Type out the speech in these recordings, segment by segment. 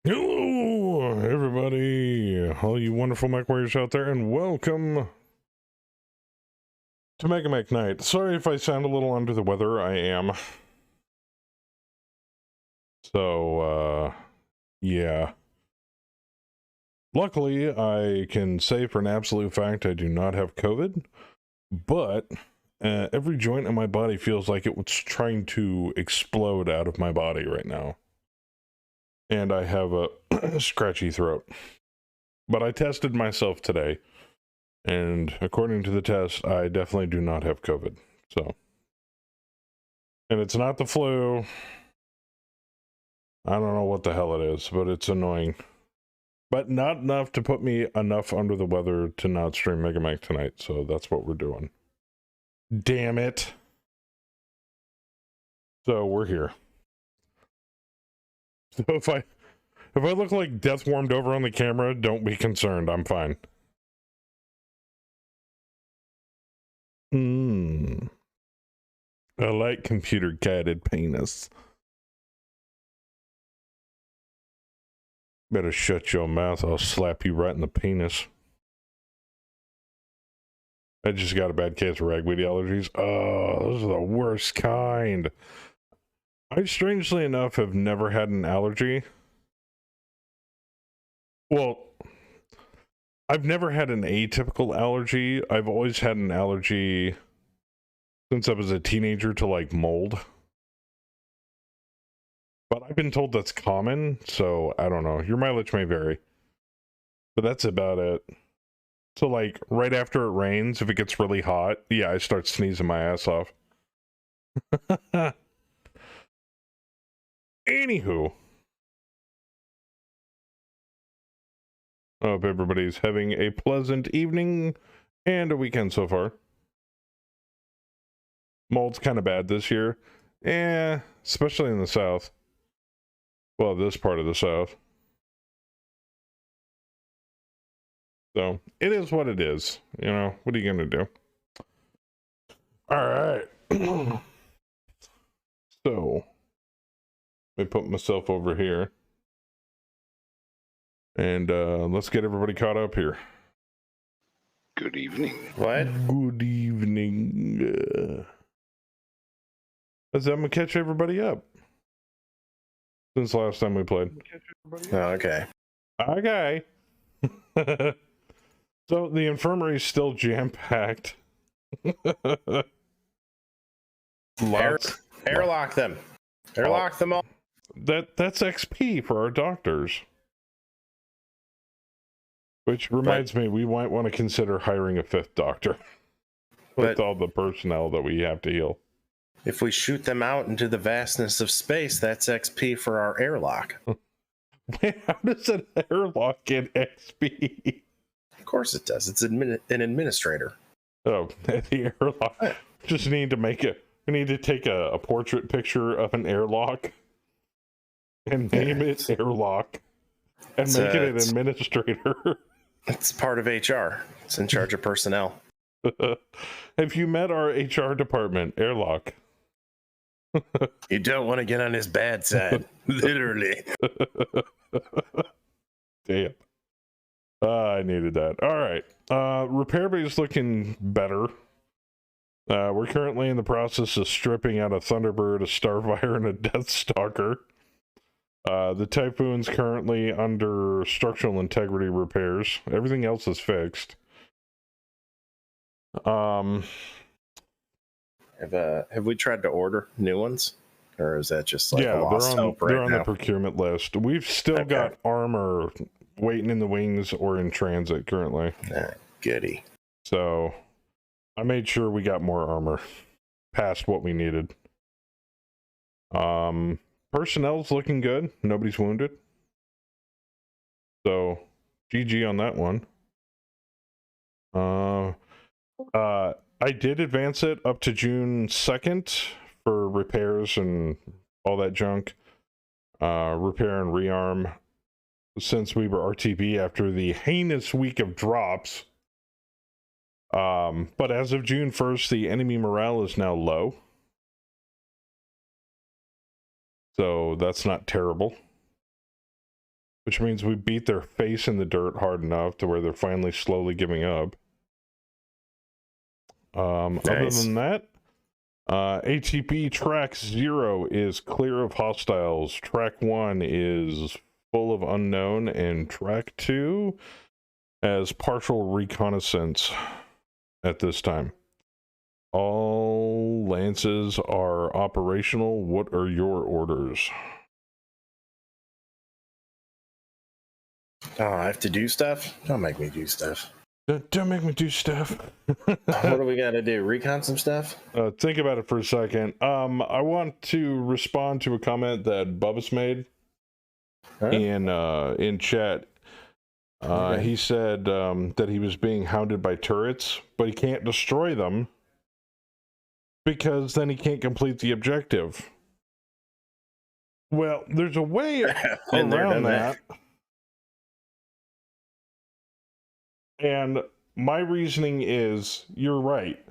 Hello, everybody, all you wonderful mech warriors out there, and welcome to Mega Mech Night. Sorry if I sound a little under the weather, I am. So, yeah. Luckily, I can say for an absolute fact I do not have COVID, but every joint in my body feels like it was trying to explode out of my body right now. And I have a scratchy throat. But I tested myself today, and according to the test, I definitely do not have COVID. So, and it's not the flu. I don't know what the hell it is, but it's annoying. But not enough to put me enough under the weather to not stream Mega Mech tonight, so that's what we're doing. Damn it. So we're here. So if I look like death warmed over on the camera, don't be concerned. I'm fine. I like computer guided penis. Better shut your mouth, I'll slap you right in the penis. I just got a bad case of ragweed allergies. Oh, those are the worst kind. I, strangely enough, have never had an allergy. Well, I've never had an atypical allergy. I've always had an allergy since I was a teenager to, like, mold. But I've been told that's common, so I don't know. Your mileage may vary. But that's about it. So, like, right after it rains, if it gets really hot, yeah, I start sneezing my ass off. Anywho. I hope everybody's having a pleasant evening and a weekend so far. Mold's kind of bad this year. Especially in the south. Well, this part of the south. So, it is what it is. You know, what are you going to do? Alright. So, let me put myself over here. And let's get everybody caught up here. Good evening. What? Good evening. I'm going to catch everybody up. Since last time we played. Oh, okay. Okay. So the infirmary is still jam-packed. Airlock them. Airlock them all. That's XP for our doctors. Which reminds me, we might want to consider hiring a 5th doctor. With all the personnel that we have to heal. If we shoot them out into the vastness of space, that's XP for our airlock. Wait, how does an airlock get XP? Of course it does. It's an administrator. Oh, the airlock. Just need to make it. We need to take a portrait picture of an airlock and name it airlock and make it an administrator. It's part of HR. It's in charge of personnel. Have you met our HR department, airlock? You don't want to get on his bad side. Literally. Damn. I needed that. All right. Repair bay is looking better. We're currently in the process of stripping out a Thunderbird, a Starfire, and a Deathstalker. The Typhoon's currently under structural integrity repairs. Everything else is fixed. Have we tried to order new ones, or is that just like yeah, a lost hope right they're on now? the procurement list. We've still got armor waiting in the wings or in transit currently. Goody. So I made sure we got more armor past what we needed. Personnel's looking good. Nobody's wounded. So GG on that one. I did advance it up to June 2nd for repairs and all that junk. Repair and rearm, since we were RTB after the heinous week of drops. But as of June 1st, the enemy morale is now low. So that's not terrible. which means we beat their face in the dirt hard enough to where they're finally slowly giving up. Other than that, ATP track 0 is clear of hostiles. Track 1 is full of unknown, and track 2 has partial reconnaissance at this time. All lances are operational. What are your orders? Oh, I have to do stuff? Don't make me do stuff. Don't make me do stuff. What do we got to do? Recon some stuff? Think about it for a second. I want to respond to a comment that Bubba's made in chat. Okay. He said that he was being hounded by turrets, but he can't destroy them because then he can't complete the objective. Well, there's a way around that. And my reasoning is, you're right.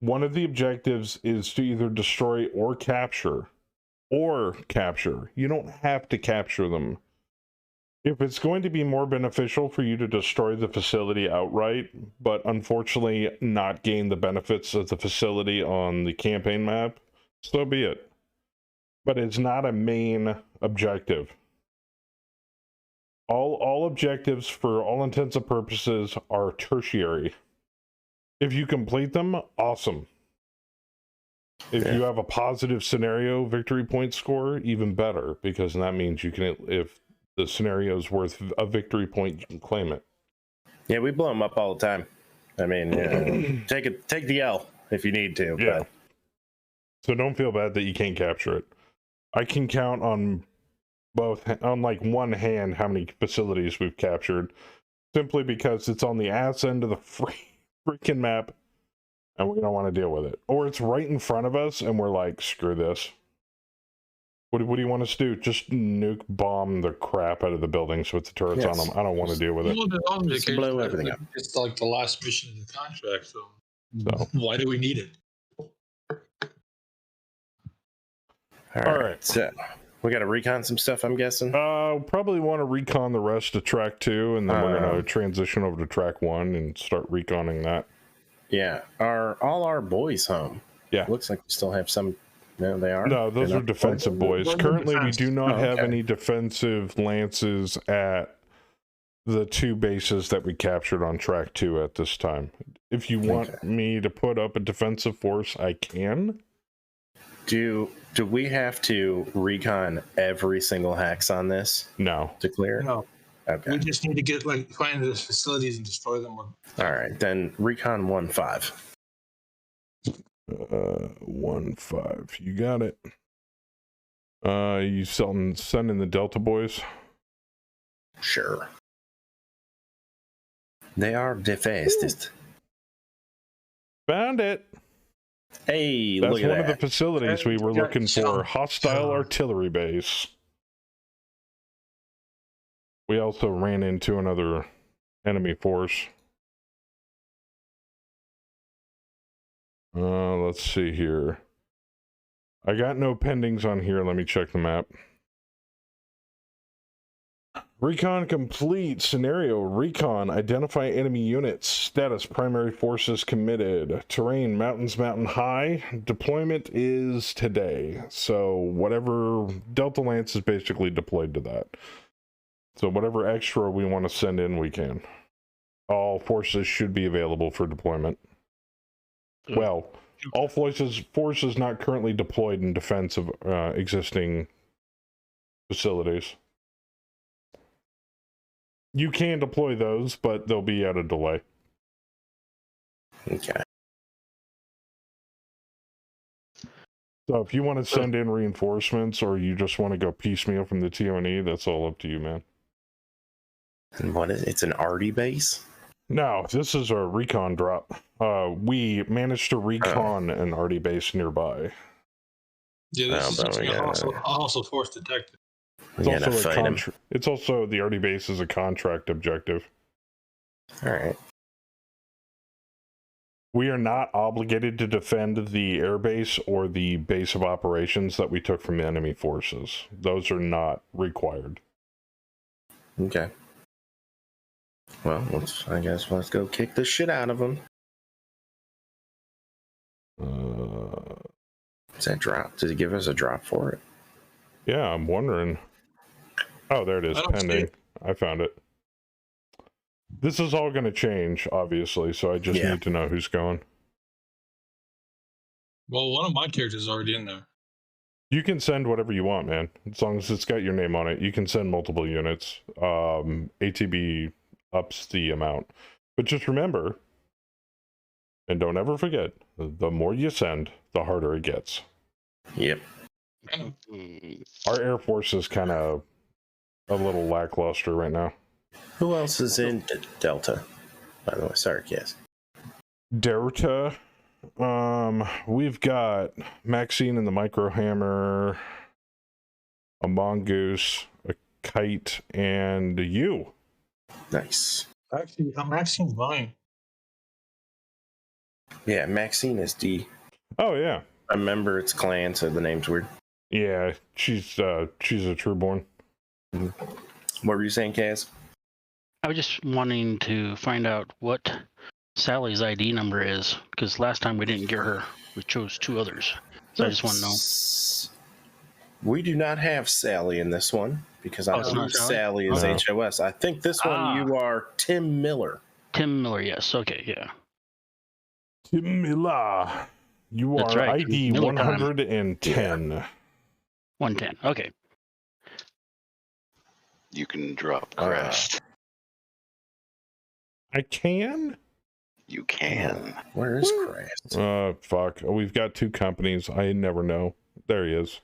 One of the objectives is to either destroy or capture. You don't have to capture them. If it's going to be more beneficial for you to destroy the facility outright, but unfortunately not gain the benefits of the facility on the campaign map, so be it. But it's not a main objective. All objectives, for all intents and purposes, are tertiary. If you complete them, awesome. If you have a positive scenario victory point score, even better, because that means you can, if the scenario is worth a victory point, you can claim it. Yeah, we blow them up all the time. I mean, take the L if you need to. Yeah. But... So don't feel bad that you can't capture it. I can count on like one hand how many facilities we've captured, simply because it's on the ass end of the freaking map and we don't want to deal with it, or it's right in front of us and we're like, screw this. What do you want us to do? Just nuke bomb the crap out of the buildings with the turrets on them. I don't want to deal with it. Just blow everything up. It's like the last mission of the contract, so why do we need it? All right. So we got to recon some stuff, I'm guessing. Probably want to recon the rest of track 2, and then we're going to transition over to track 1 and start reconning that. Yeah. Are all our boys home? Yeah. Looks like we still have some. No, they are. No, those are defensive boys. Currently, we do not have okay. any defensive lances at the 2 bases that we captured on track 2 at this time. If you want me to put up a defensive force, I can. Do we have to recon every single hex on this? No. To clear? No. Okay. We just need to find the facilities and destroy them. All right, then recon 1-5. 1-5. You got it. You sending the Delta boys? Sure. They are the fastest. Found it. Hey, that's look at one that. of the facilities we were looking for. Hostile artillery base. We also ran into another enemy force. Let's see here. I got no pendings on here. Let me check the map. Recon complete. Scenario recon. Identify enemy units. Status primary forces committed. Terrain mountains, mountain high. Deployment is today. So whatever Delta Lance is basically deployed to that. So whatever extra we want to send in, we can. All forces should be available for deployment. Well, all forces not currently deployed in defense of existing facilities. You can deploy those, but they'll be at a delay. Okay. So if you want to send in reinforcements, or you just want to go piecemeal from the TONE, that's all up to you, man. And what is it? It's an arty base? No, this is a recon drop. We managed to recon an arty base nearby. Yeah, this is also force detected. It's also the arty base is a contract objective. All right. We are not obligated to defend the airbase or the base of operations that we took from the enemy forces. Those are not required. Okay. Well, I guess let's go kick the shit out of him. Is that drop? Did he give us a drop for it? Yeah, I'm wondering. Oh, there it is, I don't see pending. it. I found it. This is all going to change, obviously, so I just need to know who's going. Well, one of my characters is already in there. You can send whatever you want, man. As long as it's got your name on it, you can send multiple units. ATB ups the amount. But just remember, and don't ever forget, the more you send, the harder it gets. Yep. Our Air Force is kind of a little lackluster right now. Who else is in Delta? By the way, sorry, Cass. Delta. We've got Maxine and the Micro Hammer, a Mongoose, a Kite, and you. Nice. Actually, I'm actually mine. Yeah, Maxine is D. Oh yeah. I remember it's clan, so the name's weird. Yeah, she's a trueborn. What were you saying, Cass? I was just wanting to find out what Sally's ID number is, because last time we didn't get her. We chose two others. So I just want to know. We do not have Sally in this one, because I believe Sally is HOS. I think this one you are Tim Miller. Tim Miller, yes. Okay, yeah. Tim Miller. You That's are right, ID Miller 110. 110, okay. You can drop crest. I can? You can. Where is Crest? Fuck. We've got two companies. I never know. There he is.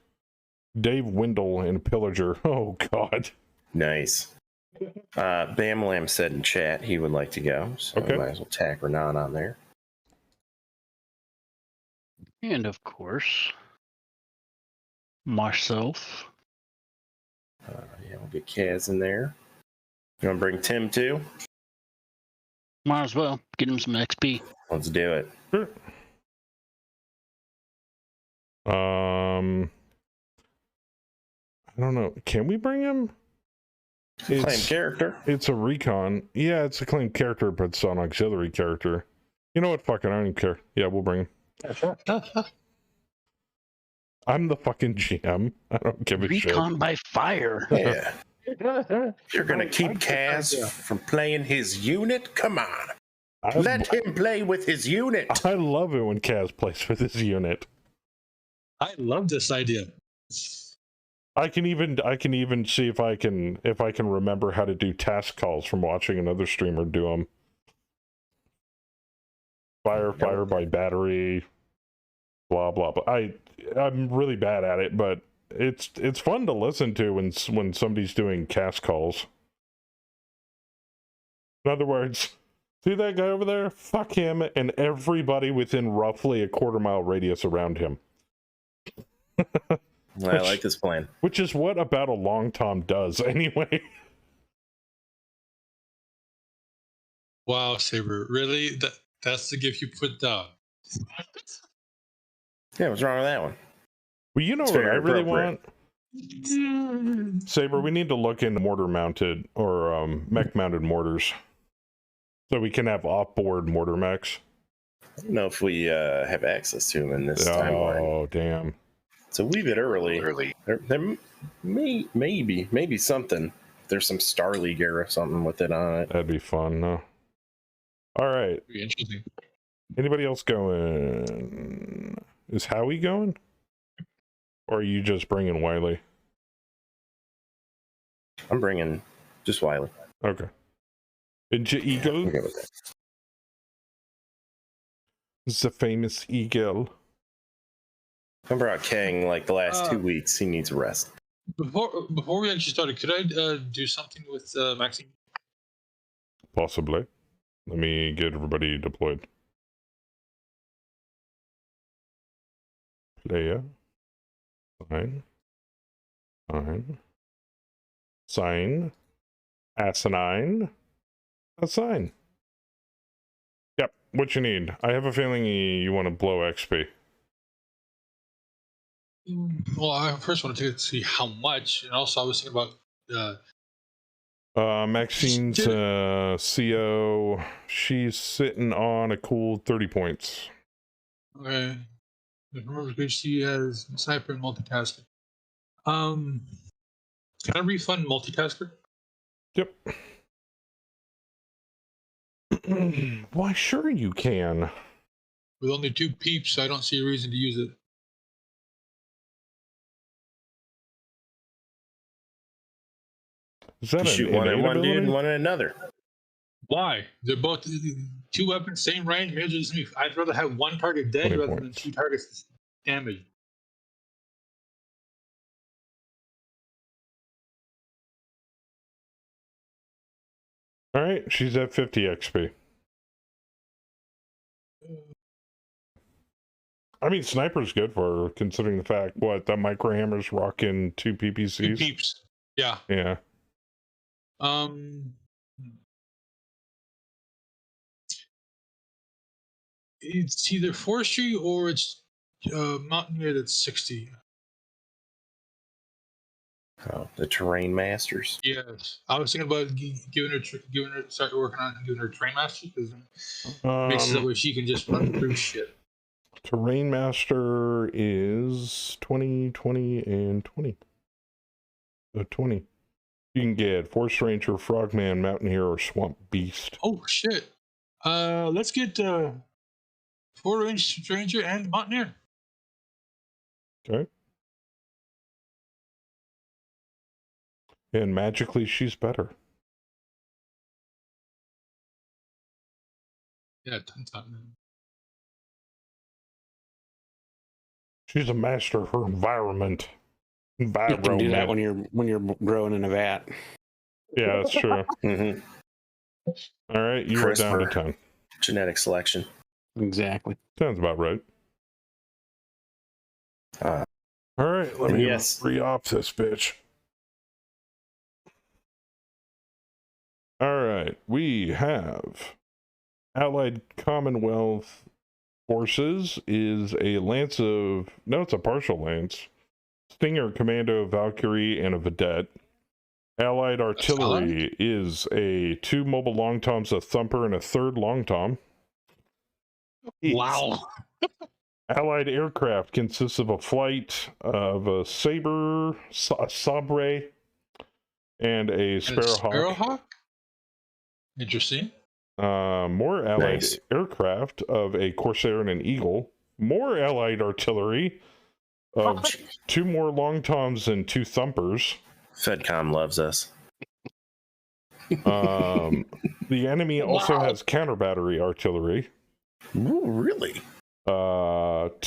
Dave Windle and Pillager. Oh, God. Nice. Bam Lam said in chat he would like to go, so we might as well tack Renan on there. And of course, myself. Yeah, we'll get Kaz in there. You want to bring Tim too? Might as well get him some XP. Let's do it. Sure. I don't know. Can we bring him? Claim character. It's a recon. Yeah, it's a claim character, but it's an auxiliary character. You know what? Fuck it. I don't care. Yeah, we'll bring him. I'm the fucking GM. I don't give a shit. Recon by fire. Yeah. You're gonna keep Kaz from playing his unit? Come on. Let him play with his unit. I love it when Kaz plays with his unit. I love this idea. I can even see if I can remember how to do task calls from watching another streamer do them. Fire by battery, blah blah blah. I'm really bad at it, but it's fun to listen to when somebody's doing cast calls. In other words, see that guy over there? Fuck him and everybody within roughly a quarter-mile radius around him. I like this plan. Which is what about a long Tom does anyway. Wow, Saber, really? That's the gift you put down. Yeah, what's wrong with that one? Well, you know what I really want? Saber, we need to look into mortar-mounted or mech-mounted mortars. So we can have off-board mortar mechs. I don't know if we have access to them in this timeline. Oh, damn. So leave it early. There maybe something. There's some Star League or something with it on it. That'd be fun, no? All right. Be interesting. Anybody else going? Is Howie going? Or are you just bringing Wiley? I'm bringing just Wiley. Okay. And your eagle? Okay with that. The famous eagle. I brought Kang like the last 2 weeks. He needs a rest. Before we actually started, could I do something with Maxine? Possibly. Let me get everybody deployed. Player. Sign. Asinine. Assign. Yep. What you need? I have a feeling you want to blow XP. Well, I first wanted to see how much, and also I was thinking about Maxine's CO, she's sitting on a cool 30 points. Okay. Remember, because she has sniper and multitasker. Can I refund multitasker? Yep. Why, sure you can. With only 2 peeps, I don't see a reason to use it. Is that You shoot one at innate one dude ability? and one at another. Why? They're both 2 weapons, same range. I'd rather have 1 target dead 20 rather than points. 2 targets damaged. All right, she's at 50 XP. I mean, sniper's good for her, considering the fact, what, that micro hammer's rocking 2 PPCs? 2 peeps. Yeah. Yeah. It's either forestry or it's mountaineer that's 60. Oh, the terrain masters. Yes, I was thinking about giving her start working on giving her train master because makes it that way she can just run through shit. Terrain master is 20, 20, and 20. 20. You can get forest ranger, frogman, mountaineer, or swamp beast. Oh shit! Let's get 4-range ranger and mountaineer. Okay. And magically, she's better. Yeah, 10 times. She's a master of her environment. You can do that when you're growing in a vat. Yeah, that's true. Mm-hmm. All right, you are down to 10. Genetic selection. Exactly. Sounds about right. Uh, All right, let me yes. re-op this bitch. All right, we have Allied Commonwealth Forces is a lance of... No, it's a partial lance. Stinger, Commando, Valkyrie, and a Vedette. Allied Artillery is a 2 mobile long toms, a thumper, and a 3rd long tom. Wow. Allied aircraft consists of a flight of a Sabre, a Sabre, and a Sparrowhawk. Interesting. More Allied Nice. aircraft of a Corsair and an Eagle. More Allied artillery of 2 more long toms and 2 thumpers. FedCom loves us. The enemy also has counter battery artillery. Ooh, really? 2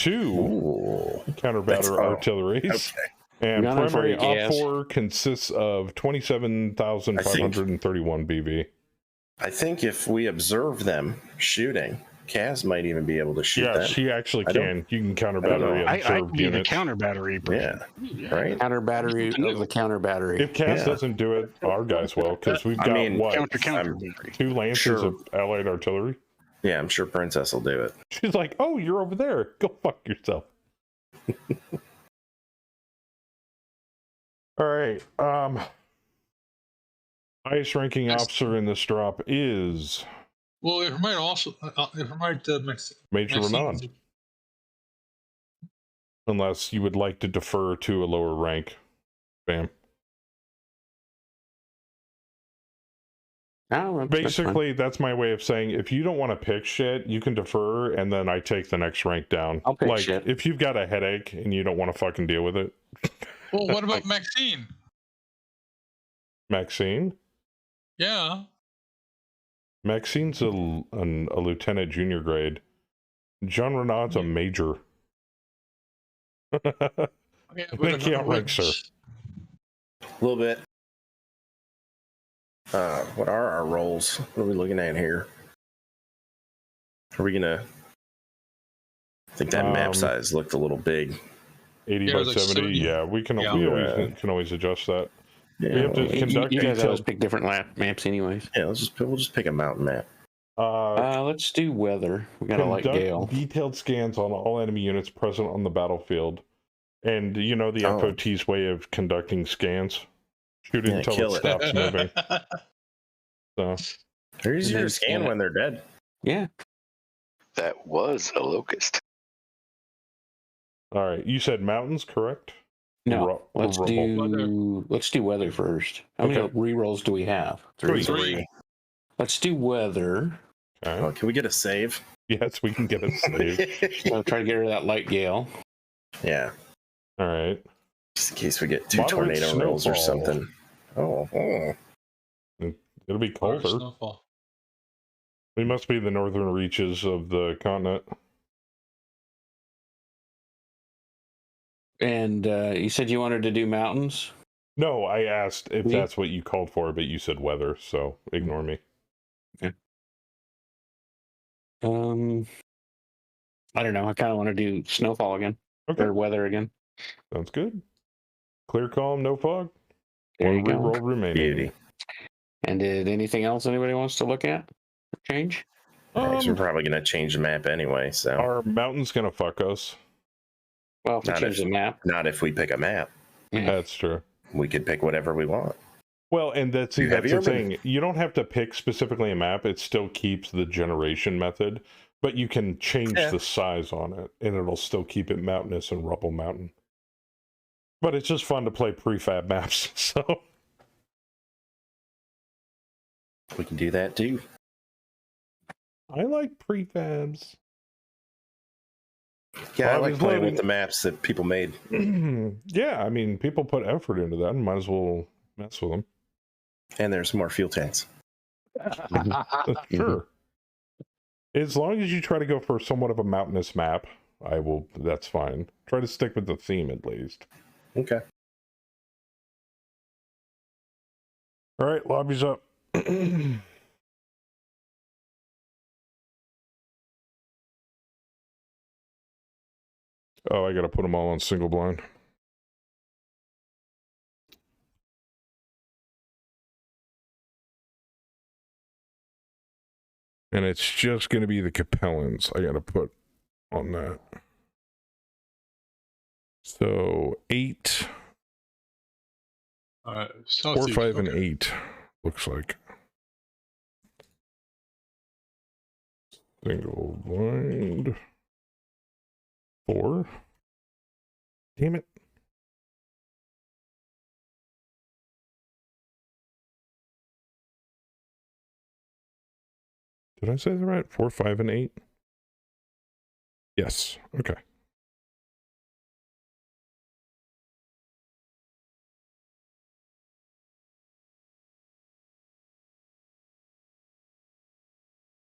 Ooh. counter battery artilleries. Okay. And Gunner primary for gas. op4 consists of 27,531 BV. I think if we observe them shooting, Kaz might even be able to shoot Yeah, them. she actually I don't- can. You can counter I don't battery know. I observed can be the units. counter battery. Yeah, right? Counter battery of the counter battery. If Cass Yeah. doesn't do it, our guys will, because we've got I mean, what? Counter I'm battery. 2 lances sure. of allied artillery. Yeah, I'm sure Princess will do it. She's like, "Oh, you're over there. Go fuck yourself." All right. Highest ranking officer in this drop is Well, if I might also, Major Renan, unless you would like to defer to a lower rank. Bam. Oh, Basically, that's my way of saying if you don't want to pick shit, you can defer, and then I take the next rank down. I'll pick like, shit. if you've got a headache and you don't want to fucking deal with it. Well, what about Maxine? Maxine? Yeah. Maxine's a lieutenant junior grade. John Renaud's a major. Okay, I think he outranks her. A little bit. What are our roles? What are we looking at here? Are we gonna? I think that map size looked a little big. 80 Yeah, by it was like 70. 70. Yeah, we can always adjust that. We Yeah, have to conduct you guys always detailed. pick different maps, anyways. yeah. We'll just pick a mountain map. Let's do weather. We got a light Conduct gale. detailed scans on all enemy units present on the battlefield. And you know the FOT's way of conducting scans? Shoot it Yeah, until kill it it. stops moving. So They're easier then to scan scan it. when they're dead. Yeah. That was a locust. all right, you said mountains, correct? No. Ru- Let's rubble. do weather first. How many rerolls do we have? Three. Let's do weather. Okay. Oh, can we get a save? Yes, we can get a save. So try to get rid of that light gale. Yeah, All right. just in case we get 2 Moderate tornado rolls or snowfall. something. Oh. It'll be colder. Snowfall. We must be the northern reaches of the continent. And you said you wanted to do mountains? No, I asked if Me? that's what you called for, but you said weather, so ignore me. Okay. I don't know. I kind of want to do snowfall again. Okay. Or weather again. Sounds good. Clear, calm, no fog. There you One go. reroll remaining. Beauty. And did anything else anybody wants to look at? Change? So we're probably going to change the map anyway, so. Are mountains gonna fuck us? Well, if we Not change if- the map. Not if we pick a map. Yeah. That's true. We could pick whatever we want. Well, and that's You the have thing. You don't have to pick specifically a map. It still keeps the generation method, but you can change Yeah. the size on it, and it'll still keep it mountainous and Rubble Mountain. But it's just fun to play prefab maps, so. We can do that too. I like prefabs. Yeah, Well, I I like was playing loading- with the maps that people made. Yeah, I mean, people put effort into that, and might as well mess with them. And there's more fuel tanks. Sure. As long as you try to go for somewhat of a mountainous map, that's fine. Try to stick with the theme at least. Okay. All right, lobby's up. Oh, I gotta put them all on single blind. And it's just gonna be the Capellans I gotta put on that. So 8, 4, 5, and 8 looks like. Single blind. 4. Damn it. Did I say that right? 4, 5, and 8? Yes. Okay.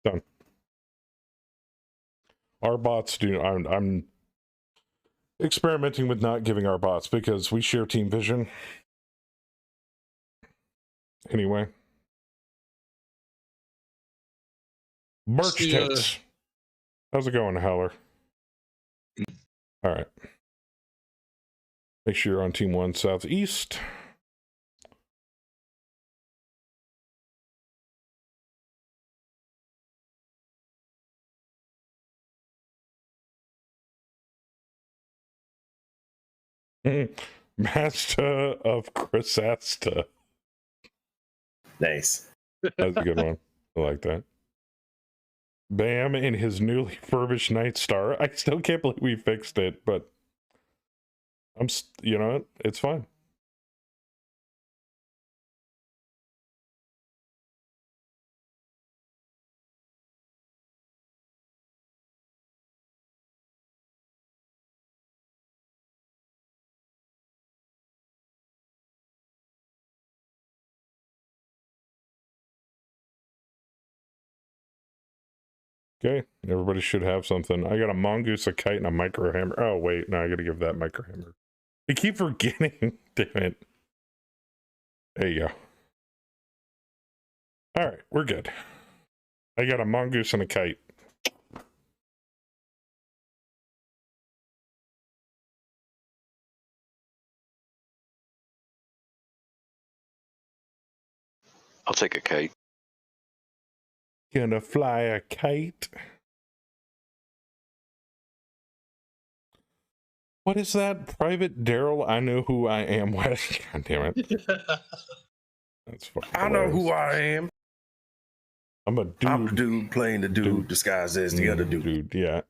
Done. Our bots do. I'm experimenting with not giving our bots because we share team vision. Anyway. Merch tits. How's it going, Howler? All right. Make sure you're on team 1 southeast. Master of Chrysasta. Nice. That's a good one. I like that. Bam in his newly furbished Night Star. I still can't believe we fixed it, but you know what? It's fine. Okay, everybody should have something. I got a mongoose, a kite, and a micro hammer. Oh, wait, no, I gotta give that micro hammer. I keep forgetting. Damn it. There you go. All right, we're good. I got a mongoose and a kite. I'll take a kite. Gonna fly a kite. What is that? Private Daryl, I know who I am. What? God damn it. That's fucking I know who hilarious. I am. I'm a dude. I'm the dude playing the dude disguised as the other dude. Dude, yeah.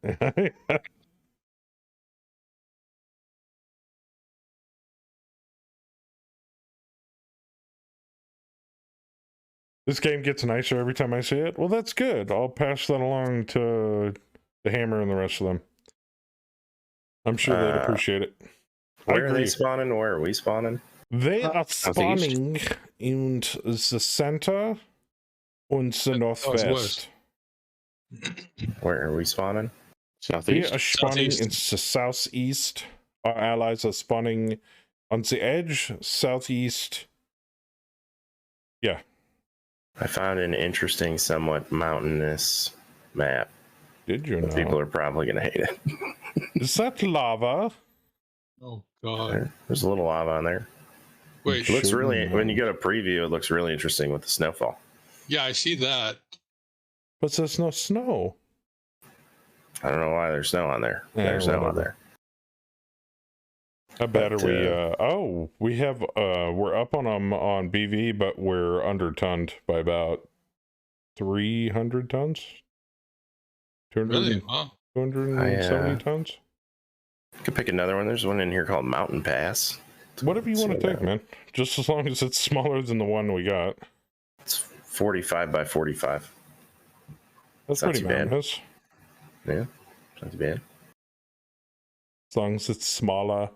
This game gets nicer every time I see it. Well, that's good. I'll pass that along to the Hammer and the rest of them. I'm sure they'd appreciate it. Where are they spawning? Where are we spawning? They are spawning in the center and the northwest. Where are we spawning? We are spawning in the southeast. Our allies are spawning on the edge, southeast. Yeah. I found an interesting, somewhat mountainous map. Did you know? People are probably going to hate it. Is that lava? Oh, God. There's a little lava on there. Wait. It looks really, when you go to preview, it looks really interesting with the snowfall. Yeah, I see that. But there's no snow. I don't know why there's snow on there. There's snow on there. How bad are we? We have, we're up on them on BV, but we're under tonned by about 300 tons. 200, Really? Wow. 270 tons. Could pick another one. There's one in here called Mountain Pass. Whatever you want to take, man. Just as long as it's smaller than the one we got. It's 45 by 45. That's pretty mountainous. Yeah, not too bad. As long as it's smaller.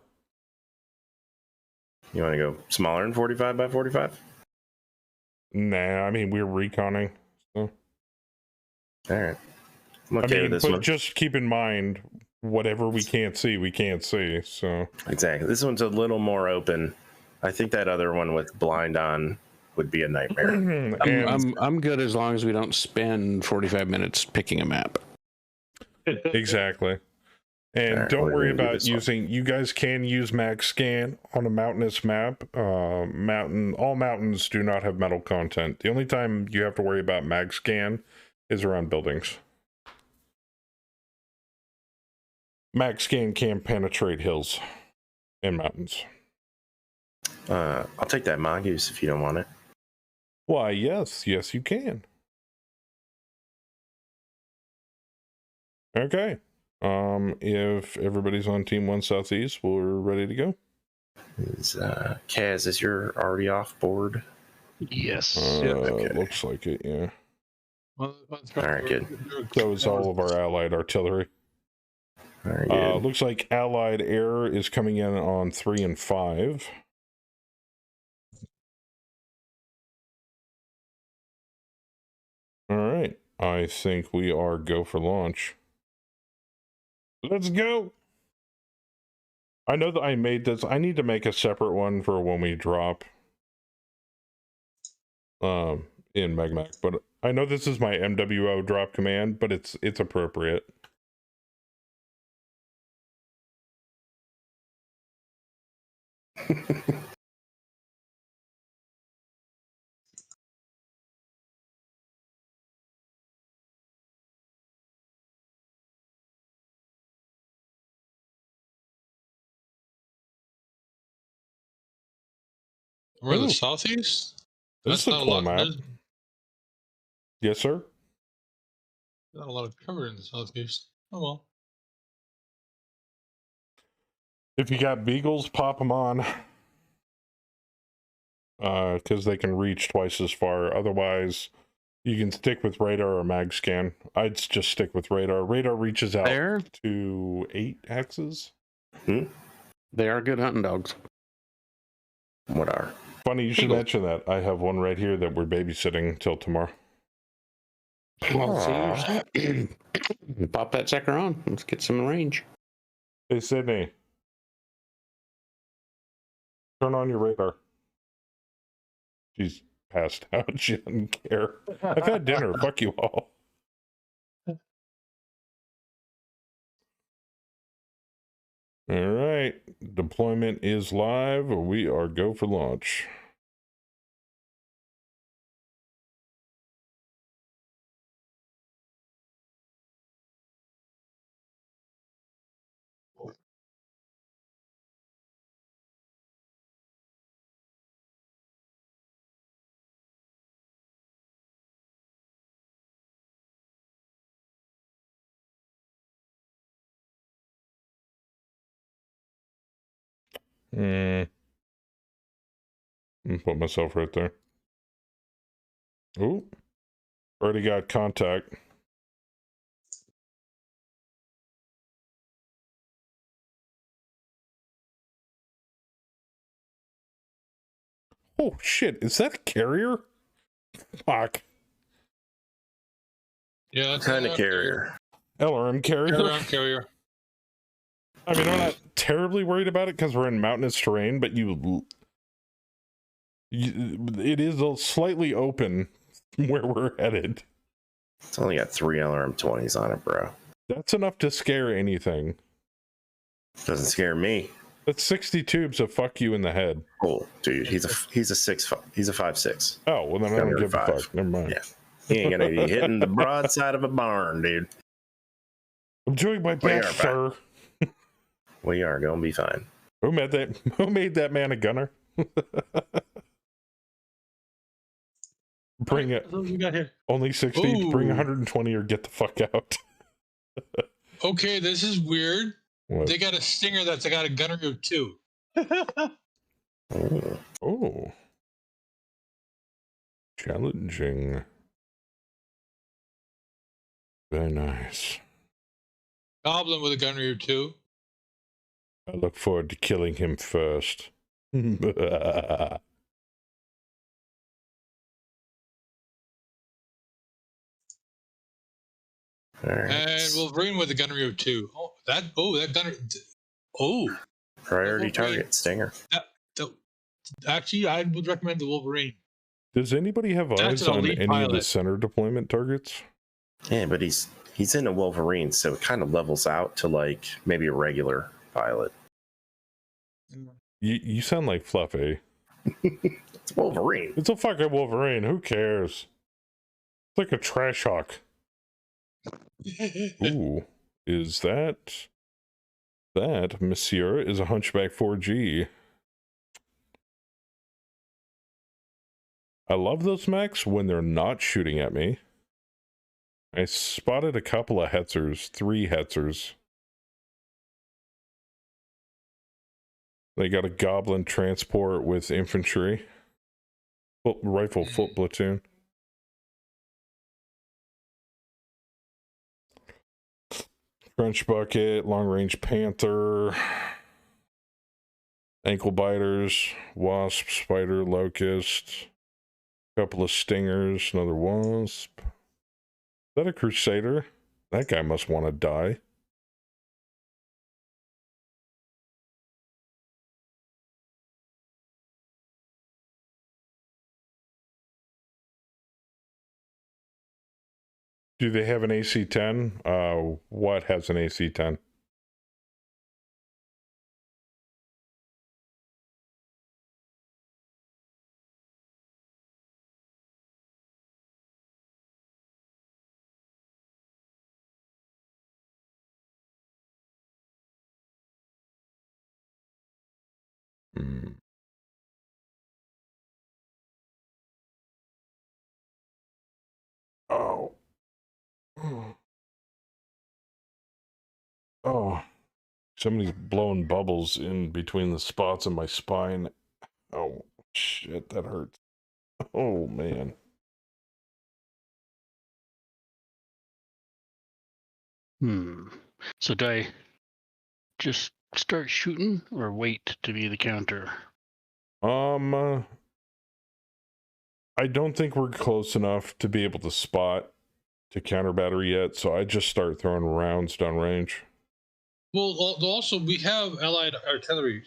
You want to go smaller than 45 by 45? Nah, I mean, we're reconning. So. All right. I'm okay with this but one. Just keep in mind, whatever we can't see, we can't see. So exactly. This one's a little more open. I think that other one with blind on would be a nightmare. I'm good as long as we don't spend 45 minutes picking a map. Exactly. And right, don't worry about using. You guys can use max scan on a mountainous map. All mountains do not have metal content. The only time you have to worry about max scan is around buildings. Max scan can penetrate hills and mountains. I'll take that mongoose if you don't want it. Why, yes, you can. Okay. If everybody's on Team 1 Southeast, we're ready to go. Kaz, is your already off board? Yes. Okay. Looks like it, yeah. All right, good. So is all of our allied artillery. All right, good. Looks like allied air is coming in on 3 and 5. All right. I think we are go for launch. Let's go. I know that I made this. I need to make a separate one for when we drop in MegMac, but I know this is my MWO drop command, but it's appropriate. We're the southeast? This is a cool map. Yes, sir? Not a lot of cover in the southeast. Oh well. If you got beagles, pop them on. Because they can reach twice as far. Otherwise, you can stick with radar or mag scan. I'd just stick with radar. Radar reaches out to 8 hexes. They are good hunting dogs. What are? Funny you should mention that. I have one right here that we're babysitting till tomorrow. Pop that sucker on. Let's get some range. Hey, Sydney. Turn on your radar. She's passed out. She doesn't care. I've had dinner. Fuck you all. All right. Deployment is live. We are go for launch. Put myself right there. Ooh. Already got contact. Oh shit, is that a carrier? Fuck. Yeah, that's Kind of carrier. LRM carrier? LRM carrier. I mean, I'm not terribly worried about it because we're in mountainous terrain, but it is slightly open where we're headed. It's only got 3 LRM-20s on it, bro. That's enough to scare anything. Doesn't scare me. That's 60 tubes of fuck you in the head. Oh, dude, he's a 5.6. Oh, well then I don't give a fuck. Never mind. Yeah. He ain't gonna be hitting the broadside of a barn, dude. I'm doing my best, sir. We are gonna be fine. Who made that man a gunner? Bring it. What we got here? Only 60. Ooh. Bring 120 or get the fuck out. Okay, this is weird. What? They got a Stinger that's got a gunnery of 2. Oh. Challenging. Very nice. Goblin with a gunnery of 2. I look forward to killing him first. All right. And Wolverine with a gunnery of 2. That gunnery. Oh. Priority target, Stinger. Actually, I would recommend the Wolverine. Does anybody have eyes an on elite any of the pilot. center deployment targets? Yeah, but he's in a Wolverine, so it kind of levels out to like maybe a regular pilot. You sound like Fluffy. It's Wolverine. It's a fucking Wolverine. Who cares? It's like a trash hawk. Ooh, is that monsieur is a hunchback 4G. I love those mechs when they're not shooting at me. I spotted a couple of Hetzers, 3 Hetzers. They got a goblin transport with infantry. Rifle foot platoon. Crunch bucket, long range panther, ankle biters, wasp, spider, locust, couple of stingers, another wasp. Is that a crusader? That guy must want to die. Do they have an AC-10? What has an AC-10? Oh. Oh. Somebody's blowing bubbles in between the spots in my spine. Oh, shit, that hurts. Oh, man. So do I just start shooting or wait to be the counter? I don't think we're close enough to be able to spot to counter battery yet, so I just start throwing rounds down range. Well, also we have allied artillery.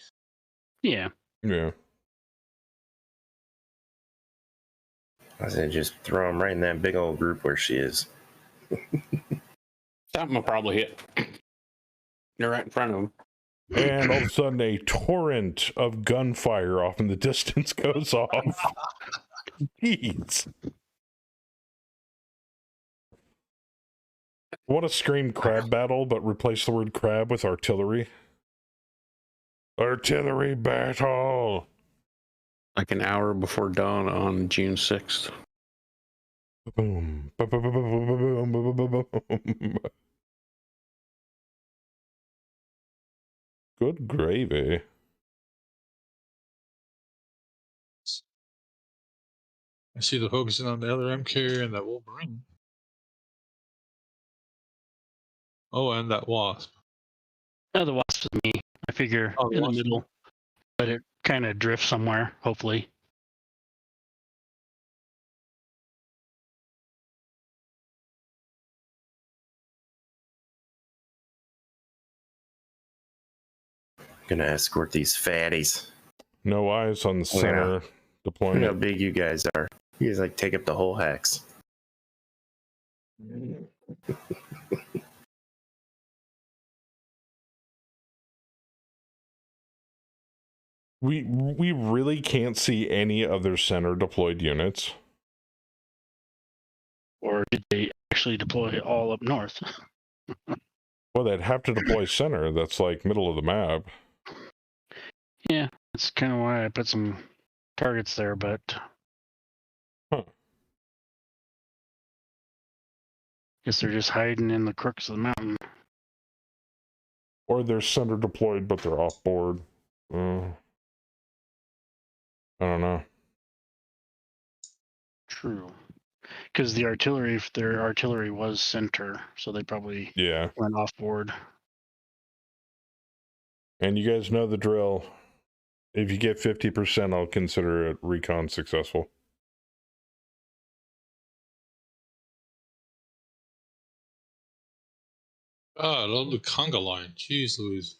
Yeah. Yeah. I said just throw him right in that big old group where she is. Something will probably hit. They're right in front of him. And all of a sudden, a torrent of gunfire off in the distance goes off. Jeez. I want to scream crab battle, but replace the word crab with artillery. Artillery battle! Like an hour before dawn on June 6th. Boom. Boom. Good gravy. I see the focusing on the other M carrier and that Wolverine. Oh, and that Wasp. Oh, the Wasp is me. I figure Oh, the in the Wasp. middle, but it kind of drifts somewhere, hopefully. Gonna escort these fatties. No eyes on the Oh, yeah. center Look how deployment. big you guys are. You guys like take up the whole hex. We really can't see any other center deployed units. Or did they actually deploy all up north? Well, they'd have to deploy center. That's like middle of the map. Yeah, that's kind of why I put some targets there, but Huh. guess they're just hiding in the crooks of the mountain. Or they're center deployed, but they're off board. I don't know. True. Because the artillery, their artillery was center, so they probably Yeah. went off board. And you guys know the drill. If you get 50%, I'll consider it recon successful. Ah, I love the conga line. Jeez Louise.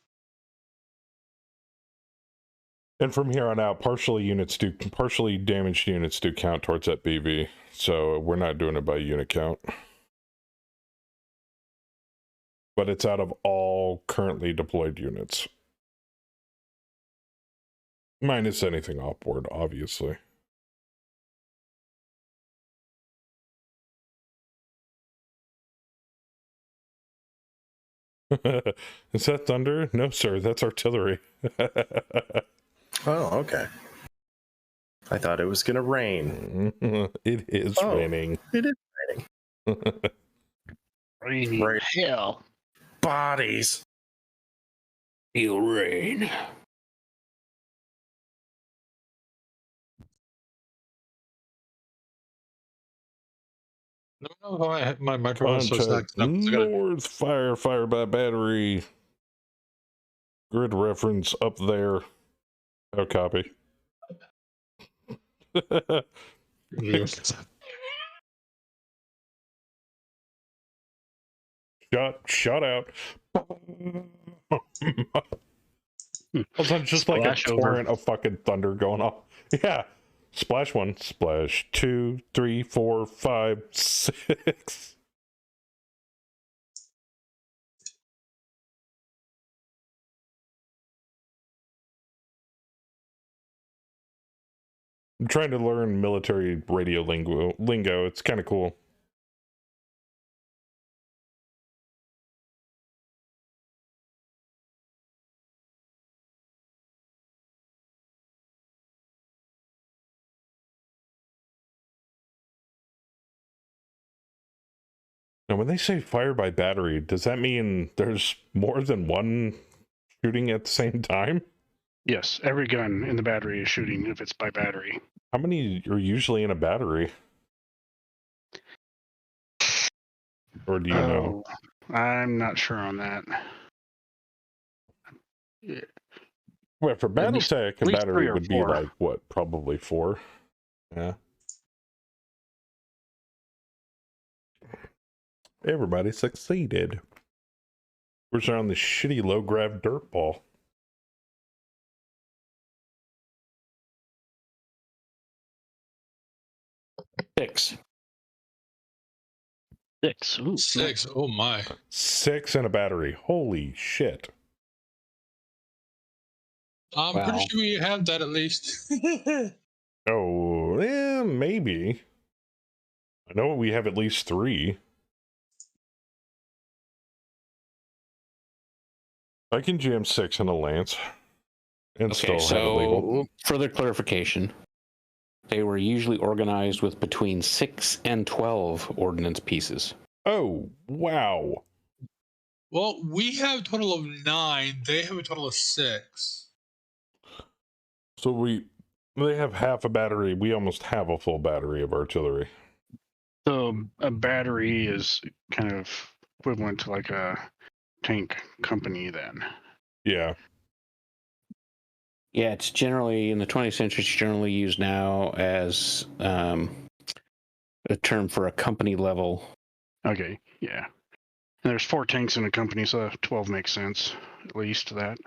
And from here on out, partially damaged units do count towards that BV. So we're not doing it by unit count. But it's out of all currently deployed units. Minus anything off board, obviously. Is that thunder? No, sir, that's artillery. Oh, okay. I thought it was gonna rain. It is raining. It is raining. Rainy Right. hell. Bodies. Feel rain. No, my microphone is so Contact stacked up. I gotta- north, fire by battery. Grid reference up there. Oh, copy. Shot out. Also, just like a Splash over. torrent of fucking thunder going off. Yeah. Splash 1, splash 2, 3, 4, 5, 6. I'm trying to learn military radio lingo. It's kind of cool. Now, when they say fire by battery, does that mean there's more than one shooting at the same time? Yes, every gun in the battery is shooting if it's by battery. How many are usually in a battery? Or do you know? I'm not sure on that. Yeah. Well, for least- Battletech, a least battery 3 or would be 4. like, what, probably 4? Yeah. Everybody succeeded. Where's on the shitty low-grav dirt ball? Six. 6. Ooh, 6. Oh my. 6 in a battery. Holy shit. I'm Wow. pretty sure we have that at least. Oh, maybe. I know we have at least 3. I can jam 6 in a lance and Okay, still have it legal. so further clarification. They were usually organized with between 6 and 12 ordnance pieces. Oh, wow. Well, we have a total of 9. They have a total of 6. So They have half a battery. We almost have a full battery of artillery. So a battery is kind of equivalent to like a tank company then. Yeah. Yeah, it's generally in the 20th century. It's generally used now as a term for a company level. Okay, yeah. And there's 4 tanks in a company, so 12 makes sense, at least that.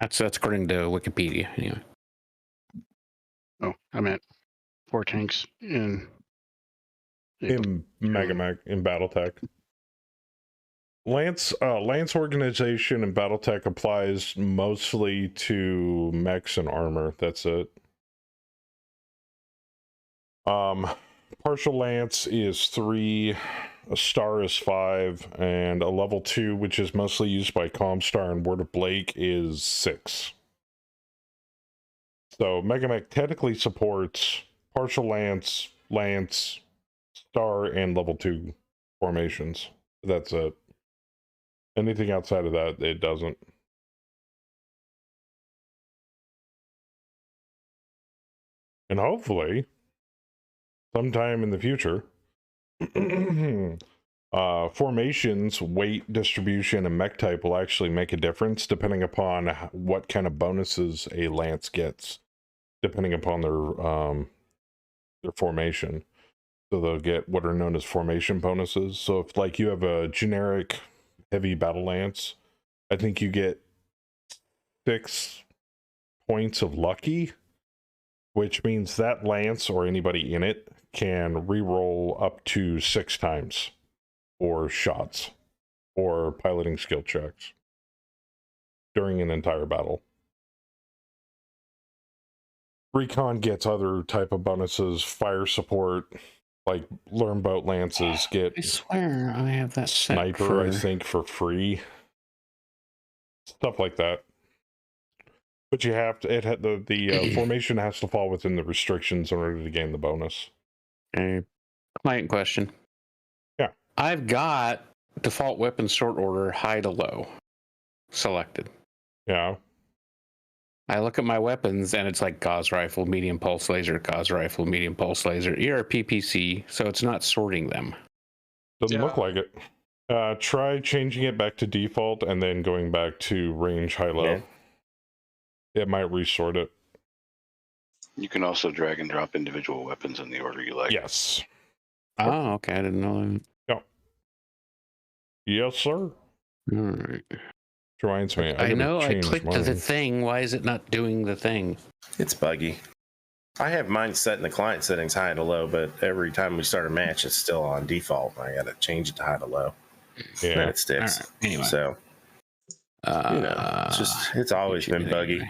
That's according to Wikipedia, anyway. Oh, I meant 4 tanks in Megamech, in Battletech. Lance organization in Battletech applies mostly to mechs and armor. That's it. Partial Lance is 3, a Star is 5, and a level 2, which is mostly used by Comstar and Word of Blake, is 6. So Megamech technically supports Partial Lance, Lance, Star, and level 2 formations. That's it. Anything outside of that, it doesn't. And hopefully, sometime in the future, formations, weight distribution, and mech type will actually make a difference depending upon what kind of bonuses a lance gets, depending upon their formation. So they'll get what are known as formation bonuses. So if like you have a generic heavy battle lance, I think you get 6 points of lucky, which means that lance or anybody in it can reroll up to 6 times for shots or piloting skill checks during an entire battle. Recon gets other type of bonuses, fire support, like learn boat lances get. I swear I have that sniper, I think, for free. Stuff like that. But you have to. It had the formation has to fall within the restrictions in order to gain the bonus. Okay. Client question. Yeah. I've got default weapon sort order high to low selected. Yeah. I look at my weapons and it's like Gauss rifle, medium pulse laser, Gauss rifle, medium pulse laser. You're a PPC, so it's not sorting them. Doesn't look like it. Try changing it back to default and then going back to range high low. Yeah. It might resort it. You can also drag and drop individual weapons in the order you like. Yes. Oh, okay. I didn't know that. No. Yes, sir. All right. Reminds me. I know I clicked the thing. Why is it not doing the thing? It's buggy. I have mine set in the client settings high to low, but every time we start a match, it's still on default. I got to change it to high to low. Yeah. And it sticks. Right. Anyway. So, it's always been buggy.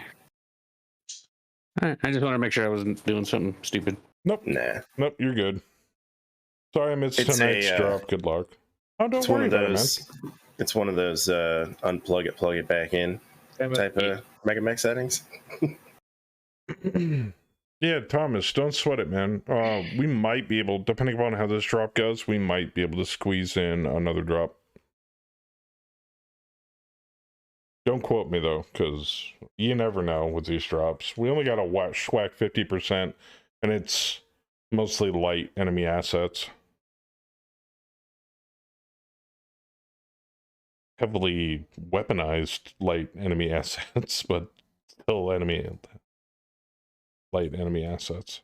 All right. I just want to make sure I wasn't doing something stupid. Nope. Nah. Nope, you're good. Sorry I missed It's tonight's drop. Good luck. Oh, don't It's worry one of about those. it, man. It's one of those unplug it, plug it back in type of Megamech settings. Yeah, Thomas, don't sweat it, man. We might be able, depending upon how this drop goes, we might be able to squeeze in another drop. Don't quote me, though, because you never know with these drops. We only got a schwack 50%, and it's mostly light enemy assets. Heavily weaponized light enemy assets, but still light enemy assets.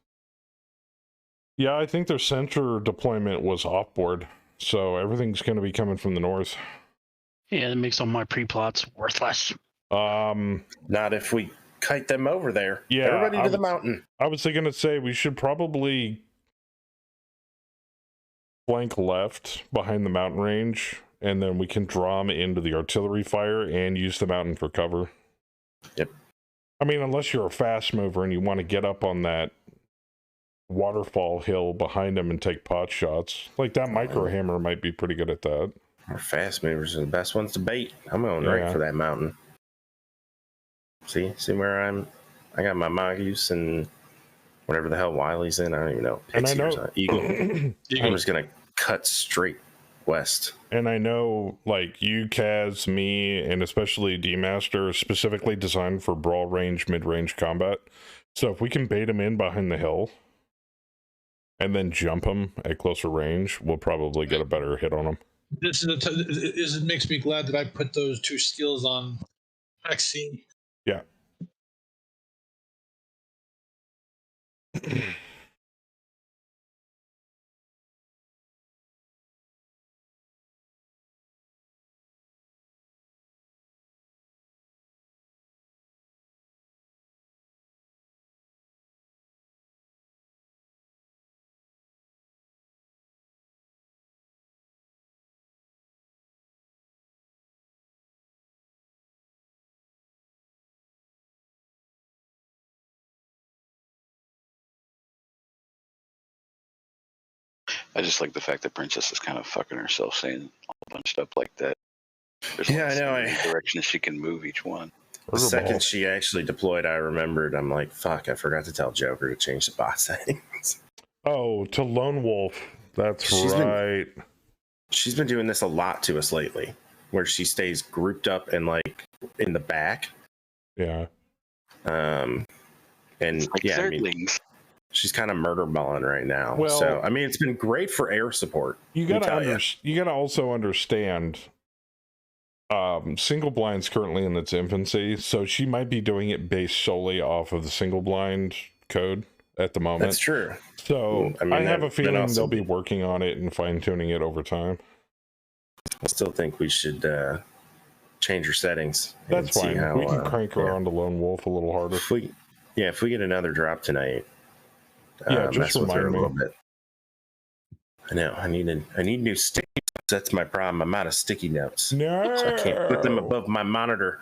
Yeah, I think their center deployment was offboard, so everything's going to be coming from the north. Yeah, that makes all my pre-plots worthless. Not if we kite them over there. Yeah, everybody to the mountain. I was going to say we should probably flank left behind the mountain range, and then we can draw them into the artillery fire and use the mountain for cover. Yep. I mean, unless you're a fast mover and you want to get up on that waterfall hill behind them and take pot shots, like that micro hammer might be pretty good at that. Our fast movers are the best ones to bait. I'm going right for that mountain. See where I got my Mongoose and whatever the hell Wiley's in. I don't even know. And I know Eagle. I'm just gonna cut straight west. And I know, like, you, Kaz, me, and especially D-Master are specifically designed for brawl range, mid-range combat. So if we can bait him in behind the hill and then jump him at closer range, we'll probably get a better hit on him. This it makes me glad that I put those 2 skills on Maxine. Yeah. I just like the fact that Princess is kind of fucking herself saying all a bunch of stuff like that. There's Yeah, I know. directions she can move each one. The second she actually deployed, I remembered. I'm like, fuck, I forgot to tell Joker to change the bot settings. Oh, to Lone Wolf. That's right. She's been doing this a lot to us lately, where she stays grouped up and like in the back. Yeah. And like yeah, I mean, she's kind of murder balling right now. Well, so I mean, it's been great for air support. You gotta also understand. Single blind's currently in its infancy, so she might be doing it based solely off of the single blind code at the moment. That's true. So I have a feeling they'll be working on it and fine tuning it over time. I still think we should change her settings. That's fine. We can crank her on to Lone Wolf a little harder. If we get another drop tonight, just remind me a little bit. I know. I need new sticky notes. That's my problem. I'm out of sticky notes. No, so I can't put them above my monitor.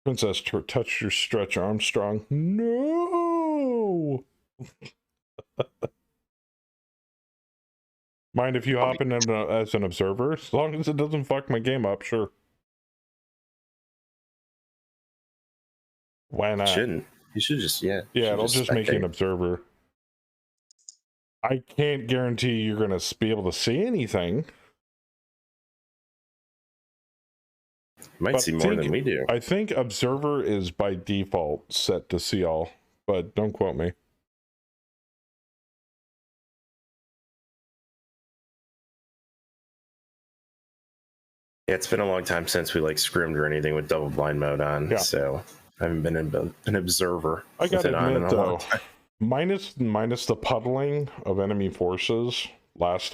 Princess, touch your Stretch Armstrong. No. Mind if you hop in as an observer? As long as it doesn't fuck my game up, sure. Why not? Shouldn't. You should just, yeah. Yeah, it'll just make you an observer. I can't guarantee you're going to be able to see anything. You might see more than we do. I think observer is by default set to see all, but don't quote me. Yeah, it's been a long time since we like scrimmed or anything with double blind mode on, so I haven't been an observer. I gotta admit though, minus the puddling of enemy forces last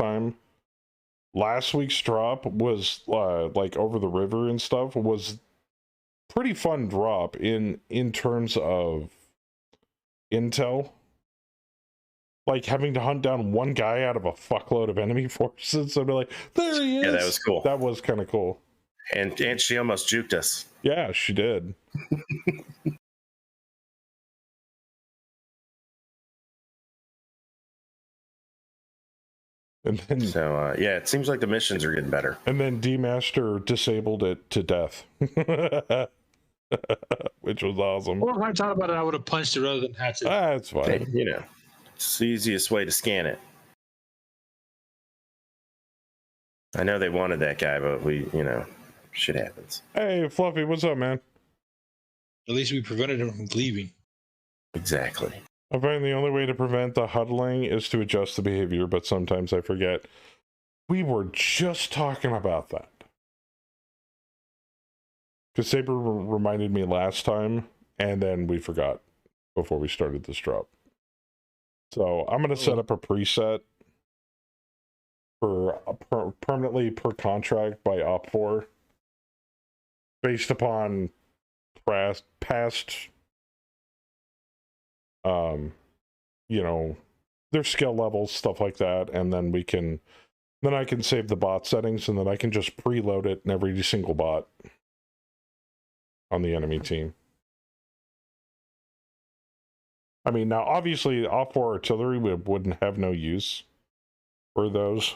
week's drop was like over the river and stuff was pretty fun drop in terms of intel. Like having to hunt down one guy out of a fuckload of enemy forces. I'd be like, there he is. Yeah, that was cool. That was kind of cool. And she almost juked us. Yeah, she did. And then, so yeah, it seems like the missions are getting better. And then D-Master disabled it to death, which was awesome. Well, if I thought about it, I would have punched it rather than hatchet. That's fine. Hey, you know, it's the easiest way to scan it. I know they wanted that guy, but shit happens. Hey, Fluffy, what's up, man? At least we prevented him from leaving. Exactly. I find the only way to prevent the huddling is to adjust the behavior, but sometimes I forget. We were just talking about that. Because Saber reminded me last time, and then we forgot before we started this drop. So I'm going to set up a preset for permanently per contract by Op4 based upon past their skill levels, stuff like that, and then I can save the bot settings, and then I can just preload it in every single bot on the enemy team. I mean, now obviously Op4 artillery wouldn't have no use for those.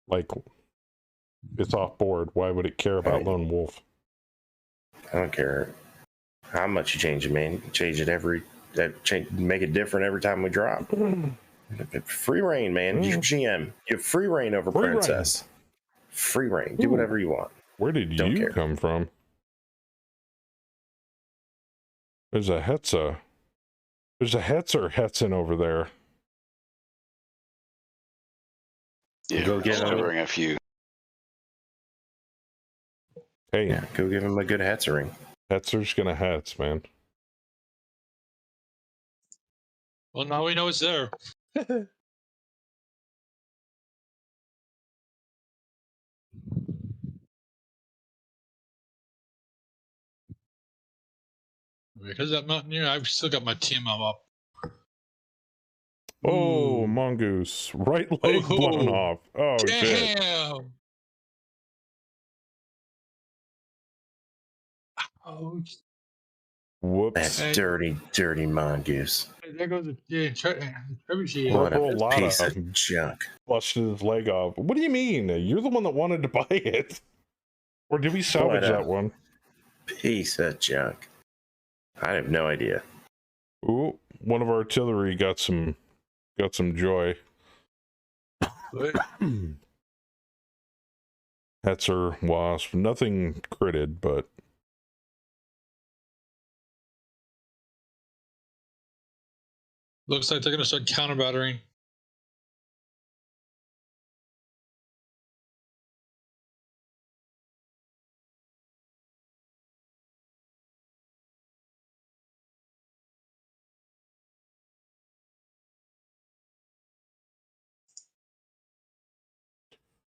Like, it's off board. Why would it care about Lone Wolf? I don't care how much you change it, man. You change it make it different every time we drop. Free reign, man. You're GM. You have free reign over Free Princess. Free reign. Do Ooh. whatever you want. Where did Don't you care. come from? There's a Hetza. There's a Hetzer Hetzen over there. Yeah, Go get him. covering a few. Hey, Yeah, go give him a good Hetzering. Hetzer's gonna Hetz, man. Well, now we know it's there. Because that mountaineer, I've still got my team up. Oh, Ooh. mongoose. Right leg blown off. Oh, shit. Damn. Oh, Whoops. That dirty, dirty mongoose. there goes the trebuchet. What a Corporal piece Lotta of junk. busted his leg off. What do you mean? You're the one that wanted to buy it. Or did we salvage What a- that one? Piece of junk. I have no idea. Ooh, one of our artillery got some joy. Hetzer, wasp, nothing critted, but Looks like they're going to start counter battering.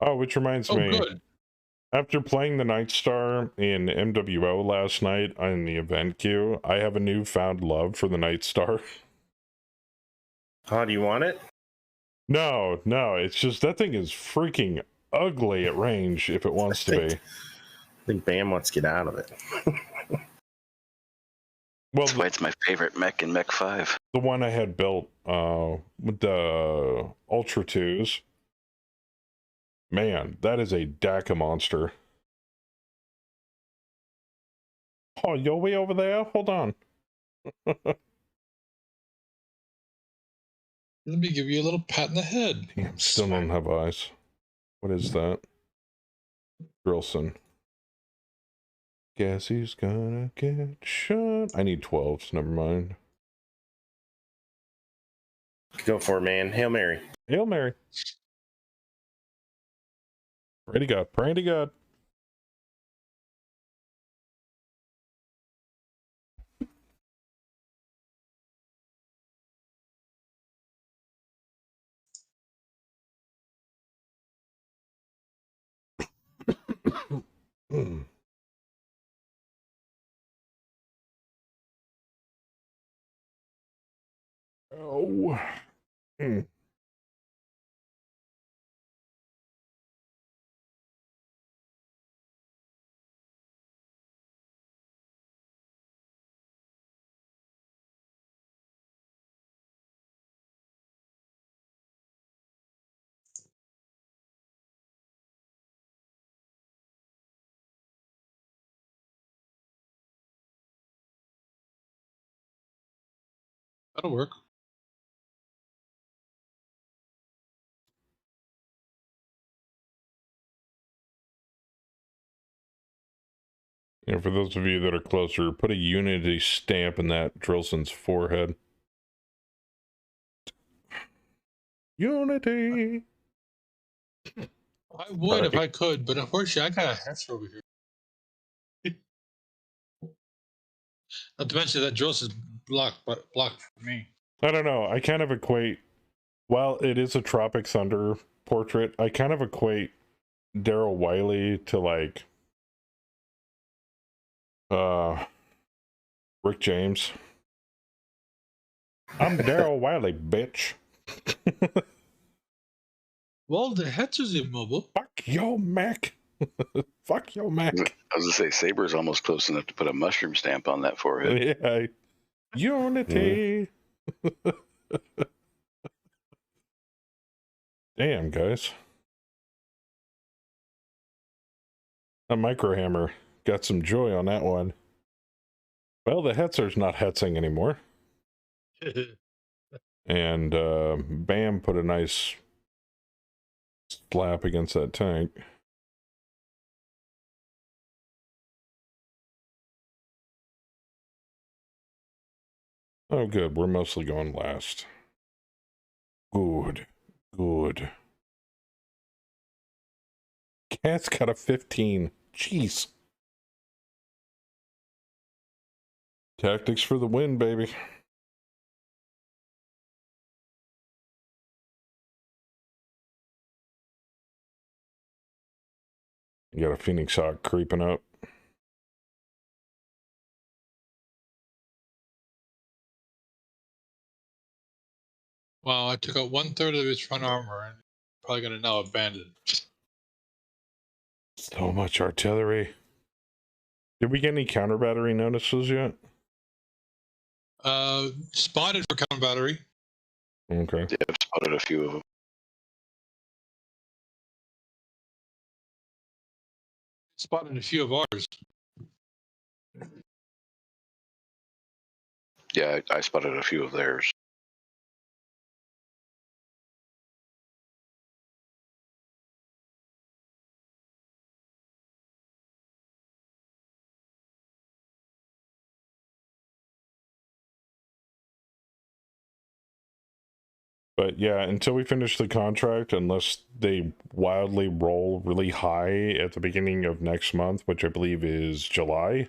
oh, which reminds me. Good. After playing the Night Star in MWO last night on the event queue, I have a newfound love for the Night Star. Oh, do you want it? No, it's just that thing is freaking ugly at range if it wants to be. I think Bam wants to get out of it. Well, That's why it's my favorite mech in Mech 5. the one I had built with the Ultra 2s. Man, that is a DACA monster. Oh, you'll be over there? Hold on. Let me give you a little pat in the head. Damn, still don't have eyes. What is that? Grilson. Guess he's gonna get shot. I need 12s, never mind. Go for it, man. Hail Mary. Hail Mary. Pray to God. Pray to God. Oh. That'll work. Yeah, for those of you that are closer, put a Unity stamp in that Drillson's forehead. Unity! I would if I could, but unfortunately, I got a Hetzer over here. Not to mention that Dross is blocked for me. I don't know. I kind of equate, while it is a Tropic Thunder portrait, I kind of equate Daryl Wiley to like Rick James. I'm Daryl Wiley, bitch. Well, the Hetzer's immobile. Fuck your Mac. Fuck your Mac. I was going to say, Saber's almost close enough to put a mushroom stamp on that forehead. Yeah. Unity. Damn, guys. A micro hammer got some joy on that one. Well, the Hetzer's not hetzing anymore. And Bam put a nice slap against that tank. Oh, good. We're mostly going last. Good. Good. Cat's got a 15. Jeez. Tactics for the win, baby. You got a Phoenix Hawk creeping up. Wow, I took out 1/3 of his front armor and probably gonna now abandon. So much artillery. Did we get any counter battery notices yet? Spotted for counter battery. Okay. Yeah, I've spotted a few of them. Spotted a few of ours. Yeah, I spotted a few of theirs. But yeah, until we finish the contract, unless they wildly roll really high at the beginning of next month, which I believe is July,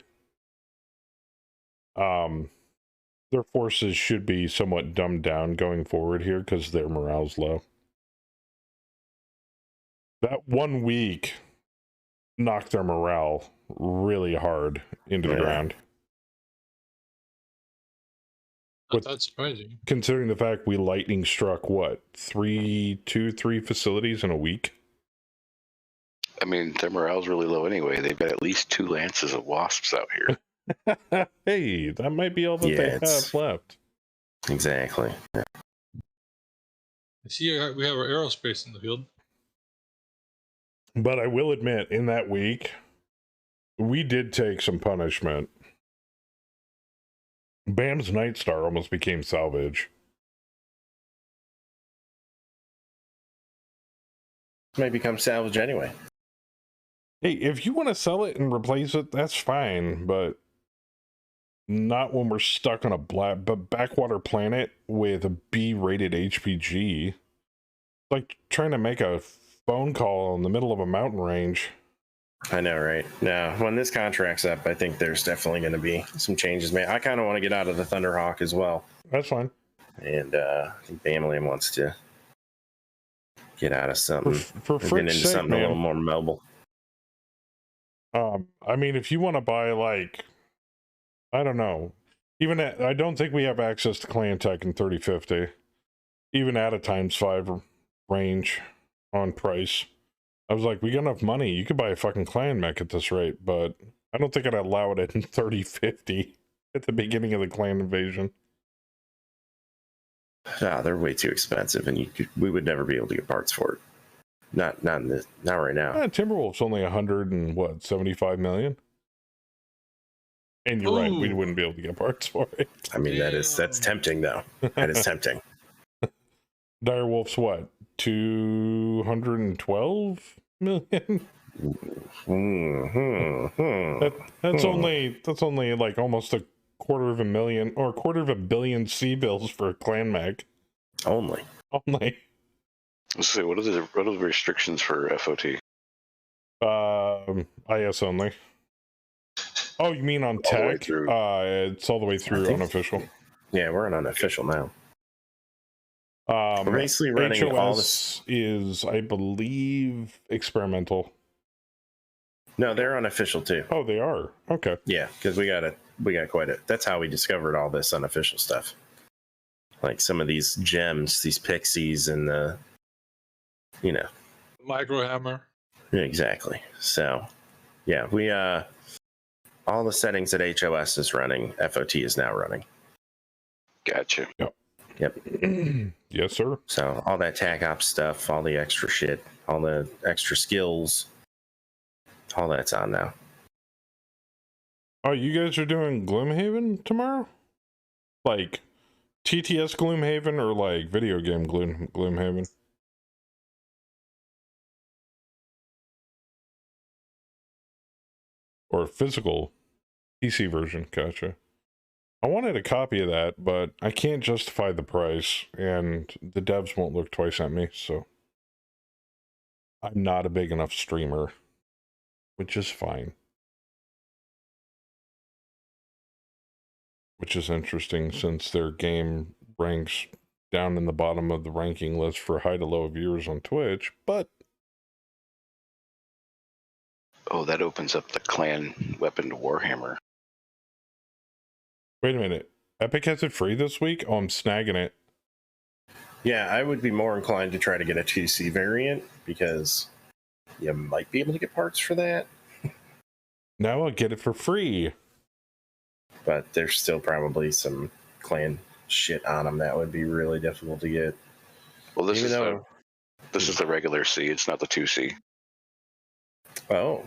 their forces should be somewhat dumbed down going forward here because their morale's low. That 1 week knocked their morale really hard into the ground. Not that surprising. Considering the fact we lightning struck what, 3 facilities in a week? I mean, their morale's really low anyway. They've got at least 2 lances of wasps out here. Hey, that might be all that they have left. Exactly. Yeah. I see we have our aerospace in the field. But I will admit, in that week, we did take some punishment. Bam's Night Star almost became salvage. May become salvage anyway. Hey, if you want to sell it and replace it, that's fine, but not when we're stuck on a backwater planet with a B-rated HPG. Like trying to make a phone call in the middle of a mountain range. I know, right? Now, when this contract's up, I think there's definitely going to be some changes made. I kind of want to get out of the Thunderhawk as well. That's fine. And I think Bamley wants to get out of something. For get into sake, something man. a little more mobile. I mean, if you want to buy, like, I don't know. Even at, I don't think we have access to Clan Tech in 3050. Even at a ×5 range on price. I was like, we got enough money. You could buy a fucking clan mech at this rate, but I don't think I'd allow it in 3050 at the beginning of the clan invasion. They're way too expensive, and we would never be able to get parts for it. Not right now. Timberwolf's only 175 million. And you're right, we wouldn't be able to get parts for it. I mean, that's tempting though. That is tempting. Direwolf's what? 212 million. That's only like almost a $250,000 or $250 million C-bills for a clan mech. Only. Let's see, what are the restrictions for FOT? IS only. Oh, you mean on All the way tech? through. It's all the way through unofficial. Yeah, we're on unofficial now. We're basically running HOS all this. Is, I believe, experimental. No, they're unofficial too. Oh, they are. Okay. Yeah, because we got quite a. That's how we discovered all this unofficial stuff. Like some of these gems, these pixies, and the, Micro hammer. Yeah, exactly. So, yeah, we all the settings that HOS is running, FOT is now running. Gotcha. Yep. Yes, sir. So all that tag ops stuff, all the extra shit, all the extra skills, all that's on now. Oh, you guys are doing Gloomhaven tomorrow? Like TTS Gloomhaven or like video game Gloomhaven? Or physical PC version, gotcha. I wanted a copy of that, but I can't justify the price, and the devs won't look twice at me, so I'm not a big enough streamer, which is fine. Which is interesting since their game ranks down in the bottom of the ranking list for high to low viewers on Twitch, but... Oh, that opens up the clan weapon to Warhammer. Wait a minute. Epic has it free this week? Oh, I'm snagging it. Yeah, I would be more inclined to try to get a 2C variant because you might be able to get parts for that. Now I'll get it for free. But there's still probably some clan shit on them that would be really difficult to get. Well, this is the regular C. It's not the 2C. Oh.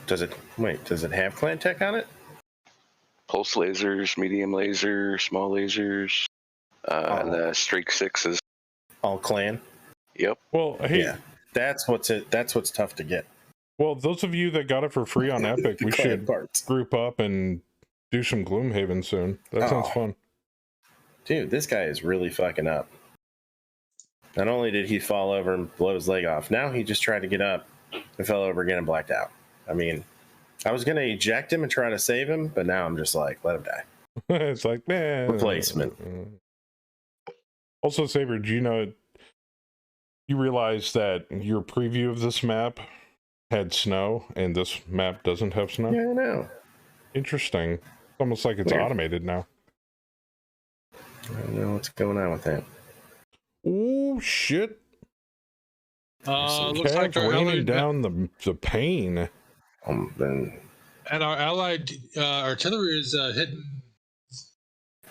Does it have clan tech on it? Pulse lasers, medium laser, small lasers, and the streak 6s. All clan? Yep. Well, hey, yeah, that's what's tough to get. Well, those of you that got it for free on Epic, we should group up and do some Gloomhaven soon. That sounds fun. Dude, this guy is really fucking up. Not only did he fall over and blow his leg off, now he just tried to get up and fell over again and blacked out. I mean, I was going to eject him and try to save him, but now I'm just like, let him die. It's like, man. Replacement. Also, Saber, do you realize that your preview of this map had snow, and this map doesn't have snow? Yeah, I know. Interesting. It's almost like it's automated now. I don't know what's going on with that. Oh, shit. Looks like our raining allied down the pain. Then and our allied artillery is hitting,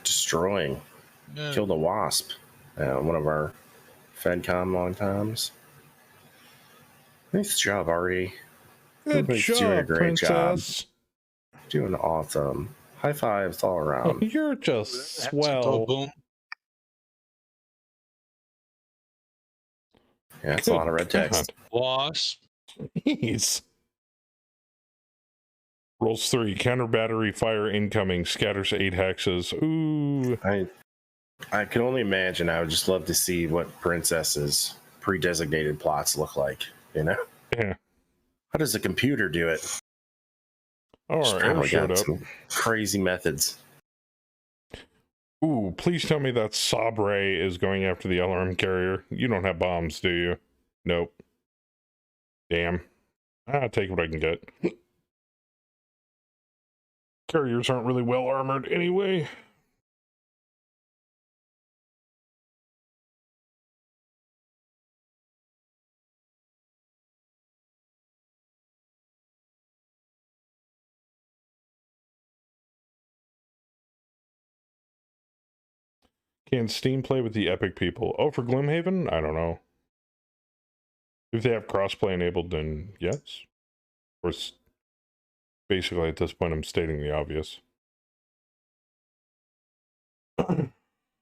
destroying. Killed a wasp. One of our FedCom long times. Nice job, Artie. Good job, doing a great princess. job. Doing awesome. High fives all around. You're just swell. boom. Yeah, that's a lot of red text. Wasp. Jeez. Rolls 3, counter battery fire incoming, scatters 8 hexes. Ooh. I can only imagine. I would just love to see what Princess's pre-designated plots look like, you know? Yeah. How does a computer do it? Oh, our air showed up. Some crazy methods. Ooh, please tell me that Sabre is going after the LRM carrier. You don't have bombs, do you? Nope. Damn. I'll take what I can get. Carriers aren't really well armored anyway. Can Steam play with the Epic people? Oh, for Gloomhaven? I don't know. If they have crossplay enabled, then yes. Of course, basically at this point, I'm stating the obvious.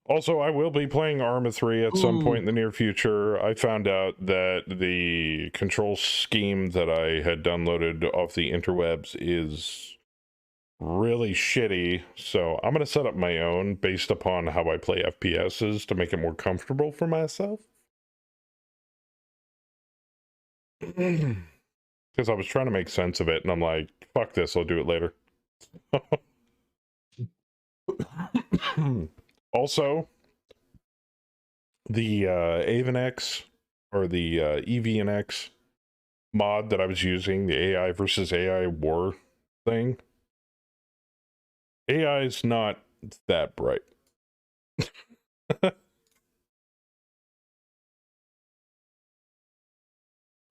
Also, I will be playing Arma 3 at some point in the near future. I found out that the control scheme that I had downloaded off the interwebs is really shitty, so I'm going to set up my own based upon how I play FPSs to make it more comfortable for myself. Because I was trying to make sense of it, and I'm like, fuck this, I'll do it later. Also, the AvenX, or the EVNX mod that I was using, the AI versus AI war thing, AI is not that bright.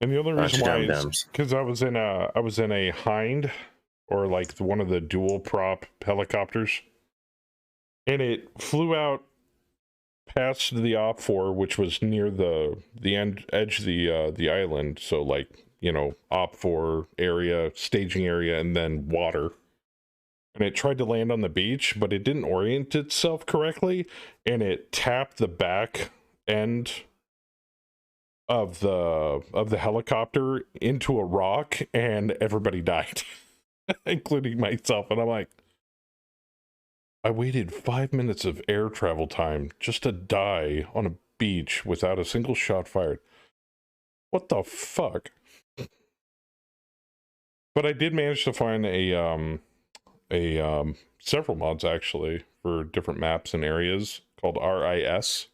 And the only reason why is because I was in a Hind, or like one of the dual prop helicopters, and it flew out past the Op 4, which was near the edge of the island. So like, you know, Op 4 area, staging area, and then water. and it tried to land on the beach, but it didn't orient itself correctly, and it tapped the back end of the helicopter into a rock, and everybody died, including myself. And I'm like, I waited 5 minutes of air travel time just to die on a beach without a single shot fired. What the fuck? But I did manage to find several mods actually for different maps and areas called RIS,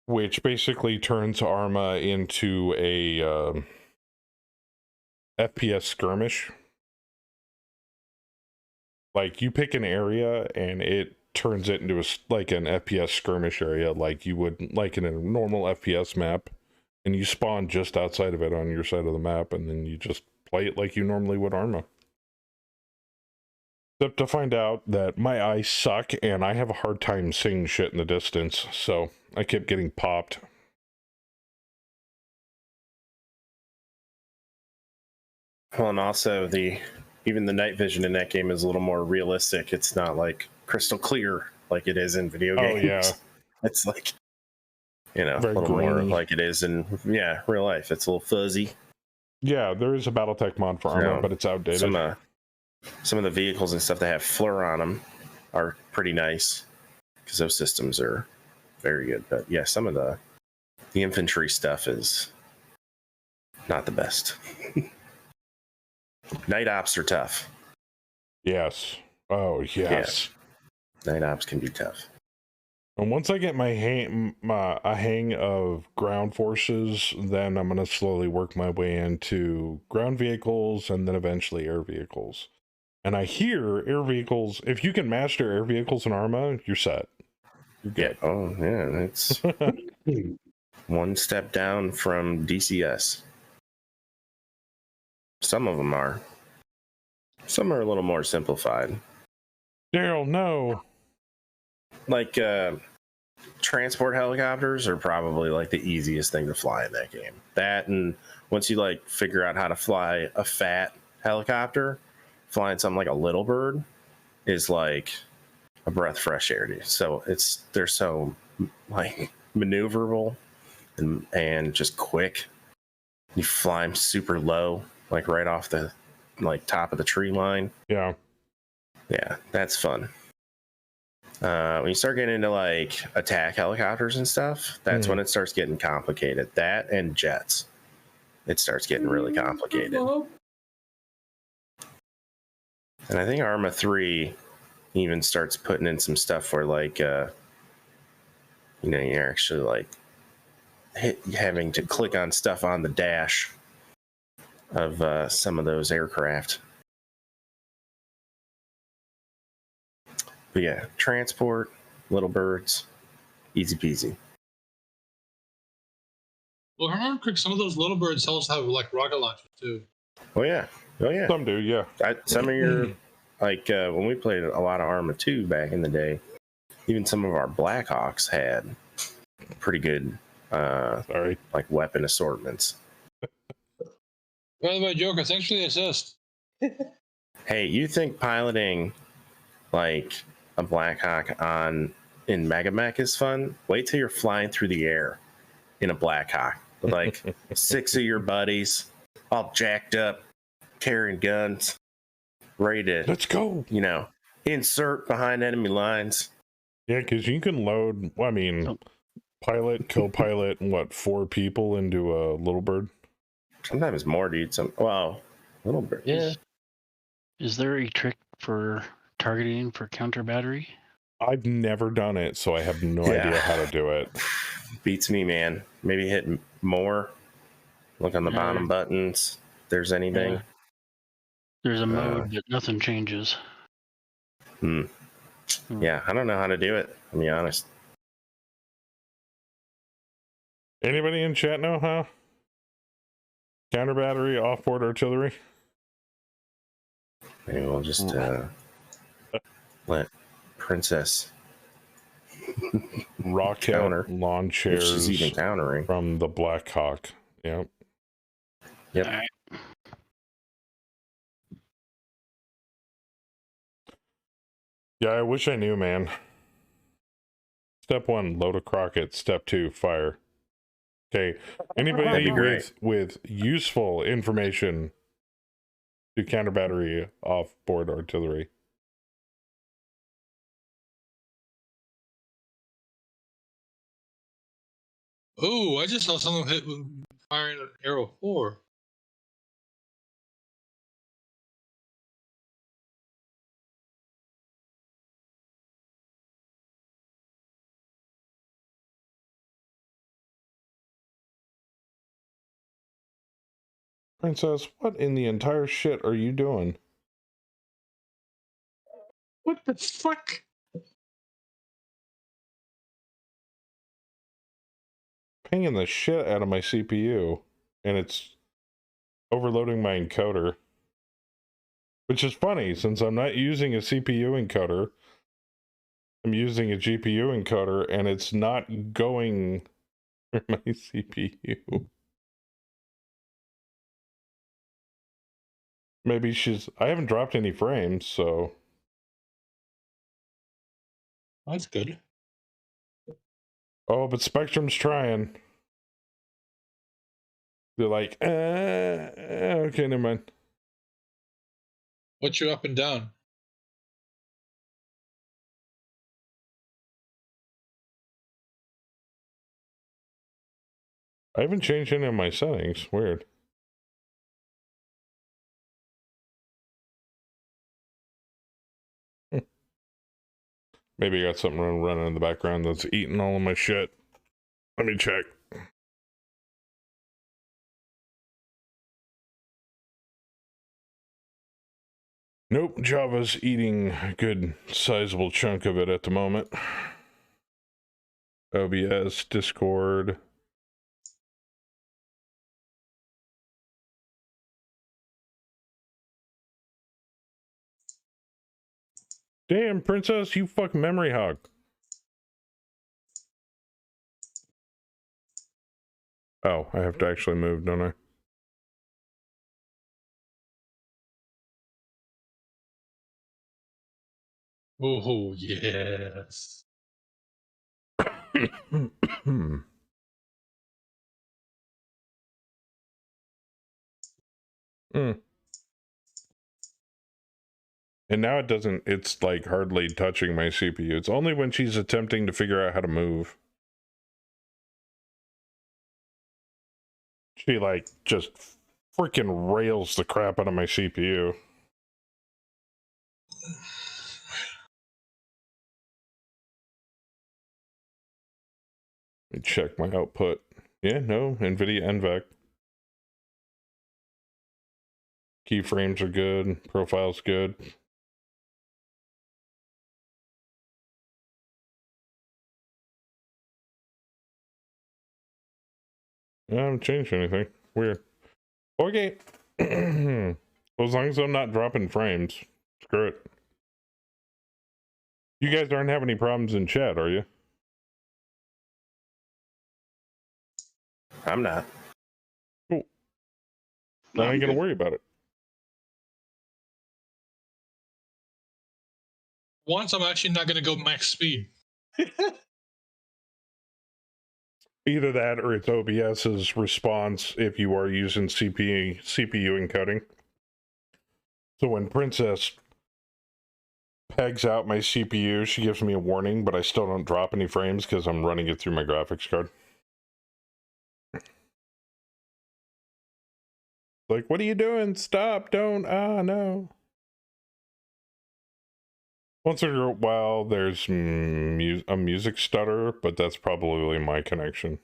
which basically turns Arma into a FPS skirmish. Like, you pick an area and it turns it into like an FPS skirmish area, like you would like in a normal FPS map, and you spawn just outside of it on your side of the map, and then you just play it like you normally would Arma. Except to find out that my eyes suck and I have a hard time seeing shit in the distance, so I kept getting popped. Well, and also even the night vision in that game is a little more realistic. It's not like crystal clear like it is in video games. Oh, yeah. It's like, you know, Very a little more grainy. like it is in, real life. It's a little fuzzy. Yeah, there is a Battletech mod for Arma, but it's outdated. Some of the vehicles and stuff that have FLIR on them are pretty nice because those systems are very good. But yeah, some of the infantry stuff is not the best. Night ops are tough. Yes. Oh, yes. Yeah. Night ops can be tough. And once I get a hang of ground forces, then I'm going to slowly work my way into ground vehicles and then eventually air vehicles. And I hear air vehicles, if you can master air vehicles in Arma, you're set. You're good. Yeah. Oh, yeah. It's one step down from DCS. Some of them are. Some are a little more simplified. Daryl, no. Like, transport helicopters are probably like the easiest thing to fly in that game. That, and once you like figure out how to fly a fat helicopter, flying something like a little bird is like a breath of fresh air, dude. So they're so like maneuverable and just quick. You fly them super low, like right off the like top of the tree line. Yeah. Yeah, that's fun. When you start getting into like attack helicopters and stuff, that's when it starts getting complicated. That and jets, it starts getting really complicated. And I think Arma 3 even starts putting in some stuff where like, you're actually like having to click on stuff on the dash of some of those aircraft. But yeah, transport, little birds, easy peasy. Well, remember, Crick, some of those little birds also have like rocket launchers too. Oh yeah. Some do, yeah. Some of your, like, when we played a lot of Arma 2 back in the day, even some of our Blackhawks had pretty good, like weapon assortments. By the way, Joker, thanks for the assist. Hey, you think piloting like a Blackhawk in Megamech is fun? Wait till you're flying through the air in a Blackhawk with like 6 of your buddies all jacked up, carrying guns, ready to, let's go, insert behind enemy lines. Yeah, because you can load, pilot, co-pilot, and 4 people into a little bird? Sometimes more, dude. Little bird. Yeah. Is there a trick for targeting for counter battery? I've never done it, so I have no idea how to do it. Beats me, man. Maybe hit more. Look on the bottom buttons. If there's anything. Yeah. There's a mode, but nothing changes. Yeah, I don't know how to do it, to be honest. Anybody in chat know how? Counter battery, offboard artillery? Maybe we'll just let Princess rocket counter lawn chairs. If she's even countering from the Blackhawk. Yep. Yep. Yeah, I wish I knew, man. Step 1, load a Crockett. Step 2, fire. Okay, That'd anybody be great. with useful information to counter battery off board artillery. Oh, I just saw someone hit with firing an arrow 4. Princess, what in the entire shit are you doing? What the fuck? Pinging the shit out of my CPU, and it's overloading my encoder. Which is funny, since I'm not using a CPU encoder, I'm using a GPU encoder, and it's not going for my CPU. Maybe I haven't dropped any frames, so. That's good. Oh, but Spectrum's trying. They're like, okay, never mind. What's your up and down? I haven't changed any of my settings. Weird. Maybe I got something running in the background that's eating all of my shit. Let me check. Nope, Java's eating a good sizable chunk of it at the moment. OBS, Discord. Damn, Princess, you fucking memory hog. Oh, I have to actually move, don't I? Oh, yes. And now it's like hardly touching my CPU. It's only when she's attempting to figure out how to move. She like just freaking rails the crap out of my CPU. Let me check my output. Yeah, no, NVIDIA NVEC. Keyframes are good, profile's good. I haven't changed anything. Weird. Okay. Well, as long as I'm not dropping frames, screw it. You guys aren't having any problems in chat, are you? I'm not. Cool. No, I ain't I'm gonna good. worry about it. Once I'm actually not going to go max speed. Either that or it's OBS's response if you are using CPU encoding. So when Princess pegs out my CPU, she gives me a warning, but I still don't drop any frames because I'm running it through my graphics card. Like, what are you doing? Stop, don't, no. Once in a while, there's a music stutter, but that's probably my connection.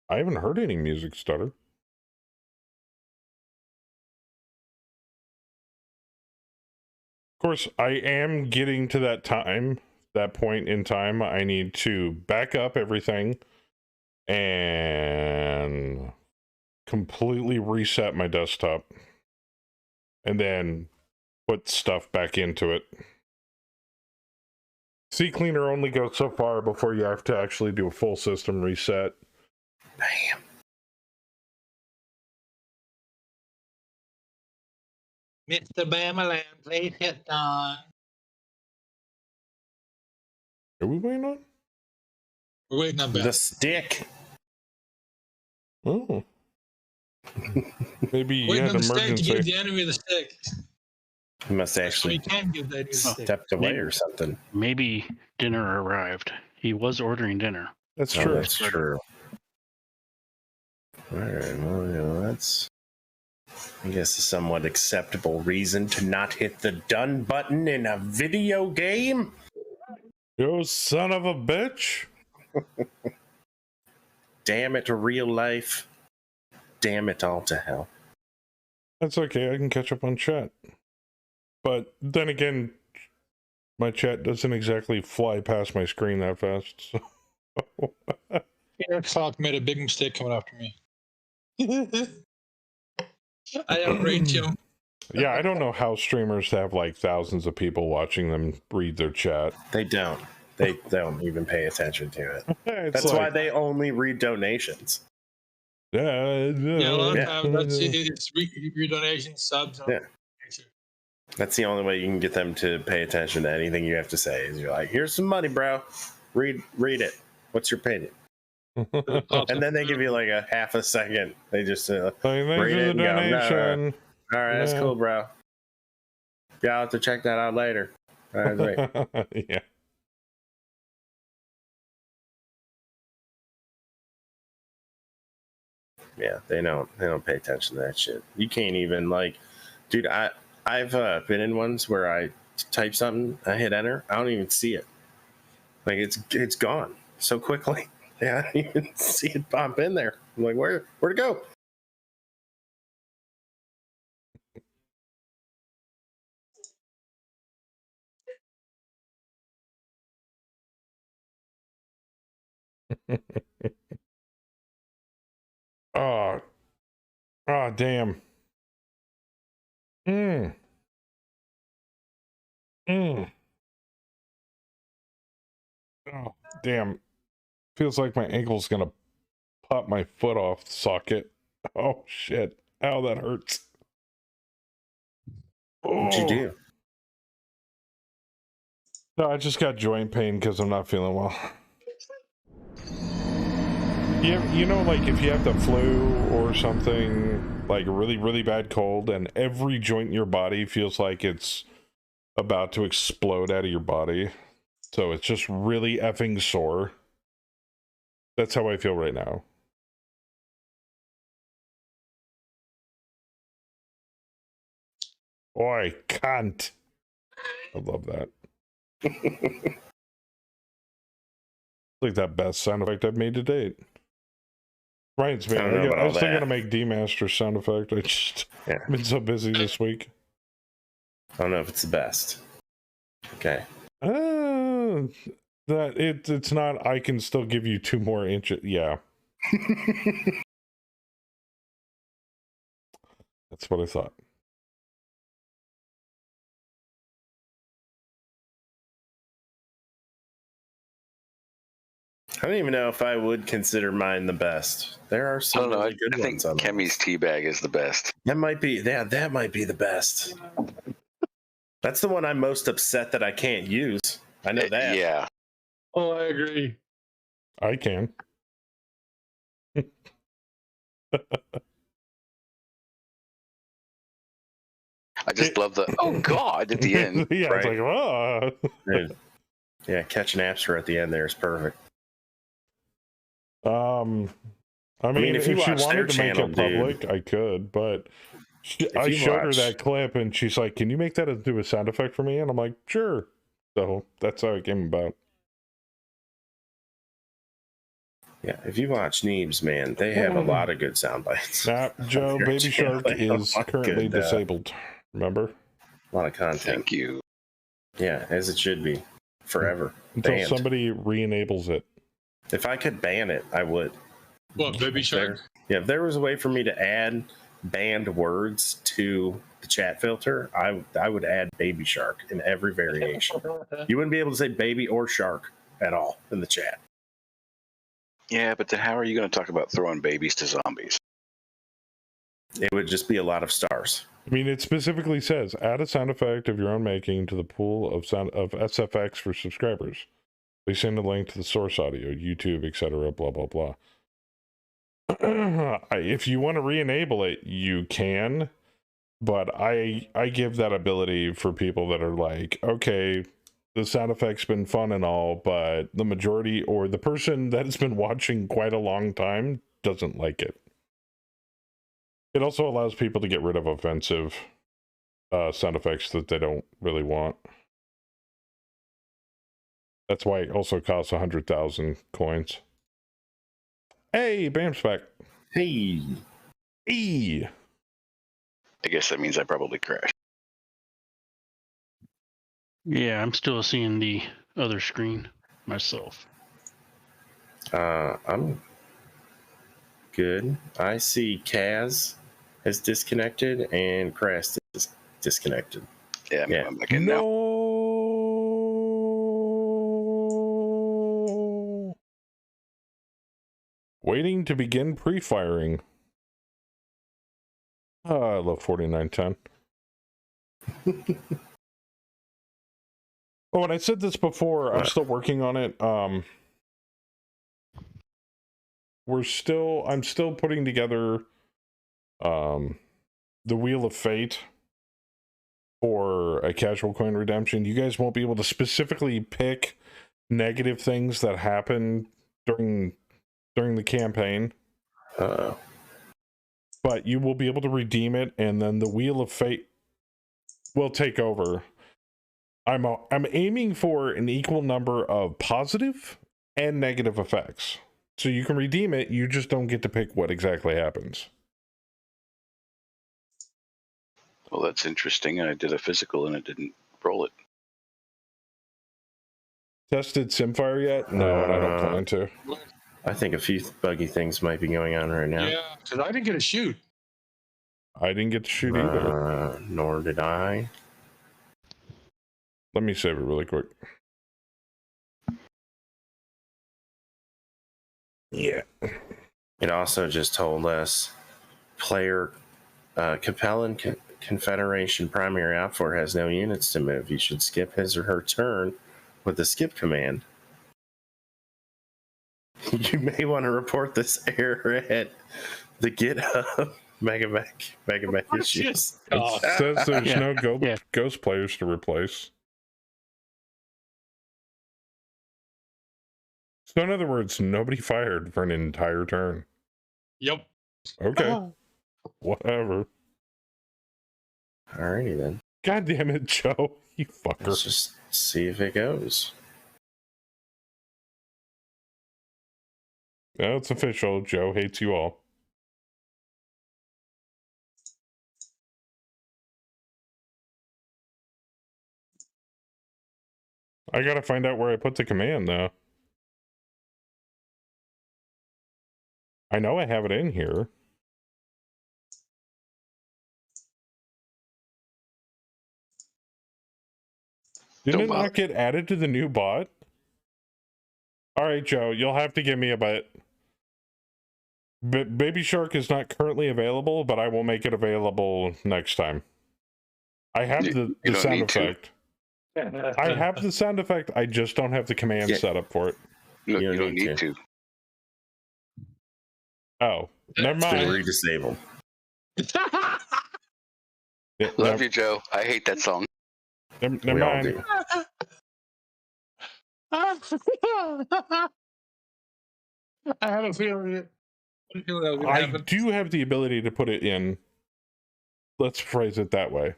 I haven't heard any music stutter. Of course, I am getting to that point in time. I need to back up everything and completely reset my desktop and then put stuff back into it. CCleaner only goes so far before you have to actually do a full system reset. Bam. Mr. Bamaland, please hit on. Are we waiting on? We're waiting on Beth. The stick. Oh. Maybe you Waiting had on the stick to emergency. give the enemy the stick. He must So actually he can give the enemy the stick. stepped away Maybe. or something. Maybe dinner arrived. He was ordering dinner. That's Oh, true. that's true. All right. Well, you know, that's, I guess, a somewhat acceptable reason to not hit the done button in a video game. You son of a bitch. Damn it, real life. Damn it all to hell. That's okay. I can catch up on chat. But then again, my chat doesn't exactly fly past my screen that fast. So. Eric Falk made a big mistake coming after me. I outraged him. Yeah, I don't know how streamers have like thousands of people watching them read their chat. They don't. They don't even pay attention to it. It's That's like, why they only read donations. Yeah, Yeah, a lot of Yeah. times it's your donations, subs. Yeah. That's the only way you can get them to pay attention to anything you have to say. Is you're like, here's some money, bro. Read it. What's your opinion? And then they give you like a half a second. They just thanks read for it the and go, "No, donation. all right, that's Yeah. cool, bro. Yeah, I'll have to check that out later. All right, great. Yeah. Yeah, they don't pay attention to that shit. You can't even like, dude. I've been in ones where I type something, I hit enter, I don't even see it. Like it's gone so quickly. Yeah, I didn't even see it pop in there. I'm like, where'd it go? Oh, damn. Oh, damn. Feels like my ankle's gonna pop my foot off the socket. Oh, shit. Ow, that hurts. What'd you do? No, I just got joint pain because I'm not feeling well. You know, like if you have the flu or something, like a really, really bad cold, and every joint in your body feels like it's about to explode out of your body. So it's just really effing sore. That's how I feel right now. Oi, cunt. I love that. Like that best sound effect I've made to date. Ryan's man, I was still gonna make D-Master sound effect. I just been so busy this week. I don't know if it's the best. Okay. That it's not. I can still give you 2 more inches. Yeah. That's what I thought. I don't even know if I would consider mine the best. There are some really good ones. I think Kemi's teabag is the best. That might be. Yeah, that might be the best. That's the one I'm most upset that I can't use. I know that. Yeah. Oh, I agree. I can. I just love the "oh God" at the end. Yeah, right? It's like, oh. Dude. Yeah, catching Apster at the end there is perfect. I mean, if you she watch their wanted to make channel, it public, I could, but I you showed her watch- that clip and she's like, can you make that into a sound effect for me? And I'm like, sure. So that's how it came about. Yeah, if you watch Neebs, man, they have a lot of good sound bites. Nah, Joe, Their Baby channel, Shark they have is a lot of currently good, disabled. Remember? A lot of content. Thank you. Yeah, as it should be. Forever. Until Banned. somebody re-enables it. If I could ban it, I would. What, Baby Shark? If there was a way for me to add banned words to the chat filter, I would add Baby Shark in every variation. You wouldn't be able to say baby or shark at all in the chat. Yeah, but then how are you going to talk about throwing babies to zombies? It would just be a lot of stars. I mean, it specifically says, add a sound effect of your own making to the pool of SFX for subscribers. Please send a link to the source audio, YouTube, etc. Blah blah blah. If you want to re-enable it, you can, but I give that ability for people that are like, okay, the sound effect's been fun and all, but the majority or the person that's been watching quite a long time doesn't like it. It also allows people to get rid of offensive sound effects that they don't really want. That's why it also costs 100,000 coins. Hey, Bam's back. Hey. Hey. I guess that means I probably crashed. Yeah, I'm still seeing the other screen myself. I'm good. I see Kaz is disconnected and Crest is disconnected. Yeah, Yeah. I'm back in now. No. Waiting to begin pre-firing. Oh, I love 49.10. Oh, and I said this before. I'm still working on it. I'm still putting together the Wheel of Fate for a casual coin redemption. You guys won't be able to specifically pick negative things that happen during the campaign. But you will be able to redeem it, and then the Wheel of Fate will take over. I'm aiming for an equal number of positive and negative effects. So you can redeem it, you just don't get to pick what exactly happens. Well, that's interesting. I did a physical and it didn't roll it. Tested Simfire yet? No, and I don't plan to. I think a few buggy things might be going on right now. Yeah, because I didn't get a shoot. I didn't get to shoot either. Nor did I. Let me save it really quick. Yeah. It also just told us player Capellan Confederation primary outfit has no units to move. You should skip his or her turn with the skip command. You may want to report this error at the GitHub Megamech issues. It says there's Yeah. no Yeah. ghost players to replace. So in other words, nobody fired for an entire turn. Yep. Okay. Whatever. Alrighty then. God damn it, Joe. You fucker. Let's just see if it goes. No, it's official. Joe hates you all. I gotta find out where I put the command, though. I know I have it in here. Didn't it not get added to the new bot? All right, Joe, you'll have to give me a bit. Baby Shark is not currently available, but I will make it available next time. I have the sound effect. I have the sound effect. I just don't have the command set up for it. No, you don't need to. Oh, never It's been mind. re-disabled. Love you, Joe. I hate that song. Never We all mind. do. I have a feeling that was gonna I happen. do have the ability to put it in. Let's phrase it that way.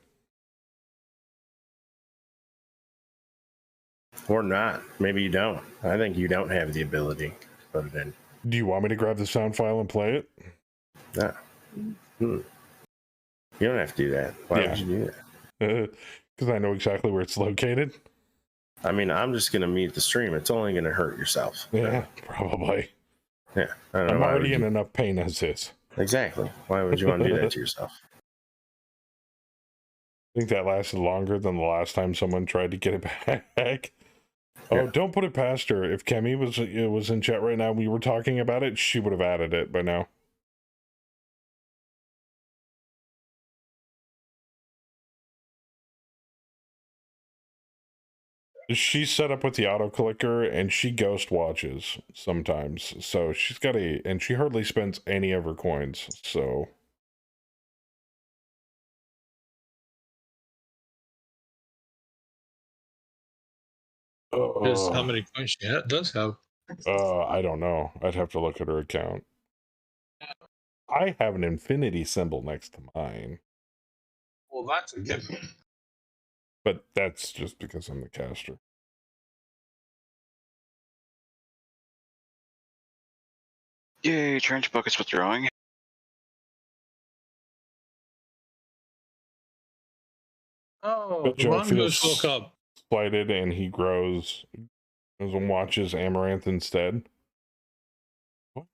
Or not. Maybe you don't. I think you don't have the ability to put it in. Do you want me to grab the sound file and play it? No. You don't have to do that. Why would you do that? Because I know exactly where it's located. I mean, I'm just going to mute the stream. It's only going to hurt yourself. Yeah, probably. Yeah. I don't know. I'm Why already would in you... enough pain as is. Exactly. Why would you want to do that to yourself? I think that lasted longer than the last time someone tried to get it back. Oh, Yeah. don't put it past her. If Kemi was in chat right now, we were talking about it, she would have added it by now. She's set up with the auto clicker and she ghost watches sometimes. So she's got and she hardly spends any of her coins. So. Here's how many coins she does have. I don't know. I'd have to look at her account. I have an infinity symbol next to mine. Well, that's a given. But that's just because I'm the caster. Yay, trench buckets withdrawing. Oh, But the Joe mongoose feels woke up. slighted and he grows and watches Amaranth instead. What?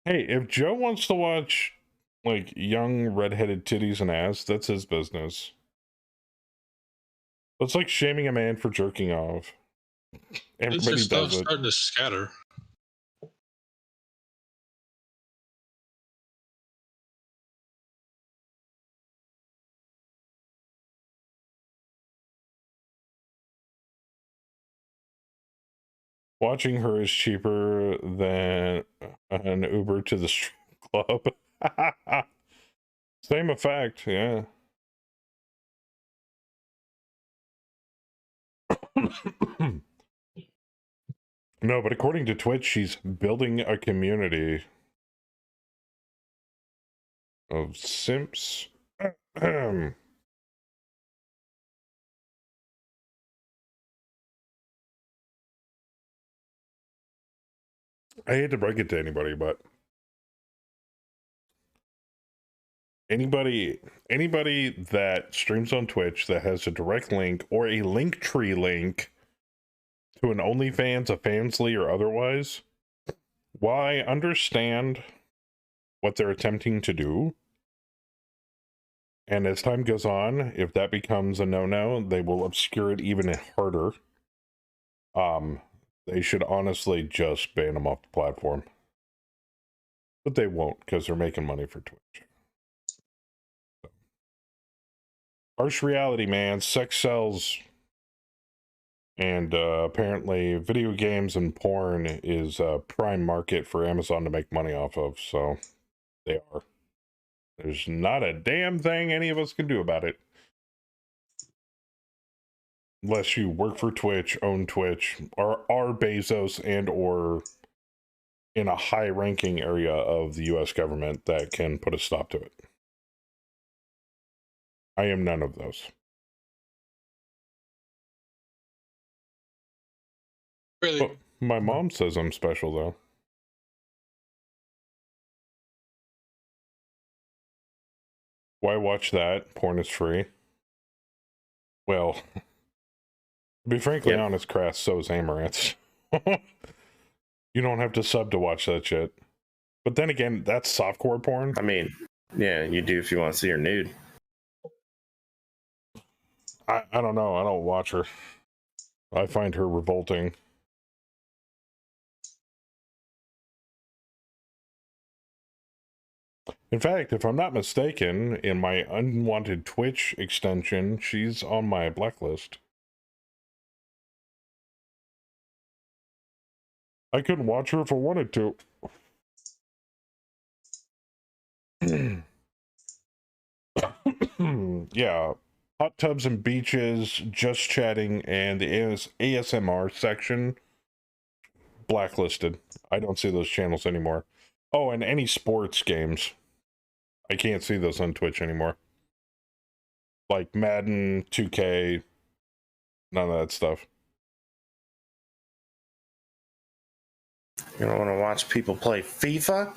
Hey, if Joe wants to watch like young redheaded titties and ass, that's his business. It's like shaming a man for jerking off. Everybody does it. Starting to scatter. Watching her is cheaper than an Uber to the strip club. Same effect, yeah. No, but according to Twitch, she's building a community of simps. I hate to break it to anybody, but anybody that streams on Twitch that has a direct link or a Linktree link to an OnlyFans, a Fansly, or otherwise, while I understand what they're attempting to do, and as time goes on, if that becomes a no-no, they will obscure it even harder. They should honestly just ban them off the platform. But they won't, because they're making money for Twitch. So. Harsh reality, man. Sex sells. And apparently video games and porn is a prime market for Amazon to make money off of. So they are. There's not a damn thing any of us can do about it. Unless you work for Twitch, own Twitch, or are Bezos and or in a high-ranking area of the U.S. government that can put a stop to it. I am none of those. Really? Well, my mom says I'm special, though. Why watch that? Porn is free. Well, to be frankly honest, Crass, so is Amaranth. You don't have to sub to watch that shit. But then again, that's softcore porn. I mean, yeah, you do if you want to see her nude. I don't know. I don't watch her. I find her revolting. In fact, if I'm not mistaken, in my unwanted Twitch extension, she's on my blacklist. I couldn't watch her if I wanted to. Yeah, hot tubs and beaches, just chatting, and the ASMR section, blacklisted. I don't see those channels anymore. Oh, and any sports games. I can't see those on Twitch anymore. Like Madden, 2K, none of that stuff. You don't want to watch people play FIFA?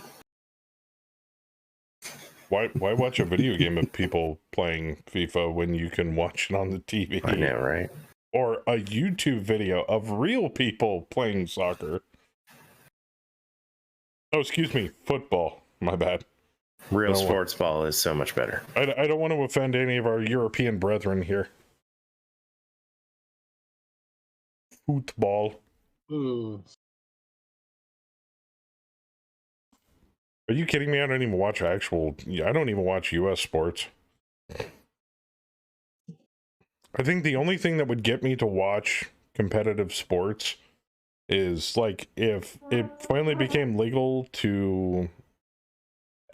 Why watch a video game of people playing FIFA when you can watch it on the TV? I know, right? Or a YouTube video of real people playing soccer. Oh, excuse me, football. My bad. Real sports ball is so much better. I don't want to offend any of our European brethren here. Football. Ooh. Are you kidding me? I don't even watch I don't even watch US sports. I think the only thing that would get me to watch competitive sports is like if it finally became legal to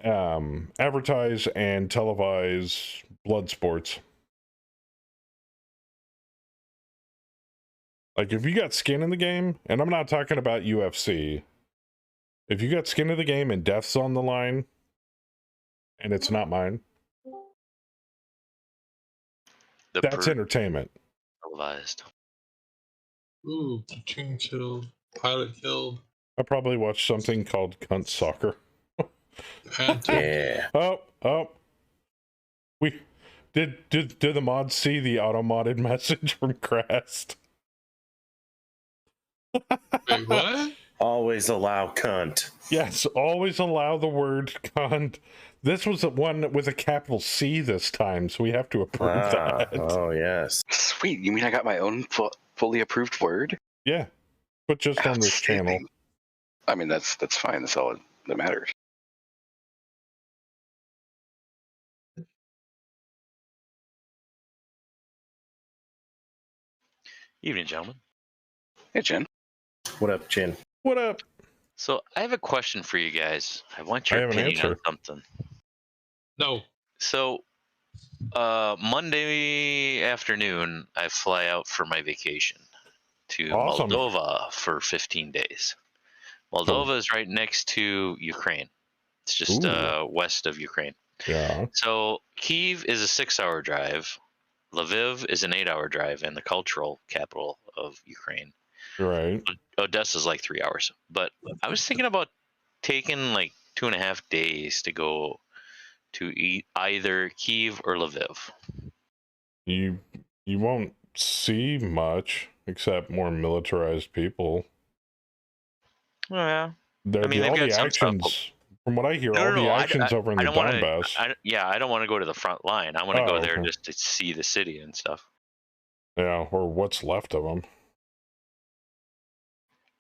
advertise and televise blood sports. Like if you got skin in the game, and I'm not talking about UFC, if you got skin in the game and death's on the line, and it's not mine, that's entertainment. Televised. Ooh, platoon killed, pilot killed. I probably watched something called Cunt Soccer. Yeah. Oh. We did the mods see the auto-modded message from Crest? Wait, what? Always allow cunt. Yes, always allow the word cunt. This was the one with a capital C this time, so we have to approve that. Oh, yes. Sweet. You mean I got my own fully approved word? Yeah, but just on this channel. I mean, that's fine. That's all that matters. Evening, gentlemen. Hey, Jen. What up, Chin? What up? So I have a question for you guys. I want I your have an opinion on answer. something. No. So Monday afternoon, I fly out for my vacation to Awesome. Moldova for 15 days. Moldova is right next to Ukraine. It's just west of Ukraine. Yeah. So Kyiv is a 6-hour drive. Lviv is an 8-hour drive, and the cultural capital of Ukraine. Right. Odessa's like 3 hours. But I was thinking about taking like 2.5 days to go to either Kyiv or Lviv. You won't see much except more militarized people. Oh, yeah. All they've the got some actions, stuff. from what I hear, No, all the I actions over in the don't wanna- Donbass. I don't want to go to the front line. I want to go there okay. just to see the city and stuff. Yeah, or what's left of them.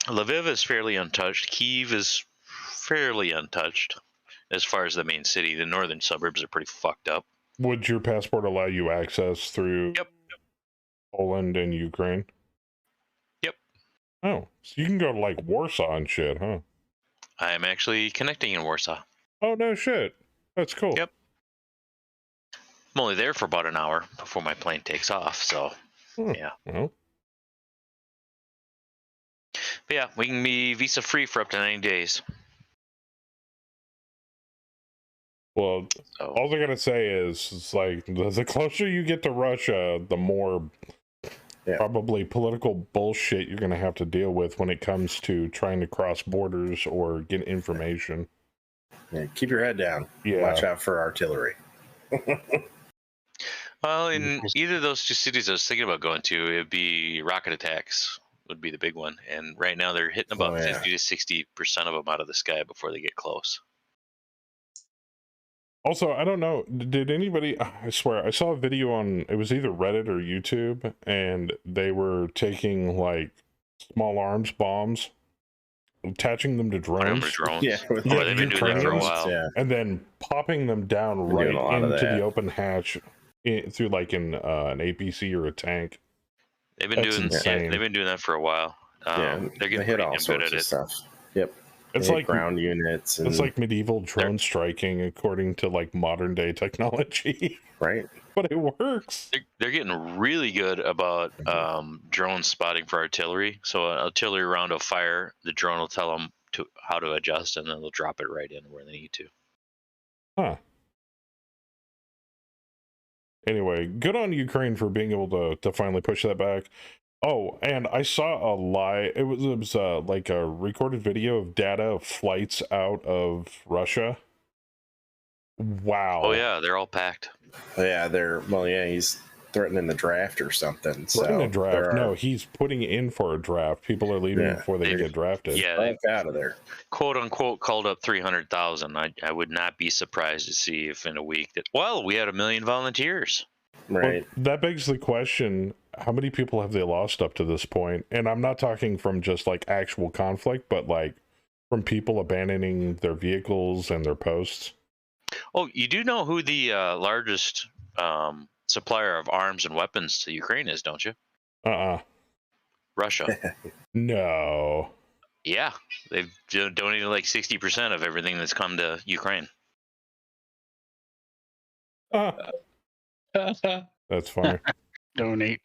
Lviv is fairly untouched. Kyiv is fairly untouched as far as the main city. The northern suburbs are pretty fucked up. Would your passport allow you access through Yep. Poland and Ukraine? Yep. Oh, so you can go to like Warsaw and shit, huh? I'm actually connecting in Warsaw. Oh, no shit. That's cool. Yep. I'm only there for about an hour before my plane takes off, so yeah. Well, But yeah, we can be visa free for up to 90 days. well, So all I gotta say is, it's like the closer you get to Russia, the more probably political bullshit you're gonna have to deal with when it comes to trying to cross borders or get information. Yeah, keep your head down. Yeah. Watch out for artillery. well, in either of those two cities I was thinking about going to, it'd be rocket attacks would be the big one. And right now they're hitting about 50 to 60% of them out of the sky before they get close. Also, I don't know, did anybody, I swear, I saw a video on, it was either Reddit or YouTube, and they were taking like small arms bombs, attaching them to drones. Yeah, they've been doing that for a while. Yeah. And then popping them down right into the open hatch through like an APC or a tank. They've been doing that for a while. They're getting hit all good sorts at of it. stuff. Yep. It's like ground units. And it's like medieval drone striking according to like modern day technology. Right. But it works. They're getting really good about drone spotting for artillery. So an artillery round will fire, the drone will tell them how to adjust, and then they'll drop it right in where they need to. Huh. Anyway, good on Ukraine for being able to finally push that back. Oh, and I saw a lie. It was like a recorded video of data of flights out of Russia. Wow. Oh yeah, they're all packed. Yeah, he's threatening the draft or something. Threatening a draft. No, he's putting in for a draft. People are leaving before they get drafted. Yeah, they out of there. Quote unquote called up 300,000. I would not be surprised to see if in a week that we had 1 million volunteers. Right. Well, that begs the question, how many people have they lost up to this point? And I'm not talking from just like actual conflict, but like from people abandoning their vehicles and their posts. Oh, you do know who the largest supplier of arms and weapons to Ukraine is, don't you? Russia. No. Yeah, they've donated like 60% of everything that's come to Ukraine. That's funny. Donate.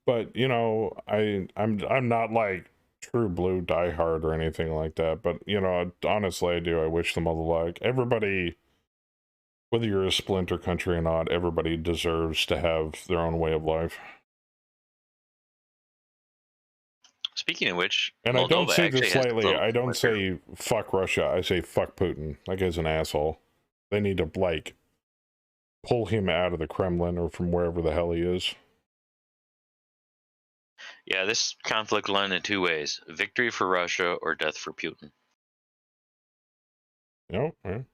But you know, I'm not like true blue diehard or anything like that. But you know, honestly, I do. I wish them all the luck. Everybody, whether you're a splinter country or not, everybody deserves to have their own way of life. Speaking of which, And Moldova I don't say this actually has lightly. a I don't splinter. say fuck Russia. I say fuck Putin. That guy's an asshole. They need to like pull him out of the Kremlin or from wherever the hell he is. Yeah, this conflict will end in two ways: victory for Russia or death for Putin. You know,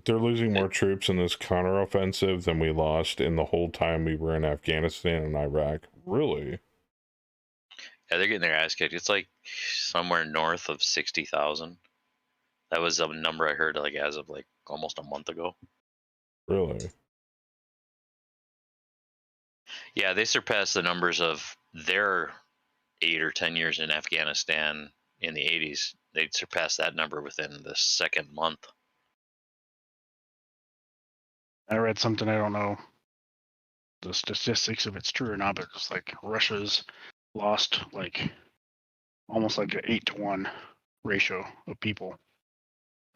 they're losing more troops in this counteroffensive than we lost in the whole time we were in Afghanistan and Iraq. Really? Yeah, they're getting their ass kicked. It's like somewhere north of 60,000. That was a number I heard like as of like almost a month ago. Really? Yeah, they surpassed the numbers of their 8 or 10 years in Afghanistan in the 80s. They surpassed that number within the second month. I read something, I don't know the statistics if it's true or not, but it's like Russia's lost like almost like an 8-to-1 ratio of people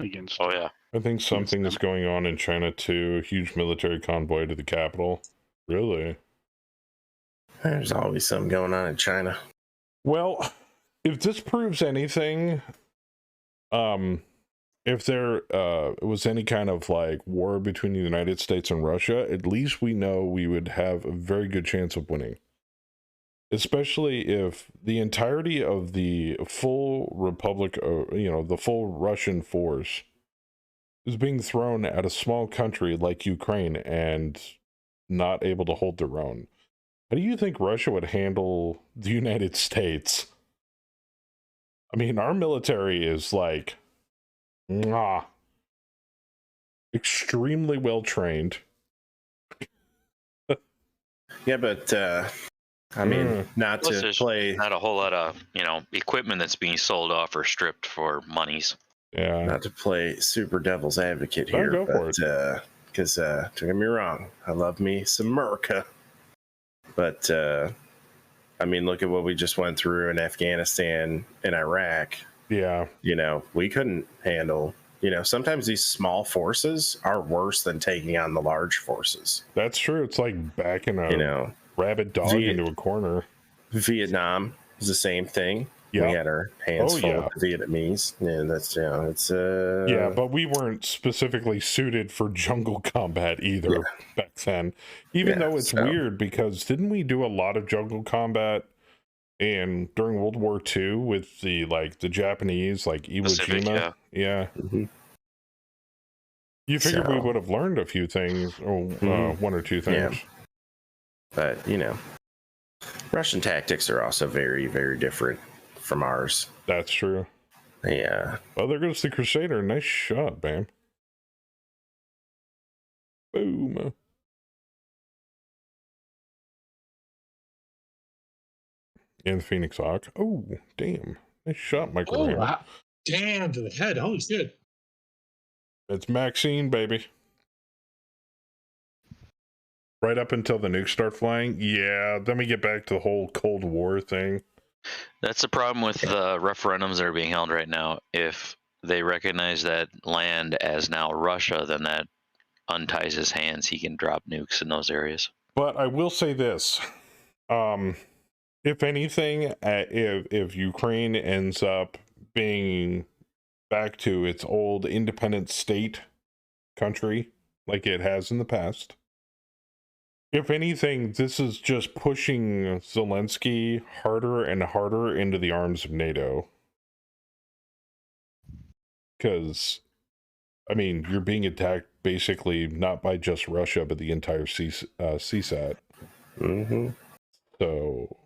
against. Oh yeah. I think something is going on in China too. A huge military convoy to the capital. Really? There's always something going on in China. Well, if this proves anything, if there was any kind of like war between the United States and Russia, at least we know we would have a very good chance of winning. Especially if the entirety of the full Republic, you know, the full Russian force is being thrown at a small country like Ukraine and not able to hold their own. How do you think Russia would handle the United States? I mean, our military is like, extremely well trained. Yeah, but I mean, not Plus, to there's play, not a whole lot of equipment that's being sold off or stripped for monies. Yeah. not to play super devil's advocate No, here, go for but because don't get me wrong, I love me some Merc, but I mean, look at what we just went through in Afghanistan and Iraq. Yeah. You know, we couldn't handle. You know, sometimes these small forces are worse than taking on the large forces. That's true. It's like backing a You know, rabid dog into a corner. Vietnam is the same thing. Yeah. We had our hands full yeah. with the Vietnamese, and that's it's yeah, but we weren't specifically suited for jungle combat either back then. Even though it's weird because didn't we do a lot of jungle combat and during World War II with the Japanese Iwo Jima? Yeah. Mm-hmm. You figure we would have learned a few things, or one or two things. Yeah. But you know, Russian tactics are also very, very different from ours. That's true. Yeah. Well, there goes the Crusader. Nice shot, bam. Boom. And the Phoenix Hawk. Oh, damn. Nice shot, Michael. Oh, wow. Damn, to the head. Holy shit. It's Maxine, baby. Right up until the nukes start flying. Yeah, then we get back to the whole Cold War thing. That's the problem with the referendums that are being held right now. If they recognize that land as now Russia, then that unties his hands. He can drop nukes in those areas. But I will say this. If anything, if Ukraine ends up being back to its old independent state country like it has in the past, if anything, this is just pushing Zelensky harder and harder into the arms of NATO. Because, I mean, you're being attacked basically not by just Russia, but the entire CSAT. Mm-hmm. So,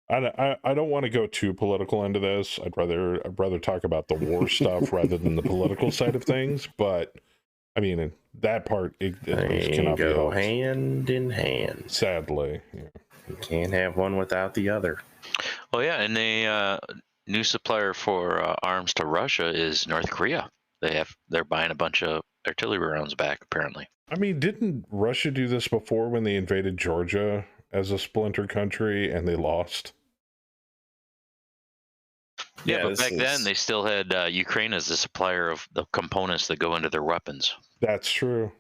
I don't want to go too political into this. I'd rather talk about the war stuff rather than the political side of things. But I mean, that part it just cannot be go helped. hand in hand. Sadly, yeah. You can't have one without the other. Oh yeah, and the new supplier for arms to Russia is North Korea. They're buying a bunch of artillery rounds back apparently. I mean, didn't Russia do this before when they invaded Georgia as a splinter country and they lost? Yeah, but back then they still had Ukraine as the supplier of the components that go into their weapons. That's true.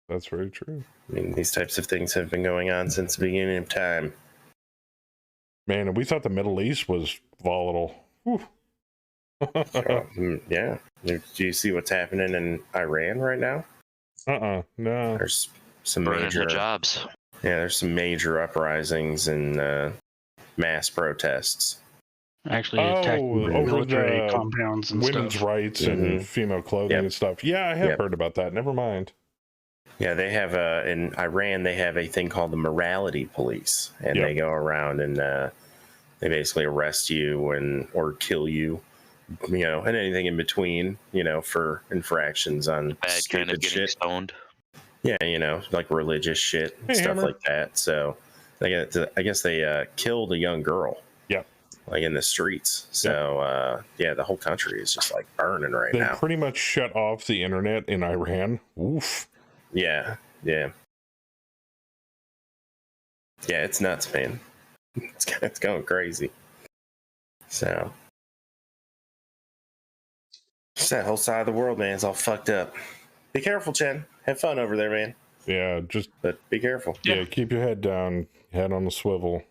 That's very true. I mean, these types of things have been going on since the beginning of time. Man, and we thought the Middle East was volatile. Yeah. Do you see what's happening in Iran right now? No. There's some major jobs. Yeah, there's some major uprisings and mass protests. Actually, attacking military compounds and women's rights and female clothing and stuff. Yeah, I have heard about that. Never mind. Yeah, they have in Iran they have a thing called the morality police, and they go around and they basically arrest you or kill you, and anything in between, for infractions on the bad kind of getting stoned. Yeah, like religious shit, stuff like that. So I guess they killed a young girl. Yep. Like in the streets. So the whole country is just like burning now. They pretty much shut off the internet in Iran. Oof. Yeah. Yeah, it's nuts, man. It's going crazy. So just that whole side of the world, man, is all fucked up. Be careful, Chen. Have fun over there, man. Yeah, but be careful. Yeah, keep your head down, head on the swivel.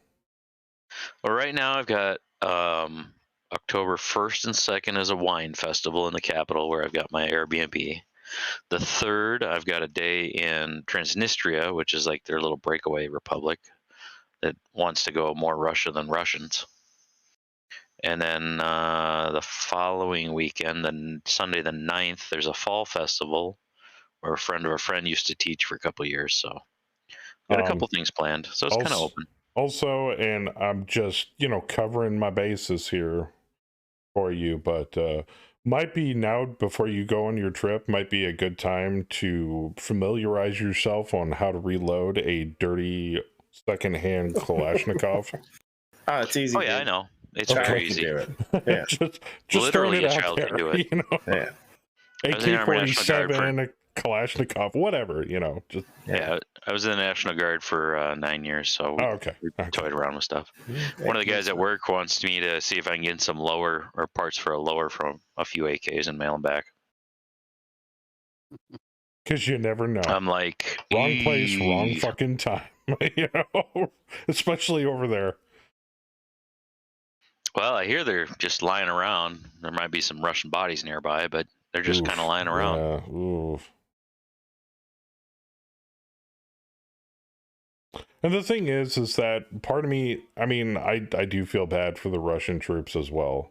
Well, right now I've got October 1st and 2nd is a wine festival in the capital where I've got my Airbnb. The 3rd, I've got a day in Transnistria, which is like their little breakaway republic that wants to go more Russia than Russians. And then the following weekend, then Sunday the 9th, there's a fall festival where a friend of a friend used to teach for a couple of years. So got a couple things planned. So it's kind of open. Also, and I'm just, covering my bases here for you, but might be now before you go on your trip, might be a good time to familiarize yourself on how to reload a dirty secondhand Kalashnikov. It's easy. Oh, yeah, I know. It's very easy. Do it. Yeah. just literally a child can do it. Yeah. AK-47, Kalashnikov, whatever, just yeah. I was in the National Guard for 9 years, so we toyed around with stuff. One of the guys at work wants me to see if I can get some lower or parts for a lower from a few AKs and mail them back. Because you never know. I'm like, wrong place, wrong fucking time, especially over there. Well, I hear they're just lying around. There might be some Russian bodies nearby, but they're just kind of lying around. Yeah, oof. And the thing is that part of me, I mean, I do feel bad for the Russian troops as well.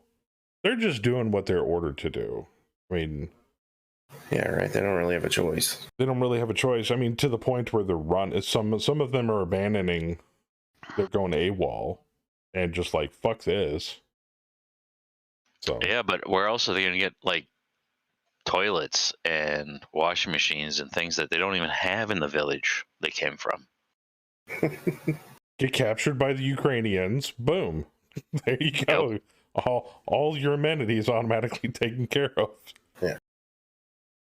They're just doing what they're ordered to do. I mean, yeah, right. They don't really have a choice. They don't really have a choice. I mean, to the point where some of them are abandoning. They're going AWOL and just like, fuck this. So yeah, but where else are they going to get like toilets and washing machines and things that they don't even have in the village they came from? Get captured by the Ukrainians. Boom. There you go. Yep. All your amenities automatically taken care of. Yeah.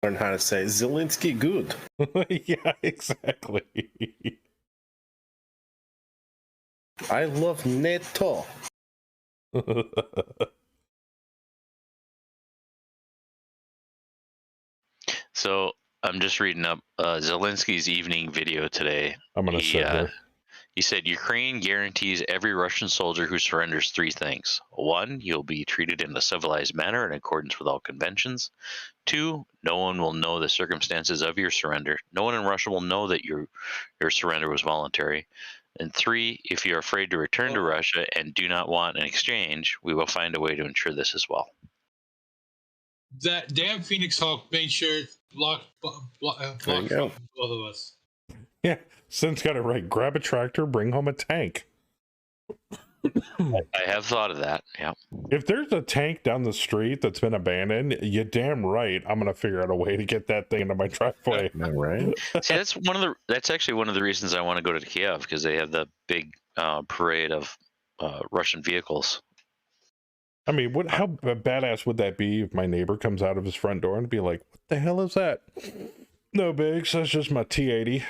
Learn how to say Zelensky good. Yeah, exactly. I love NATO. So I'm just reading up Zelensky's evening video today. I'm going to say he said Ukraine guarantees every Russian soldier who surrenders 3 things. 1, you'll be treated in a civilized manner in accordance with all conventions. 2, no one will know the circumstances of your surrender. No one in Russia will know that your surrender was voluntary. And 3, if you're afraid to return to Russia and do not want an exchange, we will find a way to ensure this as well. That damn Phoenix Hawk made sure block both of us. Yeah, Sin's got it right. Grab a tractor, bring home a tank. I have thought of that. Yeah. If there's a tank down the street that's been abandoned, you damn right I'm gonna figure out a way to get that thing into my driveway. All right. See, that's actually one of the reasons I want to go to Kiev, because they have the big parade of Russian vehicles. I mean, how badass would that be if my neighbor comes out of his front door and be like, "What the hell is that?" No bigs, that's just my T80.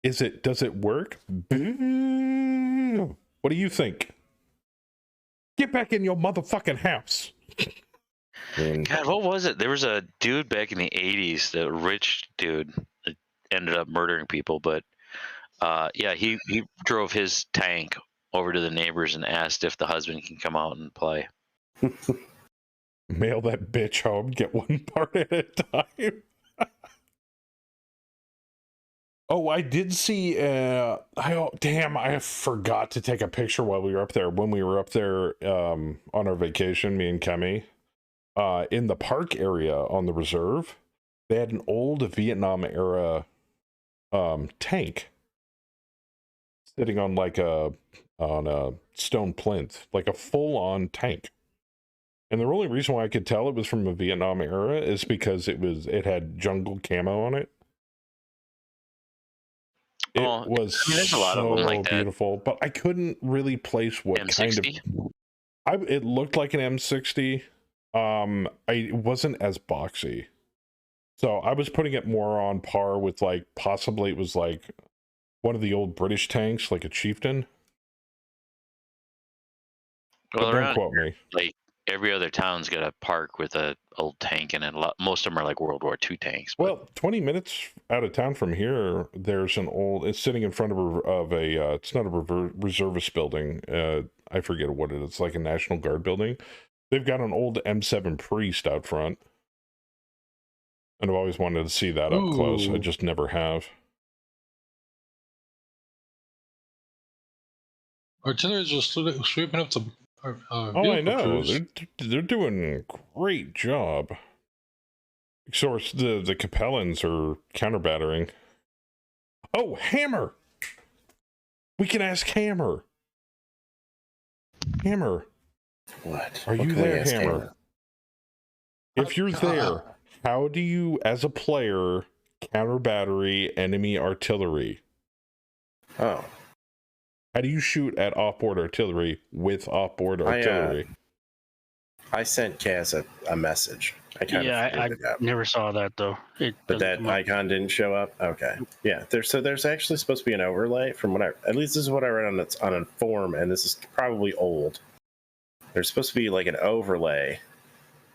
Does it work? What do you think? Get back in your motherfucking house. God, what was it? There was a dude back in the 80s, the rich dude that ended up murdering people, but yeah, he drove his tank over to the neighbors and asked if the husband can come out and play. Mail that bitch home, get one part at a time. Oh, I did see, I forgot to take a picture while we were up there. When we were up there on our vacation, me and Kemi, in the park area on the reserve, they had an old Vietnam era tank sitting on a stone plinth, like a full-on tank. And the only reason why I could tell it was from a Vietnam era is because it had jungle camo on it. It was there's a lot of them like that. beautiful, but I couldn't really place what M60? kind of. It looked like an M60. It wasn't as boxy, so I was putting it more on par with possibly it was like one of the old British tanks, like a Chieftain. Well, Don't quote me. Like every other town's got a park with an old tank in it. Most of them are like World War II tanks. But... Well, 20 minutes out of town from here, there's it's sitting in front of a it's not a reservist building. I forget what it is. It's like a National Guard building. They've got an old M7 Priest out front. And I've always wanted to see that up close. I just never have. Artillery is just sweeping up the. I know. They're doing a great job. Of course, the Capellans are counter-battering. Oh, Hammer! We can ask Hammer. Hammer. What? Are you there, Hammer? If you're there, how do you, as a player, counter-battery enemy artillery? Oh. How do you shoot at off-board artillery with off-board artillery? I sent Kaz a message. I never saw that though. But that icon didn't show up. Okay, yeah. There's actually supposed to be an overlay from what at least this is what I read on a forum, and this is probably old. There's supposed to be like an overlay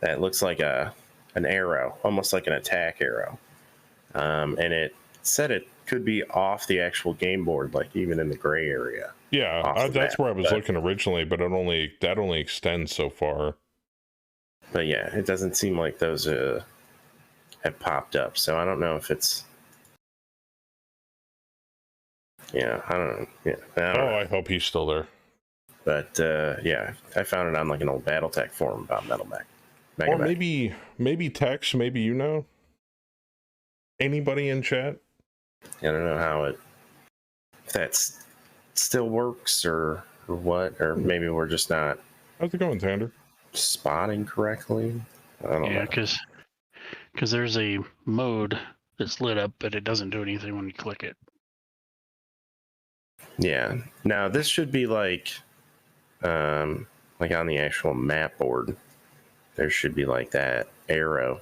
that looks like an arrow, almost like an attack arrow, and it said it could be off the actual game board, like even in the gray area. Yeah, that's where I was looking originally, but that only extends so far. But yeah, it doesn't seem like those have popped up, so I don't know if it's. Yeah, I don't know. Yeah, I hope he's still there. But yeah, I found it on like an old Battletech forum about Metal Mech. Or maybe Tex, maybe you know. Anybody in chat? I don't know if that still works or what, or maybe we're just not. How's it going, Xander? Spotting correctly. I don't know. Yeah, because there's a mode that's lit up, but it doesn't do anything when you click it. Yeah. Now this should be like on the actual map board. There should be like that arrow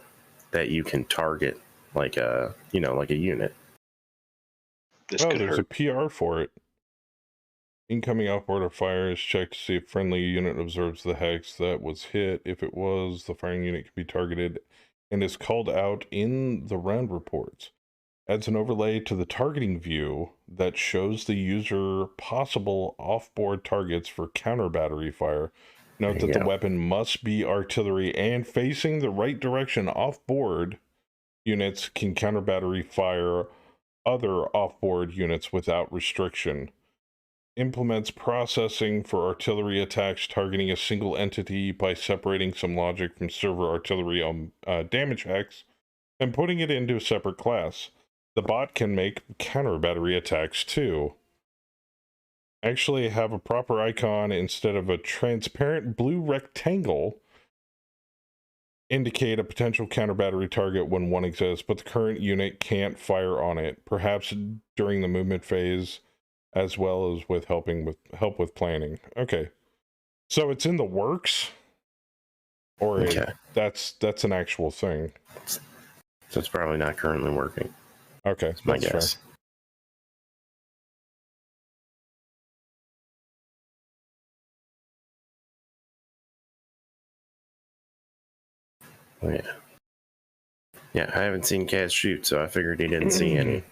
that you can target like a unit. There's a PR for it. Incoming outboard fire is checked to see if friendly unit observes the hex that was hit. If it was, the firing unit can be targeted and is called out in the round reports. Adds an overlay to the targeting view that shows the user possible off-board targets for counter battery fire. Note that the weapon must be artillery and facing the right direction. Off-board units can counter battery fire other off-board units without restriction. Implements processing for artillery attacks targeting a single entity by separating some logic from server artillery damage hex and putting it into a separate class. the bot can make counter battery attacks too. Actually have a proper icon instead of a transparent blue rectangle indicate a potential counter battery target when one exists, but the current unit can't fire on it, perhaps during the movement phase, as well as with help with planning. Okay. So it's in the works? Or Okay. that's an actual thing. So it's probably not currently working. Okay, That's my that's guess. Oh, yeah. Yeah, I haven't seen Kaz shoot, so I figured he didn't see any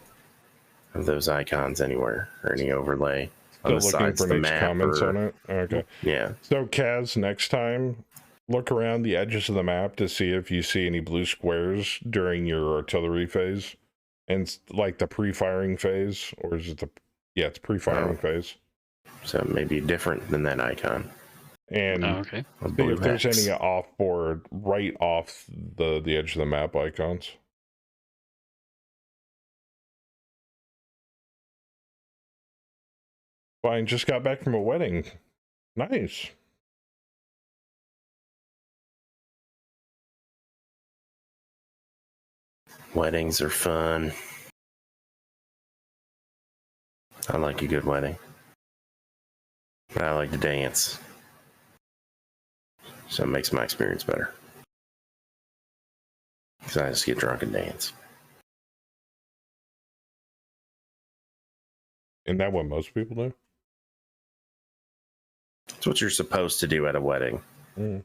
of those icons anywhere or any overlay on the Still looking sides for of the Nate's map. comments on it? Okay. Yeah. So, Kaz, next time, look around the edges of the map to see if you see any blue squares during your artillery phase. And, like, the pre-firing phase. Or is it the... Yeah, it's pre-firing phase. So it may be different than that icon. And okay. see if there's any off-board, right off the edge of the map icons. Fine, just got back from a wedding. Nice. Weddings are fun. I like a good wedding. But I like to dance. So it makes my experience better. Because I just get drunk and dance. Isn't that what most people do? It's what you're supposed to do at a wedding. Mm.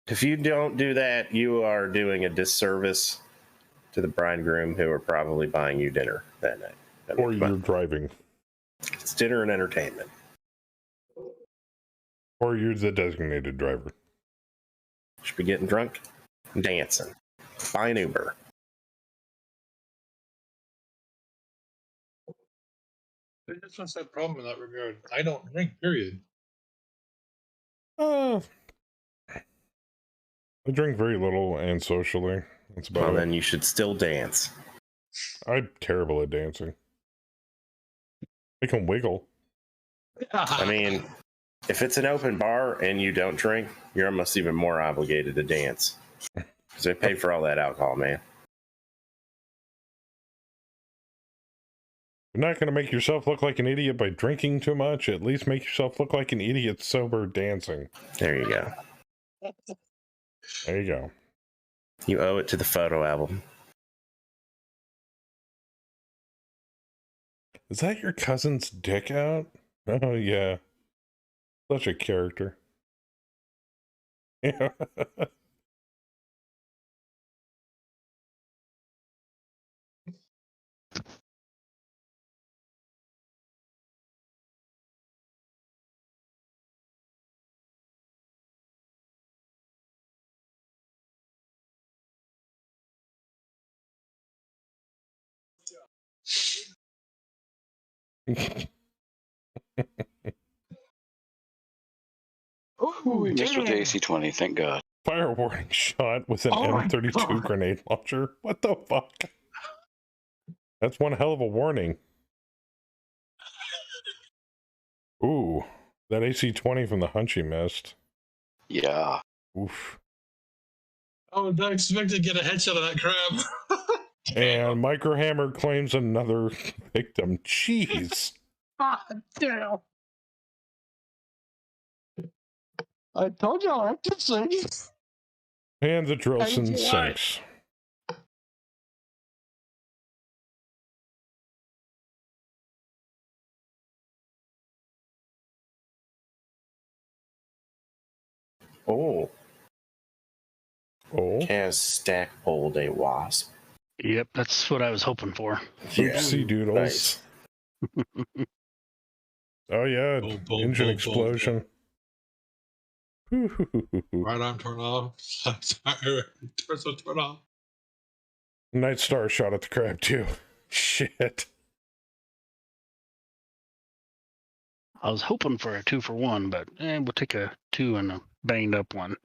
If you don't do that, you are doing a disservice to the bride and groom who are probably buying you dinner that night. Or you're driving. It's dinner and entertainment. Or you're the designated driver. You should be getting drunk, dancing, buy an Uber. That's not that problem in that regard. I don't drink, period. I drink very little and socially. That's about Well, it. then you should still dance. I'm terrible at dancing. I can wiggle. I mean, if it's an open bar and you don't drink, you're almost even more obligated to dance. Because they pay for all that alcohol, man. You're not going to make yourself look like an idiot by drinking too much. At least make yourself look like an idiot sober dancing. There you go. There you go. You owe it to the photo album. Is that your cousin's dick out? Oh, yeah. Such a character. Yeah. Ooh, we missed with the AC-20, thank God. Fire warning shot with an M32 grenade launcher. What the fuck? That's one hell of a warning. Ooh, that AC-20 from the Hunchy missed. Yeah. Oof. I was not expecting to get a headshot of that crab. And Microhammer claims another victim. Jeez. Damn. I told you I like to sing. And the Drillson sinks. Oh. Oh. Kaz stack pulled a wasp. Yep, that's what I was hoping for. Oopsie doodles. Nice. Oh yeah, Boom, boom, engine boom, explosion. Right arm turn off. Turn off. Night Star shot at the crab too. Shit. I was hoping for a 2-for-1, but we'll take a 2 and a banged up one.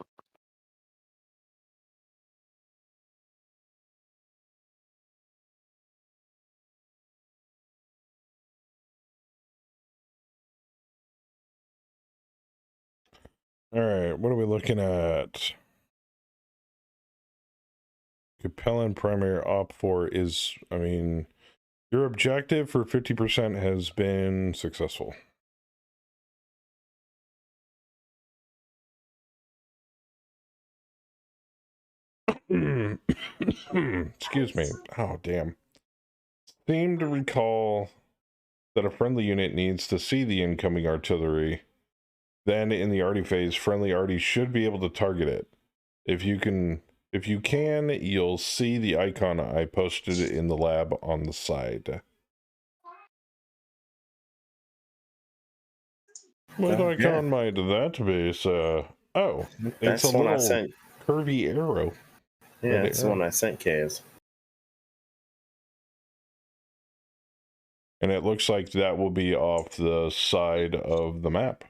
All right, what are we looking at? Capellan primary op 4 is, I mean, your objective for 50% has been successful. Excuse me. Oh, damn. Seem to recall that a friendly unit needs to see the incoming artillery. Then in the arty phase, friendly arty should be able to target it. If you can, you'll see the icon I posted in the lab on the side. What icon might that be? Oh, That's it's a the one I little sent. curvy arrow. Yeah, it's the one I sent Kaz. And it looks like that will be off the side of the map.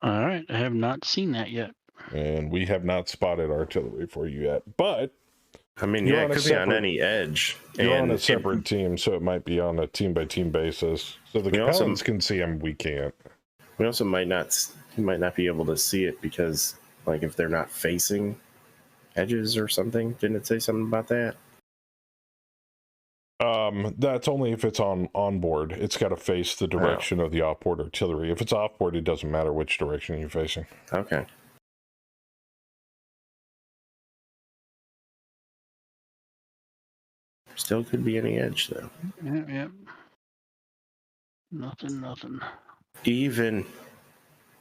All right, I have not seen that yet. And we have not spotted artillery for you yet. But I mean, you're yeah, on it a could be on any edge. You're and on a separate team, so it might be on a team-by-team basis. So the Capellans can see them, we can't. We also might not be able to see it because, like, if they're not facing edges or something. Didn't it say something about that? That's only if it's on board. It's got to face the direction of the off-board artillery. If it's off-board, it doesn't matter which direction you're facing. Okay. Still could be any edge, though. Yep. Nothing. Even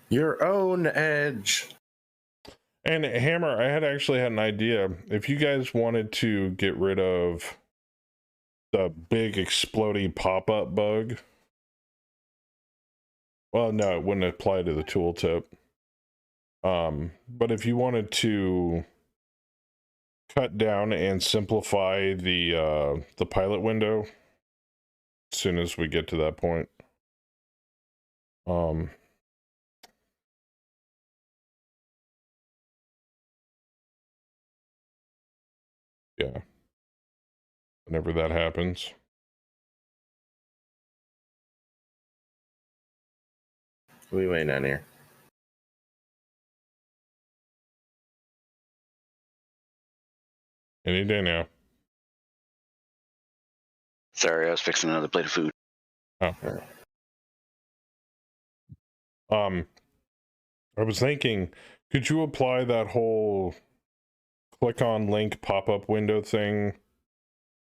your own edge. And Hammer, I had actually had an idea. If you guys wanted to get rid of the big explodey pop-up bug, well, no, it wouldn't apply to the tooltip. But if you wanted to cut down and simplify the pilot window, as soon as we get to that point, yeah, whenever that happens. We waiting on here. Any day now. Sorry, I was fixing another plate of food. Oh. I was thinking, could you apply that whole click on link pop-up window thing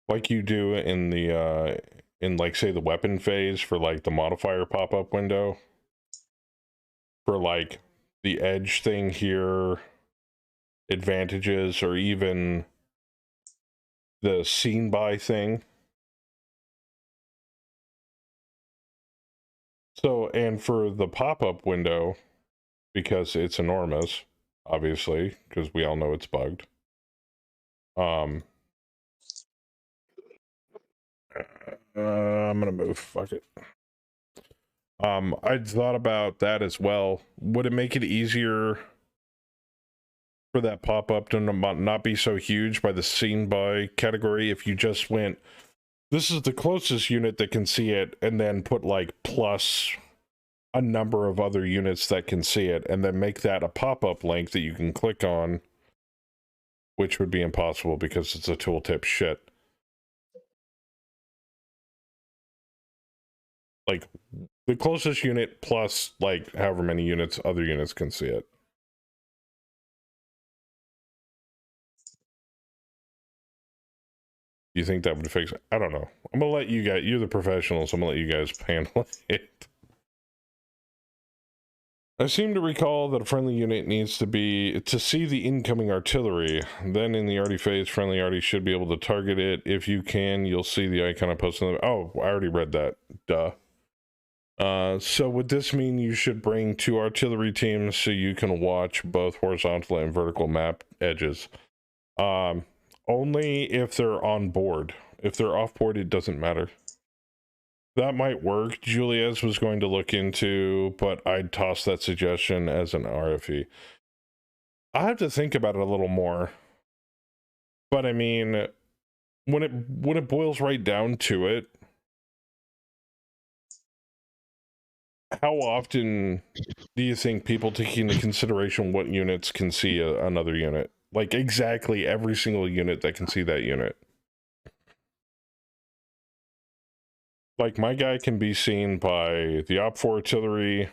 like you do in the in, like, say, the weapon phase for, like, the modifier pop-up window for, like, the edge thing here, advantages, or even the seen by thing? So, and for the pop-up window, because it's enormous, obviously, because we all know it's bugged. I'm gonna move. Fuck it. I'd thought about that as well. Would it make it easier for that pop-up to not be so huge by the seen by category if you just went, this is the closest unit that can see it, and then put, like, plus a number of other units that can see it, and then make that a pop-up link that you can click on, which would be impossible because it's a tooltip shit. Like, the closest unit plus, like, however many units other units can see it. Do you think that would fix it? I don't know. I'm gonna let you guys, you're the professionals, I'm gonna let you guys handle it. I seem to recall that a friendly unit needs to see the incoming artillery. Then in the arty phase, friendly arty should be able to target it. If you can, you'll see the icon I posted. Oh, I already read that. Duh. So would this mean you should bring 2 artillery teams so you can watch both horizontal and vertical map edges? Only if they're on board. If they're off board, it doesn't matter. That might work. Juliez was going to look into, but I'd toss that suggestion as an RFE. I have to think about it a little more. But I mean, when it boils right down to it, how often do you think people take into consideration what units can see another unit? Like exactly every single unit that can see that unit. Like my guy can be seen by the Op 4 artillery,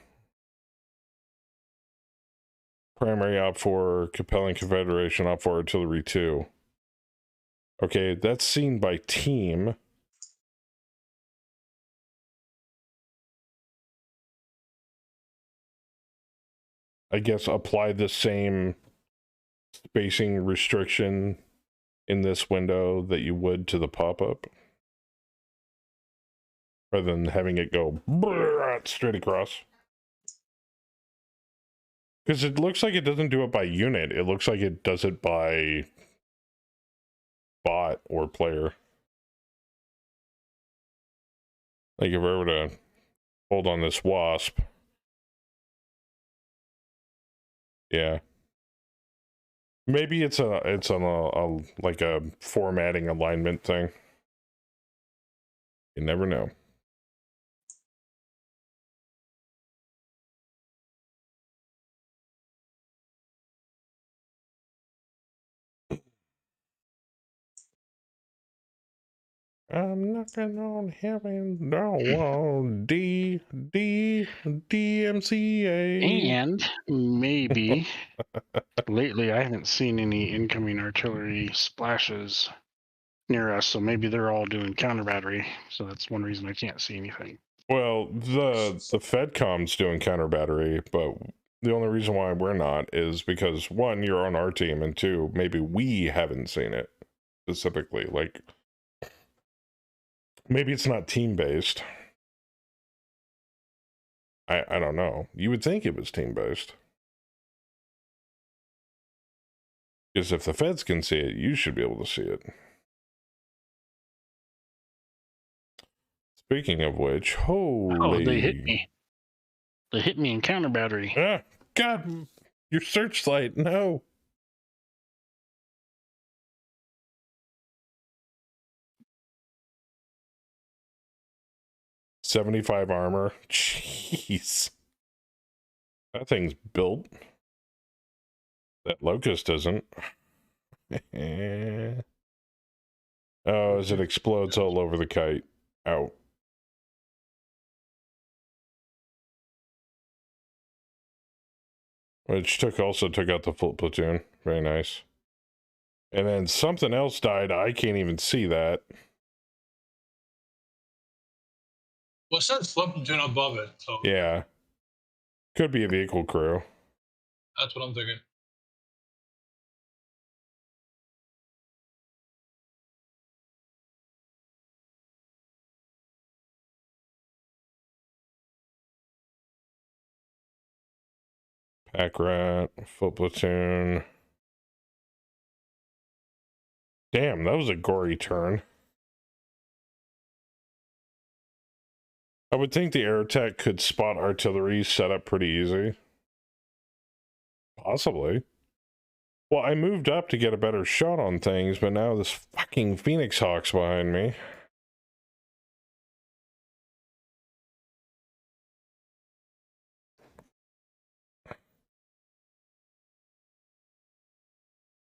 primary Op 4, Capellan Confederation, Op 4 artillery 2. Okay, that's seen by team. I guess apply the same spacing restriction in this window that you would to the pop-up, rather than having it go straight across. Because it looks like it doesn't do it by unit. It looks like it does it by bot or player. Like if I were to hold on this wasp. Yeah. Maybe it's on a like a formatting alignment thing. You never know. I'm knocking on heaven door. DMCA. And maybe lately I haven't seen any incoming artillery splashes near us, so maybe they're all doing counter battery. So that's one reason I can't see anything. Well, the FedCom's doing counter battery, but the only reason why we're not is because one, you're on our team, and two, maybe we haven't seen it specifically. Like maybe it's not team based. I don't know. You would think it was team based. Because if the feds can see it, you should be able to see it. Speaking of which, holy... Oh, they hit me. They hit me in counter battery. Ah, God, your searchlight, no. $75 armor. Jeez. That thing's built. That Locust isn't. Oh, as it explodes all over the kite. Out. Which also took out the full platoon. Very nice. And then something else died. I can't even see that. Well, it says flip platoon above it, so Yeah. Could be a vehicle crew. that's what I'm thinking. Pack rat, full platoon. Damn, that was a gory turn. I would think the Aerotech could spot artillery set up pretty easy. Possibly. Well, I moved up to get a better shot on things, but now this fucking Phoenix Hawk's behind me.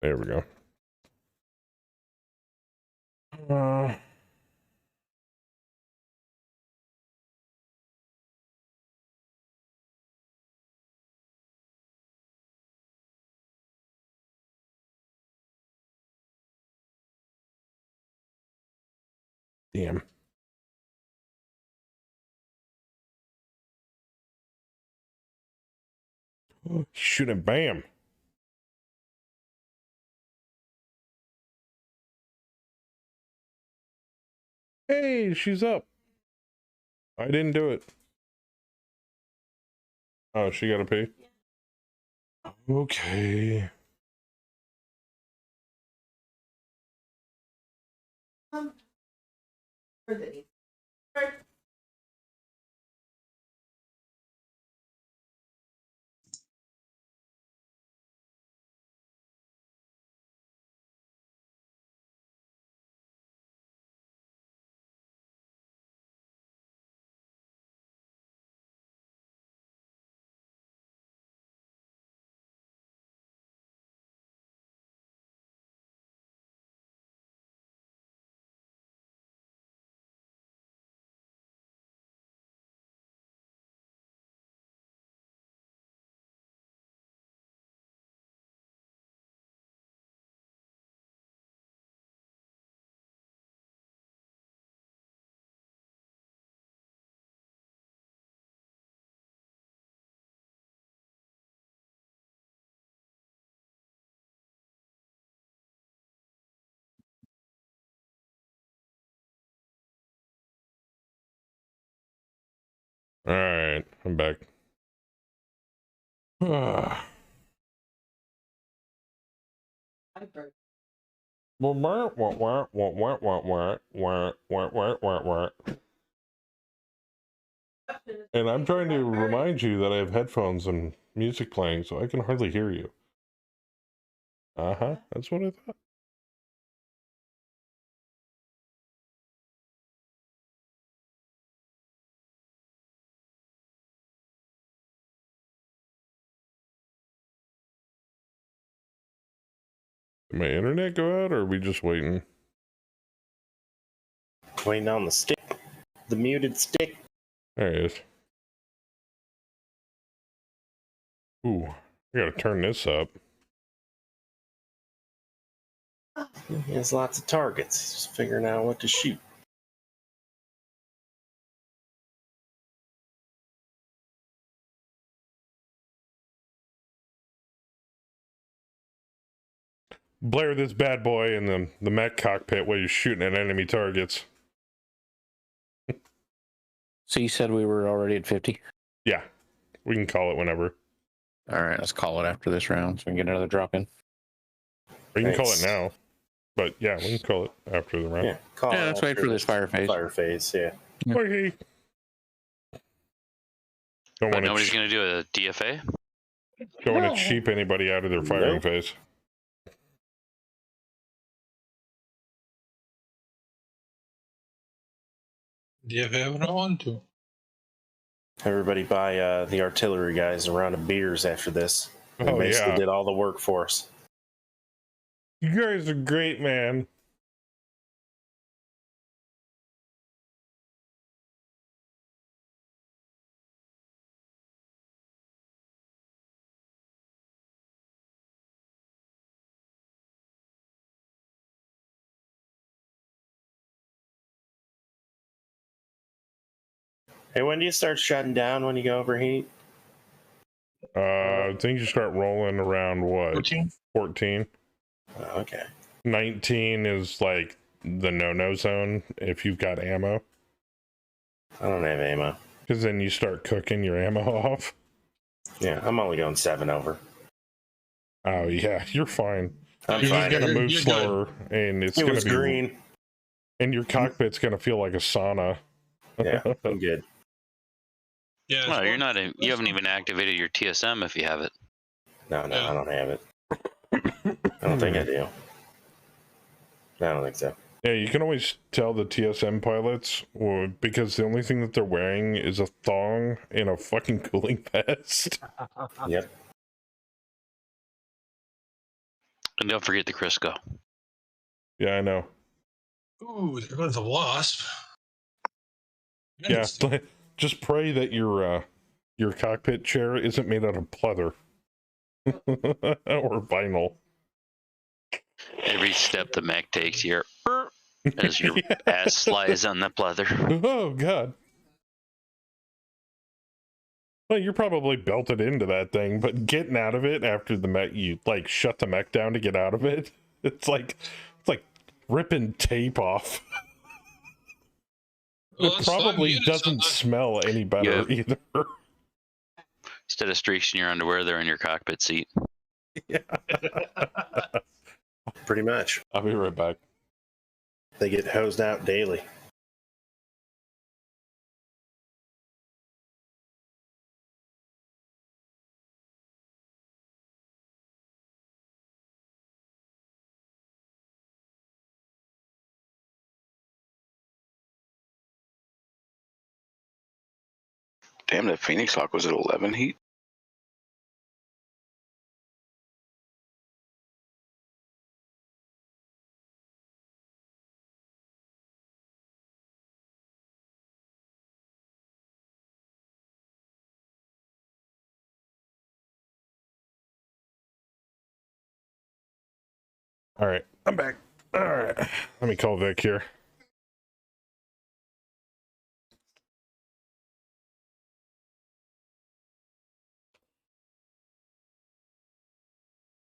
There we go. Damn. Shoot him, bam. Hey, she's up. I didn't do it. Oh, she gotta pee? Okay. All right, I'm back. And I'm trying to remind you that I have headphones and music playing, so I can hardly hear you. That's what I thought. Did my internet go out, or are we just waiting? Waiting on the stick. The muted stick. There it is. Ooh, I gotta turn this up. He has lots of targets. He's just figuring out what to shoot. Blare this bad boy in the mech cockpit while you're shooting at enemy targets. So you said we were already at 50? Yeah, we can call it whenever. All right, let's call it after this round so we can get another drop in. Or you can call it now. But yeah, we can call it after the round. Yeah, call Yeah, it let's wait after for this fire phase. Fire phase, yeah. Okay. Don't But want nobody's to going to do a DFA? don't want to cheap anybody out of their firing Nope. phase. DFA when I want to. Everybody buy the artillery guys a round of beers after this. They Oh, basically yeah. did all the work for us. You guys are great, man. Hey, when do you start shutting down when you go overheat? I think you start rolling around what? 14? 14. Oh, okay. 19 is like the no-no zone if you've got ammo. I don't have ammo. Because then you start cooking your ammo off. Yeah, I'm only going 7 over. Oh, yeah, you're fine. I'm You're fine. just going to move You're slower, and it's It going was to be green. And your cockpit's going to feel like a sauna. Yeah, I'm good. Yeah. No, it's you're fine. not. You haven't even activated your TSM if you have it. No, Yeah. I don't have it. I don't think I do. I don't think so. Yeah, you can always tell the TSM pilots, because the only thing that they're wearing is a thong and a fucking cooling vest. Yep. And don't forget the Crisco. Yeah, I know. Ooh, there goes the wasp. Yeah, just pray that your cockpit chair isn't made out of pleather or vinyl. Every step the mech takes, you're as your ass slides on the pleather. Oh god. Well, you're probably belted into that thing, but getting out of it after the mech, you like shut the mech down to get out of it. It's like ripping tape off. Well, It it's 5 probably units doesn't on the- smell any better either. Instead of streaks in your underwear, they're in your cockpit seat. Yeah. Pretty much. I'll be right back. They get hosed out daily. Damn, that Phoenix Hawk was at 11 heat. All right, I'm back. All right, let me call Vic here.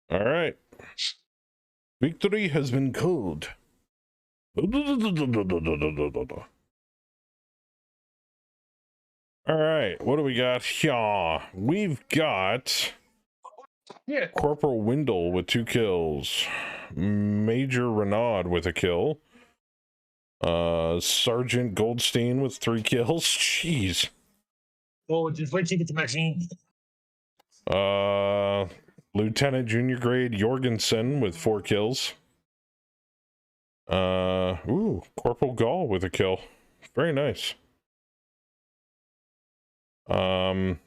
All right. Victory has been called. All right, what do we got here? We've got Corporal Windle with 2 kills, Major Renaud with a kill, Sergeant Goldstein with 3 kills. Jeez. Oh, just wait till you get the machine. Lieutenant Junior Grade Jorgensen with 4 kills. Corporal Gall with a kill. Very nice. And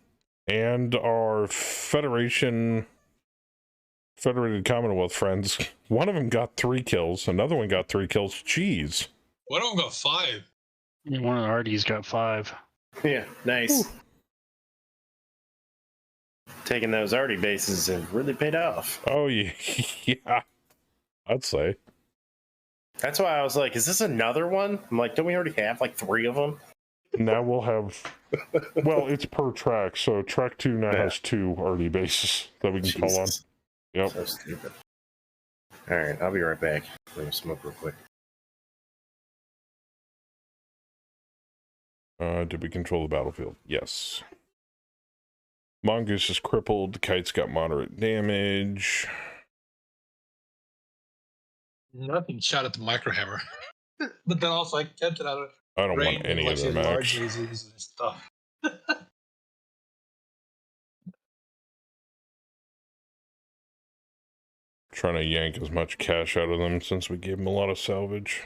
our Federated Commonwealth friends, one of them got 3 kills, another one got 3 kills. Jeez. One of them got 5. One of the RD's got 5. Yeah, nice. Ooh. Taking those arty bases have really paid off. Oh, yeah. Yeah, I'd say. That's why I was like, is this another one? I'm like, don't we already have like 3 of them? Now we'll have, well, it's per track, so track 2 now Yeah. has 2 RD bases that we can call on. Jesus. Yep. So stupid. All right, I'll be right back. I'm gonna smoke real quick. Did we control the battlefield? Yes. Mongoose is crippled. The Kite's got moderate damage. Nothing shot at the micro hammer. But then also I kept it out of I don't range want any of like their large max. lasers and stuff. Trying to yank as much cash out of them since we gave them a lot of salvage.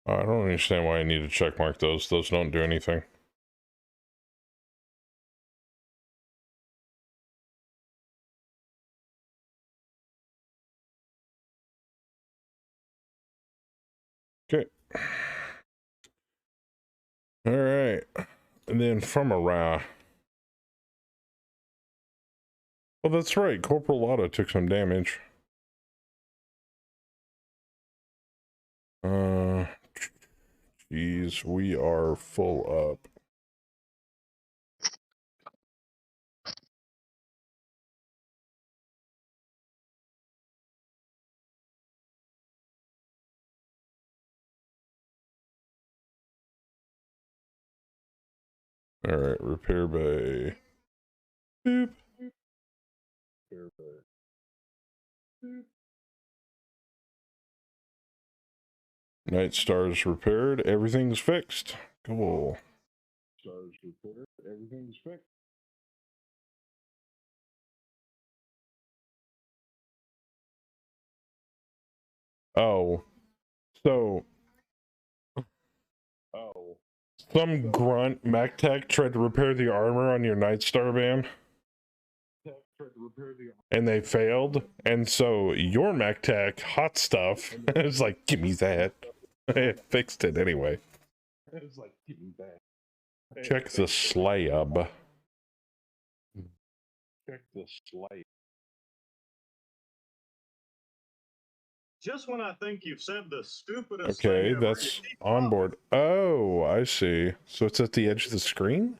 I don't understand why I need to check mark those. Those don't do anything. Okay. All right. And then from around. Well, that's right. Corporal Lotta took some damage. Geez, we are full up. All right, repair bay. Boop. Repair bay. Boop. Night Star's repaired. Everything's fixed. Cool. Stars repaired. Everything's fixed. Oh. So. Oh. Some grunt mech tech tried to repair the armor on your Night Star van. And they failed. And so your mech tech, hot stuff, is like, give me that. It fixed it anyway. It was like, give me that. Check the slab. Check the slab. Just when I think you've said the stupidest Okay, thing ever, that's on board. Oh, I see. So it's at the edge of the screen?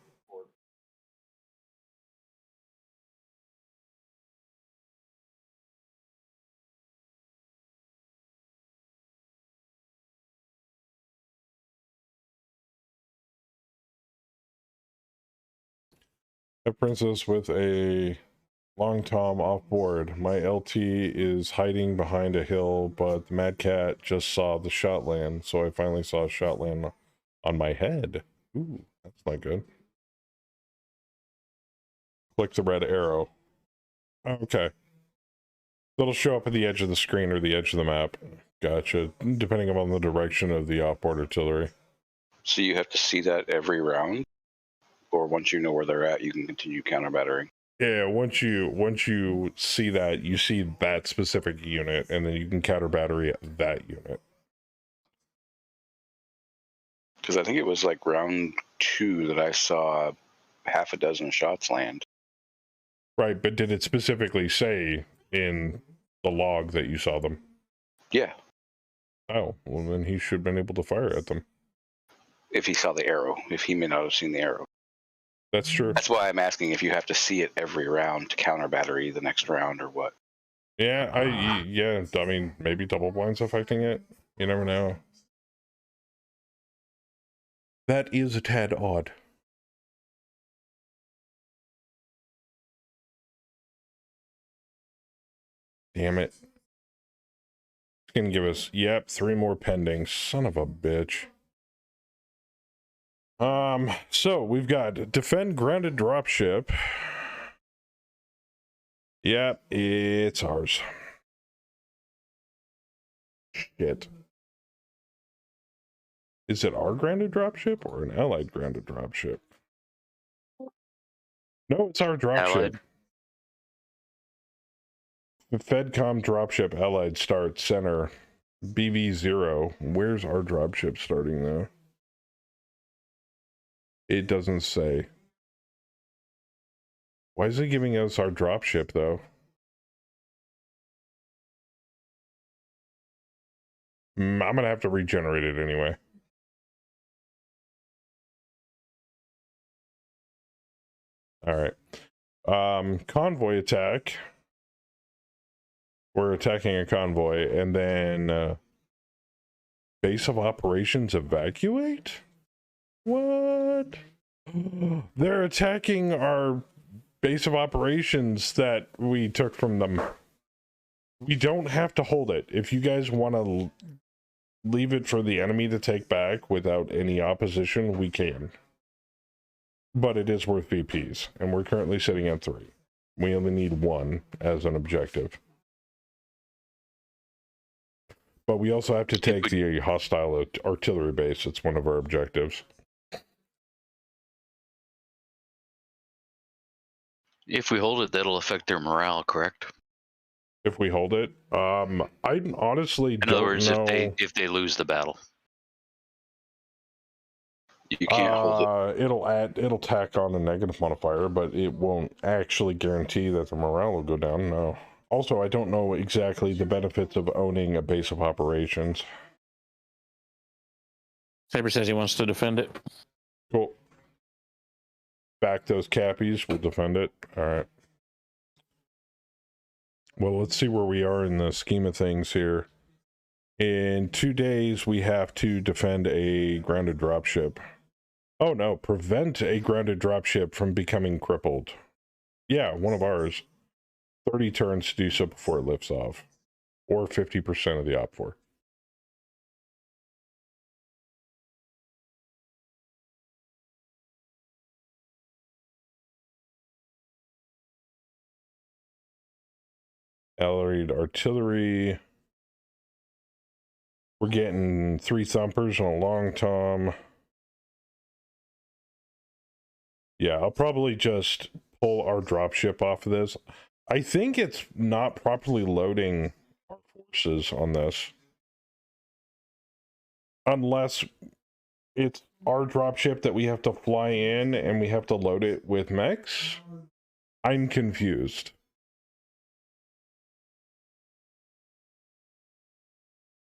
A princess with a long tom off board. My LT is hiding behind a hill, but the Mad Cat just saw the shot land, so I finally saw a shot land on my head. Ooh, that's not good. Click the red arrow. Okay. That'll show up at the edge of the screen or the edge of the map. Gotcha. Depending upon the direction of the off-board artillery. So you have to see that every round? Or once you know where they're at, you can continue counter battering? Yeah, once you see that, you see that specific unit, and then you can counter battery that unit. Because I think it was like round 2 that I saw half a dozen shots land. Right, but did it specifically say in the log that you saw them? Yeah, Oh, well then he should have been able to fire at them. if he saw the arrow. If he may not have seen the arrow. That's true. That's why I'm asking if you have to see it every round to counter battery the next round or what. Yeah, I mean, maybe double blinds affecting it. You never know. That is a tad odd. Damn it. It's gonna give us, yep, 3 more pending. Son of a bitch. So we've got defend grounded dropship. Yep, it's ours. Shit. Is it our grounded dropship or an allied grounded dropship? No, it's our dropship. Allied. The Fedcom dropship allied start center BV0. Where's our dropship starting though? It doesn't say. Why is it giving us our dropship though? I'm gonna have to regenerate it anyway. All right. Convoy attack. We're attacking a convoy, and then base of operations evacuate? What? They're attacking our base of operations that we took from them. We don't have to hold it. If you guys want to leave it for the enemy to take back without any opposition, we can. But it is worth VPs, and we're currently sitting at 3. We only need 1 as an objective. But we also have to take the hostile artillery base. It's one of our objectives. If we hold it, that'll affect their morale, correct? If we hold it, I honestly In don't other words, know. if they lose the battle, you can't hold it. It'll tack on a negative modifier, but it won't actually guarantee that the morale will go down. No. Also, I don't know exactly the benefits of owning a base of operations. Saber says he wants to defend it. Cool. Back those cappies. We'll defend it. All right. Well, let's see where we are in the scheme of things here. In 2 days, we have to defend a grounded dropship. Oh, no. Prevent a grounded dropship from becoming crippled. Yeah, one of ours. 30 turns to do so before it lifts off. Or 50% of the op4. Allied artillery. We're getting 3 thumpers and a long tom. Yeah, I'll probably just pull our dropship off of this. I think it's not properly loading our forces on this. Unless it's our dropship that we have to fly in and we have to load it with mechs. I'm confused.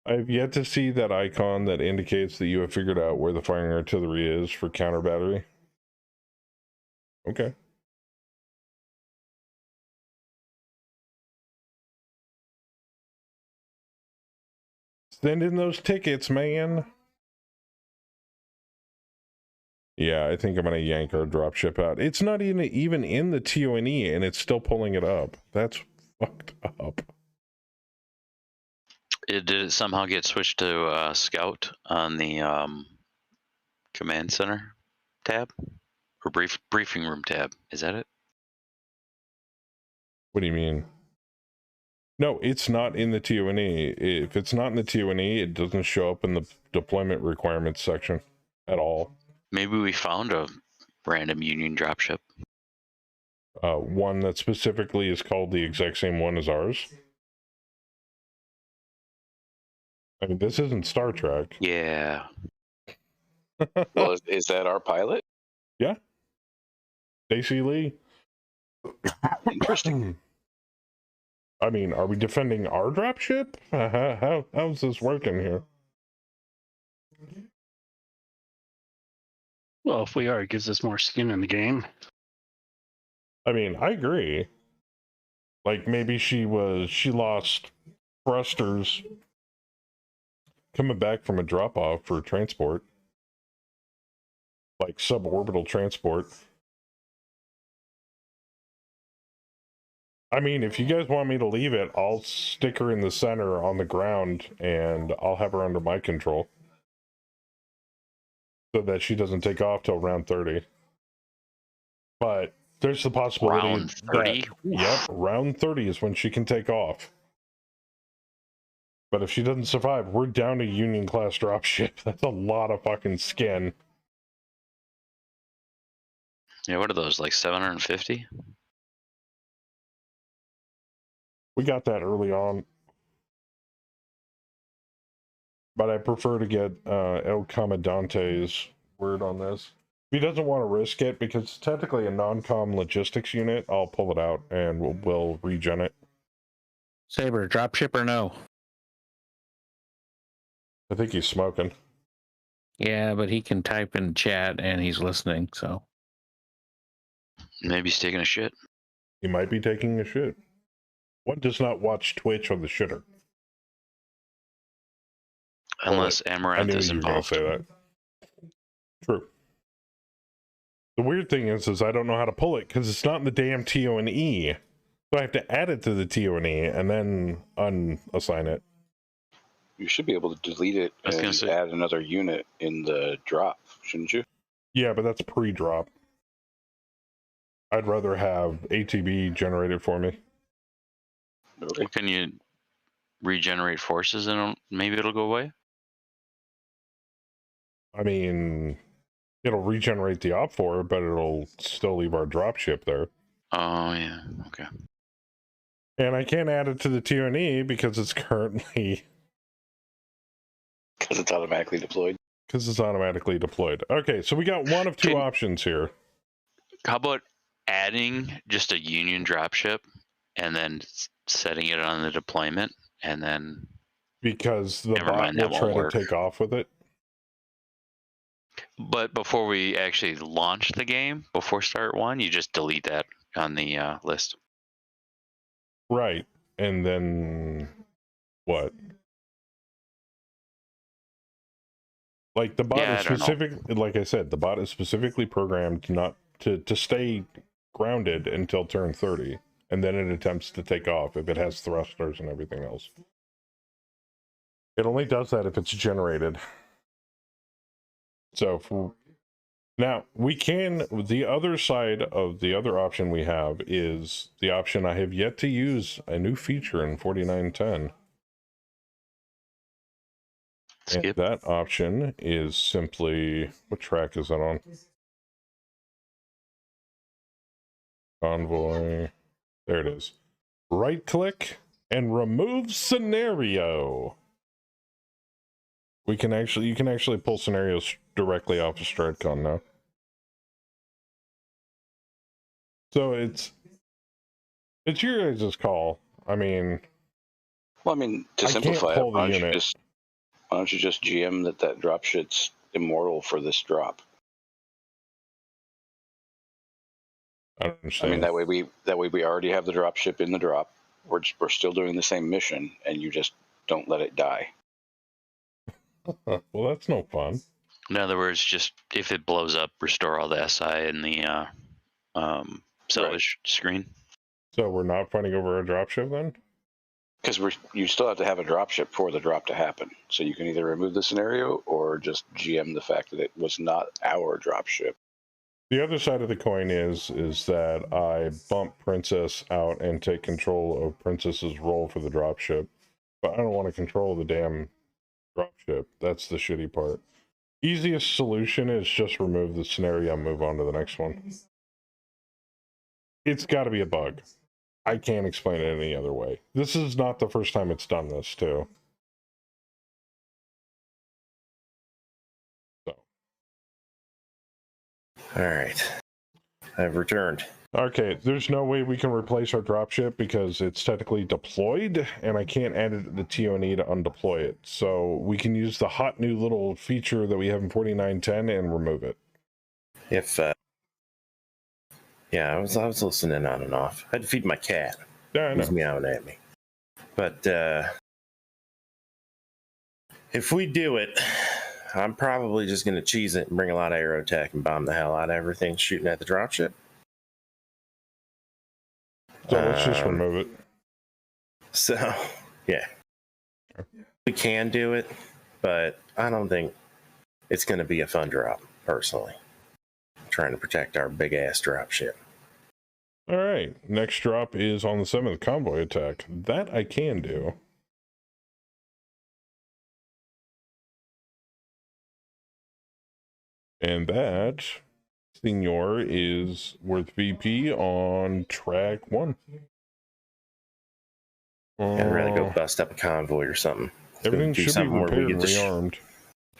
I've yet to see that icon that indicates that you have figured out where the firing artillery is for counter battery. Okay. Send in those tickets, man. Yeah, I think I'm going to yank our dropship out. It's not even in the TONE, and it's still pulling it up. That's fucked up. Did it somehow get switched to Scout on the Command Center tab? Or briefing room tab? Is that it? What do you mean? No, it's not in the TONE. If it's not in the TONE, it doesn't show up in the deployment requirements section at all. Maybe we found a random Union dropship. One that specifically is called the exact same one as ours. I mean, this isn't Star Trek. Yeah. Well, is that our pilot? Yeah. Stacey Lee. Interesting. I mean, are we defending our dropship? How's this working here? Well, if we are, it gives us more skin in the game. I mean, I agree. Like maybe she lost thrusters coming back from a drop off for transport, like suborbital transport. I mean, if you guys want me to leave it, I'll stick her in the center on the ground and I'll have her under my control so that she doesn't take off till round 30. But there's the possibility Round 30? that, yep, round 30 is when she can take off. But if she doesn't survive, we're down to Union class dropship. That's a lot of fucking skin. Yeah, what are those, like 750? We got that early on. But I prefer to get El Comandante's word on this. If he doesn't want to risk it, because it's technically a non-com logistics unit, I'll pull it out and we'll regen it. Saber, dropship or no? I think he's smoking. Yeah, but he can type in chat and he's listening, so. Maybe he's taking a shit. He might be taking a shit. One does not watch Twitch on the shitter. Unless I Amaranth knew is you were going to involved. say that. True. The weird thing is I don't know how to pull it because it's not in the damn TO&E. So I have to add it to the TO&E and then unassign it. You should be able to delete it I was gonna and say- add another unit in the drop, shouldn't you? Yeah, but that's pre-drop. I'd rather have ATB generated for me. Okay. Well, can you regenerate forces and maybe it'll go away? I mean, it'll regenerate the op for, but it'll still leave our dropship there. Oh, yeah. Okay. And I can't add it to the TO&E because it's currently... Because it's automatically deployed. Because it's automatically deployed. Okay, so we got one of two options here. How about adding just a Union dropship and then setting it on the deployment and then... Because the Never bot mind, that will try won't to work. take off with it. But before we actually launch the game, before start one, you just delete that on the list. Right. And then... what? Like the bot Yeah, is I don't know. specific, like I said, the bot is specifically programmed not to stay grounded until turn 30, and then it attempts to take off if it has thrusters and everything else. It only does that if it's generated. So now we can, the other side of the other option we have is the option I have yet to use, a new feature in 49.10. And Skip. that option is simply, what track is that on? Convoy. There it is. Right click and remove scenario. You can actually pull scenarios directly off of StratCon now. So it's your guys' call. I mean, Well, I mean, to I can't simplify it, pull the unit. why don't you just GM that drop shit's immortal for this drop? I don't I understand. mean, that way we already have the drop ship in the drop. We're still doing the same mission, and you just don't let it die. Well, that's no fun. In other words, just if it blows up, restore all the SI in the salvage screen. So we're not fighting over a dropship then? Because you still have to have a drop ship for the drop to happen. So you can either remove the scenario or just GM the fact that it was not our drop ship. The other side of the coin is that I bump Princess out and take control of Princess's role for the dropship. But I don't want to control the damn dropship. That's the shitty part. Easiest solution is just remove the scenario and move on to the next one. It's got to be a bug. I can't explain it any other way. This is not the first time it's done this, too. So. All right. I've returned. Okay, there's no way we can replace our dropship because it's technically deployed, and I can't add it to the TONE to undeploy it. So we can use the hot new little feature that we have in 49.10 and remove it. If yeah, I was listening on and off. I had to feed my cat. Yeah, I He was know. meowing at me. But if we do it, I'm probably just going to cheese it and bring a lot of aerotech and bomb the hell out of everything shooting at the dropship. So let's just remove it. So, yeah. We can do it, but I don't think it's going to be a fun drop, personally. I'm trying to protect our big-ass dropship. All right, next drop is on the 7th, convoy attack. That I can do. And that, Senor, is worth VP on track 1. I'd rather go bust up a convoy or something. Everything do should be something where repaired we and get to rearmed.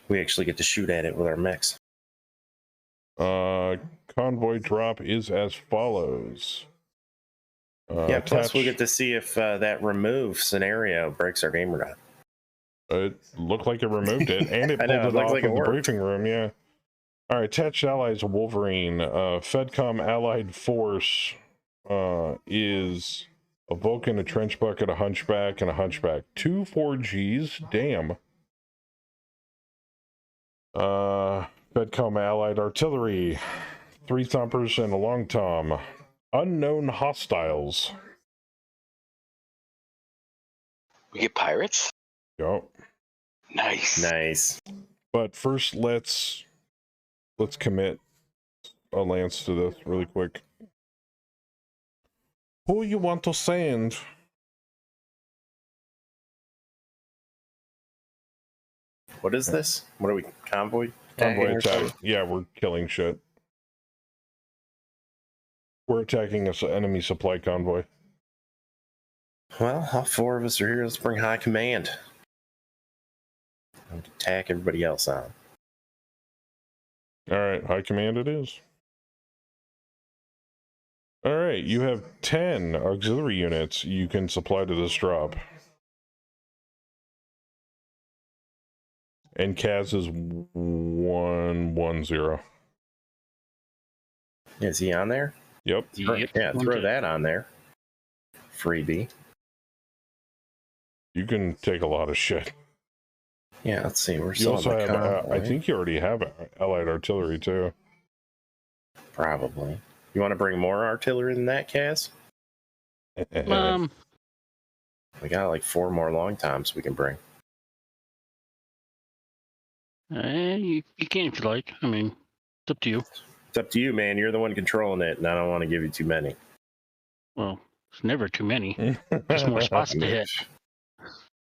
We actually get to shoot at it with our mechs. Convoy drop is as follows. Yeah, plus we'll get to see if that remove scenario breaks our game or not. It looked like it removed it, and it I pulled know, it it looks off like in it the worked. briefing room, yeah. All right, attached allies of Wolverine. Fedcom allied force is a Vulcan, a trench bucket, a hunchback, and a hunchback. 2 4Gs, damn. Fedcom allied artillery, 3 thumpers and a long tom. Unknown hostiles. We get pirates? Yup. Nice. Nice. But first, let's commit a lance to this really quick. Who you want to send? What is this? What are we, convoy? Convoy tagging or attack. something? Yeah, we're killing shit. We're attacking an enemy supply convoy. Well, all 4 of us are here. Let's bring high command. And attack everybody else on. All right, high command it is. All right, you have 10 auxiliary units you can supply to this drop. And Kaz is 110. Is he on there? Yep. Yep. Yeah, throw that on there. Freebie. You can take a lot of shit. Yeah, let's see. We're You still also on the have, convoy. I think you already have allied artillery too. Probably. You want to bring more artillery than that, Kaz? We got like 4 more long times we can bring. You can if you like. I mean, it's up to you. It's up to you, man. You're the one controlling it, and I don't want to give you too many. Well, it's never too many. There's more spots to hit.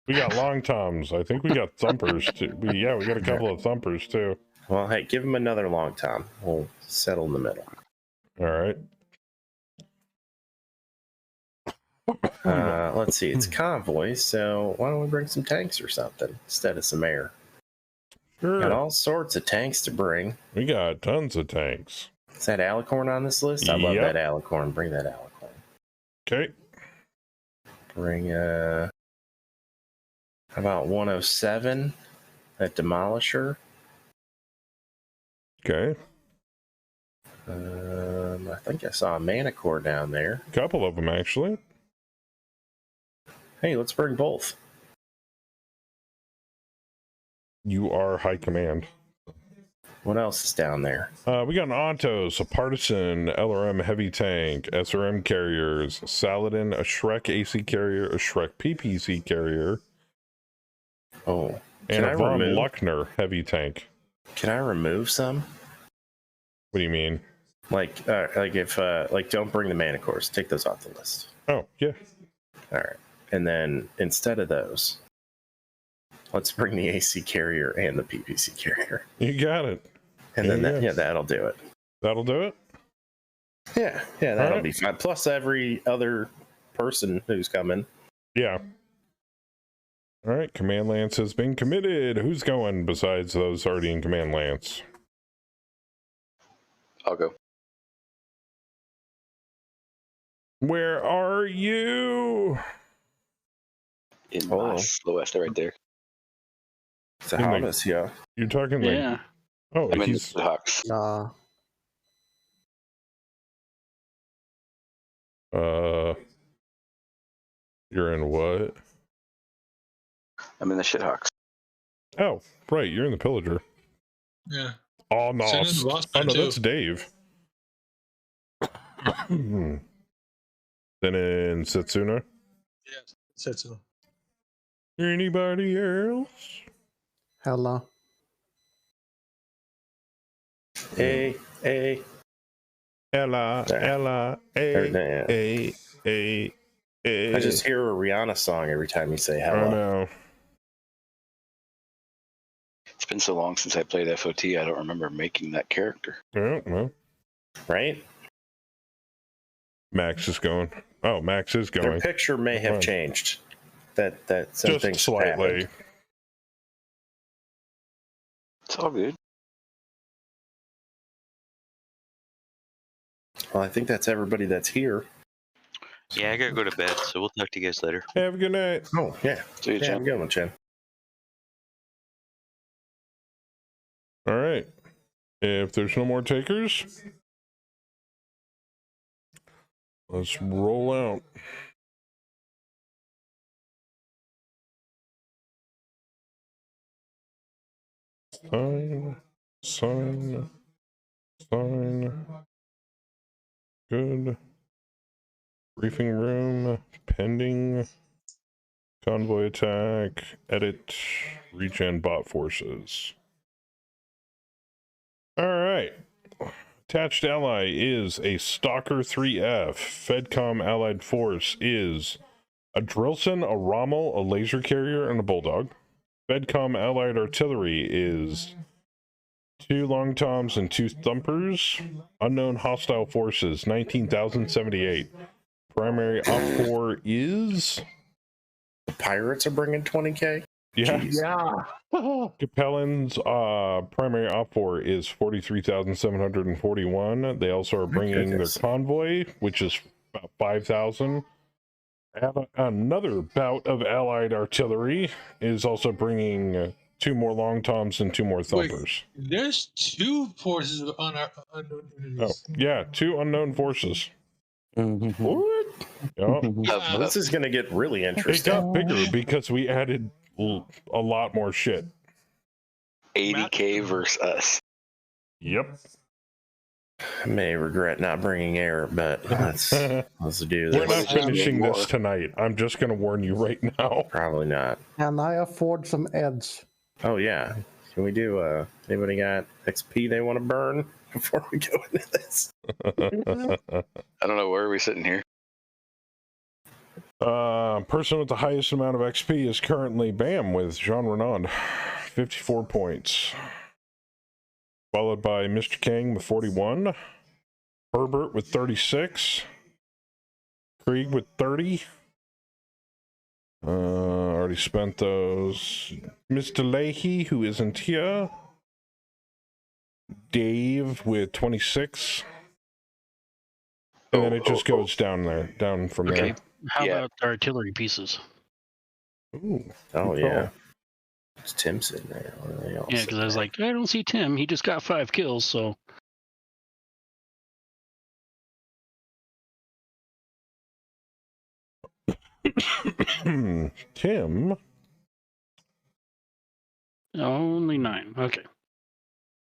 We got long toms. I think we got thumpers too. We got a couple of thumpers too. Well, hey, give him another long tom. We'll settle in the middle. All right. Let's see. It's convoy, so why don't we bring some tanks or something instead of some air? Sure. Got all sorts of tanks to bring. We got tons of tanks. Is that alicorn on this list? I love Yep. that alicorn. Bring that alicorn. Okay. Bring how about 107? That demolisher. Okay. I think I saw a mana core down there. A couple of them actually. Hey, let's bring both. You are high command. What else is down there? We got an Ontos, a Partisan, LRM heavy tank, SRM carriers, Saladin, a Shrek AC carrier, a Shrek PPC carrier, Oh, and I a Von remove- Luckner heavy tank. can I remove some? What do you mean? Like if don't bring the mana cores. Take those off the list. Oh, yeah. All right, and then instead of those, let's bring the AC carrier and the PPC carrier, You got it. and then Yeah. that'll do it. That'll do it. Yeah, that'll Alright. be fine. Plus every other person who's coming. Yeah. All right, Command Lance has been committed. Who's going besides those already in Command Lance? I'll go. Where are you? In Oh. the west, right there. It's a In the- harness, yeah. You're talking Yeah. like, oh, I'm in he's the Hawks. you're in what? I'm in the Shithawks. Oh, right, you're in the Pillager. Yeah. Oh no, Send in the boss oh man, no, too. that's Dave. Then in Setsuna. Yes. Said so. Anybody else? Hello. Hey. Ella, There. a. I just hear a Rihanna song every time you say hello. I know. It's been so long since I played FOT, I don't remember making that character. Yeah, well, Right? Max is going. Oh, Max is Their going. picture may have Fine. changed. That some Just things slightly. happened. It's all good. Well, I think that's everybody that's here. Yeah, I gotta go to bed, so we'll talk to you guys later. Have a good night. Oh, yeah. See you, Yeah, Jen. have a good one, Chen. All right. If there's no more takers, let's roll out. Sign. Good. Briefing room, pending. Convoy attack, edit, regen bot forces. All right. Attached ally is a Stalker 3F. Fedcom allied force is a Drillson, a Rommel, a laser carrier, and a Bulldog. Fedcom allied artillery is 2 Long Toms and 2 Thumpers. Unknown hostile forces, 19,078. Primary op 4 is... The pirates are bringing 20K? Yeah. Jeez. Capellan's primary op 4 is 43,741. They also are bringing goodness. their convoy, which is about 5,000. Another bout of allied artillery is also bringing 2 more Long Toms and 2 more Thumpers. There's 2 forces on our unknown Oh, enemies. yeah, 2 unknown forces. What? Yeah. Well, this is going to get really It interesting. got bigger because we added a lot more shit. 80K versus us. Yep. I may regret not bringing air, but let's do We're this. not finishing more. this tonight. I'm just going to warn you right now. Probably not. Can I afford some eds? Oh, yeah. Can we do, anybody got XP they want to burn before we go into this? I don't know, where are we sitting here? Person with the highest amount of XP is currently Bam with Jean Renaud, 54 points. Followed by Mr. King with 41. Herbert with 36. Krieg with 30. Already spent those. Mr. Leahy, who isn't here. Dave with 26. And then it just goes down from Okay. there. How Yeah. about the artillery pieces? Ooh, Oh, good yeah. call. It's Tim sitting there. What are they all Yeah, sitting because I was there? like, I don't see Tim. He just got 5 kills, so Tim. only 9. Okay.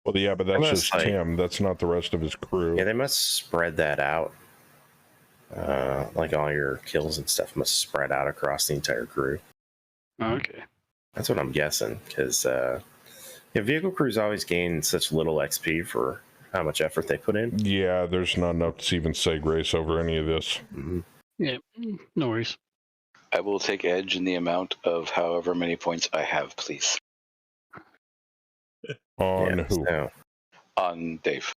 Well, yeah, but that's Unless, just like- Tim. That's not the rest of his crew. Yeah, they must spread that out. Like all your kills and stuff must spread out across the entire crew. Okay. That's what I'm guessing, because vehicle crews always gain such little XP for how much effort they put in. Yeah, there's not enough to even say grace over any of this. Mhm. Yeah, no worries. I will take edge in the amount of however many points I have, please. On Yeah, who? so On Dave.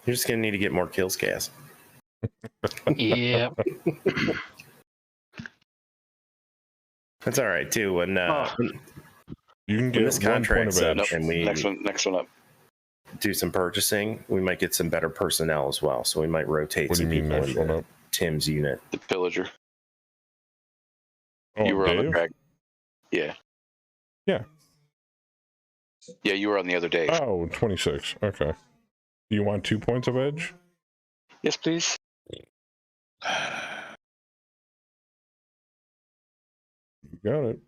you're just gonna need to get more kills, Gas. Yeah. That's all right too. When You can when get this 1 point contract's of up edge. and we Next one up. do some purchasing, we might get some better personnel as well. So we might rotate What do some you mean people next one into up? Tim's unit? The pillager. Oh, You were on the Dave? drag. Yeah. Yeah. Yeah, you were on the other day. Oh, 26. Okay. Do you want 2 points of edge? Yes, please. You got it.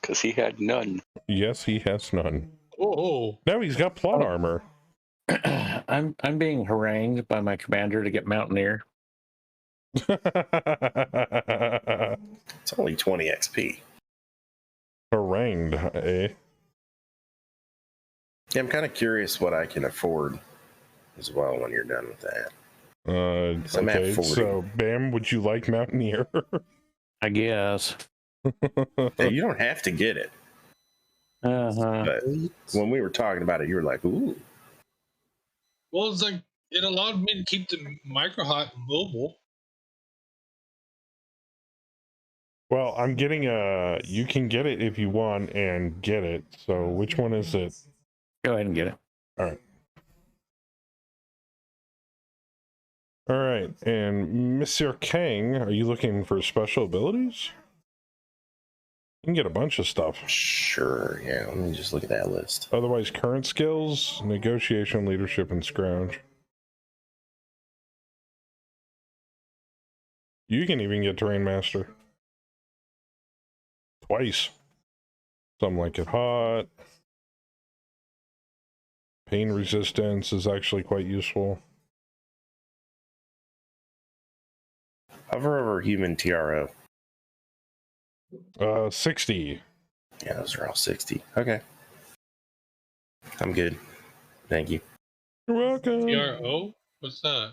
Because he had none. Yes, he has none. Oh, Now he's got plot armor. I'm being harangued by my commander to get Mountaineer. It's only 20 XP. Harangued, eh? Yeah, I'm kind of curious what I can afford as well when you're done with that. I'm at Okay, 40. so Bam, would you like Mountaineer? I guess. Hey, you don't have to get it. But when we were talking about it, you were like, ooh. well, it's like it allowed me to keep the microhot mobile. Well, I'm getting you can get it if you want and get it. So which one is it? Go ahead and get it. All right. All right. And Monsieur Kang, are you looking for special abilities? You can get a bunch of stuff. Sure, yeah. Let me just look at that list. Otherwise, current skills, negotiation, leadership, and scrounge. You can even get terrain master. Twice. Some like it hot. Pain resistance is actually quite useful. Hover over human TRO. 60. Yeah, those are all 60. Okay. I'm good. Thank you. You're welcome. TRO? What's that?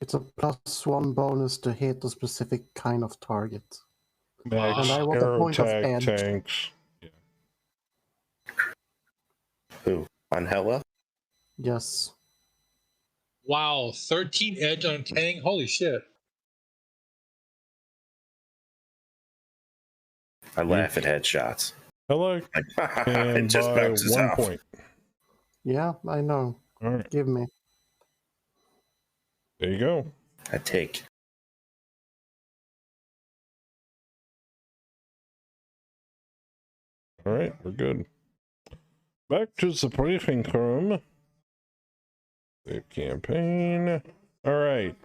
It's a +1 bonus to hit a specific kind of target. Max, And I want a arrow point of tag, edge. tanks. Who? On Hella? Yes. Wow, 13 edge on Kang? Holy shit. I laugh at headshots. Hello. Like, And it just by bounces 1 off. point. Yeah, I know. All right. Give me. There you go. I take. All right, we're good. Back to the briefing room. Save campaign. All right.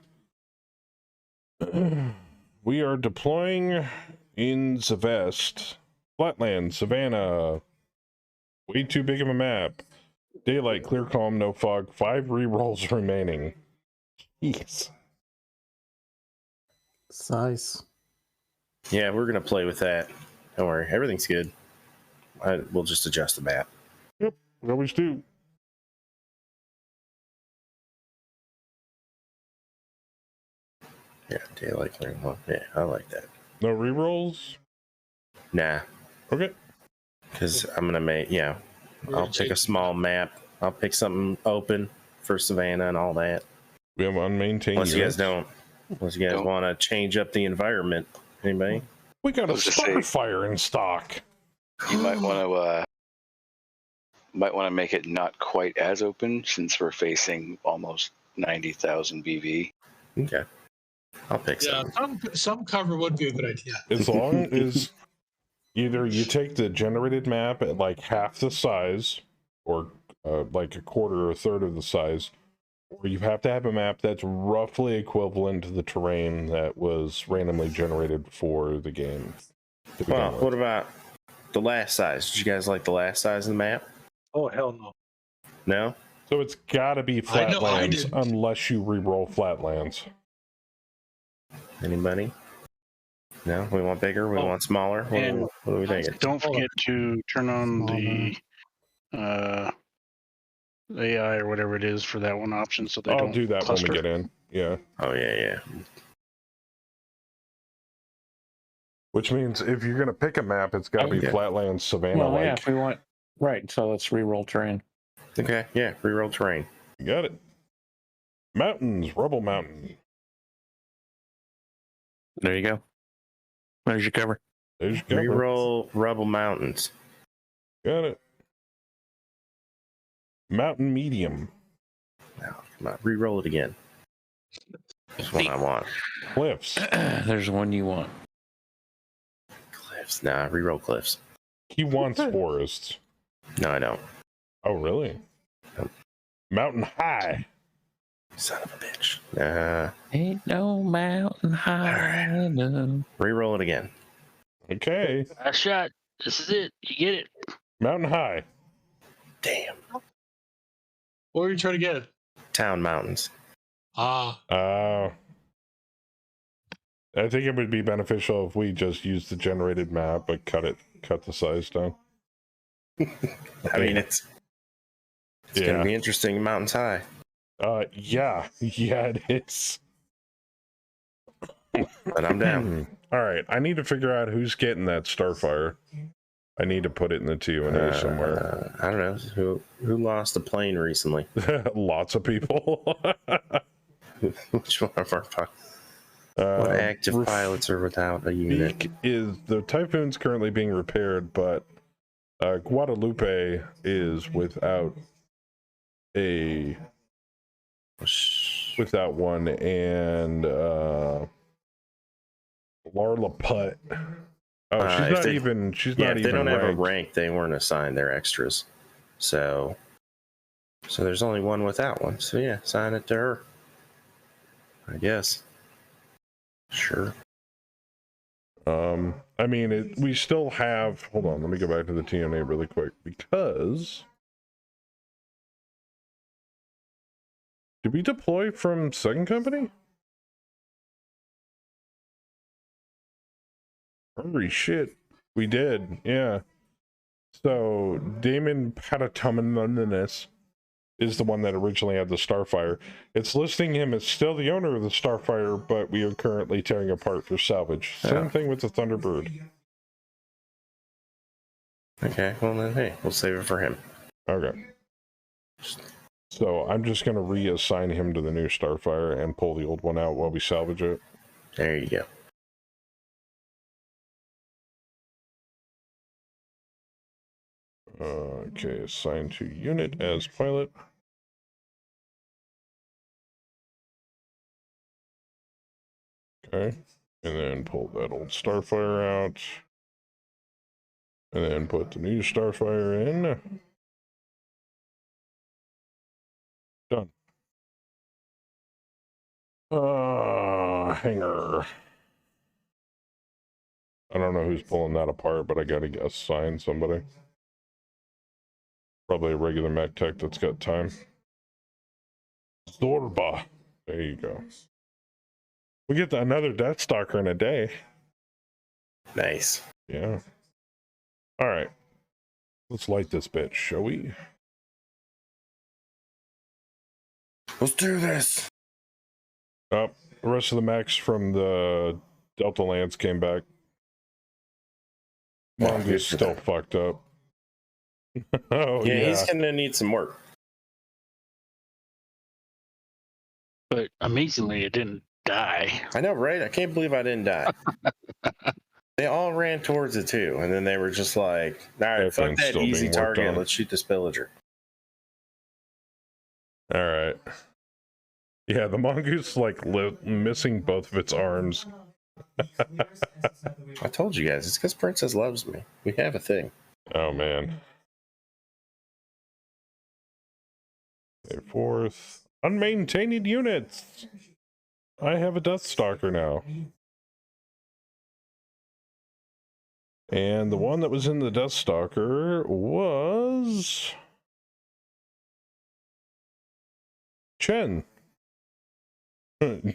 We are deploying in the West. Flatland, Savannah. Way too big of a map. Daylight, clear, calm, no fog. 5 rerolls remaining. Jeez. Size. Yeah, we're going to play with that. Don't worry. Everything's good. We'll just adjust the map. Yep, we always do. Yeah, daylight clearing. Well, yeah, I like that. No rerolls? Nah, Okay. because I'm going to make, yeah, I'll pick a small map. I'll pick something open for Savannah and all that. We have unmaintained Unless you guys units. Unless you guys want to change up the environment. Anybody? We got a I was just saying- Starfire in stock. You might want to make it not quite as open since we're facing almost 90,000 BV. Okay. I'll pick Yeah, something. some cover would be a good idea. As long as either you take the generated map at like half the size, or like a quarter or a third of the size, or you have to have a map that's roughly equivalent to the terrain that was randomly generated for the game. to begin Well, with. what about the last size? Did you guys like the last size of the map? Oh, hell no. No? So it's got to be I know, I flatlands didn't. unless you re-roll flatlands. Anybody? No? We want bigger? We Oh. want smaller? And What are we thinking? Don't forget to turn on the AI or whatever it is for that one option, so they I'll don't do that cluster. when we get in. Yeah. Oh, yeah. Which means if you're going to pick a map, it's got to be Okay. flatlands, Savannah Well, like. yeah, if we want. Right, so let's re-roll terrain. Okay, yeah. Reroll terrain. You got it. Mountains, Rubble Mountain. There you go. There's your cover. There's your cover. Reroll Rubble Mountains. Got it. Mountain Medium. Oh, Come on, re-roll it again. That's what I want. Cliffs. There's one you want. Cliffs. Nah, re-roll cliffs. He wants forests. No, I don't. Oh, really? Mountain high. Son of a bitch. Ain't no mountain high enough. Re-roll it again. Okay. Last shot. This is it. You get it. Mountain high. Damn. What are you trying to get? Town mountains. Ah, I think it would be beneficial if we just used the generated map, but cut the size down. I mean, it's gonna be interesting. Mountains high. Yeah, it is. But I'm down. All right, I need to figure out who's getting that Starfire. I need to put it in the TUNA somewhere. I don't know who lost a plane recently. Lots of people. Which one of our what active pilots are without a unit? Is the Typhoon's currently being repaired, but Guadalupe is without one, and Larla Putt. Oh, she's not even. She's not even. If they don't have a ranked. rank, they weren't assigned their extras. So there's only one without one. So yeah, assign it to her. I guess. Sure. I mean, we still have. Hold on, let me go back to the TNA really quick because. Did we deploy from Second Company? Holy shit, we did, yeah. So Damon Patatomenis is the one that originally had the Starfire. It's listing him as still the owner of the Starfire, but we are currently tearing apart for salvage. Same thing with the Thunderbird. Okay, well then, hey, we'll save it for him. Okay. So I'm just going to reassign him to the new Starfire and pull the old one out while we salvage it. There you go. Okay, assign to unit as pilot. Okay, and then pull that old Starfire out. And then put the new Starfire in. Done. Hangar. I don't know who's pulling that apart, but I gotta assign somebody. Probably a regular mech tech that's got time. Zorba. There you go. We get another Death Stalker in a day. Nice. Yeah. All right. Let's light this bitch, shall we? Let's do this. The rest of the mechs from the Delta Lance came back. Mongoose still fucked up. Oh, yeah, he's gonna need some work. But amazingly, it didn't die. I know, right? I can't believe I didn't die. They all ran towards it too, and then they were just like, all right, fuck that easy target, let's shoot this pillager. All right. Yeah, the mongoose like missing both of its arms. I told you guys, it's because Princess loves me. We have a thing. Oh man. Okay, fourth. Unmaintained units. I have a Death Stalker now. And the one that was in the Death Stalker was Chen.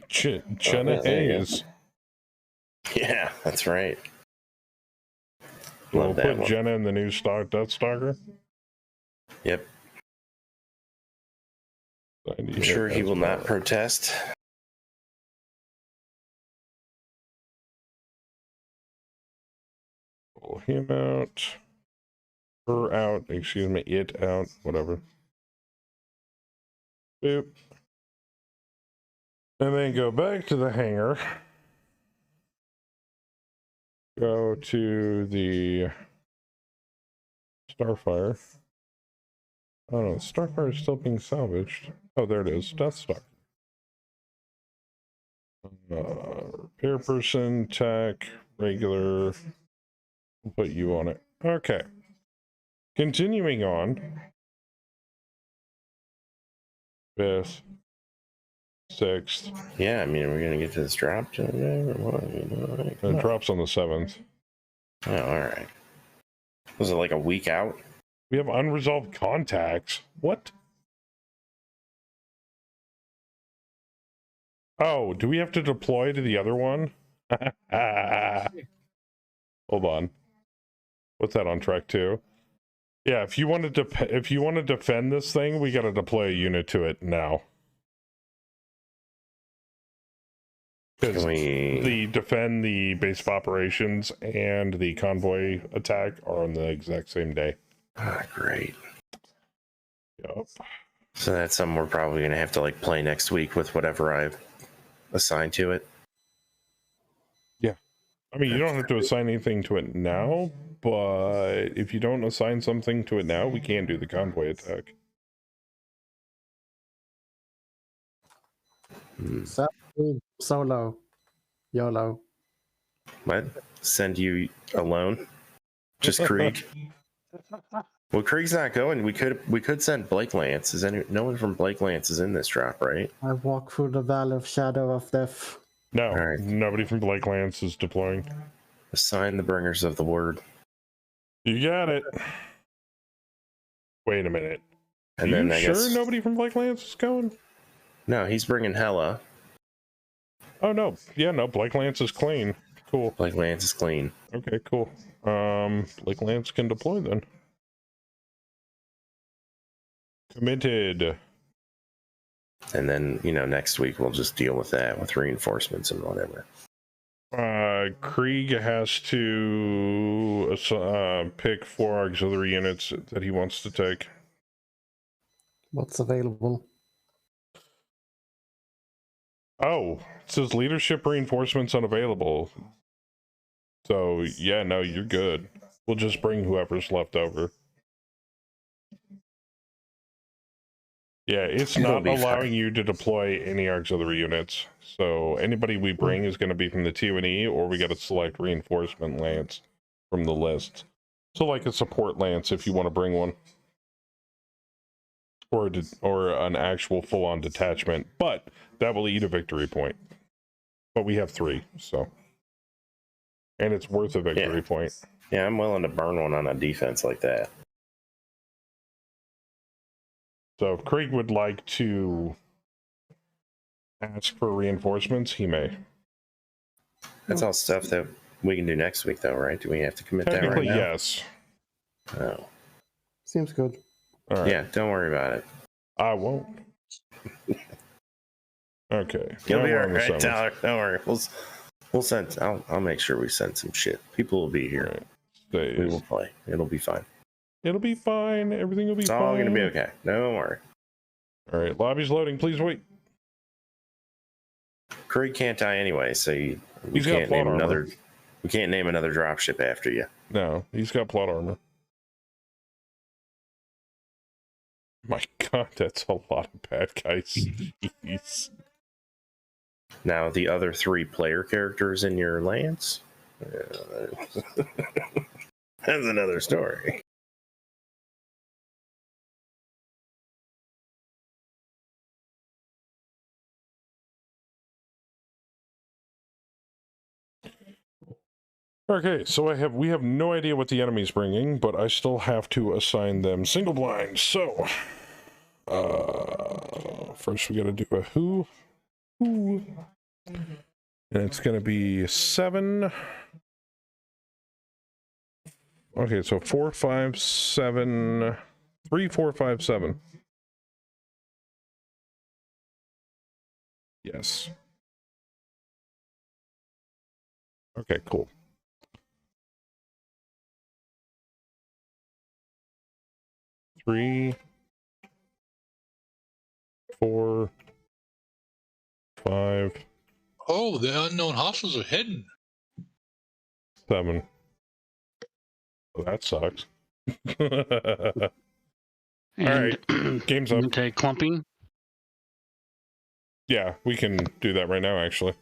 Jenna Hayes. Yeah, that's right. We'll put Jenna in the new Death Stalker. Yep. I'm sure he will not protest. Pull him out. Her out. Excuse me. It out. Whatever. Boop. And then go back to the hangar. Go to the Starfire. Oh no, the Starfire is still being salvaged. Oh, there it is. Death Star. Repair person, tech, regular. We'll put you on it. Okay. Continuing on. 5th. 6th. Yeah, I mean, are we gonna get to this drop today or what? It drops on the 7th. Oh, all right. Was it like a week out? We have unresolved contacts. What? Oh, do we have to deploy to the other one? Hold on. What's that on track 2? Yeah, if you want to defend this thing, we got to deploy a unit to it now. Because the defend the base of operations and the convoy attack are on the exact same day. Ah, great. Yep. So that's something we're probably gonna have to like play next week with whatever I've assigned to it. Yeah. I mean, you don't have to assign anything to it now, but if you don't assign something to it now, we can do the convoy attack. Solo. YOLO. What? Send you alone? Just Krieg? Well, Krieg's not going. We could send Blake Lance. No one from Blake Lance is in this drop, right? I walk through the valley of shadow of death. No, right. Nobody from Blake Lance is deploying. Assign the bringers of the word. You got it. Wait a minute. And then I guess nobody from Blake Lance is going? no, he's bringing Hella. Oh no, yeah, no, Blake Lance is clean. Cool. Blake Lance is clean. Okay, cool. Blake Lance can deploy then. Committed. And then, next week we'll just deal with that with reinforcements and whatever. Krieg has to pick 4 auxiliary units that he wants to take. What's available? Oh, it says leadership reinforcements unavailable. So, yeah, no, you're good. We'll just bring whoever's left over. Yeah, it's not allowing you to deploy any auxiliary units. So anybody we bring is going to be from the T&E, or we got to select reinforcement lance from the list. So like a support lance if you want to bring one. Or an actual full-on detachment. But that will eat a victory point. But we have 3, so. And it's worth a victory point. Yeah, I'm willing to burn one on a defense like that. So if Krieg would like to ask for reinforcements, he may. That's all stuff that we can do next week, though, right? Do we have to commit that right now? Technically, yes. Oh. Seems good. All right. Yeah, don't worry about it. I won't. Okay. You'll be all right, Tyler. Don't worry. We'll send. I'll make sure we send some shit. People will be here. Right. We will play. It'll be fine. It'll be fine. Everything will be It's fine. all gonna be okay. Don't worry. All right. Lobby's loading. Please wait. Krieg can't die anyway, so we He's got can't plot name armor. another. We can't name another dropship after you. No, he's got plot armor. My God, that's a lot of bad guys. Jeez. Now the other 3 player characters in your lance. That's another story. Okay, so we have no idea what the enemy's bringing, but I still have to assign them single blind. So, first we got to do a who, and it's going to be 7. Okay, so 4, 5, 7, 3, 4, 5, 7. Yes. Okay, cool. 3, 4, 5. Oh, the unknown hostiles are hidden. 7. Well, that sucks. right, game's up. Take clumping. Yeah, we can do that right now, actually.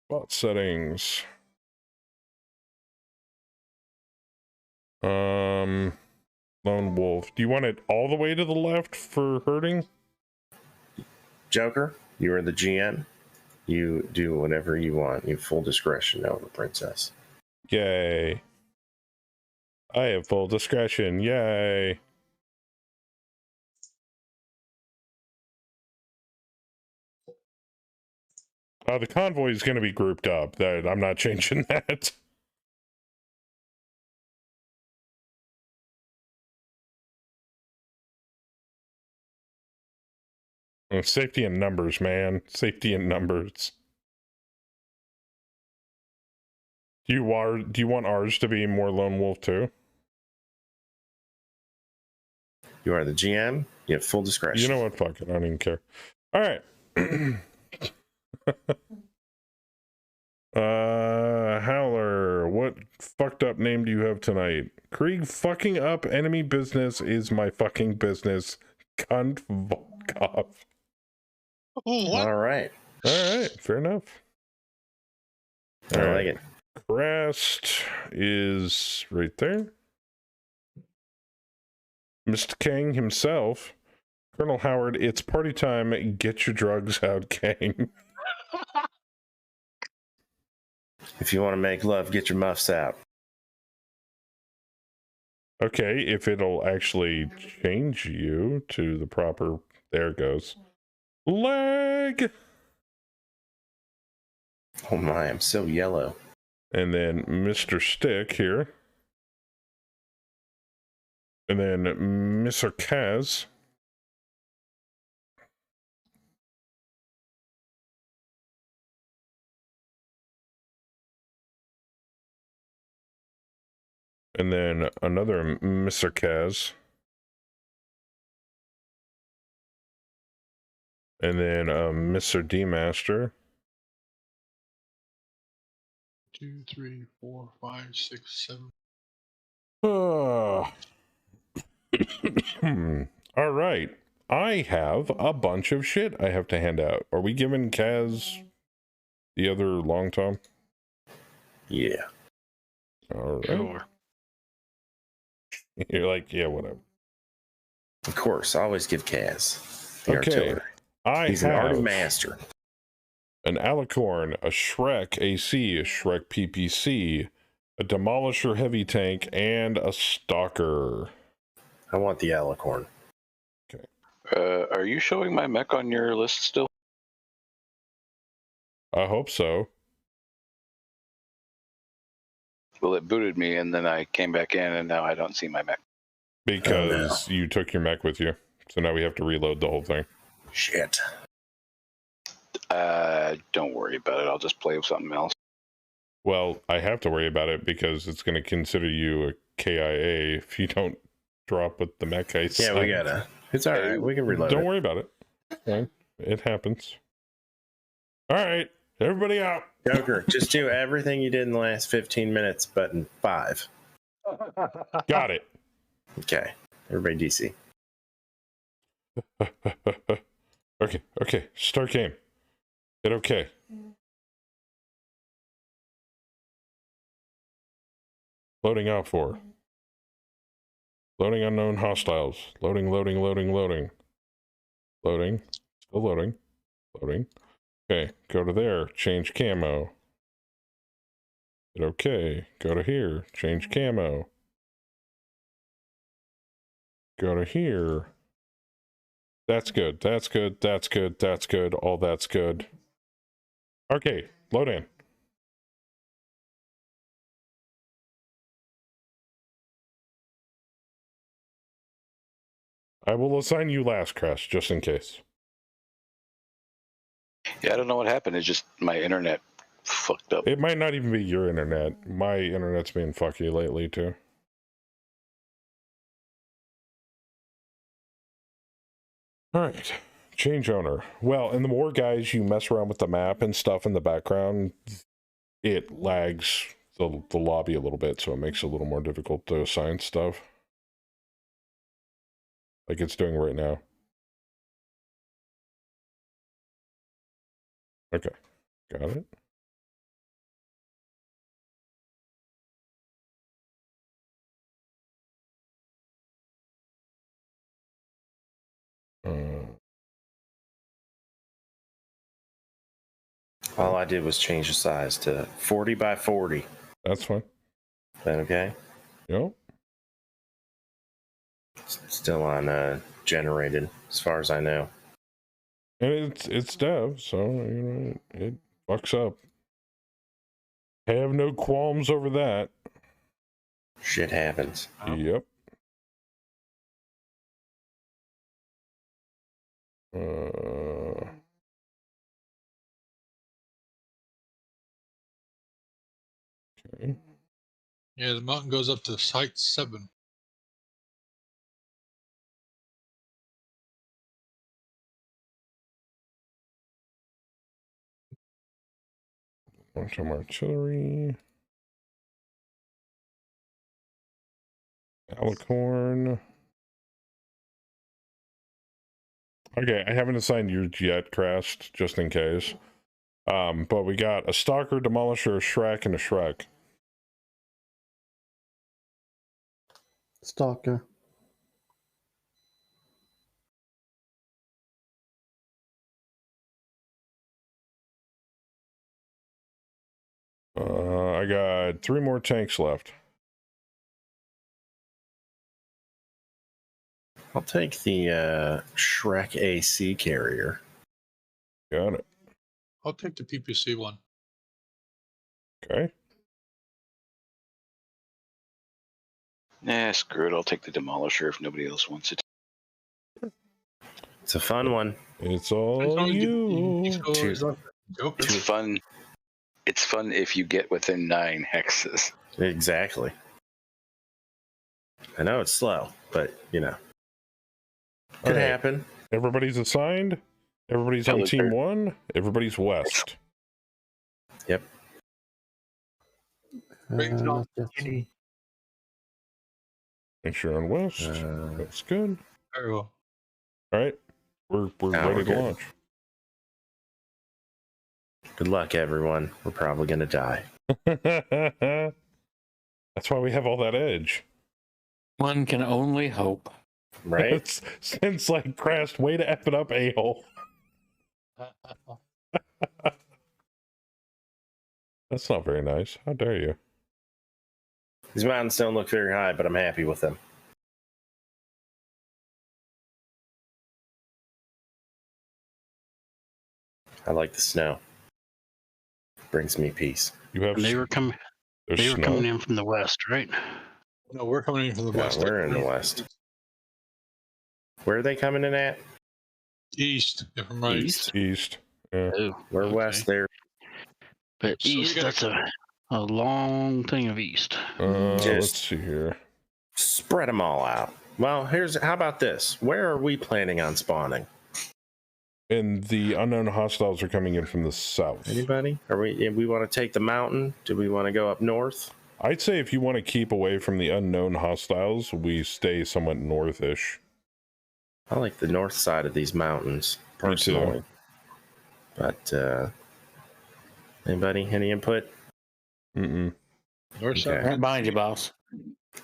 Bot settings. Lone wolf. Do you want it all the way to the left for herding? Joker, you are the GM. You do whatever you want. You have full discretion over Princess. Yay. I have full discretion. Yay. The convoy is going to be grouped up. That I'm not changing that. Safety in numbers, man. Safety in numbers. Do you want ours to be more lone wolf too? You are the GM. You have full discretion. You know what? Fuck it. I don't even care. All right. Howler, what fucked up name do you have tonight? Krieg, fucking up enemy business is my fucking business. Cunt Volkov. All right. All right, fair enough. I like it. Crest is right there. Mr. King himself. Colonel Howard, it's party time. Get your drugs out, gang. If you want to make love, get your muffs out. Okay, if it'll actually change you to the proper... There it goes. Leg! Oh my, I'm so yellow. And then Mr. Stick here. And then Mr. Kaz. And then another Mr. Kaz. And then Mr. D Master. 2, 3, 4, 5, 6, 7. All right. I have a bunch of shit I have to hand out. Are we giving Kaz the other long tom? Yeah. All right. Sure. You're like, yeah, whatever. Of course, always give Kaz the Okay. artillery. He's an arty master. An Alicorn, a Shrek AC, a Shrek PPC, a Demolisher heavy tank, and a Stalker. I want the Alicorn. Are you showing my mech on your list still? I hope so. Well, it booted me, and then I came back in, and now I don't see my mech. Because you took your mech with you. So now we have to reload the whole thing. Shit. Don't worry about it. I'll just play with something else. Well, I have to worry about it because it's going to consider you a KIA if you don't drop with the mech I Yeah, we gotta. It's all right. We can reload. Don't worry about it. Okay. It happens. All right. Everybody out. Joker, just do everything you did in the last 15 minutes, but in 5. Got it. Okay. Everybody DC. Okay. Start game. Hit okay. Loading out for. Loading unknown hostiles. Loading. Loading. Still loading. Loading. Okay, go to there. Change camo. Hit okay. Go to here. Change camo. Go to here. That's good. That's good. All that's good. Okay, load in. I will assign you last, Crest, just in case. Yeah, I don't know what happened. It's just my internet fucked up. It might not even be your internet. My internet's been fucky lately, too. All right. Change owner. Well, and the more guys you mess around with the map and stuff in the background, it lags the lobby a little bit, so it makes it a little more difficult to assign stuff. Like it's doing right now. Okay, got it. All I did was change the size to 40 by 40. That's fine. Is that okay? Yep. Still on generated, as far as I know. And it's dev, so you know it fucks up. Have no qualms over that. Shit happens. Yep. Okay. Yeah, the mountain goes up to Site 7. Long-term artillery. Alicorn. Okay, I haven't assigned yours yet, Crest, just in case. But we got a Stalker, Demolisher, a Shrek, and a Shrek. Stalker. I got 3 more tanks left. I'll take the Shrek AC carrier. Got it. I'll take the PPC one. Okay. Nah, screw it. I'll take the Demolisher if nobody else wants it. It's a fun one. It's all you. It's fun. It's fun if you get within 9 hexes. Exactly. I know it's slow, but you know. Could happen. Everybody's assigned. Everybody's on team 1. Everybody's west. Yep. Yes. Make sure on west. That's good. Very well. All right. We're ready to launch. Good luck, everyone. We're probably going to die. That's why we have all that edge. One can only hope. Right? Since like Crest, way to F it up, a-hole. That's not very nice. How dare you? These mountains don't look very high, but I'm happy with them. I like the snow. Brings me peace. You have. And they were coming. They were coming in from the west, right? No, we're coming in from the west. We're in the west. Where are they coming in at? East, if I'm right. East. Yeah. Oh, we're okay. west there. But So east, that's a long thing of east. Let's see here. Spread them all out. Well, how about this? Where are we planning on spawning? And the unknown hostiles are coming in from the south. Anybody? We want to take the mountain? Do we want to go up north? I'd say if you want to keep away from the unknown hostiles, we stay somewhat northish. I like the north side of these mountains, personally. But, anybody? Any input? Mm-mm. North side. Right behind you, boss.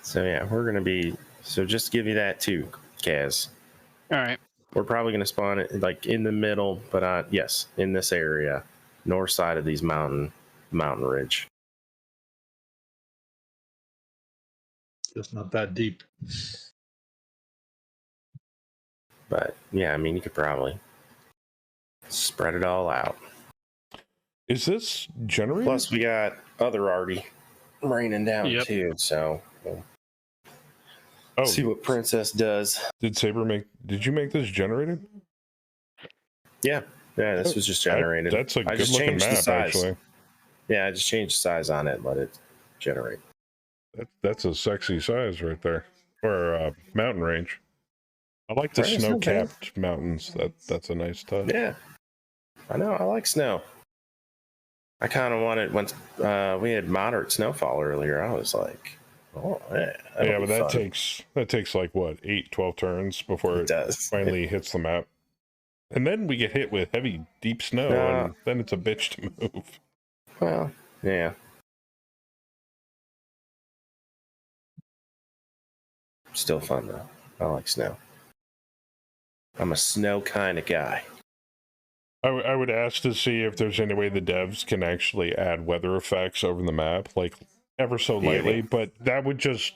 So, yeah, we're going to be... So, just to give you that, too, Kaz. All right. We're probably going to spawn it, like, in the middle, but, yes, in this area. North side of these mountain ridge. It's not that deep. But, yeah, I mean, you could probably spread it all out. Is this generated? Plus, we got other arty raining down, Yep. too, so we'll see what Princess does. Did you make this generated? Yeah, this was just generated. That's a I good just looking changed the map, size. actually. Yeah, I just changed the size on it and let it generate. That's a sexy size right there. Or mountain range. I like the Right, it's not snow-capped mountains. That's a nice touch. Yeah, I know. I like snow. I kind of wanted once we had moderate snowfall earlier. I was like, oh yeah, Yeah, but that fun. takes like what 8-12 turns before It does. finally hits the map, and then we get hit with heavy, deep snow, and then it's a bitch to move. Well, yeah. Still fun though. I like snow. I'm a snow kind of guy. I would ask to see if there's any way the devs can actually add weather effects over the map, like ever so lightly, but that would just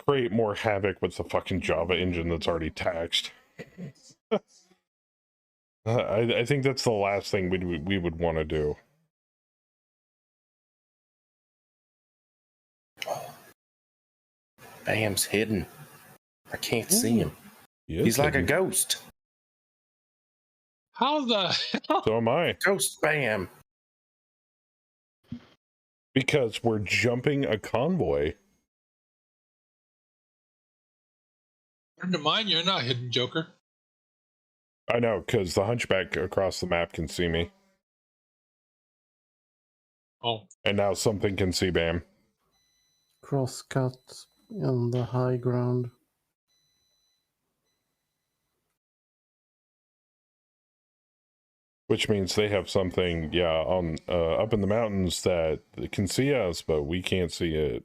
create more havoc with the fucking Java engine that's already taxed. I think that's the last thing we would want to do. Bam's hidden. I can't see him. He's like a ghost. How the hell? So am I. Ghost Bam. Because we're jumping a convoy. Under mine, you're not hidden, Joker. I know, because the hunchback across the map can see me. Oh. And now something can see Bam. Crosscut on the high ground. Which means they have something, yeah, on up in the mountains that can see us, but we can't see it.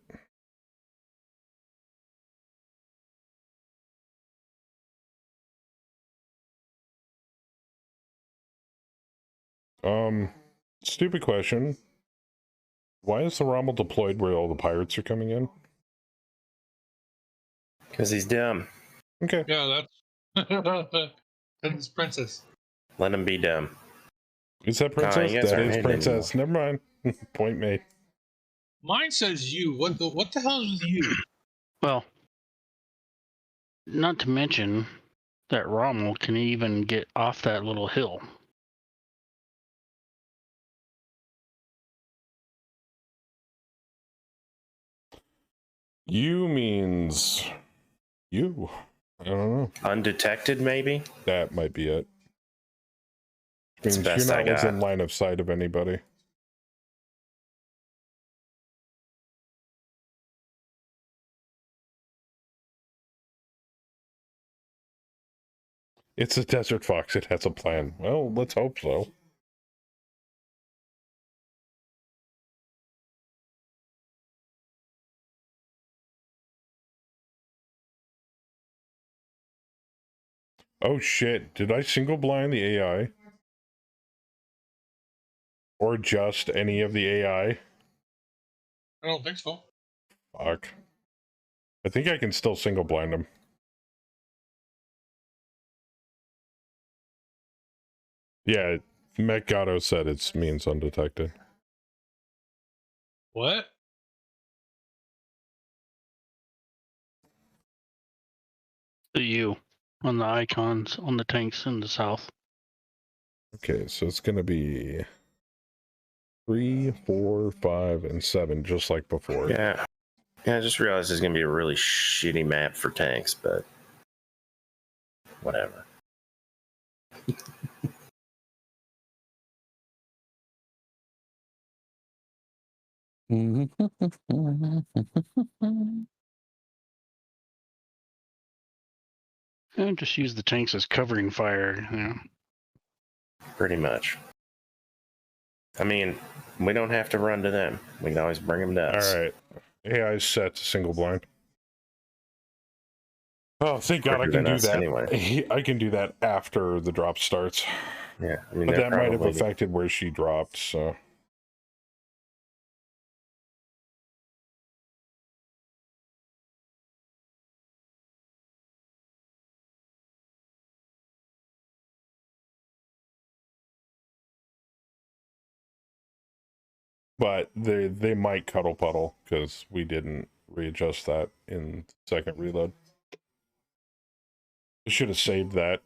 Stupid question. Why is the Rommel deployed where all the pirates are coming in? Because he's dumb. Okay. Yeah, that's Princess. Let him be dumb. Is that Princess? you guys That aren't is hidden Princess. Never mind. Point made. Mine says you. What the hell is with you? Well, not to mention that Rommel can even get off that little hill. You means you. I don't know. Undetected, maybe? That might be it. It's Means the best you're I not got. within line of sight of anybody. It's a desert fox. It has a plan. Well, let's hope so. Oh shit, did I single blind the AI? Or just any of the AI? I don't think so. Fuck. I think I can still single blind them. Yeah, Mech Gato said it means undetected. What? The U on the icons on the tanks in the south. Okay, so it's gonna be 3, 4, 5, and 7, just like before. Yeah. Yeah, I just realized it's going to be a really shitty map for tanks, but whatever. And just use the tanks as covering fire. You know. Pretty much. I mean, we don't have to run to them. We can always bring them to us. Alright. AI is set to single blind. Oh, thank God I Quicker can than do us that. anyway. I can do that after the drop starts. Yeah, I mean, But they're that might have probably- affected where she dropped, so. But they might cuddle puddle because we didn't readjust that in second reload. I should have saved that.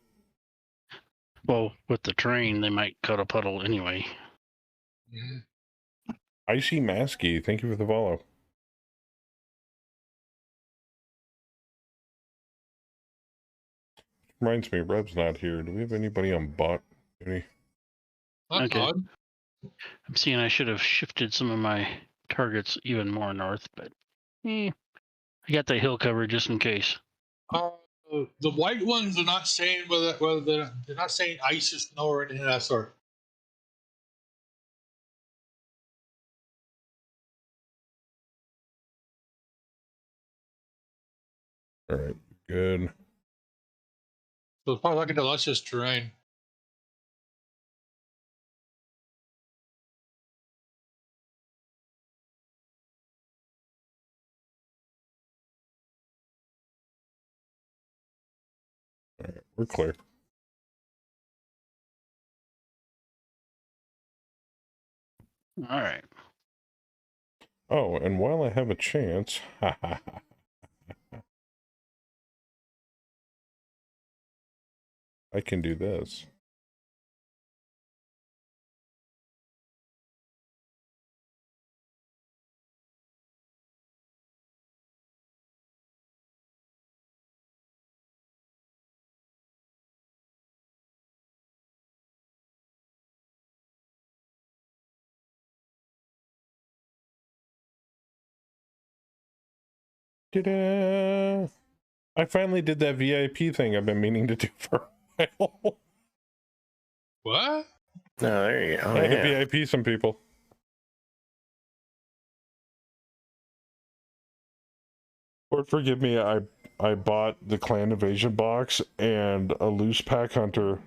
Well, with the train, they might cut a puddle anyway. Icy Masky, thank you for the follow. Reminds me, Reb's not here. Do we have anybody on bot duty? Not Okay. odd. I'm seeing I should have shifted some of my targets even more north, but I got the hill cover just in case. The white ones are not saying whether they're not saying ice or snow or anything of that sort. All right, good. So it's probably looking to luscious terrain. All right, we're clear. All right. Oh, and while I have a chance, I can do this. Ta-da! I finally did that VIP thing I've been meaning to do for a while. What? Oh, there you go. Oh, I had to yeah. VIP some people. Lord forgive me, I bought the clan invasion box and a loose pack hunter.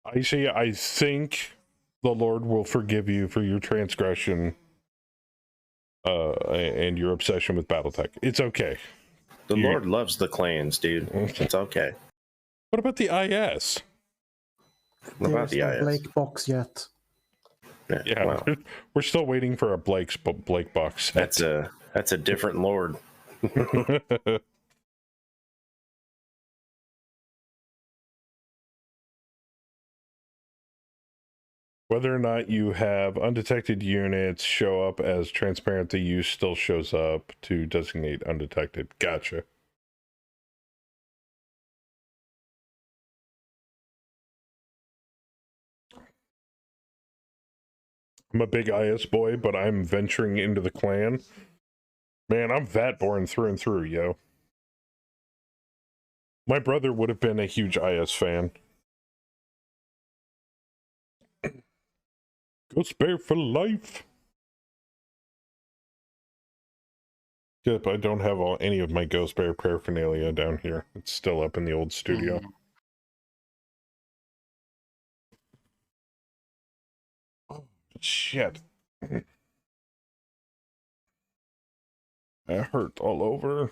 I think the Lord will forgive you for your transgression and your obsession with Battletech. It's okay. The Lord loves the clans, dude. It's okay. What about the IS? What about There's the no IS? Blake box yet. Yeah, well, we're still waiting for a Blake box set. that's a different Lord. Whether or not you have undetected units show up as transparent, the use still shows up to designate undetected. Gotcha. I'm a big IS boy, but I'm venturing into the clan. Man, I'm VAT born through and through, yo. My brother would have been a huge IS fan. Ghost Bear for life. Yep, I don't have any of my Ghost Bear paraphernalia down here. It's still up in the old studio. Oh, shit. That hurt all over.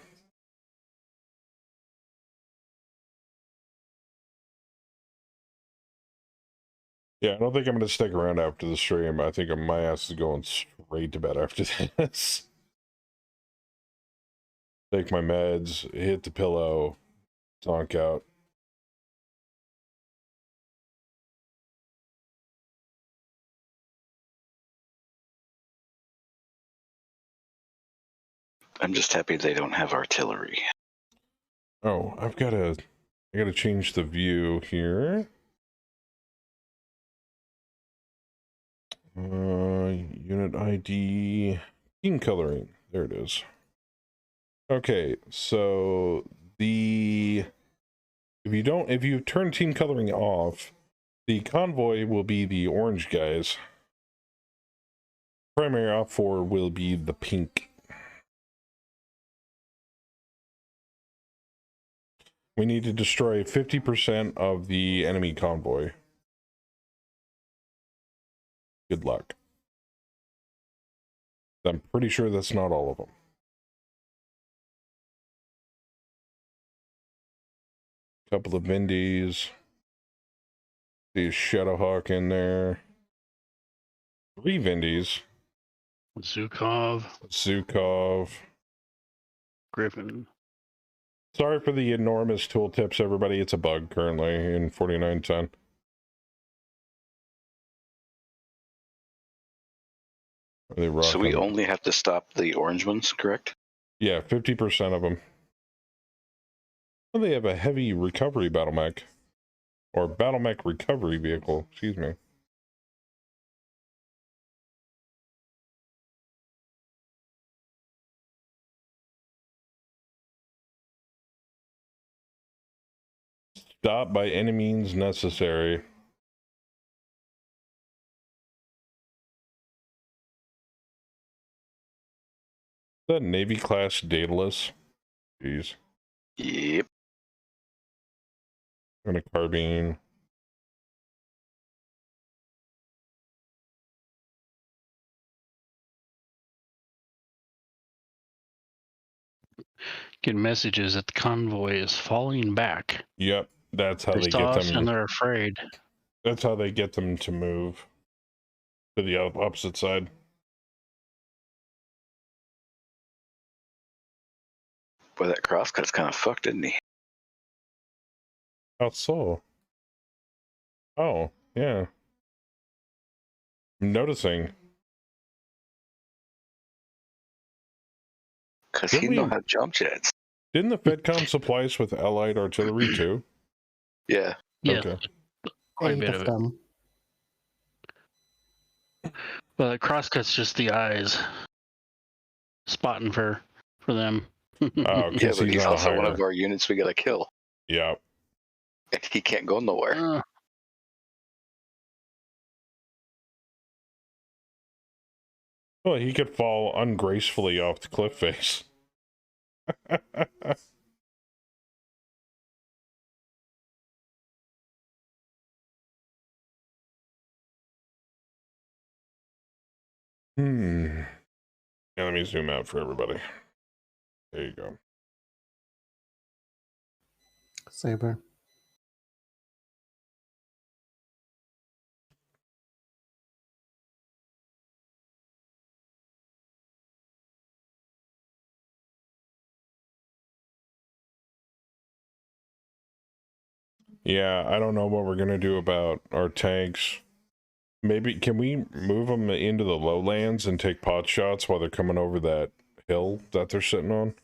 Yeah, I don't think I'm going to stick around after the stream. I think my ass is going straight to bed after this. Take my meds, hit the pillow, zonk out. I'm just happy they don't have artillery. Oh, I gotta change the view here. Unit ID, team coloring. There it is. Okay, so if you turn team coloring off, the convoy will be the orange guys. Primary op 4 will be the pink. We need to destroy 50% of the enemy convoy. Good luck. I'm pretty sure that's not all of them. Couple of Vindies. See a Shadowhawk in there. 3 Vindies. Zukov. Griffin. Sorry for the enormous tooltips, everybody. It's a bug currently in 49.10. So we only have to stop the orange ones, correct? Yeah, 50% of them. Well, they have a heavy recovery battle mech. Or battle mech recovery vehicle, excuse me. Stop by any means necessary. Is that Navy class Daedalus? Jeez. Yep. And a carbine. Get messages that the convoy is falling back. Yep, that's how They they saw get us and them. they're afraid. That's how they get them to move to the opposite side. Boy, that crosscut's kind of fucked, isn't he? How so? Oh, yeah. I'm noticing. Because Didn't he know we- how to jump jets. Didn't the FedCom supply us with allied artillery too? Yeah. Yeah, Okay. quite a 8 bit of of it. them. But crosscut's just the eyes spotting for them. Oh, Yeah, because but he's not a also one hire. of our units we gotta kill. Yeah. And he can't go nowhere. Well, he could fall ungracefully off the cliff face. Yeah, let me zoom out for everybody. There you go. Saber. Yeah, I don't know what we're gonna do about our tanks. Maybe can we move them into the lowlands and take pot shots while they're coming over that hill that they're sitting on?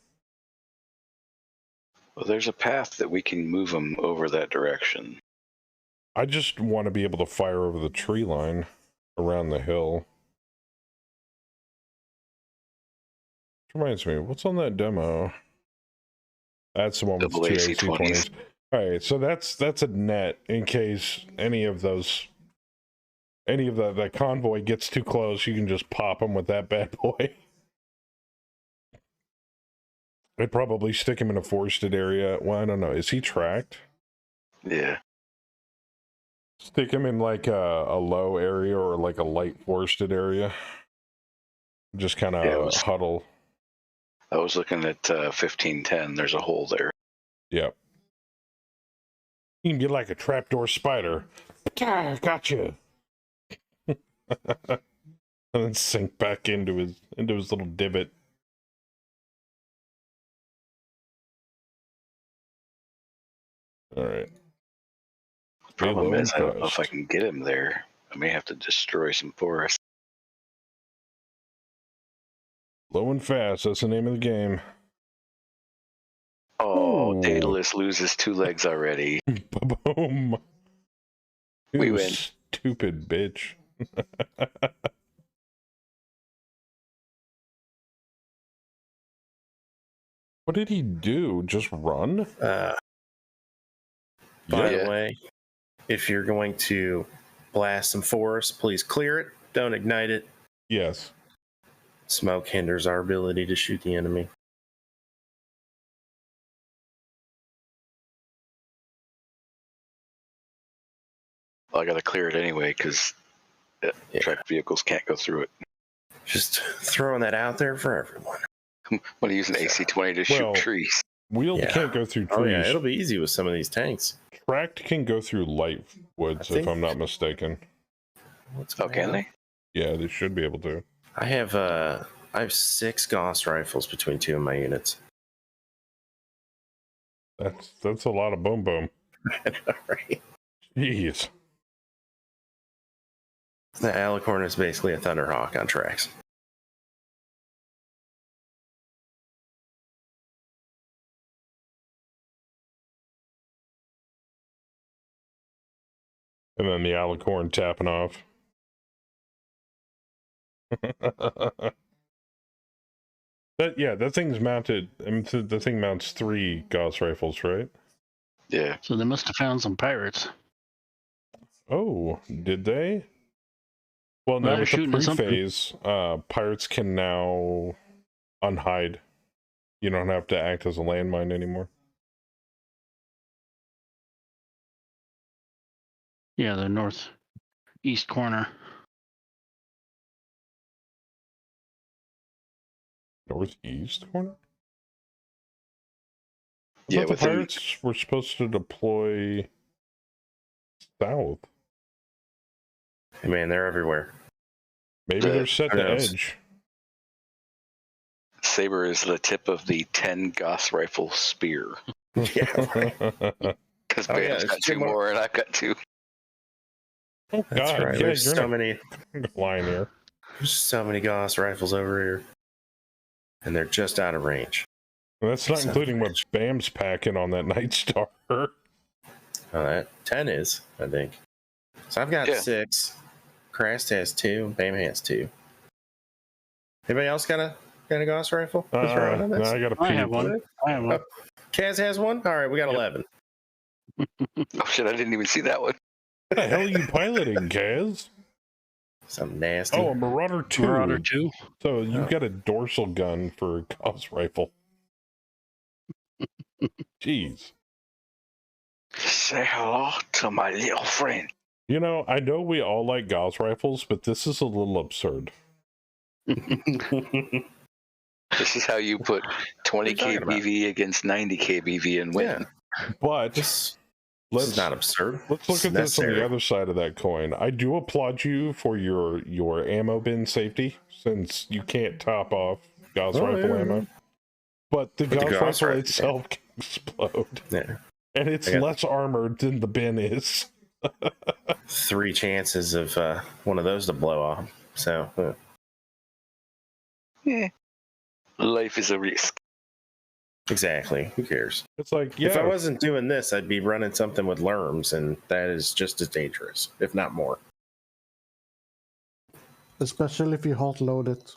Well, there's a path that we can move them over that direction. I just want to be able to fire over the tree line around the hill. Which reminds me, what's on that demo? That's the one with Double two AC-20s. AC-20s. All right, so that's a net in case any of that convoy gets too close. You can just pop them with that bad boy. I'd probably stick him in a forested area. Well, I don't know. Is he tracked? Yeah. Stick him in like a low area or like a light forested area. Just kind of huddle. I was looking at 1510. There's a hole there. Yep. You can get like a trapdoor spider. Gotcha. And then sink back into his little divot. All right. Problem Halo is, I don't know if I Infest. can get him there. I may have to destroy some forests. Low and fast. That's the name of the game. Oh, Ooh. Daedalus loses 2 legs already. Boom. We You win. stupid bitch. What did he do? Just run? By Yeah. the way, if you're going to blast some forest, please clear it. Don't ignite it. Yes. Smoke hinders our ability to shoot the enemy. Well, I got to clear it anyway because tracked vehicles can't go through it. Just throwing that out there for everyone. I'm going to use an AC-20 to shoot trees. Wheeled Yeah. can't go through trees. Oh yeah, it'll be easy with some of these tanks. Tracked can go through light woods, if I'm not mistaken. Oh, can they? Yeah, they should be able to. I have 6 Gauss rifles between 2 of my units. That's a lot of boom boom. Right. Jeez. The Alicorn is basically a Thunderhawk on tracks. And then the alicorn tapping off. That thing's mounted. I mean, the thing mounts 3 Gauss rifles, right? Yeah. So they must have found some pirates. Oh, did they? Well, Well, now they're with the shooting at something. pre-phase, pirates can now unhide. You don't have to act as a landmine anymore. Yeah, the northeast corner. Northeast corner? I Yeah, thought the within- pirates were supposed to deploy south. Hey, man, they're everywhere. Maybe they're set Who to knows? edge. Saber is the tip of the 10 Gauss rifle spear. Yeah, right. Because Oh, yeah, Bam's there's got 2 2 more and I've got 2. Oh, That's God, right. yeah, There's you're so not many. lying here. There's so many Gauss rifles over here, and they're just out of range. And that's not Son of including a what bitch. Bam's packing on that Night Star. Oh, that 10 is, I think. So I've got Yeah. 6. Crest has 2. Bam has 2. Anybody else got a Gauss rifle? to throw in on No, this? I got a I have puke. one. I have one. Kaz has one? All right, we got 11. Oh shit, I didn't even see that one. What the hell are you piloting, Kaz? Something nasty. Oh, a Marauder 2. Marauder 2. So you've Oh. got a dorsal gun for a Gauss rifle. Jeez. Say hello to my little friend. You know, I know we all like Gauss rifles, but this is a little absurd. This is how you put 20 What are you talking about? kbv against 90 kbv and win. But This let's is not absurd. let's look It's at this on necessary. the other side of that coin. I do applaud you for your ammo bin safety, since you can't top off Gauss Oh, rifle yeah, ammo. yeah. But the But the Gauss Gauss rifle rifle itself can explode, Yeah. and it's I got- less armored than the bin is. 3 chances of one of those to blow off. So, Yeah. Life is a risk. exactly. Who cares? It's like, If I yeah, wasn't doing this, I'd be running something with lerms, and that is just as dangerous, if not more. Especially if you hot load it.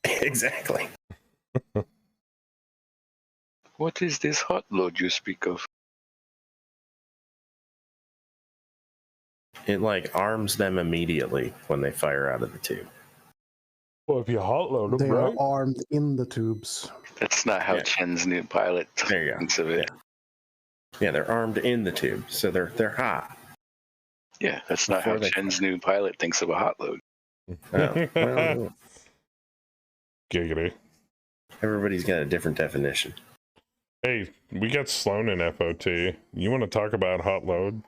Exactly. What is this hot load you speak of? It like arms them immediately when they fire out of the tube. well, if you hot load them, They right? are armed in the tubes. That's not how Yeah. Chen's new pilot There you go. thinks of it. Yeah, they're armed in the tube, so they're hot. Yeah, that's not how Before they- Chen's new pilot thinks of a hot load. Oh, well, Giggity. everybody's got a different definition. Hey, we got Sloan in FOT. You want to talk about hot load?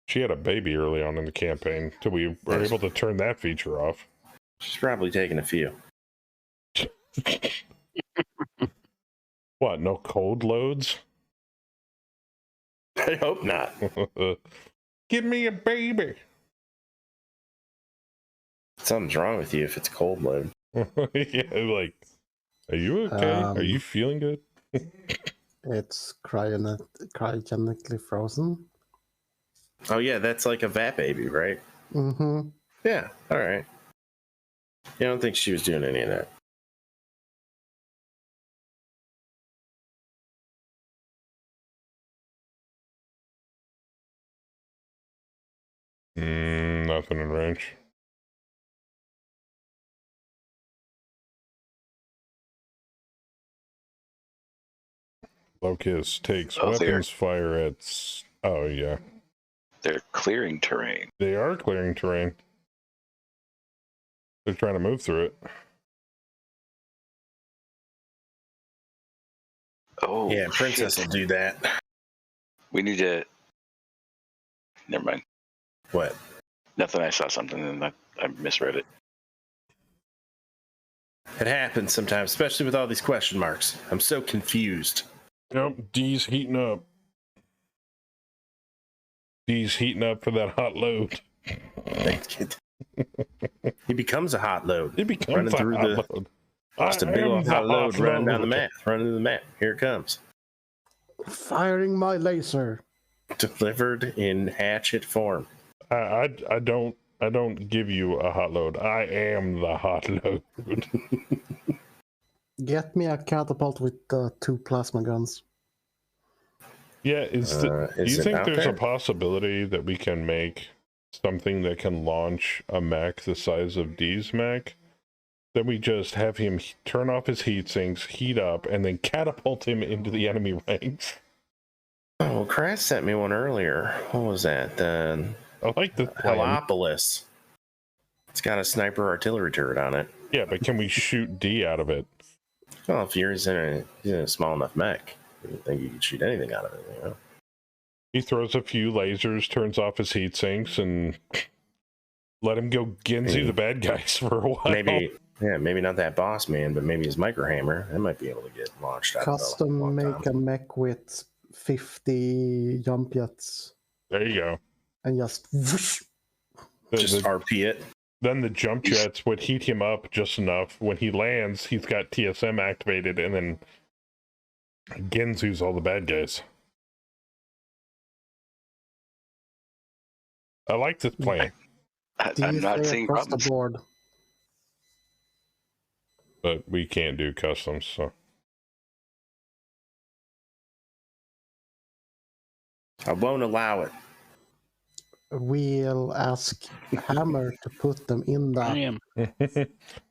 She had a baby early on in the campaign, till we were Nice. able to turn that feature off. She's probably taking a few. What, no cold loads? I hope not. Give me a baby. Something's wrong with you if it's cold load. Yeah, like, are you okay? Are you Um, feeling good? It's cryogenically frozen. Oh yeah, that's like a vat baby, right? Mm-hmm. Yeah. All right. Yeah, I don't think she was doing any of that. Nothing in range. Locust takes Oh, there. weapons fire at... Oh, yeah. They're clearing terrain. They are clearing terrain. They're trying to move through it. Oh, Yeah, Princess shit. will do that. We need to. Never mind. What? Nothing. I saw something and I misread it. It happens sometimes, especially with all these question marks. I'm so confused. Yep, D's heating up. D's heating up for that hot load. He becomes a hot load. It becomes Running a through hot the- load. Just a I big am old the hot load running down the load. map. Running to the map. Here it comes. Firing my laser. Delivered in hatchet form. I don't give you a hot load. I am the hot load. Get me a catapult with 2 plasma guns. Yeah, do Is you it think out there's there? a possibility that we can make something that can launch a mech the size of D's mech? Then we just have him turn off his heat sinks, heat up, and then catapult him into the enemy ranks. Oh, well, Crash sent me one earlier. What was that? The I like this plan. Helopolis. It's got a sniper artillery turret on it. Yeah, but can we shoot D out of it? Well, if you're in a small enough mech, I don't think you can shoot anything out of it, you know? He throws a few lasers, turns off his heat sinks, and let him go Genzu the bad guys for a while. Maybe not that boss man, but maybe his micro hammer. That might be able to get launched out Custom of make a mech with 50 jump jets. There you go. And just whoosh. Just RP it. Then the jump jets would heat him up just enough. When he lands, he's got TSM activated, and then Genzu's all the bad guys. I like this plan. I'm not seeing problems. The board. But we can't do customs, so. I won't allow it. We'll ask Hammer to put them in the... I am.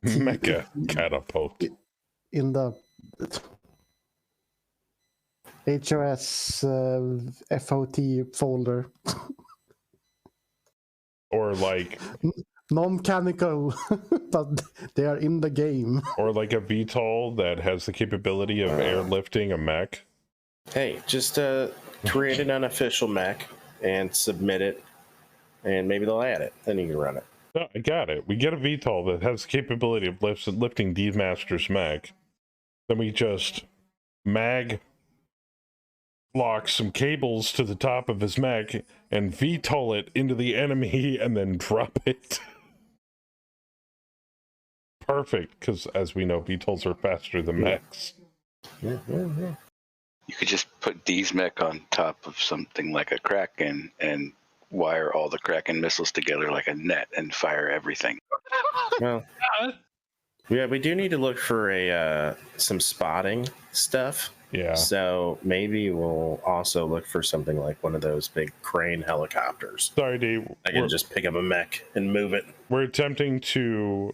Mecha catapult. In the... HOS FOT folder. Or like... Non-mechanical, but they are in the game. Or like a VTOL that has the capability of airlifting a mech. Hey, just create an unofficial mech and submit it, and maybe they'll add it. Then you can run it. No, I got it. We get a VTOL that has the capability of lifting D-Master's mech. Then we just lock some cables to the top of his mech and VTOL it into the enemy and then drop it. Perfect, because as we know, VTOLs are faster than mechs. Yeah. You could just put D's mech on top of something like a Kraken and wire all the Kraken missiles together like a net and fire everything. Well, yeah, we do need to look for some spotting stuff. Yeah. So maybe we'll also look for something like one of those big crane helicopters. Sorry, D. I can just pick up a mech and move it. We're attempting to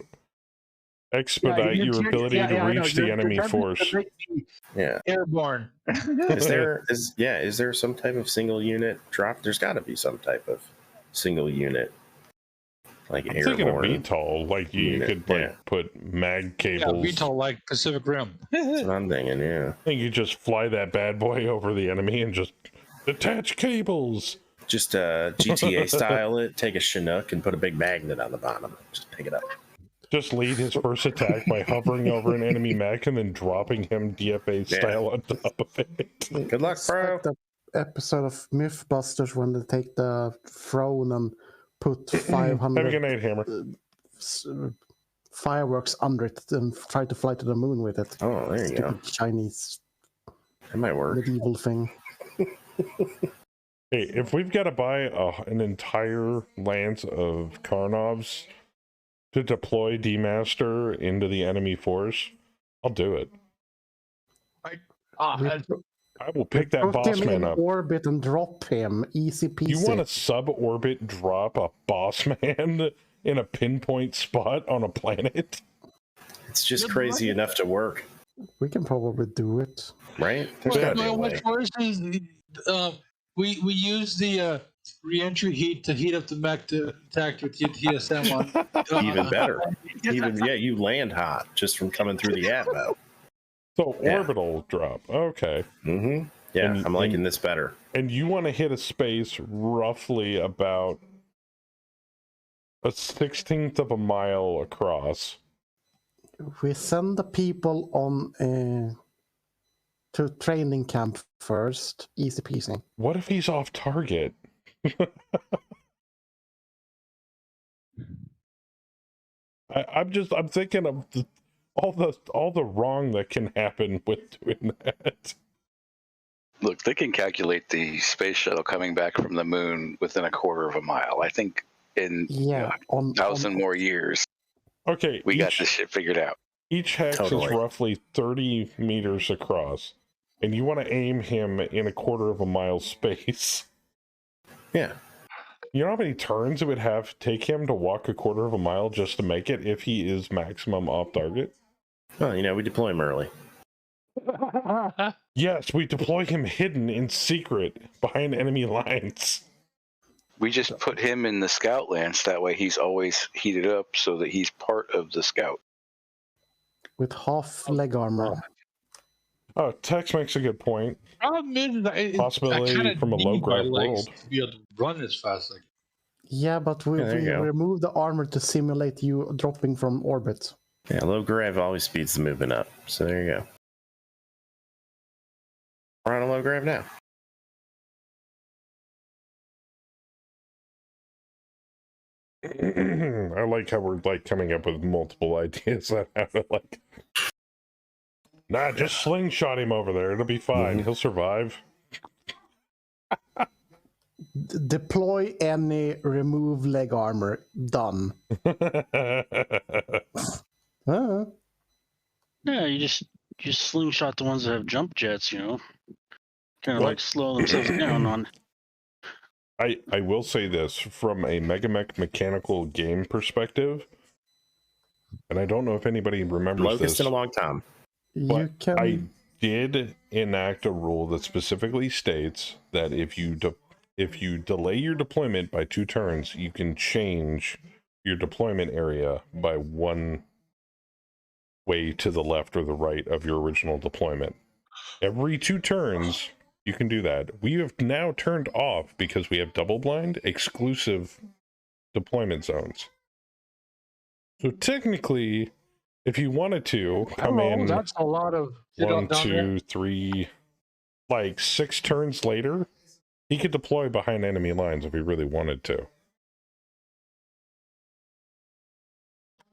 expedite your ability to reach the enemy force. Yeah. Airborne. Is there some type of single unit drop? There's got to be some type of single unit, like I'm airborne. thinking of VTOL, like you could put mag cables. Yeah, VTOL like Pacific Rim. That's what I'm thinking. Yeah. I think you just fly that bad boy over the enemy and just detach cables. Just GTA style it. Take a Chinook and put a big magnet on the bottom. Just pick it up. Just lead his first attack by hovering over an enemy mech and then dropping him DFA style on top of it. Good luck, bro. Like the episode of Mythbusters when they take the throne and put 500 Have a good night, Hammer. fireworks under it and try to fly to the moon with it. Oh, there you go. Chinese That might work. medieval thing. Hey, if we've got to buy an entire lance of Karnovs to deploy D-Master into the enemy force, I'll do it. I will pick that boss man up. Orbit and drop him. Easy peasy. You want to sub-orbit drop a boss man in a pinpoint spot on a planet? It's just crazy enough to work. We can probably do it. Right? There's gotta be a way. What's worse is we use the re-entry heat to heat up the mech to attack with TSM on. Even better. You land hot just from coming through the atmo. So orbital drop. Okay. Mm-hmm. Yeah, I'm liking this better. And you want to hit a space roughly about a 16th of a mile across. We send the people on to training camp first. Easy peasy. What if he's off target? I'm thinking of all the wrong that can happen with doing that. Look, they can calculate the space shuttle coming back from the moon within a quarter of a mile. I think in Yeah, on 1,000 more years, Okay, we got this shit figured out. Each hex Totally. is roughly 30 meters across, and you want to aim him in a quarter of a mile space. Yeah. You know how many turns it would have take him to walk a quarter of a mile just to make it if he is maximum off target? Well, we deploy him early. Yes, we deploy him hidden in secret behind enemy lines. We just put him in the scout lance. That way he's always heated up so that he's part of the scout. with half leg armor. Oh, Tex makes a good point. Problem is, Possibility I kinda from a need low-grav my legs world. to be able to run as fast. Like, Yeah, but we there you go. remove the armor to simulate you dropping from orbit. Yeah, low grav always speeds the movement up. So there you go. We're on a low grav now. I like how we're like coming up with multiple ideas on how to like. Nah, just slingshot him over there. It'll be fine. He'll survive. Deploy any, remove leg armor. Done. Yeah, you just slingshot the ones that have jump jets, kind of Well- like slow themselves down on. I will say this from a Megamech mechanical game perspective, and I don't know if anybody remembers Locust this. in a long time. You But can. I did enact a rule that specifically states that if you delay your deployment by 2 turns, you can change your deployment area by 1 way to the left or the right of your original deployment. Every 2 turns, you can do that. We have now turned off, because we have double blind, exclusive deployment zones. So technically, if you wanted to come in that's a lot of 1, 2, 3, like 6 turns later, he could deploy behind enemy lines if he really wanted to.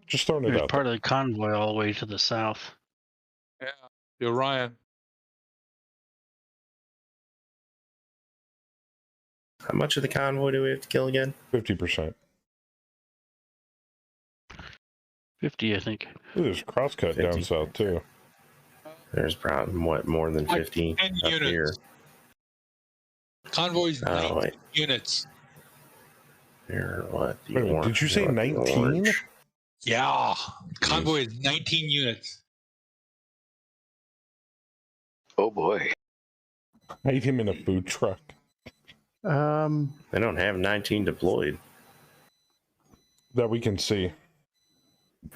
Just throwing it There's out part there. of the convoy all the way to the south. Yeah, the Orion. How much of the convoy do we have to kill again? 50%. 50, I think. Ooh, there's crosscut down 50. south too. There's probably more than Like 50 10 up units. here. Convoys, Oh 19 wait, units. here what? The Wait a minute, orange- did you say what, the 19? orange? Yeah, convoy is 19 units. Oh boy. Hide him in a food truck. They don't have 19 deployed. That we can see.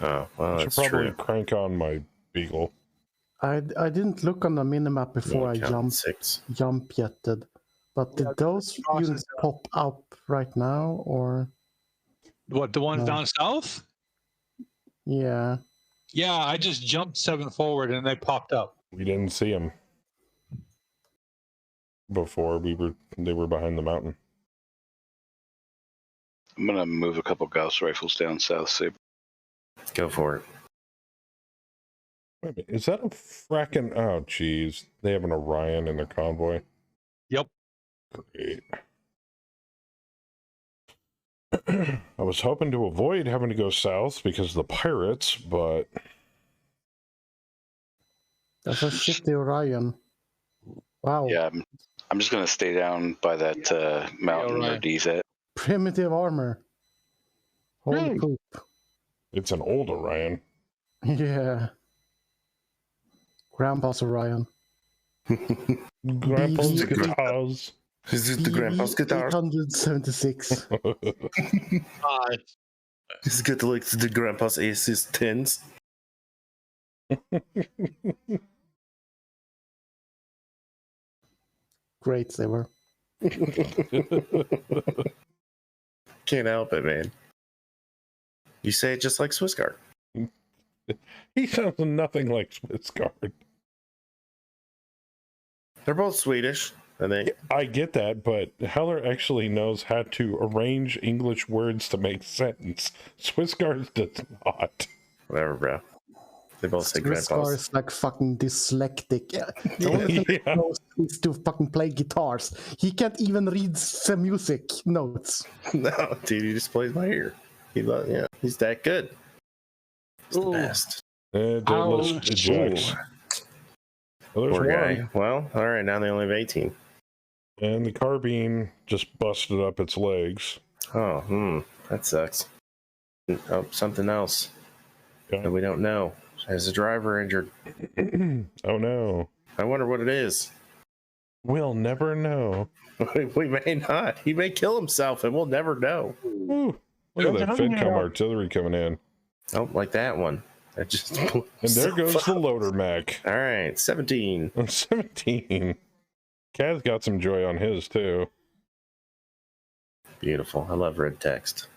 Oh, well, I should that's probably true. crank on my beagle. I didn't look on the minimap before I Count jump 6. jetted. But did those process units pop up right now, or What, the ones No. down south? yeah? Yeah, I just jumped 7 forward and they popped up. We didn't see him before they were behind the mountain. I'm going to move a couple Gauss rifles down south, Saber. Go for it. Wait a minute, is that a fracking... Oh, geez. They have an Orion in their convoy. Yep. Great. I was hoping to avoid having to go south because of the pirates, but... That's a shitty Orion. Wow. Yeah, I'm just going to stay down by that mountain where Orion. D's at. Primitive armor. Holy Hey. poop. It's an old Orion. Yeah. Grandpa's Orion. Grandpa's BB guitars. Is it the grandpa's guitar? 876. He's got like the grandpa's Aces 10s. Great, they were. Can't help it, man. You say it just like Swiss Guard. He sounds nothing like Swissguard. They're both Swedish, I think. I get that, but Heller actually knows how to arrange English words to make sense. Swissguard does not. Whatever, bro. They both say grandpa. Scar is like fucking dyslexic. The only thing he knows is to fucking play guitars. He can't even read the music notes. No, dude, he just plays by ear. He's that good. He's the best. Deadless ejects. Well, there's Poor guy. one. Well, all right, now they only have 18. And the carbine just busted up its legs. Oh, that sucks. Oh, something else that we don't know. Has a driver injured? Oh no! I wonder what it is. We'll never know. We may not. He may kill himself, and we'll never know. Ooh, look at that FedCom artillery coming in. Oh, like that one. That just. And there goes the loader mech. All right, 17. 17. Kaz got some joy on his too. Beautiful. I love red text.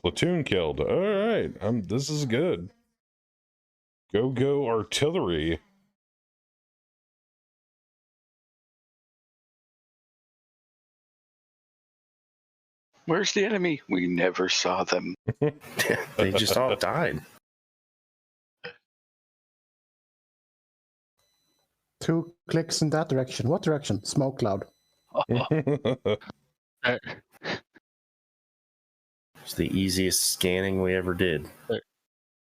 Platoon killed. All right, this is good. Go artillery. Where's the enemy? We never saw them. They just all died. 2 clicks in that direction. What direction? Smoke cloud. It's the easiest scanning we ever did.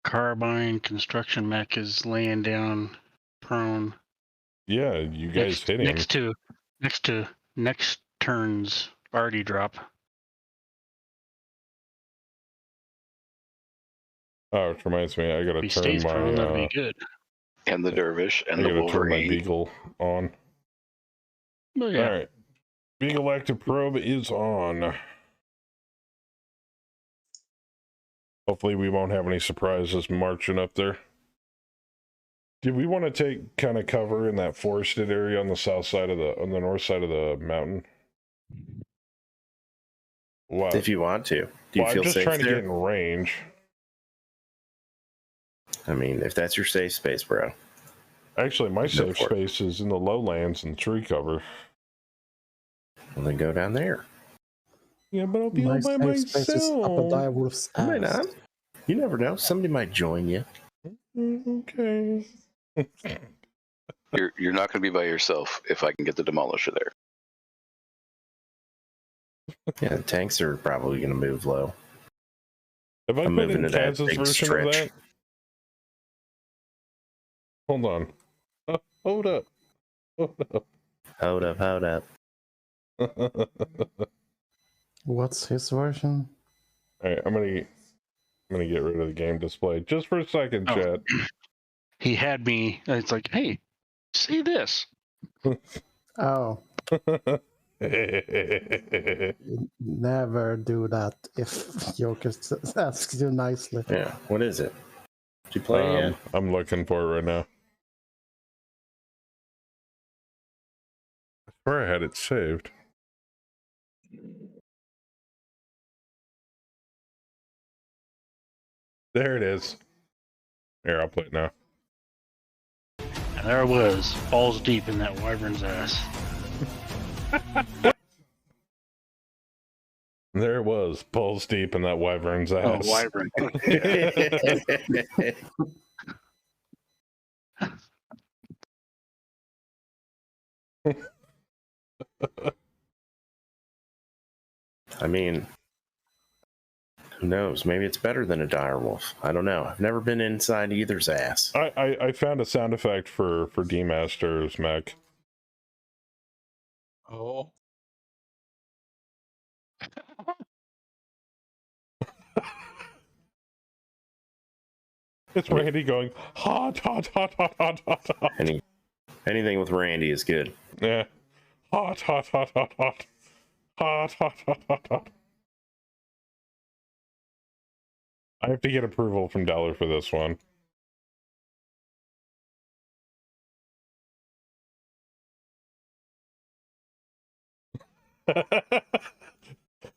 Carbine construction mech is laying down prone. Yeah, you guys hit him. Next to next turn's arty drop. Oh, it reminds me, I gotta If he turn stays prone, that'd be my good. And the dervish and I the gotta turn my Wolverine. beagle on. Oh, yeah. All right, beagle active probe is on. Hopefully, we won't have any surprises marching up there. Do we want to take kind of cover in that forested area on the south side of on the north side of the mountain? Wow. If you want to. Do you Well, feel I'm just safe trying to there? get in range. I mean, if that's your safe space, bro. Actually, my Go safe for it. space is in the lowlands and tree cover. Well, then go down there. Yeah, but I'll be all by safe space is up a myself. direwolf's You might ass. not. You never know. Somebody might join you. Okay. You're not going to be by yourself if I can get the demolisher there. Yeah, the tanks are probably going to move low. Have I I'm put moving in to that Kansas big version of stretch. that? Hold on. Hold up. Hold up. What's his version? All right, I'm gonna get rid of the game display just for a second, Oh. chat. He had me. It's like, hey, see this. Oh, never do that if Joker asks you nicely. Yeah, what is it? Did you play it yet? I'm looking for it right now. I swear I had it saved. There it is. Here, I'll play it now. And there it was, balls deep in that wyvern's ass. There it was, balls deep in that wyvern's ass. Oh, wyvern. I mean, who knows? Maybe it's better than a direwolf. I don't know. I've never been inside either's ass. I found a sound effect for D-Master's mech. Oh. It's Randy going, hot. Anything with Randy is good. Yeah. Hot. I have to get approval from Dollar for this one.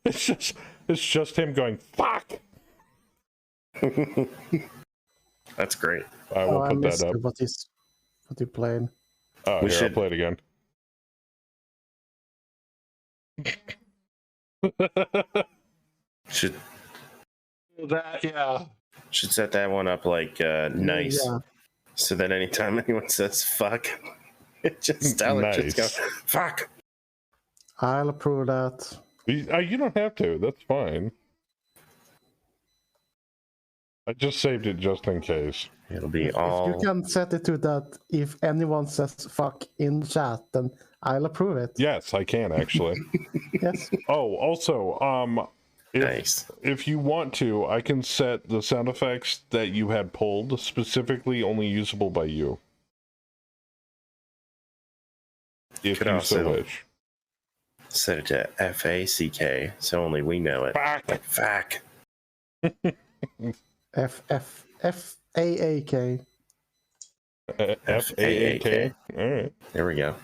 It's just him going, fuck. That's great. I will I put missed that up. what he played. Oh, We here, should- I'll play it again. Should That, yeah. Should set that one up like nice. Yeah. So that anytime anyone says fuck, it just just go, fuck. I'll approve that. You don't have to. That's fine. I just saved it just in case. It'll be If all. you can set it to that, if anyone says fuck in chat, then I'll approve it. Yes, I can actually. Yes. Oh, also, Nice. if you want to, I can set the sound effects that you had pulled specifically only usable by you. If Could you also so wish. set it to FACK, so only we know it. Fuck. Like, fuck. FAAK. FAAK. All right. There we go.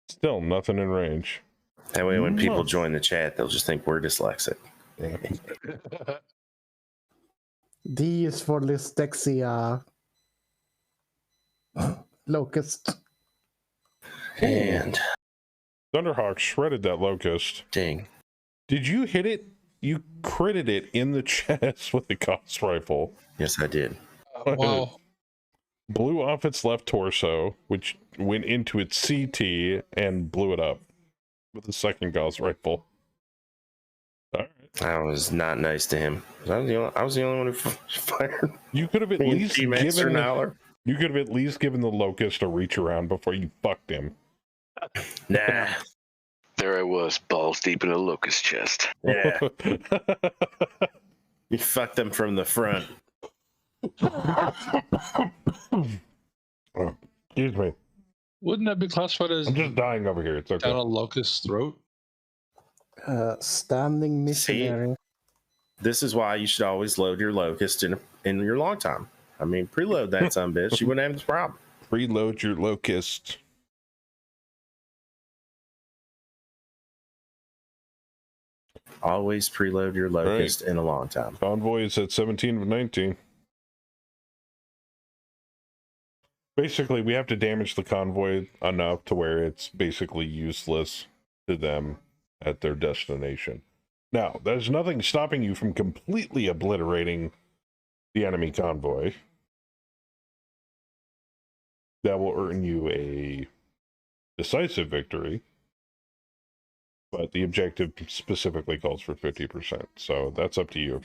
Still nothing in range. That way, when people join the chat, they'll just think we're dyslexic. D is for dyslexia. Locust. And Thunderhawk shredded that locust. ding. Did you hit it? You critted it in the chest with the Gauss rifle. Yes, I did. Wow. Blew off its left torso, which went into its CT and blew it up with the second Gauss rifle. All right. I was not nice to him. I was the only one who fired. You could have at Me and least T-Max or Nowler. You could have at least given the locust a reach around before you fucked him. Nah. There I was, balls deep in a locust chest. Yeah. You fucked them from the front. Oh, excuse me. Wouldn't that be classified as I'm just dying over here. It's okay. down a locust's throat? Standing missionary. This is why you should always load your locust in your long time. I mean, preload that son bitch. You wouldn't have this problem. Preload your locust. Always preload your locust in a long time. Convoy is at 17 of 19. Basically, we have to damage the convoy enough to where it's basically useless to them at their destination. Now, there's nothing stopping you from completely obliterating the enemy convoy. That will earn you a decisive victory. But the objective specifically calls for 50%, so that's up to you.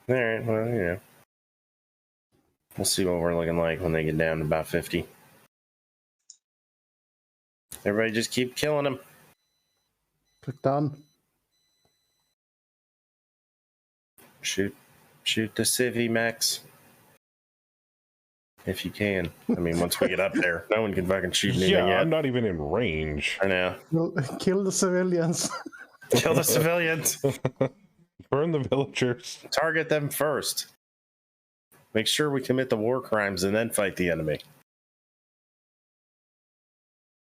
All right, well, you know. We'll see what we're looking like when they get down to about 50. Everybody just keep killing them. Click done. Shoot the civvy, Max. If you can. I mean, once we get up there, no one can fucking shoot anything Yeah, yet. I'm not even in range. I know. Kill the civilians. Kill the civilians. Burn the villagers. Target them first. Make sure we commit the war crimes and then fight the enemy.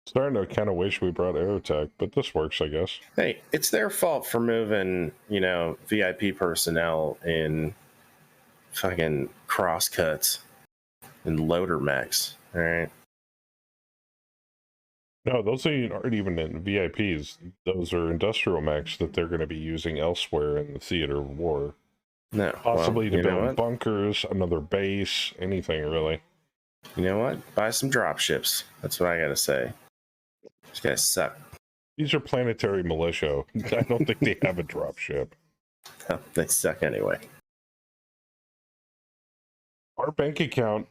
Starting to kind of wish we brought Aerotech, but this works, I guess. Hey, it's their fault for moving, VIP personnel in fucking crosscuts and loader mechs. All right. No, those aren't even in VIPs. Those are industrial mechs that they're going to be using elsewhere in the theater of war. No. Possibly well, to build bunkers, another base, anything really. You know what? Buy some drop ships. That's what I gotta say. These guys suck. These are planetary militia. I don't think they have a drop ship. They suck anyway. Our bank account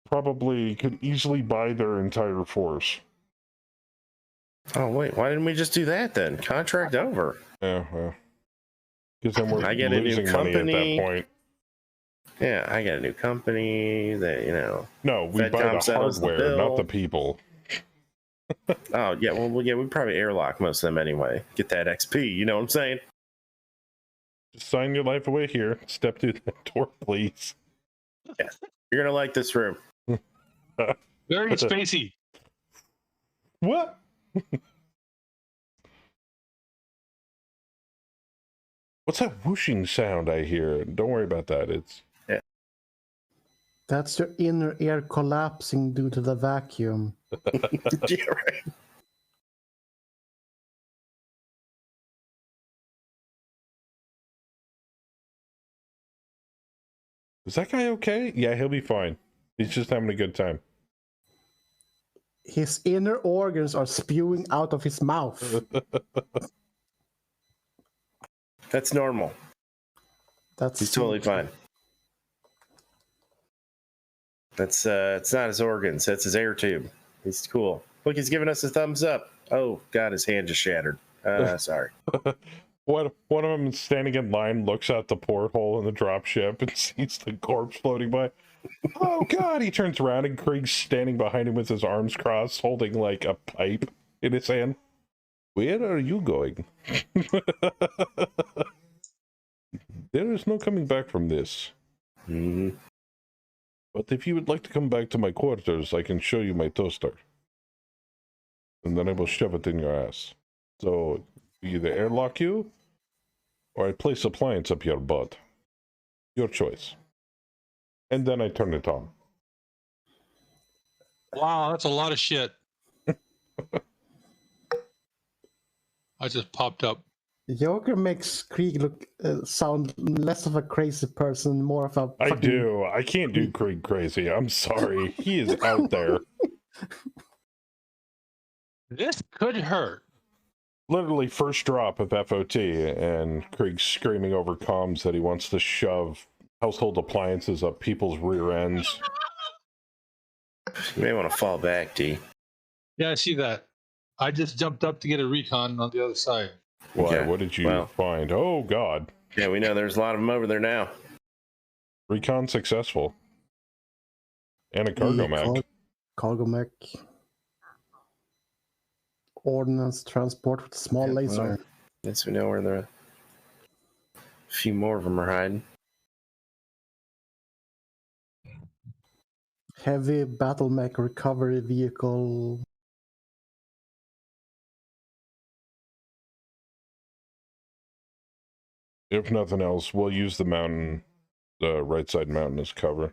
probably could easily buy their entire force. Oh wait, why didn't we just do that then? Contract over. Yeah, well, because then we're I get a new losing money at that company. point. Yeah, I got a new company that, No, we buy FedCom the settles the hardware, not bill. the people. Oh, yeah, well, yeah, we'd probably airlock most of them anyway. Get that XP, you know what I'm saying? Just sign your life away here. Step through that door, please. You're gonna like this room. Very spacey. What? What's that whooshing sound I hear? Don't worry about that. It's Yeah, That's your inner ear collapsing due to the vacuum. Yeah, right. Is that guy okay? Yeah, he'll be fine. He's just having a good time. His inner organs are spewing out of his mouth. That's normal. He's totally fine. That's it's not his organs. That's his air tube. He's cool. Look, he's giving us a thumbs up. Oh God, his hand just shattered. Sorry. One of them standing in line looks out the porthole in the dropship and sees the corpse floating by. Oh God! He turns around and Krieg's standing behind him with his arms crossed, holding like a pipe in his hand. Where are you going? There is no coming back from this. Mm-hmm. But if you would like to come back to my quarters, I can show you my toaster. And then I will shove it in your ass. So, either airlock you, or I place appliance up your butt. Your choice. And then I turn it on. Wow, that's a lot of shit. I just popped up. Joker makes Krieg look sound less of a crazy person, more of a. I do. I can't do Krieg crazy. I'm sorry. He is out there. This could hurt. Literally first drop of FOT, and Krieg's screaming over comms that he wants to shove household appliances up people's rear ends. You may want to fall back, D. Yeah, I see that. I just jumped up to get a recon on the other side. Why? Okay. What did you find? Oh, God. Yeah, we know there's a lot of them over there now. Recon successful. And a cargo mech. Cargo mech. Ordnance transport with small laser. Well, yes, we know where they're. A few more of them are hiding. Heavy battle mech recovery vehicle. If nothing else, we'll use the mountain, the right side mountain as cover.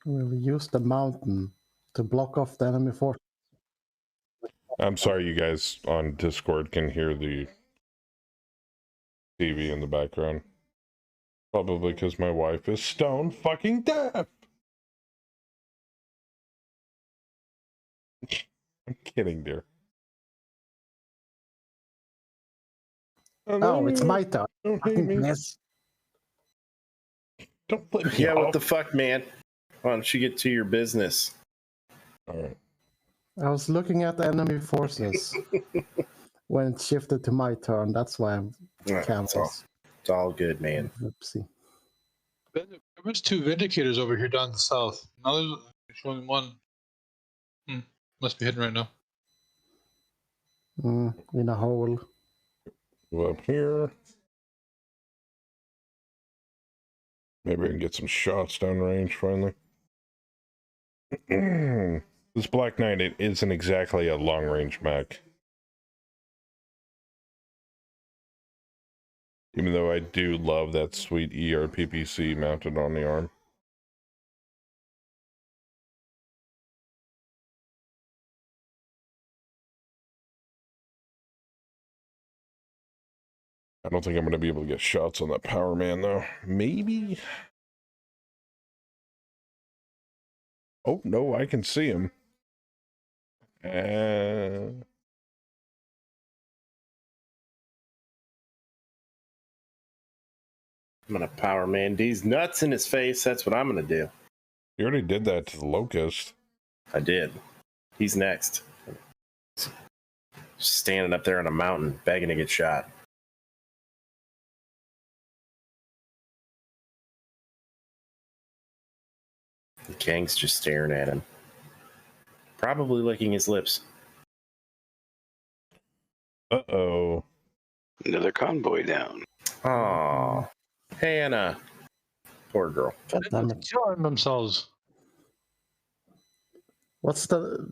We'll use the mountain to block off the enemy force. I'm sorry you guys on Discord can hear the TV in the background. Probably because my wife is stone fucking deaf. I'm kidding, dear. Oh, it's my turn. Don't hate me. Yes. Don't let me Yeah, off. what the fuck, man? Why don't you get to your business? All right. I was looking at the enemy forces when it shifted to my turn. That's why I'm It's all good, man. Oopsie. There was 2 Vindicators over here down the south. Now there's showing 1. Must be hidden right now. In a hole. Go up here. Maybe I can get some shots downrange finally. This Black Knight, it isn't exactly a long-range mech. Even though I do love that sweet ERPPC mounted on the arm. I don't think I'm going to be able to get shots on that Power Man, though. Maybe? Oh, no, I can see him. I'm gonna Power Man D's nuts in his face. That's what I'm gonna do. You already did that to the Locust. I did. He's next. Just standing up there on a mountain, begging to get shot. Kang's just staring at him. Probably licking his lips. Uh-oh. Another convoy down. Aww. Hannah. Poor girl. God damn it. Killing themselves. What's the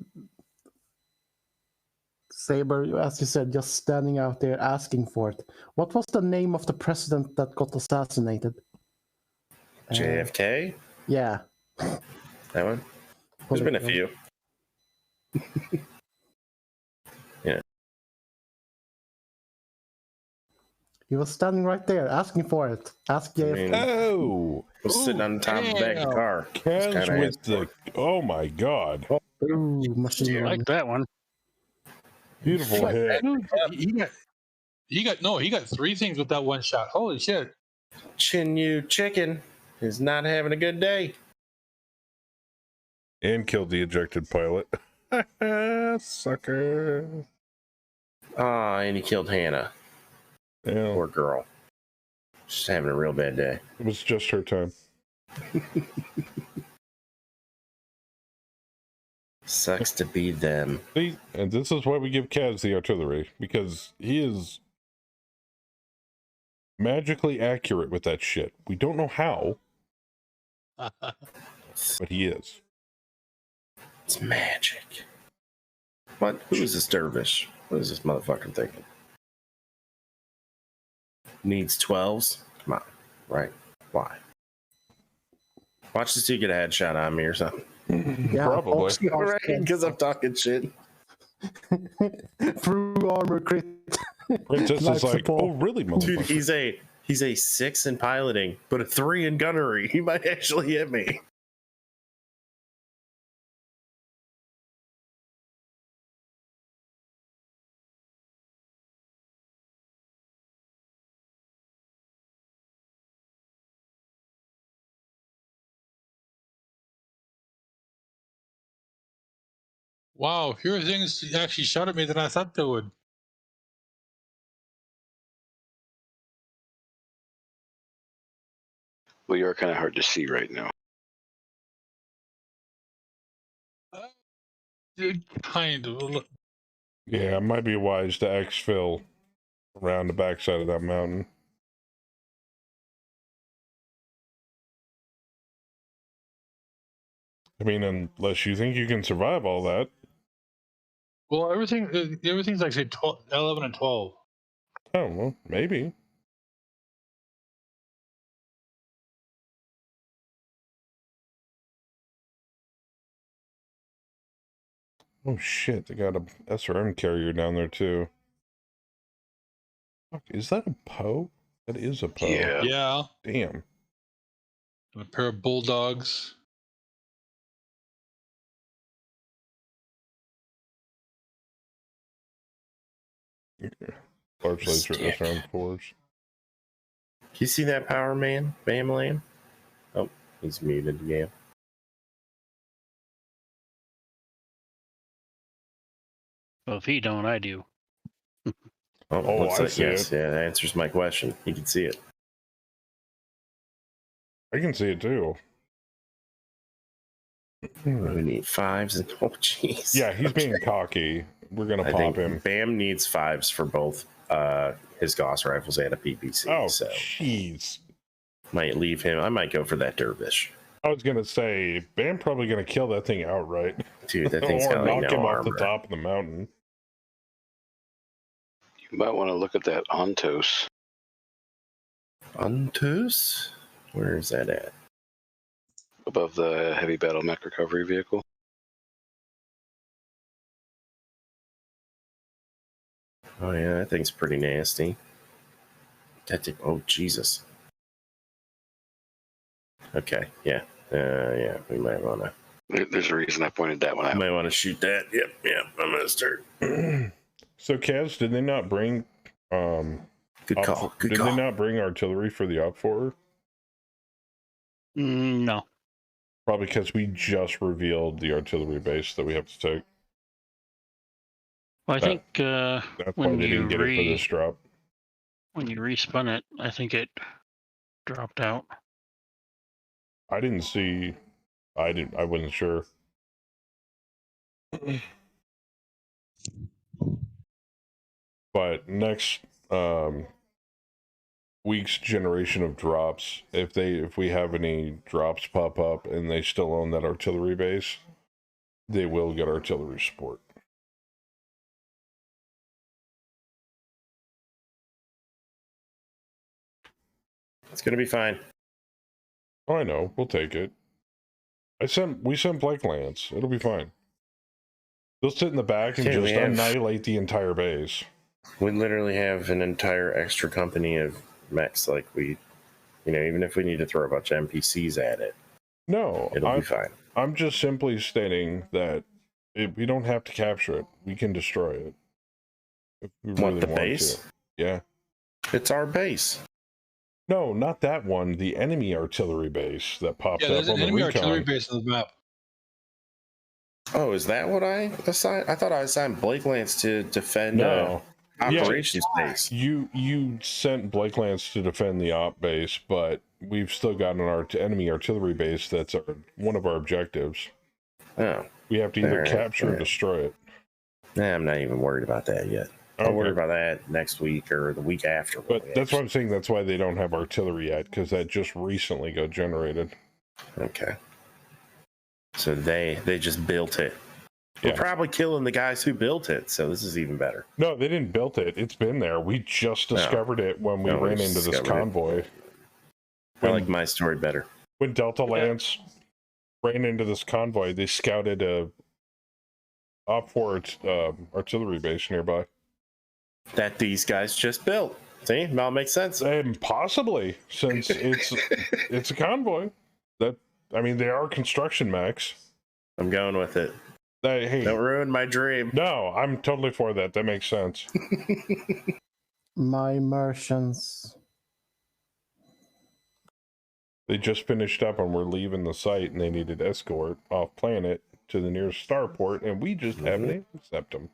Saber, as you said, just standing out there asking for it. What was the name of the president that got assassinated? JFK? Yeah. That one? There's been a few. Yeah. He was standing right there asking for it. Ask JFK. Oh! Was sitting on top of the back of the car. Kaz with the... Oh my god. Ooh, machine I gun. like that one. Beautiful hit. He got 3 things with that one shot. Holy shit. Chinyu Chicken is not having a good day. And killed the ejected pilot. Sucker. Ah, and he killed Hannah. Yeah, Poor girl. She's having a real bad day. it was just her time. Sucks to be them. See, and this is why we give Kaz the artillery, because he is magically accurate with that shit. We don't know how, but he is. It's magic. What? Who is this dervish? What is this motherfucker thinking? Needs 12s? Come on. Right. Why? Watch this dude get a headshot on me or something. Yeah, Probably. All right, because I'm talking shit. Through armor crit. Princess Life is like, support. oh, really, Dude, motherfucker? he's a 6 in piloting, but a 3 in gunnery. He might actually hit me. Wow, fewer things actually shot at me than I thought they would. Well, you're kind of hard to see right now. Kind of. Yeah, it might be wise to exfil around the backside of that mountain. I mean, unless you think you can survive all that. Well, everything's actually 11 and 12. Oh, well, maybe. Oh shit, they got a SRM carrier down there too. Fuck, is that a Poe? That is a Poe. Yeah. Yeah. Damn. And a pair of bulldogs. Large laser Stick. SRM4s. You see that power man, Bam Lamb? Oh, he's muted again. Well, if he don't, I do. Oh, Oh, looks I like see yes. it. Yeah, that answers my question. You can see it. I can see it too. We need 5s and oh jeez. Yeah, he's Okay. being cocky. We're gonna I pop think him. Bam needs 5s for both his Gauss rifles and a PPC. Oh, So jeez. might leave him. I might go for that dervish. I was gonna say, Bam probably gonna kill that thing outright. Dude, that thing's or got like knock no him armor. off the top of the mountain. You might want to look at that Ontos. Untus? Where is that at? Above the heavy battle mech recovery vehicle. Oh yeah, that thing's pretty nasty. That thing, oh Jesus. Okay, yeah. Yeah, we might want to. There's a reason I pointed that one out. Might want to shoot that. Yep, I'm gonna start. So, Kaz, did they not bring Good call. Good did call. they not bring artillery for the op-4? No. Probably because we just revealed the artillery base that we have to take. Well, I think That's why when they you didn't get it for this drop. when you respun it, I think it dropped out. I didn't see. I wasn't sure. But next week's generation of drops. If we have any drops pop up and they still own that artillery base, they will get artillery support. It's gonna be fine. Oh, I know. We'll take it. We sent Blake Lance. It'll be fine. They'll sit in the back and just annihilate the entire base. We literally have an entire extra company of mechs. Like even if we need to throw a bunch of NPCs at it, no, it'll be fine. I'm just simply stating that we don't have to capture it. We can destroy it. If we really the want base? to. Yeah. It's our base. No, not that one. The enemy artillery base that pops up on the recon. Yeah, there's an enemy artillery base on the map. Oh, is that what I assigned? I thought I assigned Blake Lance to defend No. operations base. You sent Blake Lance to defend the op base, but we've still got an enemy artillery base that's one of our objectives. Oh. We have to either capture or destroy it. Nah, I'm not even worried about that yet. I'll worry about that next week or the week after. But that's what I'm saying. That's why they don't have artillery yet, because that just recently got generated. Okay. So they just built it. Yeah. We're probably killing the guys who built it, so this is even better. No, they didn't build it. It's been there. We just discovered it when we ran into this convoy. I like my story better. When Delta Lance ran into this convoy, they scouted a OP4 artillery base nearby. That these guys just built. See, that makes sense. Possibly, since it's a convoy. They are construction mechs. I'm going with it. Hey, don't ruin my dream. No, I'm totally for that. That makes sense. My merchants. They just finished up and were leaving the site, and they needed escort off planet to the nearest starport, and we just haven't accepted them.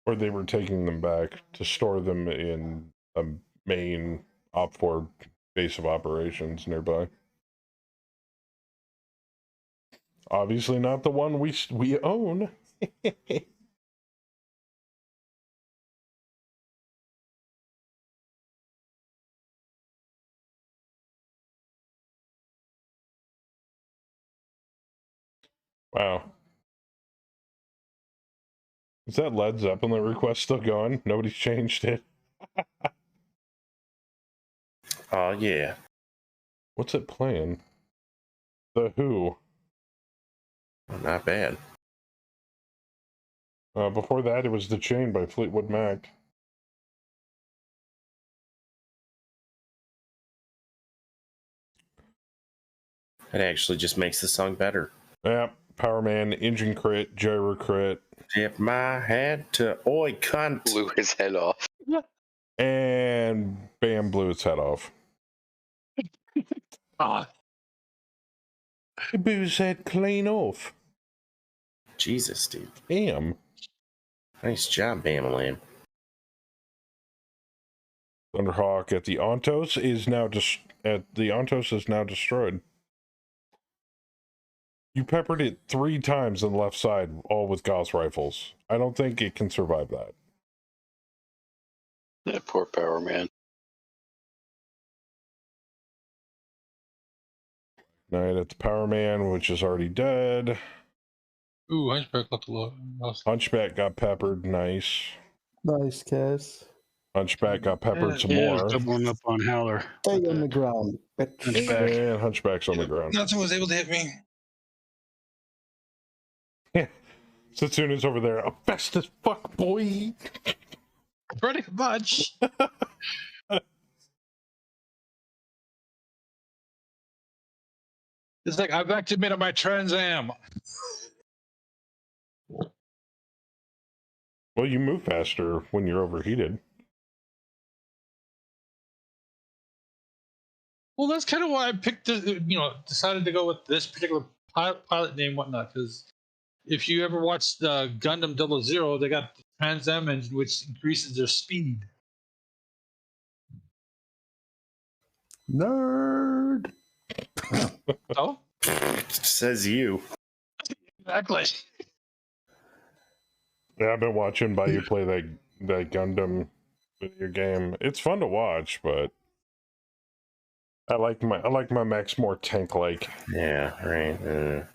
Or they were taking them back to store them in a main OP4 base of operations nearby. Obviously not the one we own. Wow. Is that Led Zeppelin request still going? Nobody's changed it. Oh, yeah. What's it playing? The Who. Not bad. Before that, it was The Chain by Fleetwood Mac. It actually just makes the song better. Yeah, Power Man, Engine Crit, Gyro Crit. Tip my head to oi cunt. Blew his head off. And bam, blew its head off. He blew his head clean off. Jesus, dude. Damn. Nice job, Bamalam. Thunderhawk at the Ontos is now destroyed. You peppered it 3 times on the left side, all with Gauss rifles. I don't think it can survive that. That poor Power Man. Night at the Power Man, which is already dead. Ooh, Hunchback left a lot. Hunchback got peppered. Nice. Nice, Cass. Hunchback got peppered some Yeah, more. doubling up on Howler. Stay on the ground. Hunchback. And Hunchback's on the ground. Nothing was able to hit me. Yeah. Satsuna's over there. A fast as fuck, boy. Pretty much. It's like I've activated my Trans Am. Well, you move faster when you're overheated. Well, that's kind of why I picked, decided to go with this particular pilot name, whatnot. Because if you ever watched Gundam 00, they got the Trans Am engine, which increases their speed. Nerd. Oh, Says you. Exactly. Yeah, I've been watching by you play that Gundam video game. It's fun to watch, but I like my mechs more tank like. Yeah, right.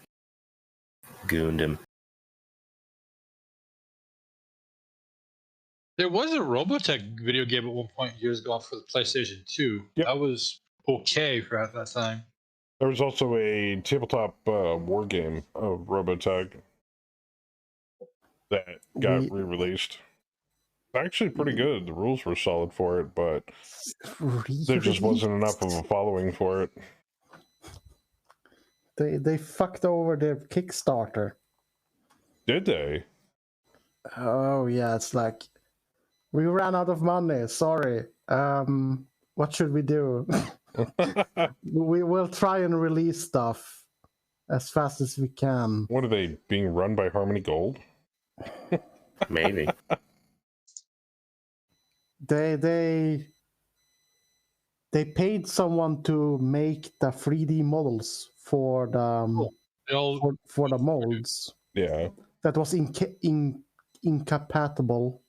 Gundam. There was a Robotech video game at one point years ago for the PlayStation 2. Yep. That was okay for at that time. There was also a tabletop war game of Robotech that got re-released. Actually pretty good. The rules were solid for it, but there just wasn't enough of a following for it. They fucked over their Kickstarter. Did they? Oh yeah, it's like we ran out of money. Sorry. What should we do? We will try and release stuff as fast as we can. What are they being run by Harmony Gold? Maybe. They paid someone to make the 3D models for the for the molds. Yeah. That was incompatible.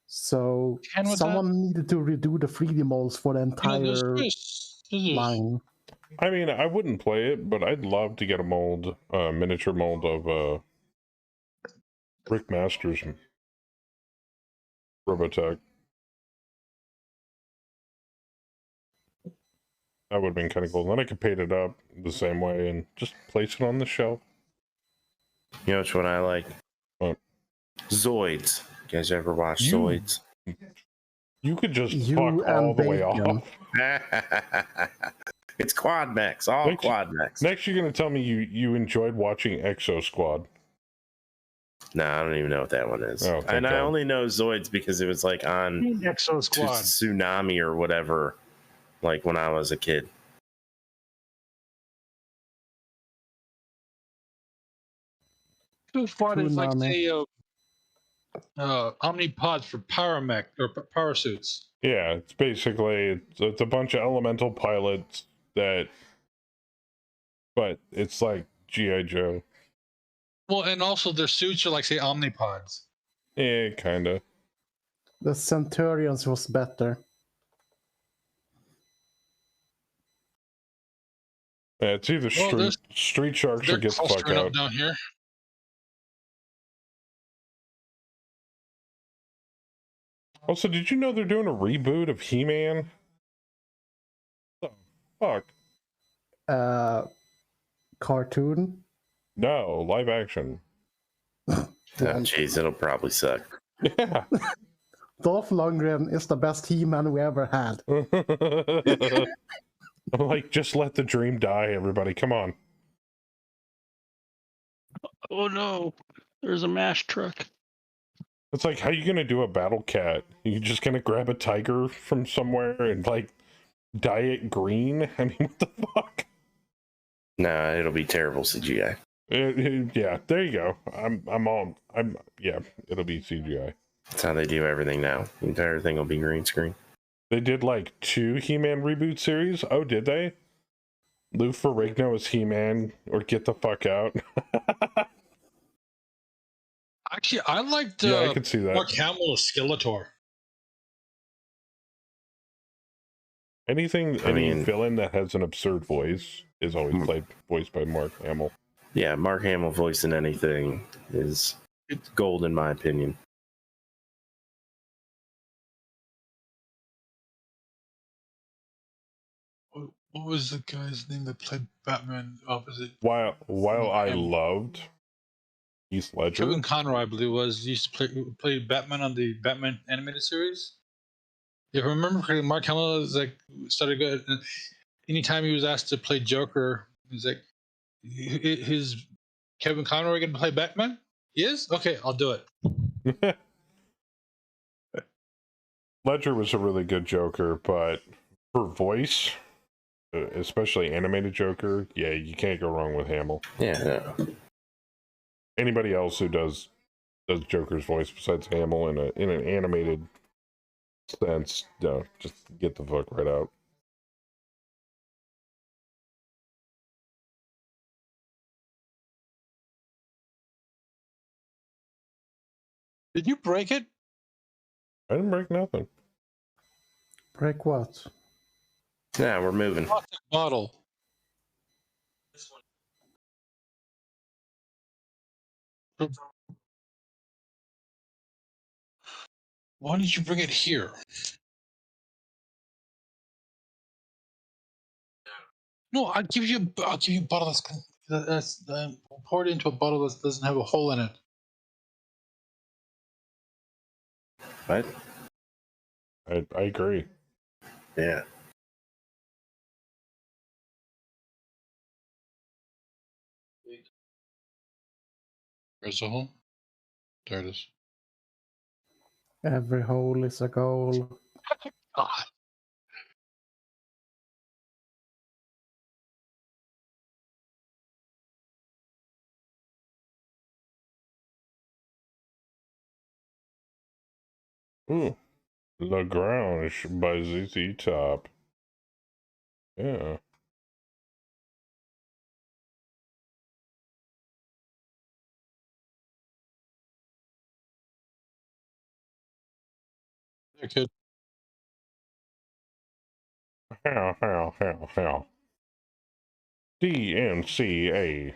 So someone needed to redo the 3D molds for the entire line. I mean, I wouldn't play it, but I'd love to get a mold, miniature mold of Rick Masters and Robotech. That would have been kind of cool. Then I could paint it up the same way and just place it on the shelf. You know which one I like? What? Zoids. You guys ever watch Zoids? You could just fuck all the way off. It's quad mechs, all quad mechs. Next, you're going to tell me you enjoyed watching Exo Squad. No, I don't even know what that one is. Oh, and I only know Zoids because it was like on Exo Squad. Tsunami or whatever, like when I was a kid. Squad is like the omnipods for power mech or power suits. Yeah, it's basically it's a bunch of elemental pilots that, but it's like G.I. Joe. Well, and also their suits are like, say, omnipods. Yeah, kind of. The Centurions was better. Yeah, it's either Street Sharks or get the fuck out. Down here. Also, did you know they're doing a reboot of He-Man? What the fuck? Cartoon? No, live action. Oh, jeez, it'll probably suck. Yeah. Dolph Lundgren is the best He-Man we ever had. I'm like, just let the dream die, everybody. Come on. Oh no, there's a MASH truck. It's like, how you gonna do a battle cat? You just gonna grab a tiger from somewhere and like dye it green? I mean, what the fuck? Nah, it'll be terrible CGI. Yeah, there you go. Yeah, it'll be CGI. That's how they do everything now. The entire thing will be green screen. They did like 2 He-Man reboot series. Oh, did they? Lou Ferrigno as He-Man, or get the fuck out. Actually, I liked I could see that. Mark Hamill as Skeletor. Any villain that has an absurd voice is always voiced by Mark Hamill. Yeah, Mark Hamill voicing anything it's gold in my opinion. What was the guy's name that played Batman opposite? While I loved Heath Ledger, Kevin Conroy, I believe, used to play Batman on the Batman animated series. If I remember correctly, Mark Hamill was like started good. Anytime he was asked to play Joker, he's like, "Is Kevin Conroy going to play Batman? He is? Okay, I'll do it." Ledger was a really good Joker, but for voice, especially animated Joker, yeah, you can't go wrong with Hamill. Yeah. No. Anybody else who does Joker's voice besides Hamill in an animated sense, no, just get the fuck right out. Did you break it? I didn't break nothing. Break what? Yeah, we're moving. Plastic bottle. Why did you bring it here? No, I'll give you a bottle that's poured into a bottle that doesn't have a hole in it. What? I agree. Yeah. Where's the hole? There it is. Every hole is a goal. God. Ooh. Lagrange by ZZ Top. Yeah. There, kid. How. DNCA.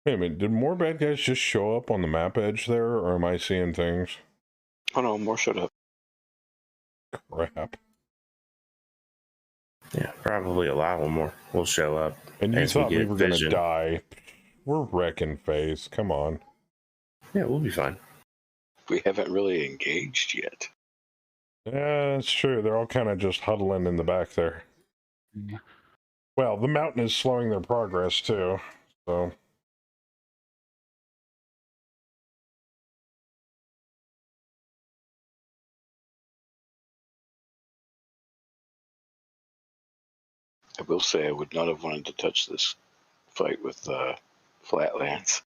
Wait a minute, did more bad guys just show up on the map edge there, or am I seeing things? Oh no, more showed up. Crap. Yeah, probably a lot more will show up. And you as thought we get were going to vision. die. We're wrecking phase. Come on. Yeah, we'll be fine. We haven't really engaged yet. Yeah, it's true. They're all kind of just huddling in the back there. Yeah. Well, the mountain is slowing their progress too, so. I will say I would not have wanted to touch this fight with Flatlands.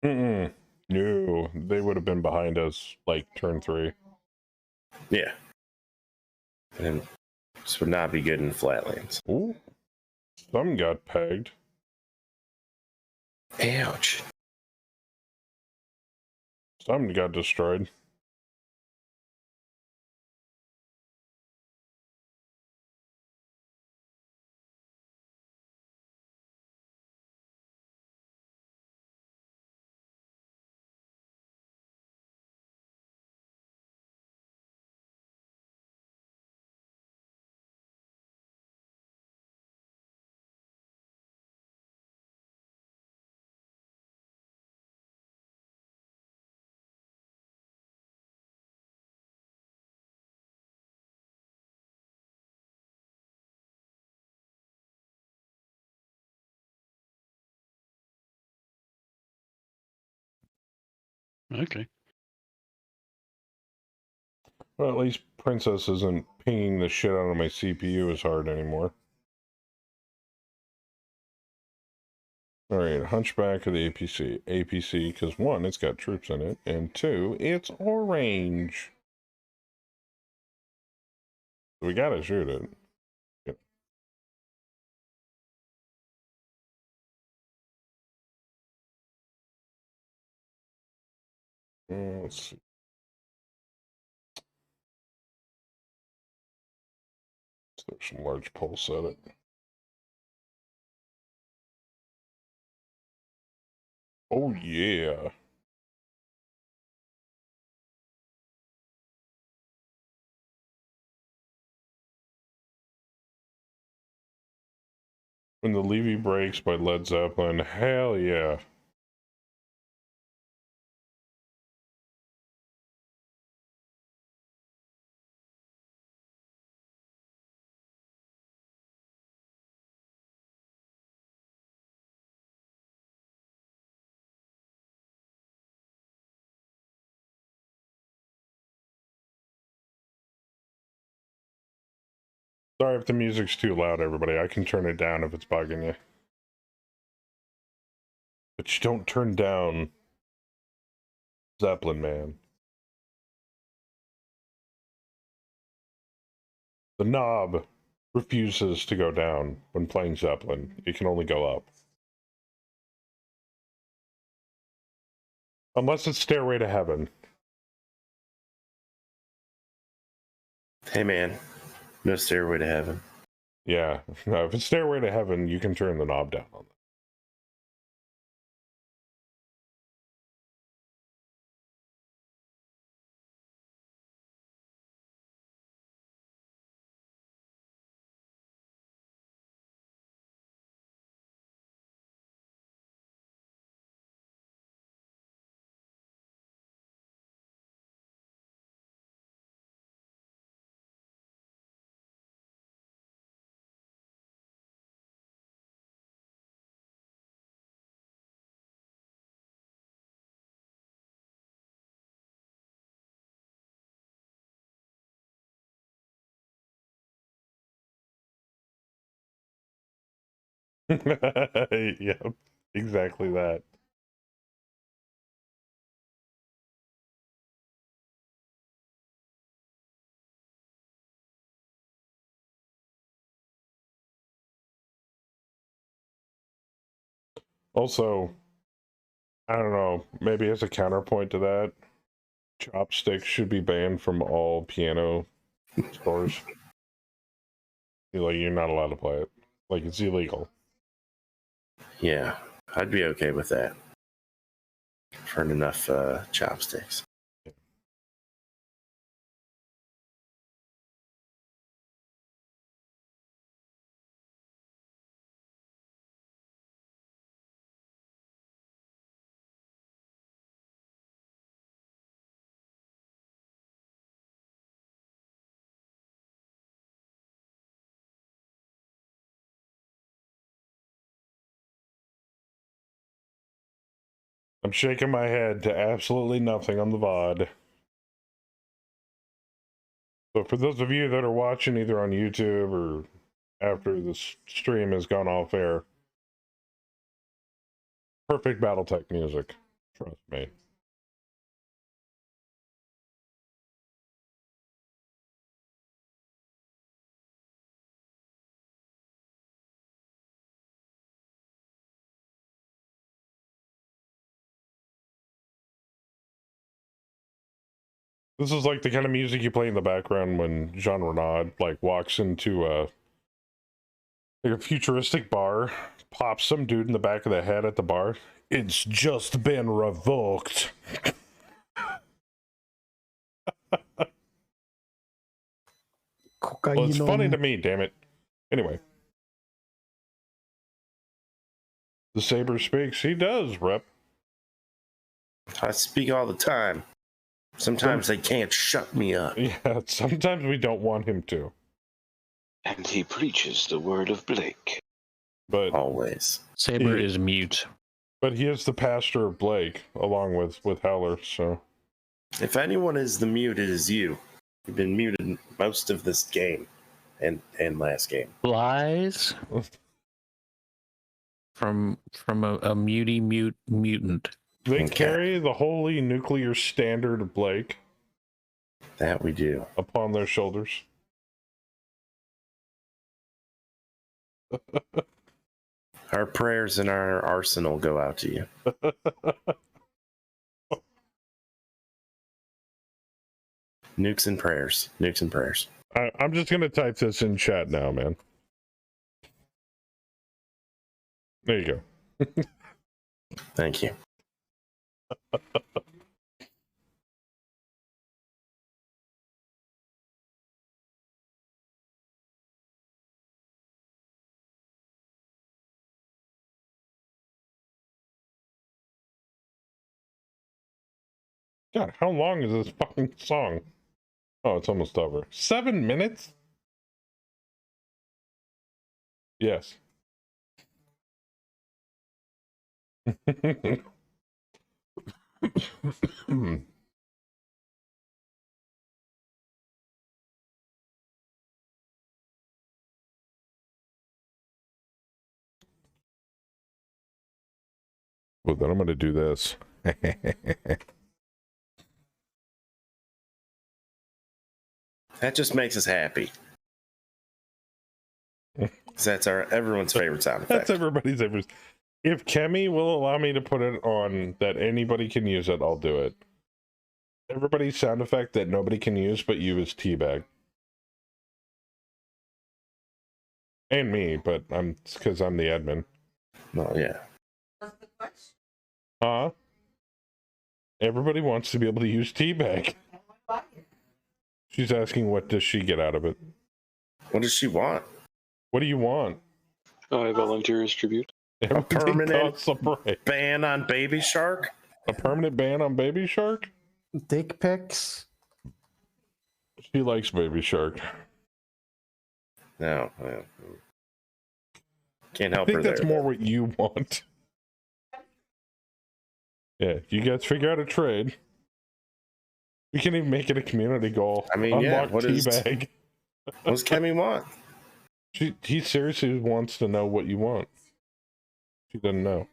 No, they would have been behind us like turn 3. Yeah. And this would not be good in Flatlands. Ooh, some got pegged. Ouch. Some got destroyed. Okay. Well, at least Princess isn't pinging the shit out of my CPU as hard anymore. Alright, Hunchback of the APC. APC, because 1, it's got troops in it, and 2, it's orange. We gotta shoot it. Let's see. There's some large pulse at it. Oh, yeah. When the Levy Breaks by Led Zeppelin. Hell yeah. Sorry if the music's too loud, everybody. I can turn it down if it's bugging you. But you don't turn down Zeppelin, man. The knob refuses to go down when playing Zeppelin. It can only go up. Unless it's Stairway to Heaven. Hey, man. No Stairway to Heaven. Yeah. No, if it's Stairway to Heaven, you can turn the knob down on that. Yep, exactly that. Also, I don't know, maybe as a counterpoint to that, chopsticks should be banned from all piano stores. Like, you're not allowed to play it. Like, it's illegal. Yeah, I'd be okay with that. For enough chopsticks. I'm shaking my head to absolutely nothing on the VOD. So for those of you that are watching either on YouTube or after the stream has gone off air, perfect Battletech music. Trust me. This is like the kind of music you play in the background when Jean Renaud like walks into like a futuristic bar, pops some dude in the back of the head at the bar. It's just been revoked. Well, it's funny to me, damn it. Anyway. The Saber speaks. He does, Rep. I speak all the time. Sometimes they can't shut me up. Yeah, sometimes we don't want him to. And he preaches the word of Blake. But always. Saber is mute. But he is the pastor of Blake, along with Howler, so. If anyone is the mute, it is you. You've been muted most of this game and last game. Lies from a mutant. They Okay. carry the holy nuclear standard of Blake. That we do. Upon their shoulders. Our prayers and our arsenal go out to you. Nukes and prayers. Nukes and prayers. I'm just going to type this in chat now, man. There you go. Thank you. God, how long is this fucking song? Oh, it's almost over. 7 minutes? Yes. Well, then I'm going to do this. That just makes us happy. 'Cause that's everyone's favorite sound effect. That's everybody's favorite. If Kemi will allow me to put it on that anybody can use it, I'll do it. Everybody's sound effect that nobody can use but you is teabag. And me, but it's because I'm the admin. Oh, yeah. Everybody wants to be able to use teabag. She's asking what does she get out of it? What does she want? What do you want? I volunteer as tribute. A permanent costs a break. ban on Baby Shark? A permanent ban on Baby Shark? Dick pics. She likes Baby Shark. No. Can't help I her think that's there. more what you want. Yeah, you guys figure out a trade. We can even make it a community goal. I mean, yeah, Unlock what teabag. What does Kemi want? He seriously wants to know what you want. She doesn't know.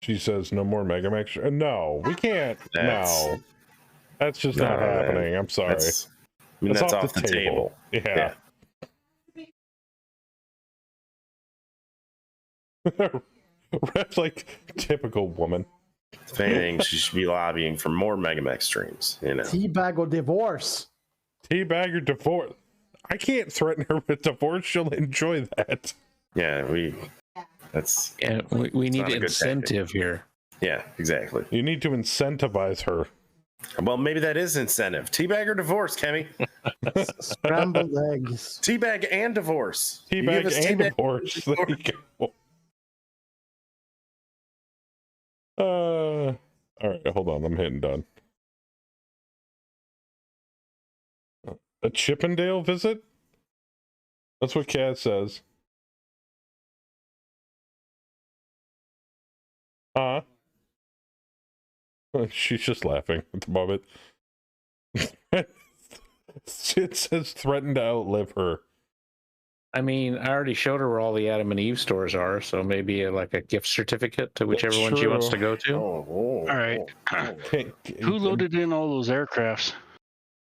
She says no more Mega Max. No, we can't. No. That's just not happening. I'm sorry. That's off the table. Yeah. That's like typical woman. If anything, she should be lobbying for more Megamex streams, you know. Teabag or divorce. Teabag or divorce. I can't threaten her with divorce. She'll enjoy that. Yeah, we need incentive here. Yeah, exactly. You need to incentivize her. Well, maybe that is incentive. Teabag or divorce, Kemi? Scrambled eggs. Teabag and divorce. Teabag and divorce. There you go. All right, hold on. I'm hitting done. A Chippendale visit? That's what Kat says. She's just laughing at the moment. It says threaten to outlive her. I mean, I already showed her where all the Adam and Eve stores are, so maybe like a gift certificate to whichever one she wants to go to. All right. Who loaded in all those aircrafts?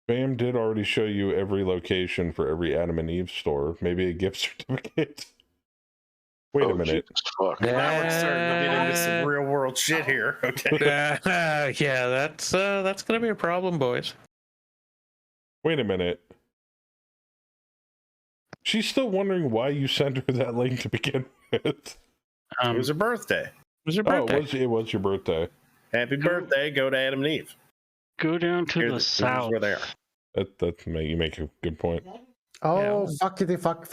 Bam did already show you every location for every Adam and Eve store. Maybe a gift certificate. Wait a minute. Fuck. Now we're starting to get into some real world shit here. Okay. Yeah, that's gonna be a problem, boys. Wait a minute. She's still wondering why you sent her that link to begin with. It was her birthday. It was your birthday. Oh, it was your birthday. Happy birthday. Go to Adam and Eve. Go down to Here's the south. where they are. You make a good point. Oh, fuckity fuck.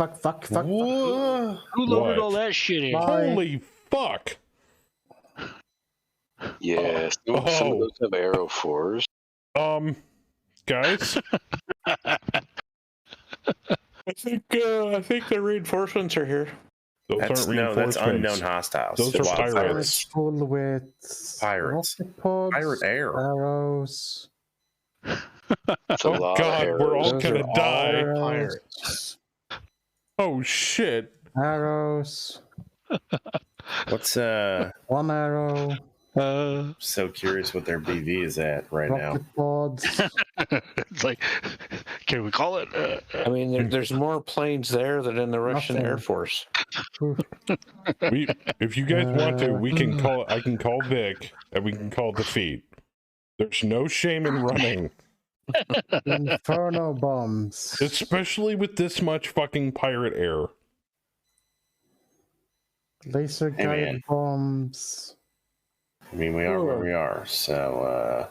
Whoa. Who loaded What? all that shit in? Holy fuck! Yeah, some of those have Arrow 4s. Guys, I think the reinforcements are here. those That's aren't reinforcements. that's unknown hostiles. Those are Wild pirates. Full with Pirates. rocket pods, Pirate air. arrows. That's a Oh lot god, of we're all arrows. gonna die. Arrows. Oh shit. Arrows. What's One arrow. so curious what their BV is at right now. Rocket pods. It's like, can we call it? I mean, there's more planes there than in the Russian Nothing. Air Force. If you guys want to, we can call. I can call Vic, and we can call defeat. There's no shame in running, Inferno bombs. especially with this much fucking pirate air. Laser Hey, guided man. bombs. I mean, we are where we are, so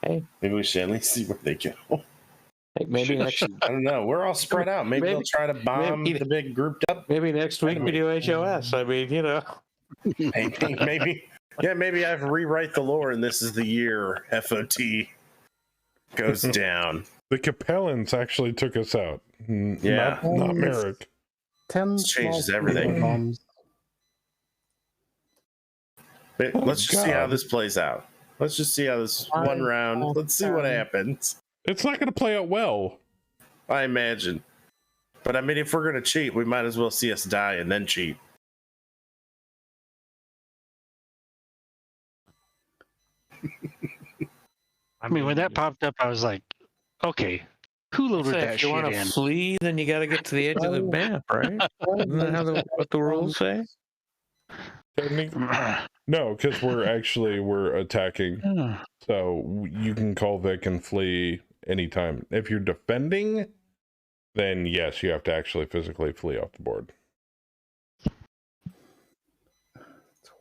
Hey. maybe we should at least see where they go. Hey, maybe next I don't know. We're all spread out. Maybe they'll try to bomb maybe- the big grouped up. week we do HOS. I mean, you know. Maybe. Yeah, maybe I have to rewrite the lore, and this is the year FOT goes down. The Capellans actually took us out. Yeah. Not Merrick. 10 This changes small everything. bombs. But let's just see how this plays out. Let's just see how this one round. Let's see what happens. It's not going to play out well. I imagine. But I mean, if we're gonna cheat, we might as well see us die and then cheat. I mean, when that popped up, I was like, okay, who loaded that If you shit want to in? flee, then you got to get to the edge of the map, right? Isn't that how what the rules say? No, because we're attacking. So you can call Vic and flee anytime. If you're defending, then yes, you have to actually physically flee off the board.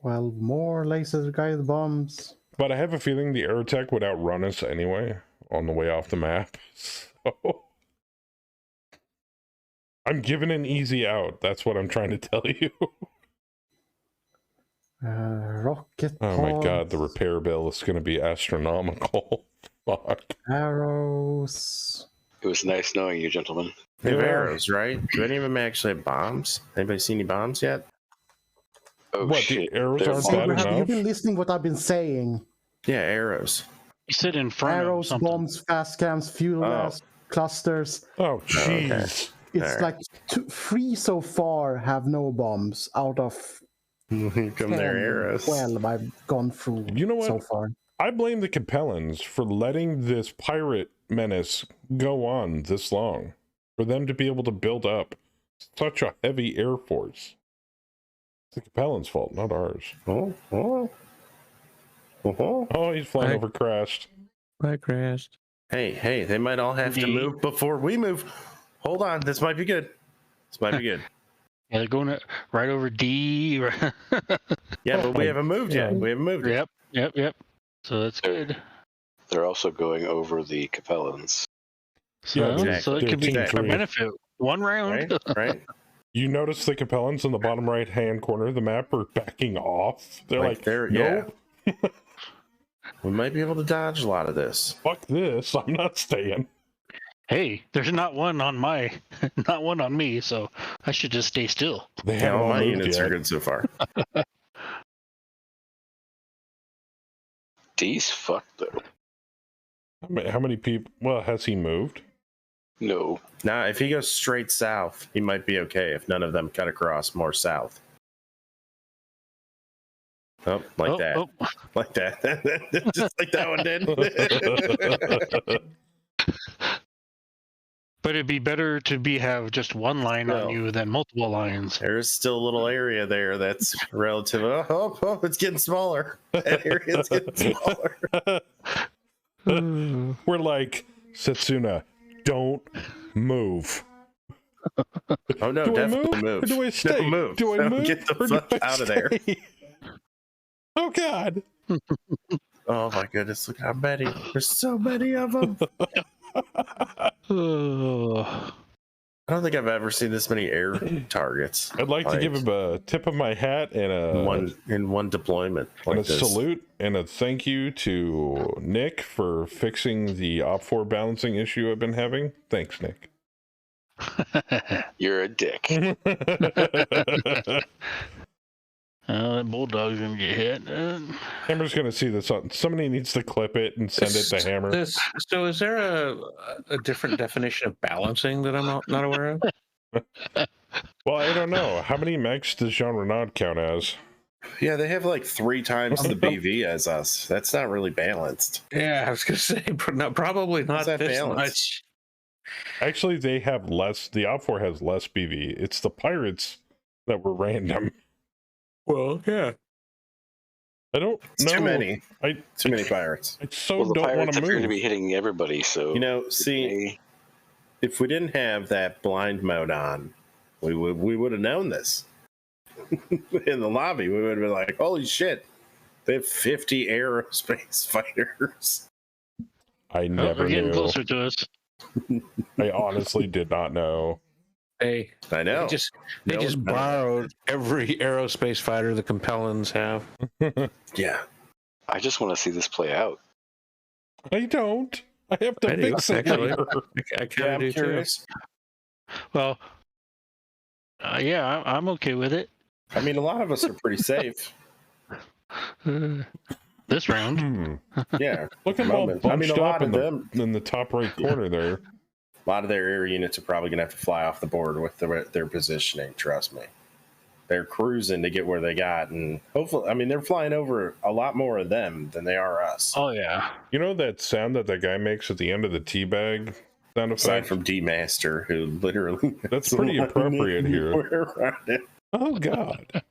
12 more laser guided bombs. But I have a feeling the air tech would outrun us anyway on the way off the map. So I'm giving an easy out. That's what I'm trying to tell you. Rocket Oh my god, the repair bill is going to be astronomical. Fuck. Arrows. It was nice knowing you, gentlemen. They have Yeah. arrows, right? Do any of them actually have bombs? Anybody see any bombs yet? Oh What, shit! the arrows They're aren't bomb- bad Have you enough? been listening what I've been saying? Yeah, arrows. You sit in front of Arrows, something. bombs, fast cams, fuel gas, clusters. Oh, jeez. It's Alright. like 3 so far have no bombs out of Here come their 10, arrows. 12 I've gone through You know what? so far. I blame the Capellans for letting this pirate menace go on this long. For them to be able to build up such a heavy air force. It's the Capellans' fault, not ours. Oh, oh. Oh. Oh, he's flying Right. over crashed. I crashed. Hey, they might all have to Indeed. move before we move. Hold on, this might be good. This might be good. Yeah, they're going right over D. Yeah, but we haven't moved yet. Yeah. We haven't moved yet. Yep. So that's good. They're also going over the Capellans. So, Yeah, so they're it could be team our three. benefit. One round. Right? Right? You notice the Capellans in the bottom right-hand corner of the map are backing off. They're like, they're nope, We might be able to dodge a lot of this. fuck this, I'm not staying. Hey, there's not one on me, so I should just stay still. They Yeah, haven't all all my moved units yet. are good so far. D's fucked though. How many people? Well, has he moved? No. Now, if he goes straight south, he might be okay if none of them cut across more south. Oh, like that. Oh. Like that. Just like that one did. But it'd be better to have just one line Well. on you than multiple lines. There is still a little area there that's relative. Oh, it's getting smaller. That area's getting smaller. We're like, Setsuna, don't move. Oh no, Do I definitely move? move. Or do I stay? No, move. Do I No, move? Get the or do fuck I out of there. stay? Oh god. Oh my goodness, look how many. There's so many of them. Oh. I don't think I've ever seen this many air targets. I'd like to give him a tip of my hat and in one deployment. and Like a this. salute and a thank you to Nick for fixing the Op4 balancing issue I've been having. Thanks, Nick. You're a dick. That bulldog's gonna get hit. Hammer's gonna see this on. Somebody needs to clip it and send it to Hammer. So is there a different definition of balancing that I'm not aware of? Well, I don't know. How many mechs does Jean Renaud count as? Yeah, they have like 3 times the BV as us. That's not really balanced. Yeah, I was gonna say probably not How's that this balanced? much. Actually, they have less. The Op4 has less BV. It's the pirates that were random. Well, yeah. I don't It's know. too many. I Too many pirates. I so Well, the don't want pirates to appear move. to be hitting everybody, so You know, see, if we didn't have that blind mode on, we would have known this. In the lobby, we would have been like, "Holy shit! They have 50 aerospace fighters." I Oh, never they're getting knew. closer to us. I honestly did not know. They I know. they No, just no. borrowed every aerospace fighter the Capellans have. Yeah. I just want to see this play out. I don't. I have to I do, fix it actually. later. I Yeah, kind of I'm do too. curious. Well, yeah, I'm okay with it. I mean, a lot of us are pretty safe. This round. Hmm. Yeah. Look at them all Moment. I mean, bunched a lot up in of them. the top right corner there. A lot of their air units are probably going to have to fly off the board with their positioning. Trust me. They're cruising to get where they got, and hopefully, I mean, they're flying over a lot more of them than they are us. Oh yeah. You know that sound that guy makes at the end of the teabag sound Aside effect? from D-Master, who literally... That's pretty appropriate here. Oh, God.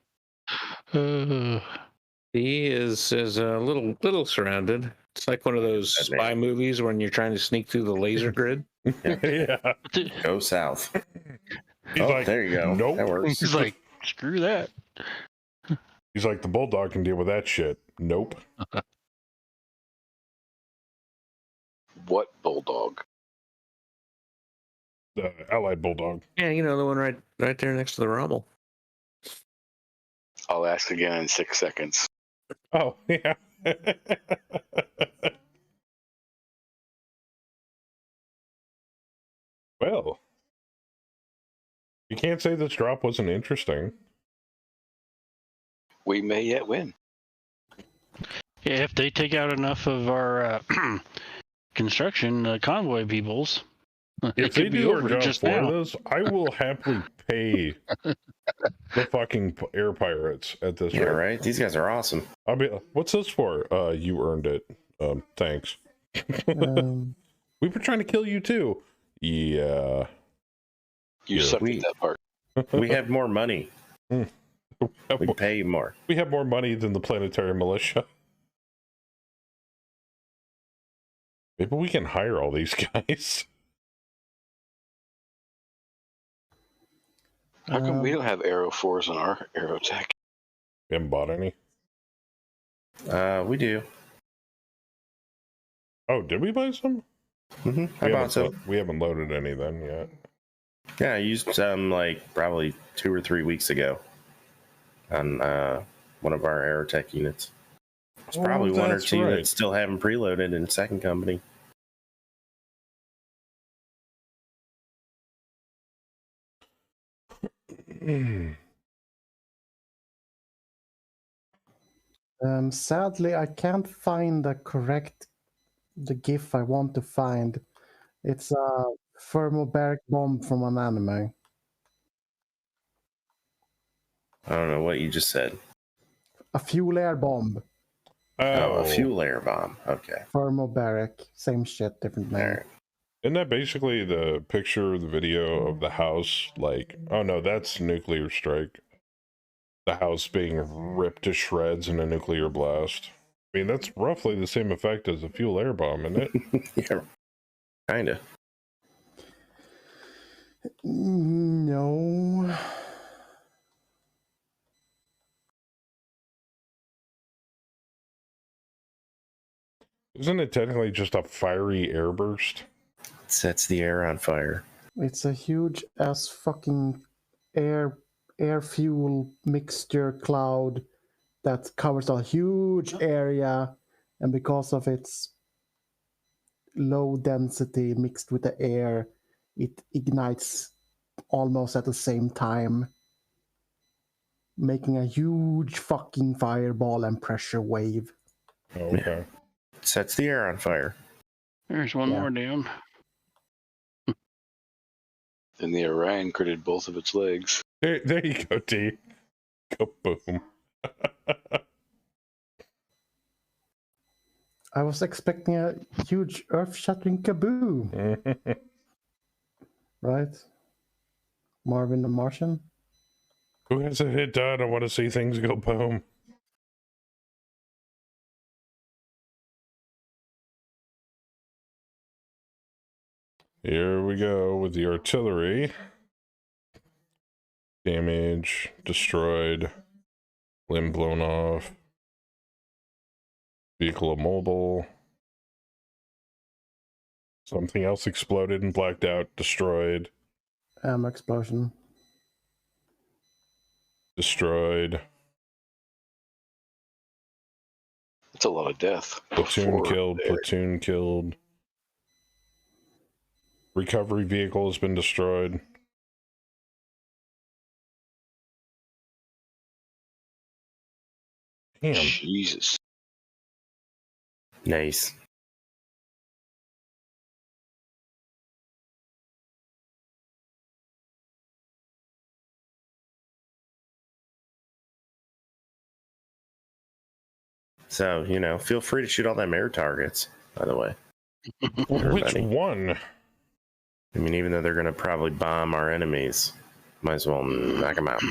He is a little surrounded. It's like one of those spy movies when you're trying to sneak through the laser grid. Yeah. Go south. He's like, there you go. Nope. That works. He's like, screw that. He's like, the Bulldog can deal with that shit. Nope. What Bulldog? The Allied Bulldog. Yeah, you know, the one right there next to the Rommel. I'll ask again in 6 seconds. Oh, yeah. Well, you can't say this drop wasn't interesting. We may yet win. Yeah, if they take out enough of our construction convoy peoples, If they do our job for us, I will happily pay the fucking air pirates at this Yeah, rate. right? These guys are awesome. I'll be. What's this for? You earned it. Thanks. We were trying to kill you too. Yeah. You sucked at that part. We have more money. We can pay you more. We have more money than the planetary militia. Maybe we can hire all these guys. How come we don't have Aero 4s on our Aerotech? We haven't bought any. We do. Oh, did we buy some? Mm-hmm. I bought some. We haven't loaded any then yet. Yeah, I used some like probably 2 or 3 weeks ago on one of our Aerotech units. There's probably one or two that still haven't preloaded in second company. Sadly, I can't find the GIF I want to find. It's a thermobaric bomb from an anime. I don't know what you just said. A fuel air bomb. Oh, a fuel air bomb. Okay. Thermobaric. Same shit, different name. Right. Isn't that basically the picture, the video of the house? Like, oh no, that's nuclear strike. The house being ripped to shreds in a nuclear blast. I mean, that's roughly the same effect as a fuel air bomb, isn't it? Yeah, kinda. No. Isn't it technically just a fiery airburst? It sets the air on fire. It's a huge ass fucking air fuel mixture cloud that covers a huge area, and because of its low density mixed with the air, it ignites almost at the same time, making a huge fucking fireball and pressure wave. Oh, okay. It sets the air on fire. There's one more down. Then the Orion critted both of its legs. There you go, D. Go boom. I was expecting a huge earth-shattering kaboom. Right? Marvin the Martian? Who has a hit done? I want to see things go boom. Here we go with the artillery. Damage, destroyed, limb blown off, vehicle immobile, something else exploded and blacked out, destroyed. Explosion. Destroyed. That's a lot of death. Platoon killed, platoon killed. Recovery vehicle has been destroyed. Damn. Jesus. Nice. So, feel free to shoot all them air targets, by the way. Which Everybody. one? I mean, even though they're going to probably bomb our enemies, might as well knock them out.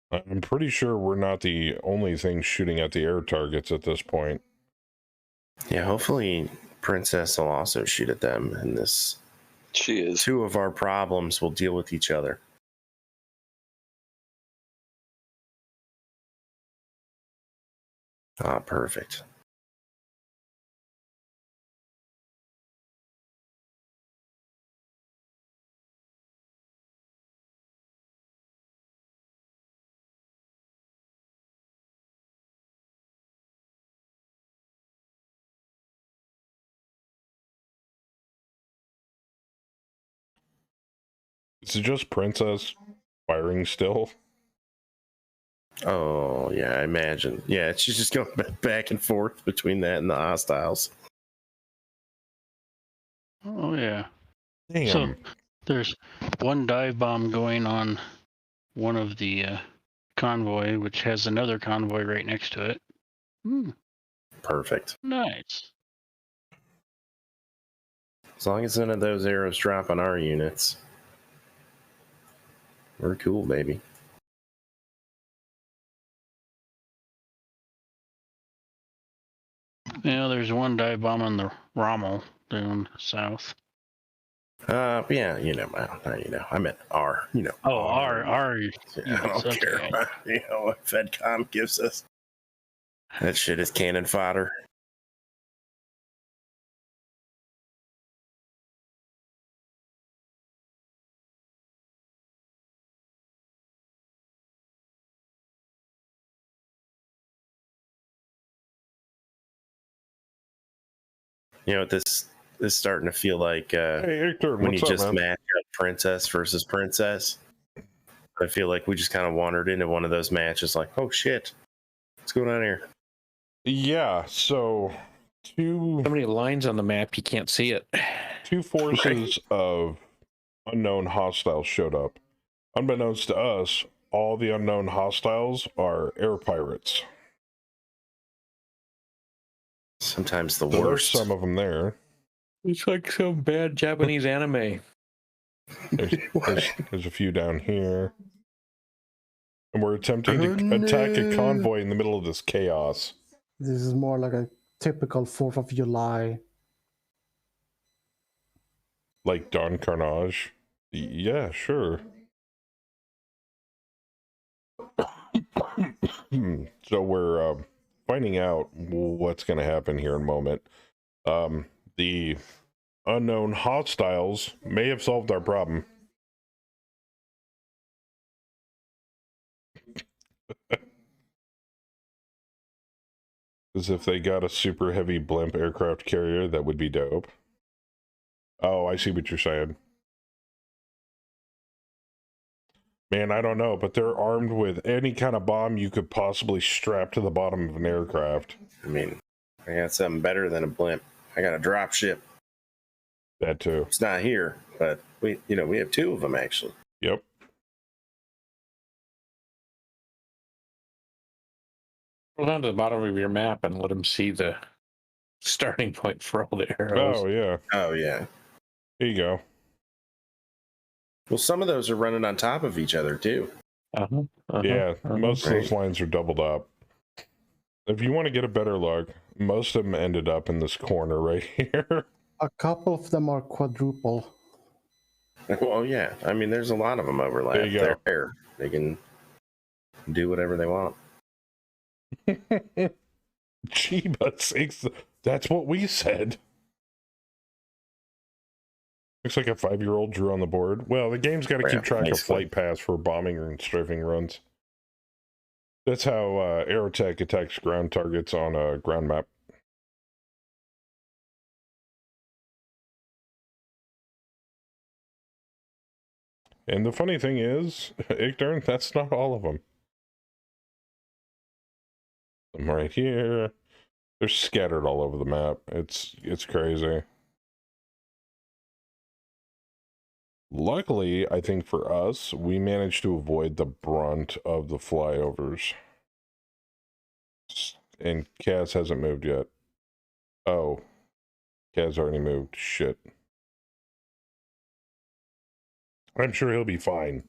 I'm pretty sure we're not the only thing shooting at the air targets at this point. Yeah, hopefully Princess will also shoot at them, and this She is. two of our problems will deal with each other. Ah, perfect. Is it just Princess firing still? Oh, yeah, I imagine. Yeah, she's just going back and forth between that and the hostiles. Oh yeah. Damn. So there's one dive bomb going on one of the convoy, which has another convoy right next to it. Perfect. Nice. As long as none of those arrows drop on our units, we're cool, baby. Yeah, there's one dive bomb on the Rommel down south. Yeah, I meant R, Oh, R. Yeah, I don't care. What FedCom gives us. That shit is cannon fodder. This is starting to feel like Hey, Hector, when what's you up, just man? match up Princess versus Princess. I feel like we just kind of wandered into one of those matches like, oh shit, what's going on here? Yeah, so So many lines on the map, you can't see it. two forces of unknown hostiles showed up. Unbeknownst to us, all the unknown hostiles are air pirates. Sometimes the So there's worst. some of them there. It's like some bad Japanese anime. There's a few down here. And we're attempting to attack a convoy in the middle of this chaos. This is more like a typical 4th of July. Like Don Carnage. Yeah, sure. So we're finding out what's going to happen here in a moment. The unknown hostiles may have solved our problem. As if they got a super heavy blimp aircraft carrier, that would be dope. Oh, I see what you're saying. Man, I don't know, but they're armed with any kind of bomb you could possibly strap to the bottom of an aircraft. I mean, I got something better than a blimp. I got a drop ship. That too. It's not here, but we have two of them actually. Yep. Go down to the bottom of your map and let them see the starting point for all the arrows. Oh, yeah. Oh yeah. Here you go. Well, some of those are running on top of each other too. Yeah, most of those lines are doubled up. If you want to get a better look, most of them ended up in this corner right here. A couple of them are quadruple. Well, yeah. I mean, there's a lot of them overlap. There you go. There. They can do whatever they want. Gee, but sakes, that's what we said. Looks like a 5-year-old drew on the board. Well, the game's got to keep track of flight paths for bombing and strafing runs. That's how Aerotech attacks ground targets on a ground map. And the funny thing is, Ignorant, that's not all of them. I'm right here. They're scattered all over the map. It's crazy. Luckily, I think for us, we managed to avoid the brunt of the flyovers. And Kaz hasn't moved yet. Oh. Kaz already moved. Shit. I'm sure he'll be fine.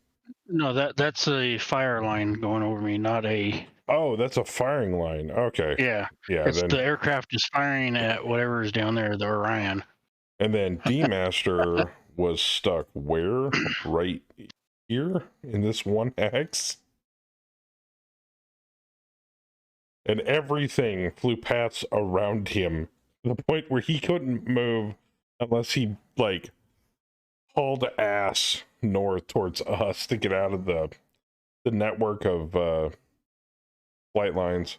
No, that's a fire line going over me, not a. Oh, that's a firing line. Okay. Yeah. Yeah, It's then the aircraft is firing at whatever is down there, the Orion. and then D-Master was stuck where? Right here in this one X? And everything flew paths around him to the point where he couldn't move unless he, like, hauled ass north towards us to get out of the network of flight lines.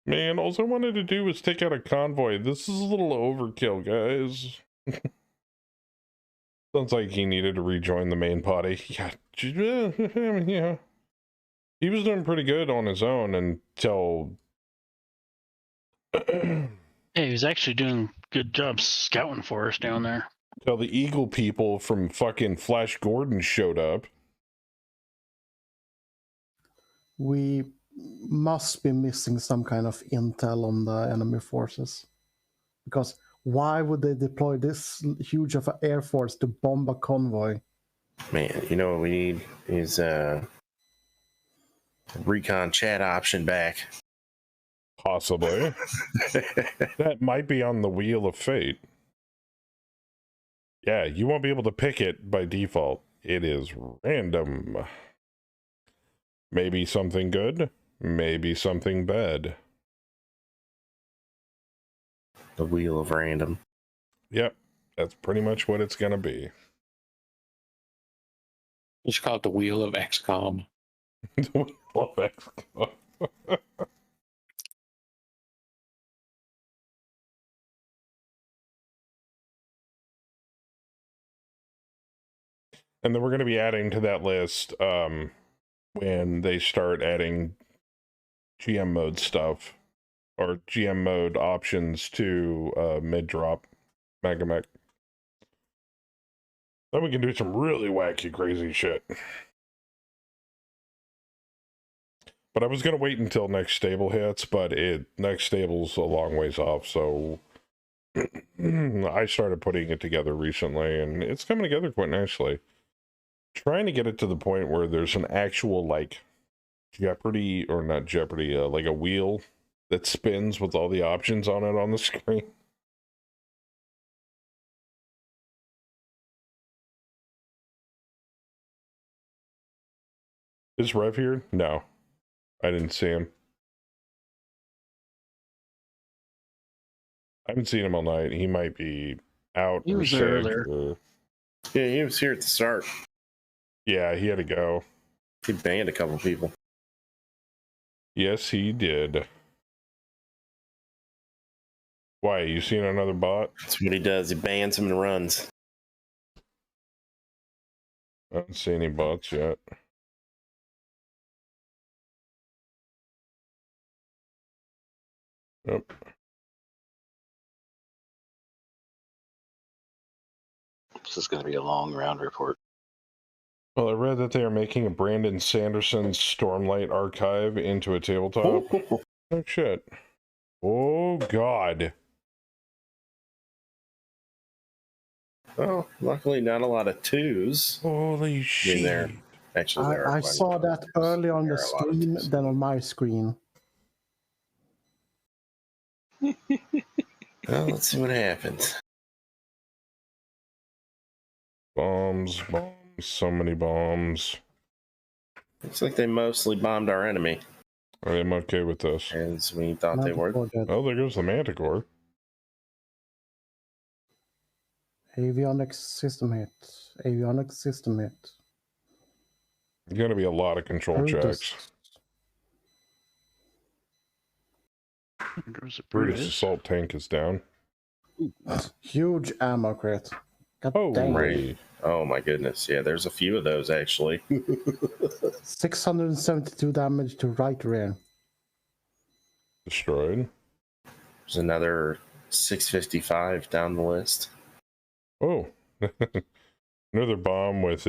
Man, all I wanted to do was take out a convoy. This is a little overkill, guys. Sounds like he needed to rejoin the main party. Yeah, yeah. He was doing pretty good on his own until... Hey, he was actually doing good job scouting for us down there. Until the Eagle people from fucking Flash Gordon showed up. We must be missing some kind of intel on the enemy forces. Because why would they deploy this huge of an air force to bomb a convoy? Man, you know what we need is recon chat option back. Possibly. That might be on the wheel of fate. Yeah, you won't be able to pick it by default. It is random. Maybe something good, maybe something bad. The wheel of random. Yep, that's pretty much what it's gonna be. You should call it the Wheel of XCOM. The wheel of XCOM. And then we're going to be adding to that list when they start adding GM mode stuff or GM mode options to mid-drop Megamech. Then we can do some really wacky, crazy shit. But I was going to wait until next stable hits, but next stable's a long ways off, so I started putting it together recently, and it's coming together quite nicely. Trying to get it to the point where there's an actual, like, Jeopardy, or not Jeopardy, like a wheel that spins with all the options on it on the screen. Is Rev here? No. I didn't see him. I haven't seen him all night. He might be out He or was sick. there earlier. Or... Yeah, he was here at the start. Yeah, he had to go. He banned a couple people. Yes, he did. Why, you seen another bot? That's what he does. He bans them and runs. I haven't seen any bots yet. Yep. This is going to be a long round report. Well, I read that they are making a Brandon Sanderson Stormlight archive into a tabletop. Oh, shit. Oh, God. Well, luckily not a lot of twos Holy shit. in there. Actually, there are I quite a saw lot of that twos. early on There the are a lot of screen twos. than on my screen. Well, let's see what happens. Bombs, bombs, so many bombs. Looks like they mostly bombed our enemy, I am okay with this. as we thought they were. Manticore dead. Oh, there goes the Manticore. Avionics system hit. Avionics system hit. There's going to be a lot of control Brutus. checks. There's a Brutus Brutus. assault tank is down. Huge ammo crit. God Oh, dang it. right. Oh my goodness. Yeah, there's a few of those actually. 672 damage to right rear. Destroyed. There's another 655 down the list. Oh. Another bomb with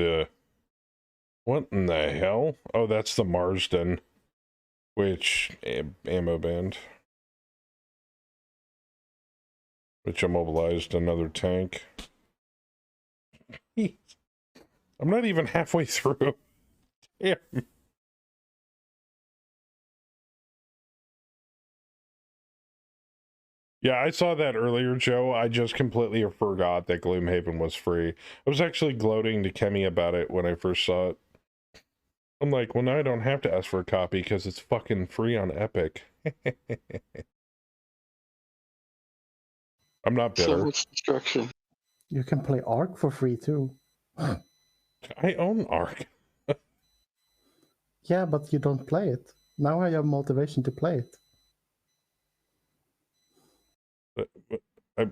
what in the hell? Oh, that's the Marsden, which ammo band. Which immobilized another tank. I'm not even halfway through. Damn. Yeah, I saw that earlier, Joe. I just completely forgot that Gloomhaven was free. I was actually gloating to Kemi about it when I first saw it. I'm like, well, now I don't have to ask for a copy because it's fucking free on Epic. I'm not bitter. So much destruction. You can play Ark for free too. I own Ark. Yeah, but you don't play it. Now I have motivation to play it. I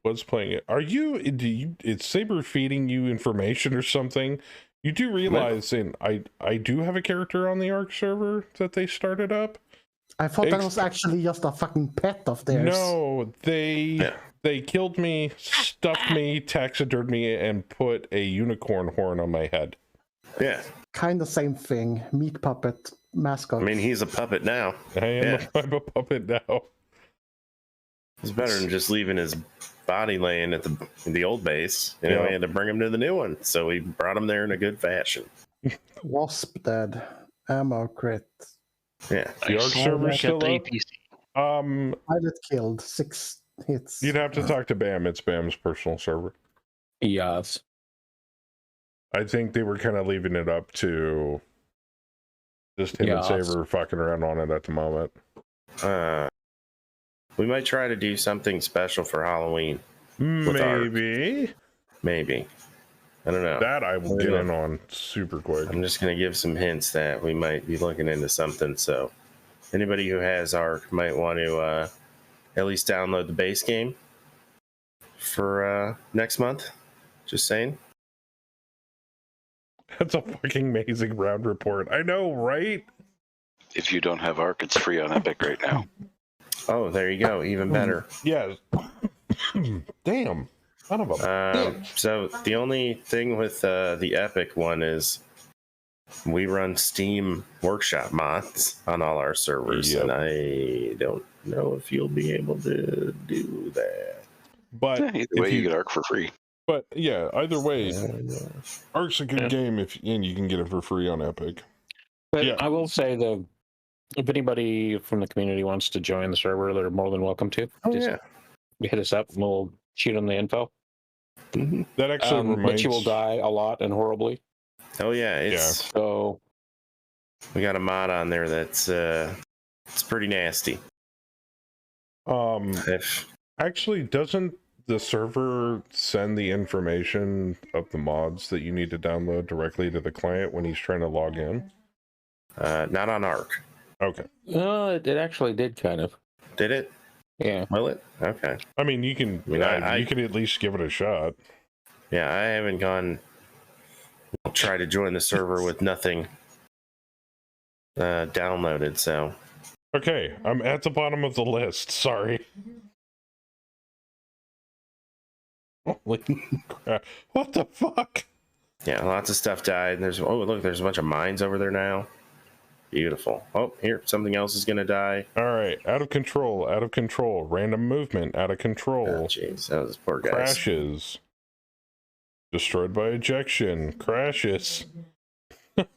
was playing it. It's Saber feeding you information or something? You do realize, and I do have a character on the Ark server that they started up. I thought that was actually just a fucking pet of theirs. No, they killed me, stuffed me, taxidermed me, and put a unicorn horn on my head. Yeah. Kind of same thing. Meat puppet mascot. I mean, he's a puppet now. I'm a puppet now. It's better than just leaving his body laying at the old base. You know, we had to bring him to the new one, so we brought him there in a good fashion. Wasp dead. Ammo crit. Yeah. The Ark server still up? Pilot killed. 6 hits. You'd have to talk to Bam. It's Bam's personal server. Yes. I think they were kind of leaving it up to just him and Saber fucking around on it at the moment. We might try to do something special for Halloween. Maybe. I don't know. That I will get in on super quick. I'm just going to give some hints that we might be looking into something. So anybody who has Ark might want to at least download the base game for next month. Just saying. That's a fucking amazing round report. I know, right? If you don't have Ark, it's free on Epic right now. Oh, there you go. Even better. Yes. Damn. Son of a bitch. So the only thing with the Epic one is we run Steam Workshop mods on all our servers, and I don't know if you'll be able to do that. But either way, you get Ark for free. But yeah, either way, Ark's a good game and you can get it for free on Epic. But I will say though, if anybody from the community wants to join the server, they're more than welcome to. Hit us up and we'll shoot them the info. Mm-hmm. That actually reminds... But you will die a lot and horribly. Oh yeah, so we got a mod on there that's it's pretty nasty. Actually, doesn't the server send the information of the mods that you need to download directly to the client when he's trying to log in? Not on Ark. Okay. It actually did kind of. Did it? Yeah. Will it? Okay. I mean, you can. You can at least give it a shot. Yeah, I haven't gone. Try to join the server with nothing downloaded. So. Okay, I'm at the bottom of the list. Sorry. Holy crap! What the fuck? Yeah, lots of stuff died. There's look, there's a bunch of mines over there now. Beautiful. Oh, here, something else is gonna die. All right, out of control, out of control. Random movement, out of control. Oh, jeez, that was poor guys. Crashes. Destroyed by ejection. Crashes.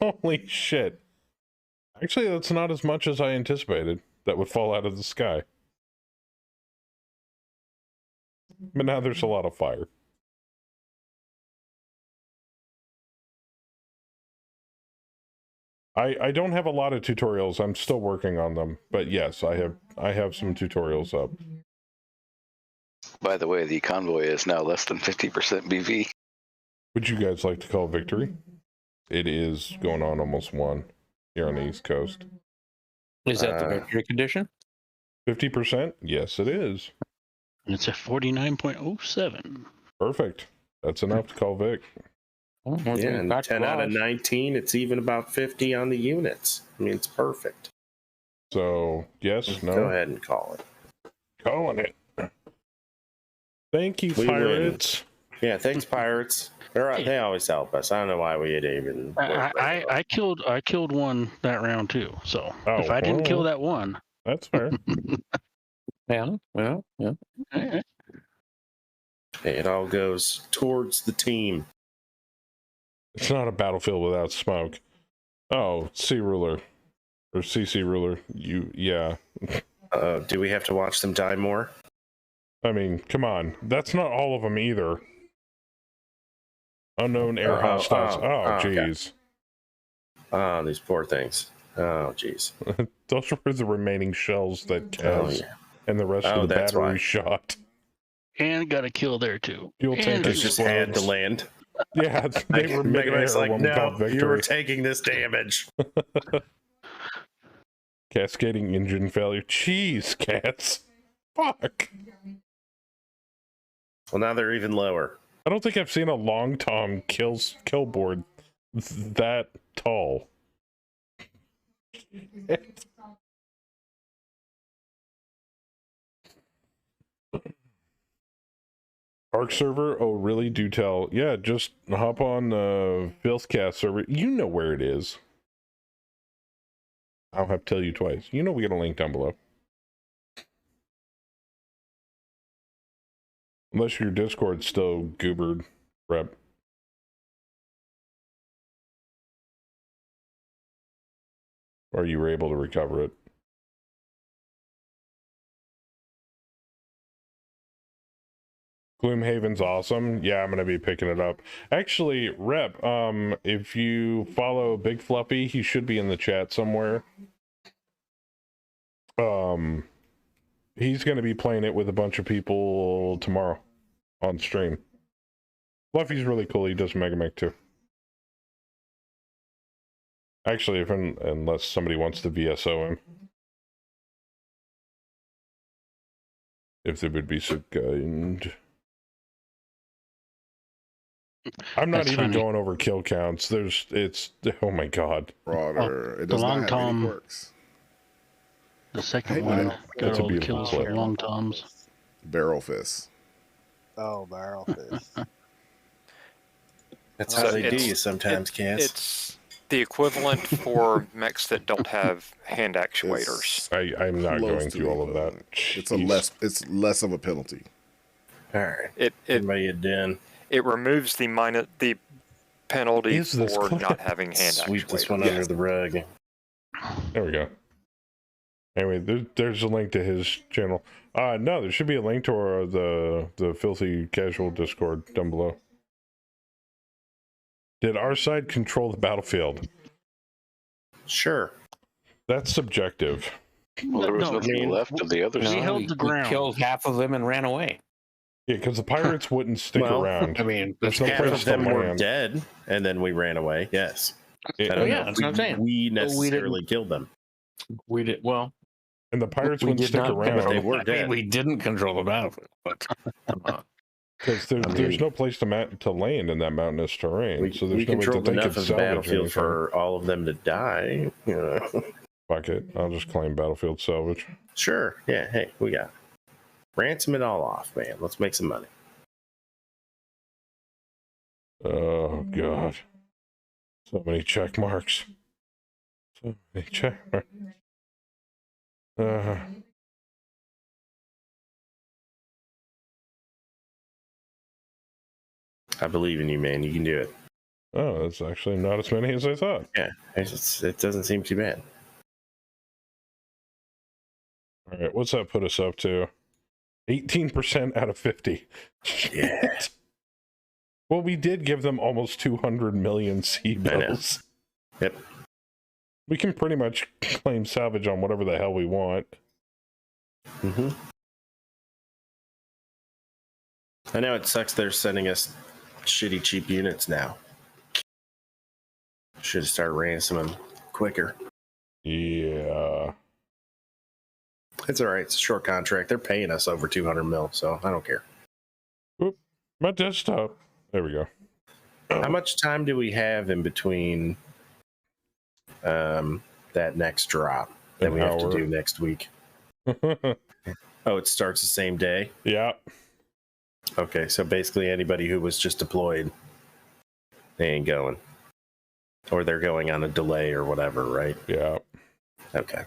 Holy shit. Actually, that's not as much as I anticipated that would fall out of the sky. But now there's a lot of fire. I don't have a lot of tutorials. I'm still working on them. But yes, I have some tutorials up. By the way, the convoy is now less than 50% BV. Would you guys like to call victory? It is going on almost 1 here on the East Coast. Is that the victory condition? 50%? Yes, it is. It's a 49.07. Perfect. That's enough to call Vic. Yeah, and 10 out of 19, it's even about 50 on the units. I mean, it's perfect. So, yes, no? Go ahead and call it. Calling it. Thank you, We pirates. Yeah, thanks, pirates. They always help us. I don't know why we had even. I killed one that round too. So if I didn't kill that one, that's fair. Yeah. Well, yeah. Hey, it all goes towards the team. It's not a battlefield without smoke. Oh, C ruler or CC ruler. Yeah. Do we have to watch them die more? I mean, come on. That's not all of them either. Unknown air hostiles. Jeez. Oh, these poor things. Oh, jeez. Those were the remaining shells that Kaz and the rest of the battery shot. And got a kill there too. Fuel tank just had to land. Yeah, they were midair like, when we got no, victory. you were taking this damage. Cascading engine failure. Jeez, cats. Fuck. Well, now they're even lower. I don't think I've seen a long Tom kill board that tall. Arc server? Oh, really? Do tell. Yeah, just hop on the Filthcast server. You know where it is. I'll have to tell you twice. You know we got a link down below. Unless your Discord's still goobered, rep. Or you were able to recover it. Gloomhaven's awesome. Yeah, I'm gonna be picking it up. Actually, Rep, if you follow Big Fluffy, he should be in the chat somewhere. He's gonna be playing it with a bunch of people tomorrow on stream. Fluffy's really cool. He does Mega Mech too. Actually, unless somebody wants to VSO him. If they would be so kind. I'm not even going over kill counts. Oh my god. Broader. It does not have any quirks. The second one got all the kills for long toms. Barrel fist. Oh, barrel fist. That's how they do you sometimes, Cass. It's the equivalent for mechs that don't have hand actuators. I'm not going through all of that. It's less of a penalty. All right. It removes the penalty for not having hand actuators. Sweep this one under the rug. There we go. Anyway, there's a link to his channel. No, there should be a link to the Filthy Casual Discord down below. Did our side control the battlefield? Sure. That's subjective. Well, there was nothing left of the other side. We held the ground. We killed half of them and ran away. Yeah, because the pirates wouldn't stick around. I mean, there's no half place of them to were land. dead, and then we ran away. Yes. That's what I'm saying. We necessarily killed them. We did well. And the pirates wouldn't stick around. But they were dead. We didn't control the battlefield, but because there's no place to land in that mountainous terrain. So there's we no way to controlled think enough it's of the battlefield anything. for all of them to die. You know. Fuck it. I'll just claim battlefield salvage. Sure. Yeah. Hey, we got it. Ransom it all off, man. Let's make some money. Oh god. So many check marks. So many check marks. I believe in you, man. You can do it. Oh, that's actually not as many as I thought. Yeah, it doesn't seem too bad. All right, what's that put us up to? 18% out of 50. Yeah. Well, we did give them almost 200 million C bills. Yep. We can pretty much claim salvage on whatever the hell we want. Mm-hmm. I know it sucks they're sending us shitty cheap units now. Should have started ransoming quicker. Yeah. It's alright, it's a short contract. They're paying us over 200 mil, so I don't care. Oop, my desktop. There we go. How much time do we have in between that next drop that we have to do next week? Oh, it starts the same day? Yeah. Okay, so basically anybody who was just deployed, they ain't going. Or they're going on a delay or whatever, right? Yeah. Okay.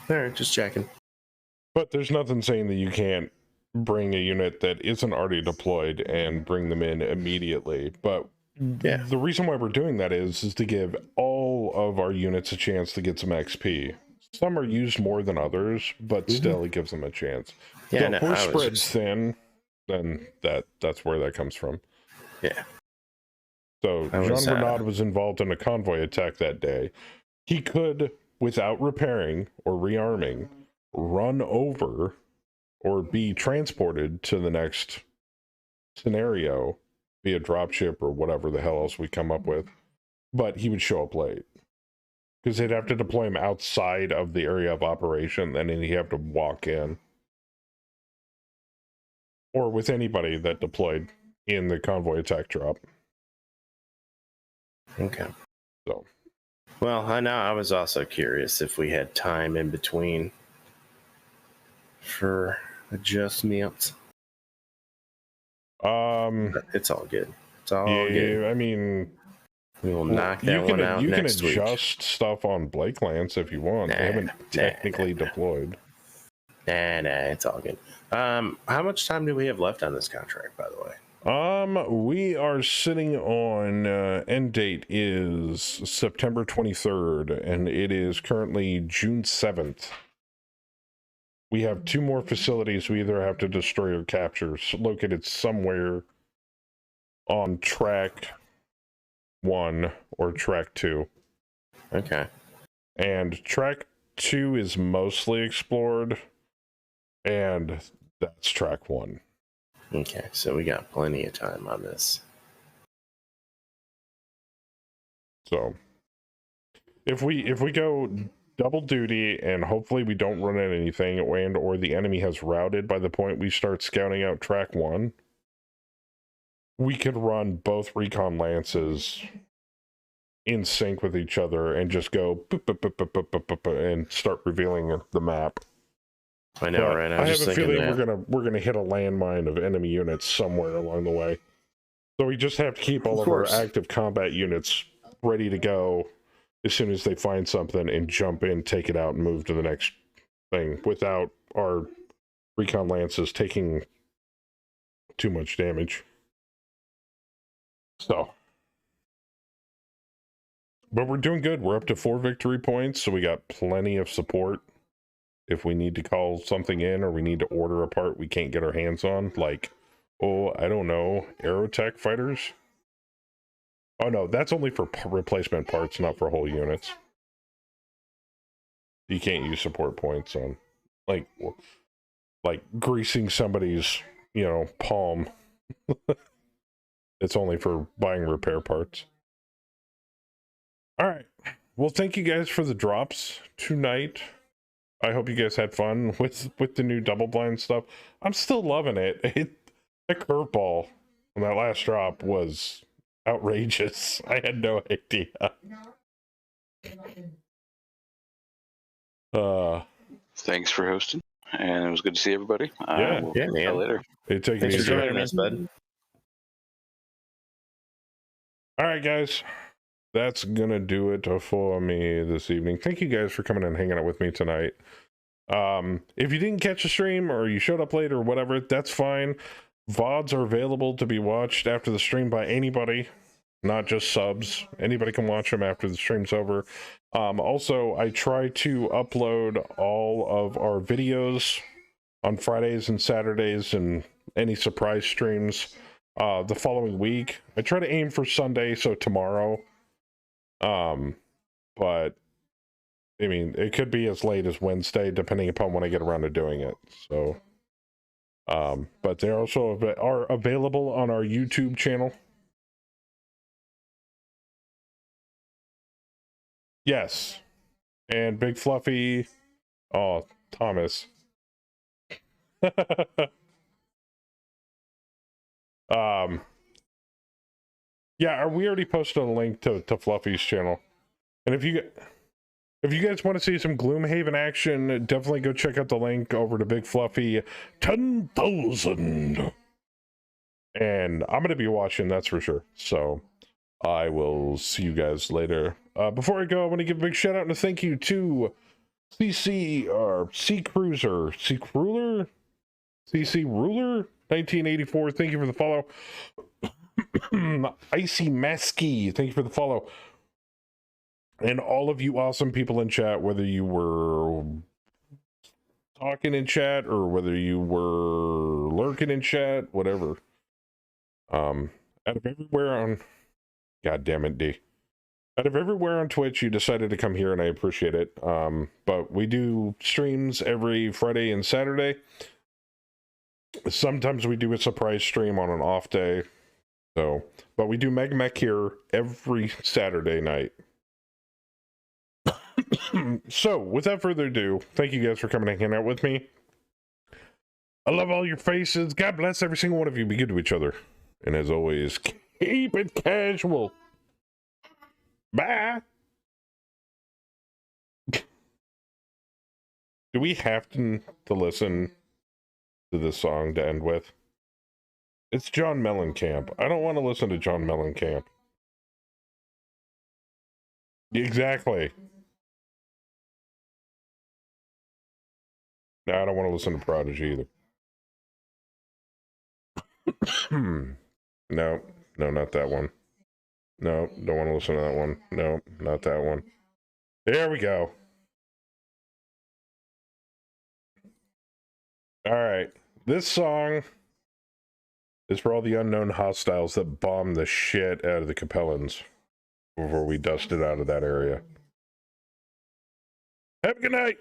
All right, just checking. But there's nothing saying that you can't bring a unit that isn't already deployed and bring them in immediately. But yeah, the reason why we're doing that is to give all of our units a chance to get some XP. Some are used more than others, but still it gives them a chance. Yeah, so if we're spread thin, then that's where that comes from. Yeah. So Jean Bernard was involved in a convoy attack that day. He could, without repairing or rearming, run over or be transported to the next scenario via dropship or whatever the hell else we come up with, but he would show up late because they'd have to deploy him outside of the area of operation, and then he'd have to walk in, or with anybody that deployed in the convoy attack drop. Okay. So, well, I know I was also curious if we had time in between for adjustments. It's all good. It's all good. I mean, we will knock that one out next week. You can adjust stuff on Blake Lance if you want. They haven't technically deployed. Nah, it's all good. How much time do we have left on this contract, by the way? We are sitting on end date is September 23rd, and it is currently June 7th. We have 2 more facilities we either have to destroy or capture, located somewhere on track 1 or track 2. Okay. And track 2 is mostly explored, and that's track 1. Okay, so we got plenty of time on this. So if we go double duty and hopefully we don't run into anything, and or the enemy has routed by the point we start scouting out track 1, we could run both recon lances in sync with each other and just go boop, boop, boop, boop, boop, boop, boop, and start revealing the map. I know, right? I have a feeling we're gonna hit a landmine of enemy units somewhere along the way. So we just have to keep all of our active combat units ready to go as soon as they find something and jump in, take it out, and move to the next thing without our recon lances taking too much damage. So, but we're doing good. We're up to 4 victory points, so we got plenty of support. If we need to call something in or we need to order a part we can't get our hands on, like, oh, I don't know, Aerotech fighters? Oh no, that's only for replacement parts, not for whole units. You can't use support points on, like greasing somebody's, palm. It's only for buying repair parts. All right. Well, thank you guys for the drops tonight. I hope you guys had fun with the new double blind stuff. I'm still loving it. That curveball on that last drop was outrageous. I had no idea. Thanks for hosting, and it was good to see everybody. Yeah, we'll see you later. Hey, take Thanks it for easy. joining us, bud. All right, guys. That's gonna do it for me this evening. Thank you guys for coming and hanging out with me tonight. If you didn't catch the stream or you showed up late or whatever, that's fine. VODs are available to be watched after the stream by anybody, not just subs. Anybody can watch them after the stream's over. Also, I try to upload all of our videos on Fridays and Saturdays and any surprise streams the following week. I try to aim for Sunday, so tomorrow. But I mean, it could be as late as Wednesday, depending upon when I get around to doing it. So, but they also are available on our YouTube channel. Yes. And Big Fluffy. Oh, Thomas. Yeah, we already posted a link to Fluffy's channel. And if you guys want to see some Gloomhaven action, definitely go check out the link over to Big Fluffy 10,000. And I'm going to be watching, that's for sure. So I will see you guys later. Before I go, I want to give a big shout out and a thank you to CC Ruler 1984. Thank you for the follow. Icy Masky, thank you for the follow. And all of you awesome people in chat, whether you were talking in chat or whether you were lurking in chat, whatever. Out of everywhere on, god damn it, D. Out of everywhere on Twitch, you decided to come here, and I appreciate it. But we do streams every Friday and Saturday. Sometimes we do a surprise stream on an off day. So, but we do Meg Mech here every Saturday night. So, without further ado, thank you guys for coming and hanging out with me. I love all your faces. God bless every single one of you. Be good to each other. And as always, keep it casual. Bye. Do we have to listen to this song to end with? It's John Mellencamp. I don't want to listen to John Mellencamp. Exactly. No, I don't want to listen to Prodigy either. No, not that one. No, don't want to listen to that one. No, not that one. There we go. All right. This song is for all the unknown hostiles that bombed the shit out of the Capellans before we dusted out of that area. Have a good night.